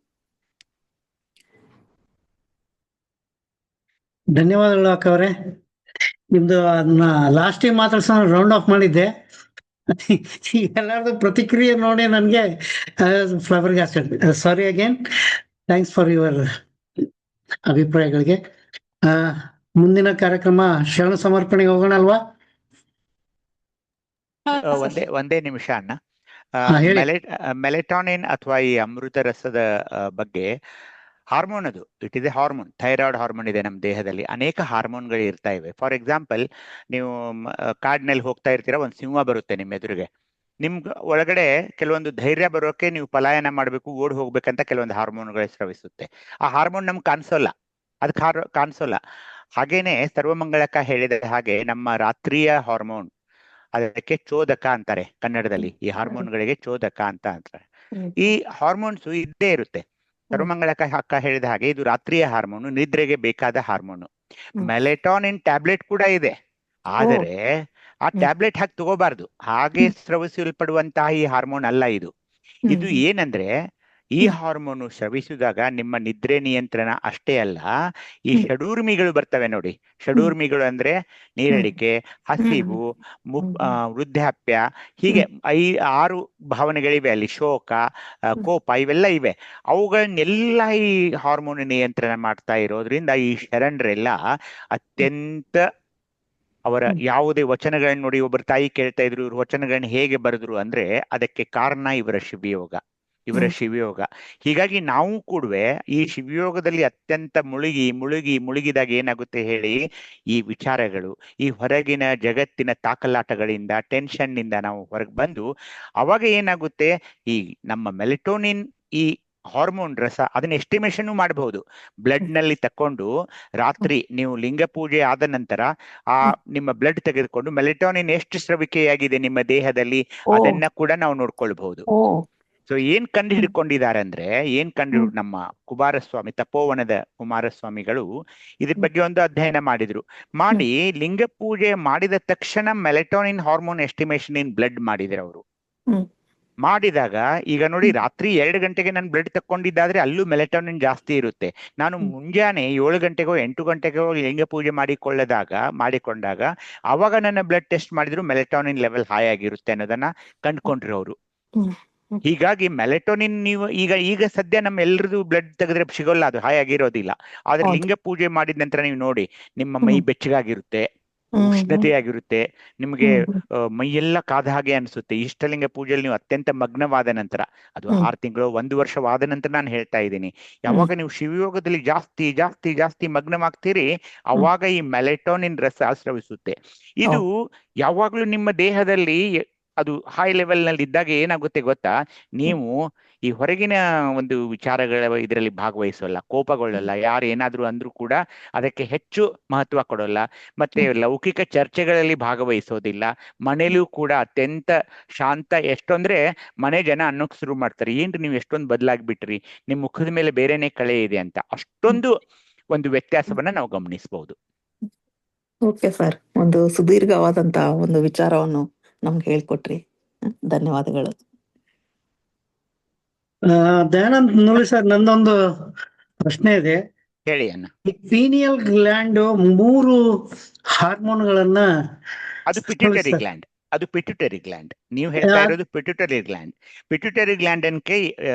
ಧನ್ಯವಾದಗಳು ಅಕ್ಕವ್ರೆ. ನಿಮ್ದು ಅದನ್ನ ಲಾಸ್ಟ್ ಟೈಮ್ ಮಾತಾಡ್ಸೋ ರೌಂಡ್ ಆಫ್ ಮಾಡಿದ್ದೆ. ಎಲ್ಲರದು ಪ್ರತಿಕ್ರಿಯೆ ನೋಡಿ ನನಗೆ flabbergast. Sorry again. Thanks for your ಅಭಿಪ್ರಾಯಗಳಿಗೆ. ಮುಂದಿನ ಕಾರ್ಯಕ್ರಮ ಶರಣ ಸಮರ್ಪಣೆಗೆ ಹೋಗೋಣ ಅಲ್ವಾ? ಒಂದೇ ನಿಮಿಷ ಅಣ್ಣ. ಹೇಳಿ. ಮೆಲೆಟಾನಿನ್ ಅಥವಾ ಈ ಅಮೃತ ರಸದ ಬಗ್ಗೆ ಹಾರ್ಮೋನ್, ಅದು it is A hormone. Thyroid hormone ಇದೆ ನಮ್ಮ ದೇಹದಲ್ಲಿ. ಅನೇಕ ಹಾರ್ಮೋನ್ಗಳು ಇರ್ತಾ ಇವೆ. ಫಾರ್ ಎಕ್ಸಾಂಪಲ್, ನೀವು ಕಾಡಿನಲ್ಲಿ ಹೋಗ್ತಾ ಇರ್ತೀರಾ, ಒಂದು ಸಿಂಹ ಬರುತ್ತೆ ನಿಮ್ಮ ಎದುರಿಗೆ. ನಿಮ್ಗೆ ಒಳಗಡೆ ಕೆಲವೊಂದು ಧೈರ್ಯ ಬರೋಕೆ ನೀವು ಪಲಾಯನ ಮಾಡಬೇಕು, ಓಡಿ ಹೋಗ್ಬೇಕಂತ ಕೆಲವೊಂದು ಹಾರ್ಮೋನ್ಗಳು ಸ್ರವಿಸುತ್ತೆ. ಆ ಹಾರ್ಮೋನ್ ನಮ್ಗೆ ಕಾಣಿಸೋಲ್ಲ, ಅದಕ್ಕೆ ಕಾಣಿಸೋಲ್ಲ. ಹಾಗೇನೆ ಸರ್ವಮಂಗಳಕ್ಕ ಹೇಳಿದ ಹಾಗೆ ನಮ್ಮ ರಾತ್ರಿಯ ಹಾರ್ಮೋನ್, ಅದಕ್ಕೆ ಚೋದಕ ಅಂತಾರೆ ಕನ್ನಡದಲ್ಲಿ. ಈ ಹಾರ್ಮೋನ್ಗಳಿಗೆ ಚೋದಕ ಅಂತ ಅಂತಾರೆ. ಈ ಹಾರ್ಮೋನ್ಸ್ ಇದ್ದೇ ಇರುತ್ತೆ. ಸರ್ವಮಂಗಳಕ್ಕ ಅಕ್ಕ ಹೇಳಿದ ಹಾಗೆ ಇದು ರಾತ್ರಿಯ ಹಾರ್ಮೋನು, ನಿದ್ರೆಗೆ ಬೇಕಾದ ಹಾರ್ಮೋನು. ಮೆಲೆಟಾನಿನ್ ಟ್ಯಾಬ್ಲೆಟ್ ಕೂಡ ಇದೆ, ಆದರೆ ಆ ಟ್ಯಾಬ್ಲೆಟ್ ಹಾಕಿ ತಗೋಬಾರ್ದು. ಹಾಗೆ ಸ್ರವಿಸಲ್ಪಡುವಂತಹ ಈ ಹಾರ್ಮೋನ್ ಅಲ್ಲ ಇದು. ಇದು ಏನಂದ್ರೆ, ಈ ಹಾರ್ಮೋನು ಸ್ರವಿಸಿದಾಗ ನಿಮ್ಮ ನಿದ್ರೆ ನಿಯಂತ್ರಣ ಅಷ್ಟೇ ಅಲ್ಲ, ಈ ಷಡೂರ್ಮಿಗಳು ಬರ್ತವೆ ನೋಡಿ. ಷಡೂರ್ಮಿಗಳು ಅಂದ್ರೆ ನೀರಡಿಕೆ, ಹಸಿವು, ವೃದ್ಧಾಪ್ಯ, ಹೀಗೆ 6 ಭಾವನೆಗಳಿವೆ ಅಲ್ಲಿ. ಶೋಕ, ಕೋಪ, ಇವೆಲ್ಲ ಇವೆ. ಅವುಗಳನ್ನೆಲ್ಲ ಈ ಹಾರ್ಮೋನ್ ನಿಯಂತ್ರಣ ಮಾಡ್ತಾ ಇರೋದ್ರಿಂದ ಈ ಶರಣರೆಲ್ಲ ಅತ್ಯಂತ ಅವರ ಯಾವುದೇ ವಚನಗಳನ್ನ ನೋಡಿ, ಒಬ್ಬರು ತಾಯಿ ಕೇಳ್ತಾ ಇದ್ರು, ಇವ್ರ ವಚನಗಳನ್ನ ಹೇಗೆ ಬರೆದ್ರು ಅಂದ್ರೆ ಅದಕ್ಕೆ ಕಾರಣ ಇವರ ಶಿವಯೋಗ. ಹೀಗಾಗಿ ನಾವು ಕೂಡ ಈ ಶಿವಯೋಗದಲ್ಲಿ ಅತ್ಯಂತ ಮುಳುಗಿದಾಗ ಏನಾಗುತ್ತೆ ಹೇಳಿ, ಈ ವಿಚಾರಗಳು, ಈ ಹೊರಗಿನ ಜಗತ್ತಿನ ತಾಕಲಾಟಗಳಿಂದ, ಟೆನ್ಷನ್ ನಿಂದ ನಾವು ಹೊರಗೆ ಬಂದು, ಅವಾಗ ಏನಾಗುತ್ತೆ, ಈ ನಮ್ಮ ಮೆಲೆಟೋನಿನ್, ಈ ಹಾರ್ಮೋನ್ ರಸ, ಅದನ್ನ ಎಸ್ಟಿಮೇಷನ್ ಮಾಡಬಹುದು. ಬ್ಲಡ್ ನಲ್ಲಿ ತಕೊಂಡು ರಾತ್ರಿ ನೀವು ಲಿಂಗ ಪೂಜೆ ಆದ ನಂತರ ನಿಮ್ಮ ಬ್ಲಡ್ ತೆಗೆದುಕೊಂಡು ಮೆಲೆಟೋನಿನ್ ಎಷ್ಟು ಸ್ರವಿಕೆಯಾಗಿದೆ ನಿಮ್ಮ ದೇಹದಲ್ಲಿ, ಅದನ್ನ ಕೂಡ ನಾವು ನೋಡ್ಕೊಳ್ಬಹುದು. ಸೊ ಏನ್ ಕಂಡು ಹಿಡ್ಕೊಂಡಿದ್ದಾರೆ ಅಂದ್ರೆ, ನಮ್ಮ ಕುಮಾರಸ್ವಾಮಿ, ತಪೋವನದ ಕುಮಾರಸ್ವಾಮಿಗಳು ಇದ್ರ ಬಗ್ಗೆ ಒಂದು ಅಧ್ಯಯನ ಮಾಡಿ ಲಿಂಗ ಪೂಜೆ ಮಾಡಿದ ತಕ್ಷಣ melatonin hormone estimation in blood ಮಾಡಿದ್ರು ಅವರು. ಮಾಡಿದಾಗ ಈಗ ನೋಡಿ, ರಾತ್ರಿ 2 ಗಂಟೆಗೆ ನಾನು ಬ್ಲಡ್ ತಕೊಂಡಿದ್ದಾದ್ರೆ ಅಲ್ಲೂ ಮೆಲೆಟೋನಿನ್ ಜಾಸ್ತಿ ಇರುತ್ತೆ. ನಾನು ಮುಂಜಾನೆ 7 ಗಂಟೆಗೋ 8 ಗಂಟೆಗೋ ಲಿಂಗ ಪೂಜೆ ಮಾಡಿಕೊಂಡಾಗ ಅವಾಗ ನನ್ನ ಬ್ಲಡ್ ಟೆಸ್ಟ್ ಮಾಡಿದ್ರು ಮೆಲೆಟೋನಿನ್ ಲೆವೆಲ್ ಹೈ ಆಗಿರುತ್ತೆ ಅನ್ನೋದನ್ನ ಕಂಡುಕೊಂಡ್ರು ಅವರು. ಹೀಗಾಗಿ ಮೆಲೆಟೋನಿನ್ ನೀವು ಈಗ ಸದ್ಯ ನಮ್ಮ ಎಲ್ರದು ಬ್ಲಡ್ ತೆಗೆದ್ರೆ ಸಿಗೋಲ್ಲ, ಅದು ಹೈ ಆಗಿರೋದಿಲ್ಲ. ಆದ್ರೆ ಲಿಂಗ ಪೂಜೆ ಮಾಡಿದ ನಂತರ ನೀವು ನೋಡಿ, ನಿಮ್ಮ ಮೈ ಬೆಚ್ಚಗಾಗಿರುತ್ತೆ, ಉಷ್ಣತೆಯಾಗಿರುತ್ತೆ, ನಿಮಗೆ ಮೈಯೆಲ್ಲ ಕಾದ ಹಾಗೆ ಅನಿಸುತ್ತೆ. ಇಷ್ಟಲಿಂಗ ಪೂಜೆಯಲ್ಲಿ ನೀವು ಅತ್ಯಂತ ಮಗ್ನವಾದ ನಂತರ, ಅದು 6 ತಿಂಗಳು 1 ವರ್ಷವಾದ ನಂತರ ನಾನು ಹೇಳ್ತಾ ಇದ್ದೀನಿ, ಯಾವಾಗ ನೀವು ಶಿವಯೋಗದಲ್ಲಿ ಜಾಸ್ತಿ ಜಾಸ್ತಿ ಜಾಸ್ತಿ ಮಗ್ನವಾಗ್ತೀರಿ, ಅವಾಗ ಈ ಮೆಲೆಟೋನಿನ್ ರಸ ಸ್ರವಿಸುತ್ತೆ. ಇದು ಯಾವಾಗ್ಲೂ ನಿಮ್ಮ ದೇಹದಲ್ಲಿ ಅದು ಹೈ ಲೆವೆಲ್ ನಲ್ಲಿ ಇದ್ದಾಗ ಏನಾಗುತ್ತೆ ಗೊತ್ತಾ, ನೀವು ಈ ಹೊರಗಿನ ಒಂದು ವಿಚಾರಗಳ ಇದರಲ್ಲಿ ಭಾಗವಹಿಸೋಲ್ಲ, ಕೋಪಗೊಳ್ಳಲ್ಲ. ಯಾರು ಏನಾದ್ರು ಅಂದ್ರೂ ಕೂಡ ಅದಕ್ಕೆ ಹೆಚ್ಚು ಮಹತ್ವ ಕೊಡೋಲ್ಲ. ಮತ್ತೆ ಲೌಕಿಕ ಚರ್ಚೆಗಳಲ್ಲಿ ಭಾಗವಹಿಸೋದಿಲ್ಲ. ಮನೇಲೂ ಕೂಡ ಅತ್ಯಂತ ಶಾಂತ. ಎಷ್ಟೊಂದ್ರೆ ಮನೆ ಜನ ಅನ್ನೋಕ್ ಶುರು ಮಾಡ್ತಾರೆ, ಏನ್ರಿ ನೀವು ಎಷ್ಟೊಂದು ಬದಲಾಗ್ಬಿಟ್ರಿ, ನಿಮ್ ಮುಖದ ಮೇಲೆ ಬೇರೆನೆ ಕಳೆ ಇದೆ ಅಂತ. ಅಷ್ಟೊಂದು ಒಂದು ವ್ಯತ್ಯಾಸವನ್ನ ನಾವು ಗಮನಿಸಬಹುದು. ಓಕೆ ಸರ್, ಒಂದು ಸುದೀರ್ಘವಾದಂತ ಒಂದು ವಿಚಾರವನ್ನು ನಮ್ಗೆ ಹೇಳ್ಕೊಟ್ರಿ. ಧನ್ಯವಾದಗಳು. ದಯಾನಂದ್ ನೋಡಿ ಸರ್, ನಂದೊಂದು ಪ್ರಶ್ನೆ ಇದೆ. ಹೇಳಿ ಅಣ್ಣ. ಈ ಪೀನಿಯಲ್ ಗ್ಲ್ಯಾಂಡ್ 3 ಹಾರ್ಮೋನ್ಗಳನ್ನ ಅದು ಪಿಟ್ಯೂಟರಿ ಗ್ಲ್ಯಾಂಡ್. ಅದು ಪಿಟ್ಯೂಟರಿ ಗ್ಲ್ಯಾಂಡ್. ನೀವು ಹೇಳ್ತಾ ಇರೋದು ಪಿಟ್ಯೂಟರಿ ಗ್ಲ್ಯಾಂಡ್. ಪಿಟ್ಯೂಟರಿ ಗ್ಲ್ಯಾಂಡ್ ಅನ್ಕೆ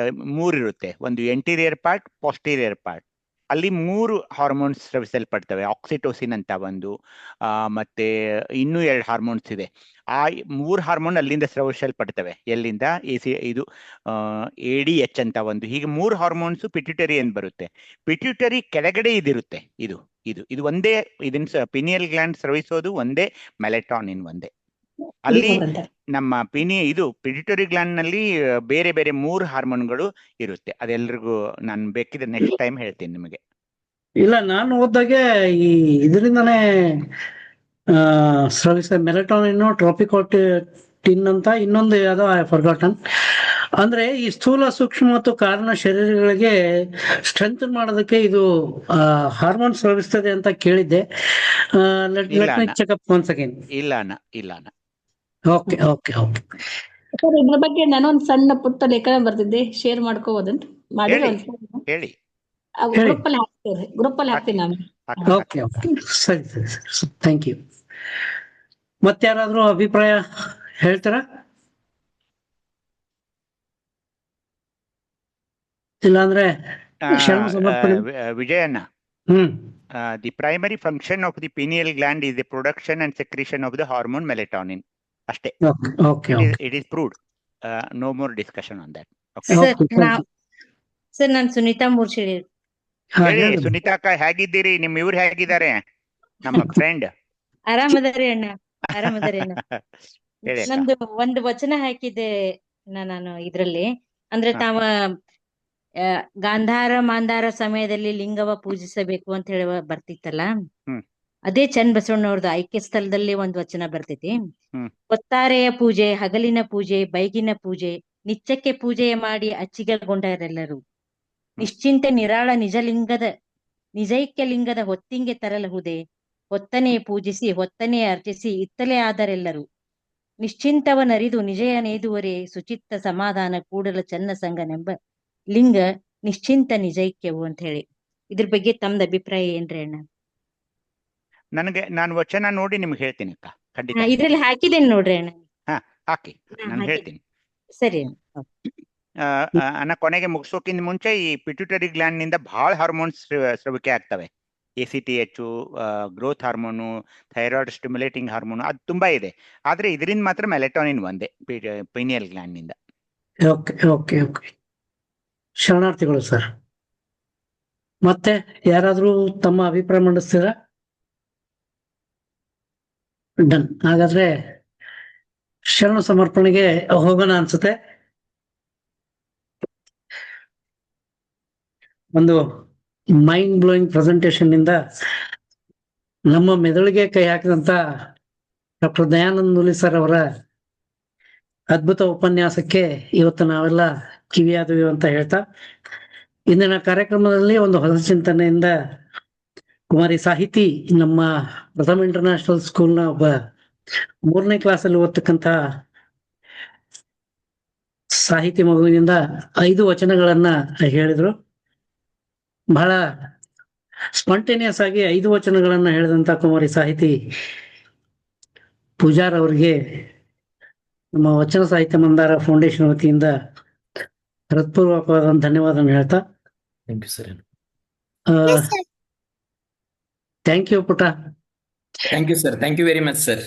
3 ಇರುತ್ತೆ. ಒಂದು ಎಂಟೀರಿಯರ್ ಪಾರ್ಟ್, ಪೋಸ್ಟೀರಿಯರ್ ಪಾರ್ಟ್. ಅಲ್ಲಿ 3 ಹಾರ್ಮೋನ್ಸ್ ಸ್ರವಿಸಲ್ಪಡ್ತವೆ. ಆಕ್ಸಿಟೋಸಿನ್ ಅಂತ ಒಂದು, ಮತ್ತೆ ಇನ್ನೂ 2 ಹಾರ್ಮೋನ್ಸ್ ಇದೆ. ಆ 3 ಹಾರ್ಮೋನ್ ಅಲ್ಲಿಂದ ಸ್ರವಿಸಲ್ಪಡ್ತವೆ. ಎಲ್ಲಿಂದ? ಇದು ADH ಅಂತ ಒಂದು. ಹೀಗೆ 3 ಹಾರ್ಮೋನ್ಸ್ ಪಿಟ್ಯೂಟರಿ ಅಂತ ಬರುತ್ತೆ. ಪಿಟ್ಯೂಟರಿ ಕೆಳಗಡೆ ಇದಿರುತ್ತೆ. ಇದು ಇದು ಇದು ಒಂದೇ, ಇದನ್ನ ಪಿನಿಯಲ್ ಗ್ಲ್ಯಾಂಡ್ ಸ್ರವಿಸೋದು ಒಂದೇ, ಮೆಲೆಟಾನಿನ್ ಒಂದೇ. ಅಲ್ಲಿ ನಮ್ಮ ಪಿಟ್ಯೂಟರಿ ಗ್ಲ್ಯಾಂಡ್ ನಲ್ಲಿ ಬೇರೆ ಬೇರೆ 3 ಹಾರ್ಮೋನ್ಗಳು ಇರುತ್ತೆ. ಅದೆಲ್ಲರಿಗೂ ನಾನು ಬೇಕಿದ್ರೆ ನೆಕ್ಸ್ಟ್ ಟೈಮ್ ಹೇಳ್ತೀನಿ ನಿಮಗೆ. ಇಲ್ಲ, ನಾನು ಓದ್ದಾಗೆ ಈ ಇದರಿಂದಾನೇ ಮೆಲಟೋನಿನ್, ಟ್ರೋಪಿಕೋಟಿನ್ ಅಂತ ಇನ್ನೊಂದು ಯಾವ್ದೋ ಫರ್ಗಾಟನ್. ಅಂದ್ರೆ ಈ ಸ್ಥೂಲ, ಸೂಕ್ಷ್ಮ ಮತ್ತು ಕಾರಣ ಶರೀರಗಳಿಗೆ ಸ್ಟ್ರೆಂಥ್ ಮಾಡೋದಕ್ಕೆ ಇದು ಹಾರ್ಮೋನ್ ಸ್ರವಿಸ್ತದೆ ಅಂತ ಕೇಳಿದ್ದೆ. Checkup once again. ಇಲ್ಲ ಅಣ್ಣ, ಇಲ್ಲ ಅಣ್ಣ. ಓಕೆ ಓಕೆ ಓಕೆ ಸರ್, ಇದ್ರ ಬಗ್ಗೆ ನಾನು ಒಂದು ಸಣ್ಣ ಪುಟ್ಟ ಲೇಖನ ಬರ್ತಿದ್ದೆ, ಶೇರ್ ಮಾಡ್ಕೋಬೋದಂತ ಮಾಡಿ. ಹೇಳಿ. ಗ್ರೂಪ್ ಅಲ್ಲಿ ಹಾಕ್ತೀನಿ ನಾನು. ಓಕೆ ಓಕೆ, ಸರಿ ಸರಿ ಸರಿ, ಥ್ಯಾಂಕ್ ಯು. ಮತ್ತಾರಾದ್ರೂ ಅಭಿಪ್ರಾಯ ಹೇಳ್ತಾರ? ಇಲ್ಲಾಂದ್ರೆ Vijayanna, the primary function of the pineal gland is the production and secretion of the hormone melatonin. ಅಷ್ಟೇ. It is proved. No more discussion on that. Sir, ನಾನು ಸುನೀತಾ ಮೂರ್ಶಿಳಿ. ಹೇಳಿ ಸುನೀತಾ ಅಕ್ಕ, ಹೇಗಿದ್ದೀರಿ? ನಿಮ್ ಇವ್ರು ಹೇಗಿದ್ದಾರೆ? ನಮ್ಮ ಫ್ರೆಂಡ್ ಆರಾಮದಾರಿ ಅಣ್ಣ, ಆರಾಮದಾರಿ ಅಣ್ಣ. ನಂದು ಒಂದು ವಚನ ಹಾಕಿದ್ದೆ ನಾನು ಇದ್ರಲ್ಲಿ. ಅಂದ್ರೆ ತಾವ ಗಾಂಧಾರ ಮಾಂಧಾರ ಸಮಯದಲ್ಲಿ ಲಿಂಗವ ಪೂಜಿಸಬೇಕು ಅಂತ ಹೇಳಿ ಬರ್ತಿತ್ತಲ್ಲ, ಅದೇ ಚನ್ನ ಬಸವಣ್ಣವ್ರದ್ದು ಐಕ್ಯ ಸ್ಥಳದಲ್ಲಿ ಒಂದು ವಚನ ಬರ್ತೈತಿ. ಹೊತ್ತಾರೆಯ ಪೂಜೆ, ಹಗಲಿನ ಪೂಜೆ, ಬೈಗಿನ ಪೂಜೆ, ನಿತ್ಯಕ್ಕೆ ಪೂಜೆಯ ಮಾಡಿ ಅಚ್ಚಿಗಗೊಂಡರೆಲ್ಲರೂ. ನಿಶ್ಚಿಂತೆ ನಿರಾಳ ನಿಜೈಕ್ಯ ಲಿಂಗದ ಹೊತ್ತಿಂಗೆ ತರಲಹುದೇ, ಹೊತ್ತನೇ ಪೂಜಿಸಿ ಹೊತ್ತನೇ ಅರ್ಚಿಸಿ ಇತ್ತಲೇ ಆದರೆಲ್ಲರೂ. ನಿಶ್ಚಿಂತವನರಿದು ನಿಜಯನೇದುವರೆ, ಸುಚಿತ್ತ ಸಮಾಧಾನ ಕೂಡಲ ಚನ್ನ ಸಂಗನೆಂಬ ಲಿಂಗ ನಿಶ್ಚಿಂತ ನಿಜೈಕ್ಯವು ಅಂತ ಹೇಳಿ. ಇದ್ರ ಬಗ್ಗೆ ತಮ್ದು ಅಭಿಪ್ರಾಯ ಏನ್ರಿ ಅಣ್ಣ? ನಾನು ವಚನ ನೋಡಿ ನಿಮ್ಗೆ ಹೇಳ್ತೀನಿ ಅಕ್ಕ, ಖಂಡಿತ. ಇದ್ರಲ್ಲಿ ಹಾಕಿದ್ದೇನೆ ನೋಡ್ರಿ ಅಣ್ಣ. ಹಾಕಿ, ನಾನು ಹೇಳ್ತೀನಿ. ಸರಿ ಅಣ್ಣ. ಕೊನೆಗೆ ಮುಗಿಸೋಕ್ಕಿಂತ ಮುಂಚೆ ಈ ಪಿಟ್ಯೂಟರಿ ಗ್ಲ್ಯಾಂಡ್ ನಿಂದ ಬಹಳ ಹಾರ್ಮೋನ್ಸ್ ಸ್ರವಿಕೆ ಆಗ್ತವೆ. ACTH, growth hormone, thyroid stimulating hormone, ಅದು ತುಂಬಾ ಇದೆ. ಆದ್ರೆ ಇದರಿಂದ ಮಾತ್ರ ಮೆಲೆಟಾನಿನ್ ಒಂದೇ, ಪಿನಿಯಲ್ ಗ್ಲ್ಯಾಂಡ್ ನಿಂದ. ಓಕೆ ಓಕೆ ಓಕೆ, ಶರಣಾರ್ಥಿಗಳು ಸರ್. ಮತ್ತೆ ಯಾರಾದ್ರೂ ತಮ್ಮ ಅಭಿಪ್ರಾಯ ಮಂಡಿಸ್ತೀರಾ? ಡನ್. ಹಾಗಾದ್ರೆ ಶರಣ ಸಮರ್ಪಣೆಗೆ ಹೋಗೋಣ ಅನ್ಸುತ್ತೆ. ಒಂದು ಮೈಂಡ್ ಬ್ಲೋಯಿಂಗ್ ಪ್ರೆಸೆಂಟೇಶನ್ ಇಂದ ನಮ್ಮ ಮೆದುಳಿಗೆ ಕೈ ಹಾಕಿದಂತ ಡಾಕ್ಟರ್ ದಯಾನಂದ್ ನೂಲಿ ಸರ್ ಅವರ ಅದ್ಭುತ ಉಪನ್ಯಾಸಕ್ಕೆ ಇವತ್ತು ನಾವೆಲ್ಲ ಕಿವಿಯಾದವಿ ಅಂತ ಹೇಳ್ತಾ, ಇಂದಿನ ಕಾರ್ಯಕ್ರಮದಲ್ಲಿ ಒಂದು ಹೊಸ ಚಿಂತನೆಯಿಂದ ಕುಮಾರಿ ಸಾಹಿತಿ, ನಮ್ಮ ಪ್ರಥಮ ಇಂಟರ್ನ್ಯಾಷನಲ್ ಸ್ಕೂಲ್ನ ಒಬ್ಬ 3ನೇ ಕ್ಲಾಸಲ್ಲಿ ಓದ್ತಕ್ಕಂಥ ಸಾಹಿತಿ ಮಗುವಿನಿಂದ 5 ವಚನಗಳನ್ನ ಹೇಳಿದ್ರು. ಬಹಳ ಸ್ಪಾಂಟೇನಿಯಸ್ ಆಗಿ 5 ವಚನಗಳನ್ನ ಹೇಳಿದಂತ ಕುಮಾರಿ ಸಾಹಿತಿ ಪೂಜಾರ್ ಅವರಿಗೆ ನಮ್ಮ ವಚನ ಸಾಹಿತ್ಯ ಮಂದಾರ ಫೌಂಡೇಶನ್ ವತಿಯಿಂದ ಹೃತ್ಪೂರ್ವಕವಾದ ಧನ್ಯವಾದ ಹೇಳ್ತಾ, ಥ್ಯಾಂಕ್ ಯು ಪುಟ. Thank you sir, thank you very much sir.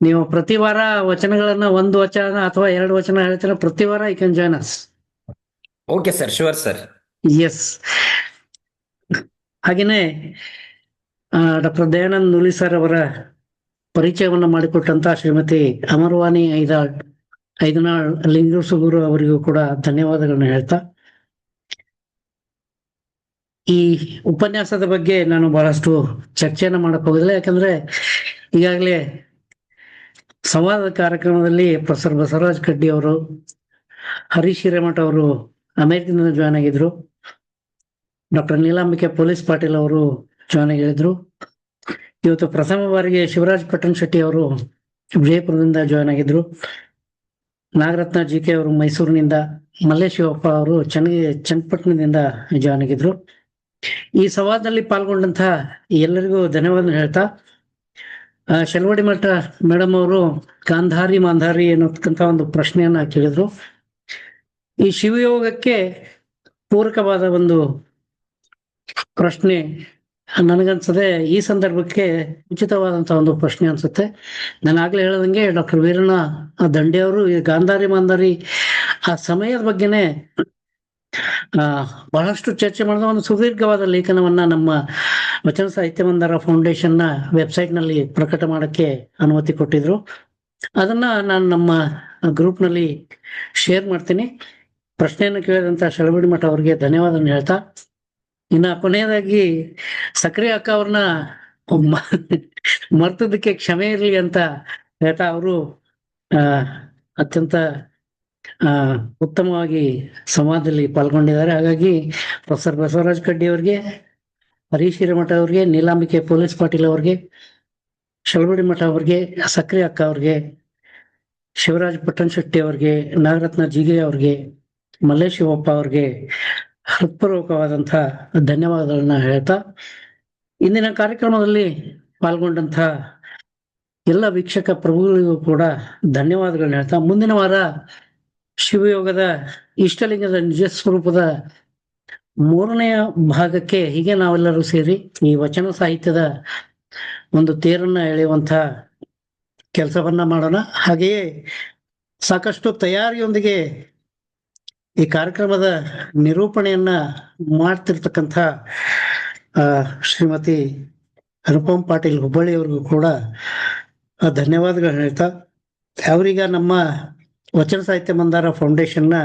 ನೀವು ಪ್ರತಿ ವಾರ ವಚನಗಳನ್ನ 1 ವಚನ ಅಥವಾ 2 ವಚನ ಹೇಳ್ತೀರ ಪ್ರತಿ ವಾರ. You can join us. Okay sir, sure sir. Yes. ಹಾಗೇನೆ ಡಾಕ್ಟರ್ ದಯಾನಂದ್ ನೂಲಿ ಸರ್ ಅವರ ಪರಿಚಯವನ್ನು ಮಾಡಿಕೊಟ್ಟಂತ ಶ್ರೀಮತಿ ಅಮರವಾಣಿ ಐದಾಳ್ ಐದನಾಳ್ ಲಿಂಗಸುಗೂರು ಅವರಿಗೂ ಕೂಡ ಧನ್ಯವಾದಗಳನ್ನ ಹೇಳ್ತಾ, ಈ ಉಪನ್ಯಾಸದ ಬಗ್ಗೆ ನಾನು ಬಹಳಷ್ಟು ಚರ್ಚೆಯನ್ನು ಮಾಡಕ್ ಹೋಗೋದಿಲ್ಲ. ಯಾಕಂದ್ರೆ ಈಗಾಗಲೇ ಸಂವಾದ ಕಾರ್ಯಕ್ರಮದಲ್ಲಿ ಪ್ರೊಫೆಸರ್ ಬಸವರಾಜ್ ಕಡ್ಡಿ ಅವರು, ಹರೀಶ್ ಹಿರೇಮಠ ಅವರು ಅಮೆರಿಕದಿಂದ ಜಾಯ್ನ್ ಆಗಿದ್ರು, ಡಾಕ್ಟರ್ ನೀಲಾಂಬಿಕೆ ಪೊಲೀಸ್ ಪಾಟೀಲ್ ಅವರು ಜಾಯ್ನ್ ಆಗಿದ್ರು. ಇವತ್ತು ಪ್ರಥಮ ಬಾರಿಗೆ ಶಿವರಾಜ್ ಪಟ್ಟಣ್ ಶೆಟ್ಟಿ ಅವರು ವಿಜಯಪುರದಿಂದ ಜಾಯ್ನ್ ಆಗಿದ್ರು, ನಾಗರತ್ನ ಜಿಕೆ ಅವರು ಮೈಸೂರಿನಿಂದ, ಮಲ್ಲೇಶ್ ಶಿವಪ್ಪ ಅವರು ಚನ್ನಪಟ್ಟಣದಿಂದ ಜಾಯ್ನ್ ಆಗಿದ್ರು. ಈ ಸಂವಾದದಲ್ಲಿ ಪಾಲ್ಗೊಂಡಂತಹ ಎಲ್ಲರಿಗೂ ಧನ್ಯವಾದ ಹೇಳ್ತಾ, ಶೆಲ್ವಡಿ ಮಠ ಮೇಡಮ್ ಅವರು ಗಾಂಧಾರಿ ಮಾಂಧಾರಿ ಅನ್ನೋದಕ್ಕಂತ ಒಂದು ಪ್ರಶ್ನೆಯನ್ನ ಕೇಳಿದ್ರು. ಈ ಶಿವಯೋಗಕ್ಕೆ ಪೂರಕವಾದ ಒಂದು ಪ್ರಶ್ನೆ ನನಗನ್ಸದೆ ಈ ಸಂದರ್ಭಕ್ಕೆ ಉಚಿತವಾದಂತಹ ಒಂದು ಪ್ರಶ್ನೆ ಅನ್ಸುತ್ತೆ. ನಾನು ಆಗ್ಲೇ ಹೇಳದಂಗೆ ಡಾಕ್ಟರ್ ವೀರಣ್ಣ ದಂಡೆಯವರು ಈ ಗಾಂಧಾರಿ ಮಾಂಧಾರಿ ಆ ಸಮಯದ ಬಗ್ಗೆನೆ ಬಹಳಷ್ಟು ಚರ್ಚೆ ಮಾಡಿದ ಒಂದು ಸುದೀರ್ಘವಾದ ಲೇಖನವನ್ನ ನಮ್ಮ ವಚನ ಸಾಹಿತ್ಯ ಮಂದಾರ ಫೌಂಡೇಶನ್ ನ ವೆಬ್ಸೈಟ್ ನಲ್ಲಿ ಪ್ರಕಟ ಮಾಡಕ್ಕೆ ಅನುಮತಿ ಕೊಟ್ಟಿದ್ರು. ಅದನ್ನ ನಾನು ನಮ್ಮ ಗ್ರೂಪ್ ನಲ್ಲಿ ಶೇರ್ ಮಾಡ್ತೀನಿ. ಪ್ರಶ್ನೆಯನ್ನು ಕೇಳಿದಂತ ಶೆಲವಡಿ ಮಠ ಅವರಿಗೆ ಧನ್ಯವಾದ ಹೇಳ್ತಾ, ಇನ್ನ ಕೊನೆಯದಾಗಿ ಸಕ್ರಿಯ ಅಕ್ಕ ಅವ್ರನ್ನ ಮರ್ತದಕ್ಕೆ ಕ್ಷಮೆ ಇರಲಿ ಅಂತ ಹೇಳ್ತಾ, ಅವರು ಅತ್ಯಂತ ಉತ್ತಮವಾಗಿ ಸಂವಾದದಲ್ಲಿ ಪಾಲ್ಗೊಂಡಿದ್ದಾರೆ. ಹಾಗಾಗಿ ಪ್ರೊಫೆಸರ್ ಬಸವರಾಜ್ ಕಡ್ಡಿ ಅವರಿಗೆ, ಹರೀಶ್ ಹಿರೇಮಠ ಅವ್ರಿಗೆ, ನೀಲಾಂಬಿಕೆ ಪೊಲೀಸ್ ಪಾಟೀಲ್ ಅವ್ರಿಗೆ, ಶೆಲವಡಿ ಮಠ ಅವ್ರಿಗೆ, ಸಕ್ರಿಯ ಅಕ್ಕ ಅವ್ರಿಗೆ, ಶಿವರಾಜ್ ಪಟ್ಟಣ್ ಶೆಟ್ಟಿ ಅವ್ರಿಗೆ, ನಾಗರತ್ನ ಜಿಗೆ ಅವ್ರಿಗೆ, ಮಲ್ಲೇಶ್ ಶಿವಪ್ಪ ಅವ್ರಿಗೆ ಹೃತ್ಪೂರ್ವಕವಾದಂತಹ ಧನ್ಯವಾದಗಳನ್ನ ಹೇಳ್ತಾ, ಇಂದಿನ ಕಾರ್ಯಕ್ರಮದಲ್ಲಿ ಪಾಲ್ಗೊಂಡಂತ ಎಲ್ಲ ವೀಕ್ಷಕ ಪ್ರಭುಗಳಿಗೂ ಕೂಡ ಧನ್ಯವಾದಗಳನ್ನ ಹೇಳ್ತಾ, ಮುಂದಿನ ವಾರ ಶಿವಯೋಗದ ಇಷ್ಟಲಿಂಗದ ನಿಜ ಸ್ವರೂಪದ 3ನೇ ಭಾಗಕ್ಕೆ ಹೀಗೆ ನಾವೆಲ್ಲರೂ ಸೇರಿ ಈ ವಚನ ಸಾಹಿತ್ಯದ ಒಂದು ತೇರನ್ನ ಎಳೆಯುವಂತ ಕೆಲಸವನ್ನ ಮಾಡೋಣ. ಹಾಗೆಯೇ ಸಾಕಷ್ಟು ತಯಾರಿಯೊಂದಿಗೆ ಈ ಕಾರ್ಯಕ್ರಮದ ನಿರೂಪಣೆಯನ್ನ ಮಾಡ್ತಿರ್ತಕ್ಕಂಥ ಶ್ರೀಮತಿ ಅನುಪಮ್ ಪಾಟೀಲ್ ಹುಬ್ಬಳ್ಳಿ ಅವ್ರಿಗೂ ಕೂಡ ಧನ್ಯವಾದಗಳನ್ನ ಹೇಳ್ತಾ, ಅವರೀಗ ನಮ್ಮ ವಚನ ಸಾಹಿತ್ಯ ಮಂದಾರ ಫೌಂಡೇಶನ್ನ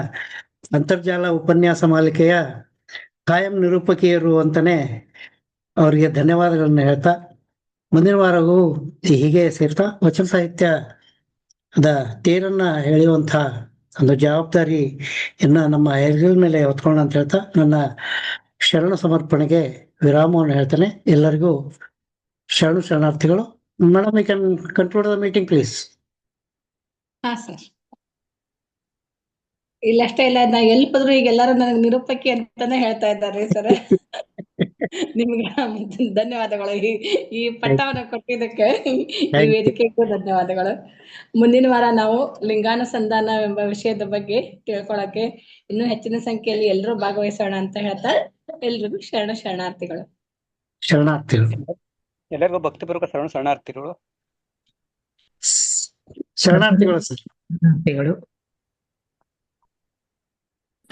ಅಂತರ್ಜಾಲ ಉಪನ್ಯಾಸ ಮಾಲಿಕೆಯ ಕಾಯಂ ನಿರೂಪಕಿಯರು ಅಂತಾನೆ ಅವರಿಗೆ ಧನ್ಯವಾದಗಳನ್ನ ಹೇಳ್ತಾ, ಮುಂದಿನ ವಾರವೂ ಹೀಗೆ ಸೇರ್ತಾ ವಚನ ಸಾಹಿತ್ಯದ ತೇರನ್ನ ಎಳೆಯುವಂತ ಒಂದು ಜವಾಬ್ದಾರಿಯನ್ನ ನಮ್ಮ ಹೆಗಲ ಮೇಲೆ ಹೊತ್ಕೊಳ್ಳೋಣ ಅಂತ ಹೇಳ್ತಾ ನನ್ನ ಶರಣ ಸಮರ್ಪಣೆಗೆ ವಿರಾಮವನ್ನು ಹೇಳ್ತಾನೆ. ಎಲ್ಲರಿಗೂ ಶರಣಾರ್ಥಿಗಳು. Madam, you can conclude the meeting please. ಹಾ ಸರ್, ಇಲ್ಲಷ್ಟೇ ಇಲ್ಲ, ನಾ ಎಲ್ಲಿ ಹೋದ್ರು ಈಗ ಎಲ್ಲಾರು ನನಗೆ ನಿರೂಪಕಿ ಅಂತಾನೆ ಹೇಳ್ತಾ ಇದ್ದಾರೆ ಸರ್. ನಿಮ್ಗೆ ಧನ್ಯವಾದಗಳು ಈ ಪಟ್ಟವನ್ನ ಕೊಟ್ಟಿದ್ದಕ್ಕೆ, ಈ ವೇದಿಕೆಗೂ ಧನ್ಯವಾದಗಳು. ಮುಂದಿನ ವಾರ ನಾವು ಲಿಂಗಾನುಸಂಧಾನ ಎಂಬ ವಿಷಯದ ಬಗ್ಗೆ ತಿಳ್ಕೊಳಕ್ಕೆ ಇನ್ನೂ ಹೆಚ್ಚಿನ ಸಂಖ್ಯೆಯಲ್ಲಿ ಎಲ್ಲರೂ ಭಾಗವಹಿಸೋಣ ಅಂತ ಹೇಳ್ತಾ ಎಲ್ರಿಗೂ ಶರಣಾರ್ಥಿಗಳು. ಎಲ್ಲರಿಗೂ ಭಕ್ತಿಪೂರ್ವಕ ಶರಣಾರ್ಥಿಗಳು. ಶರಣಾರ್ಥಿಗಳು ಸರ್.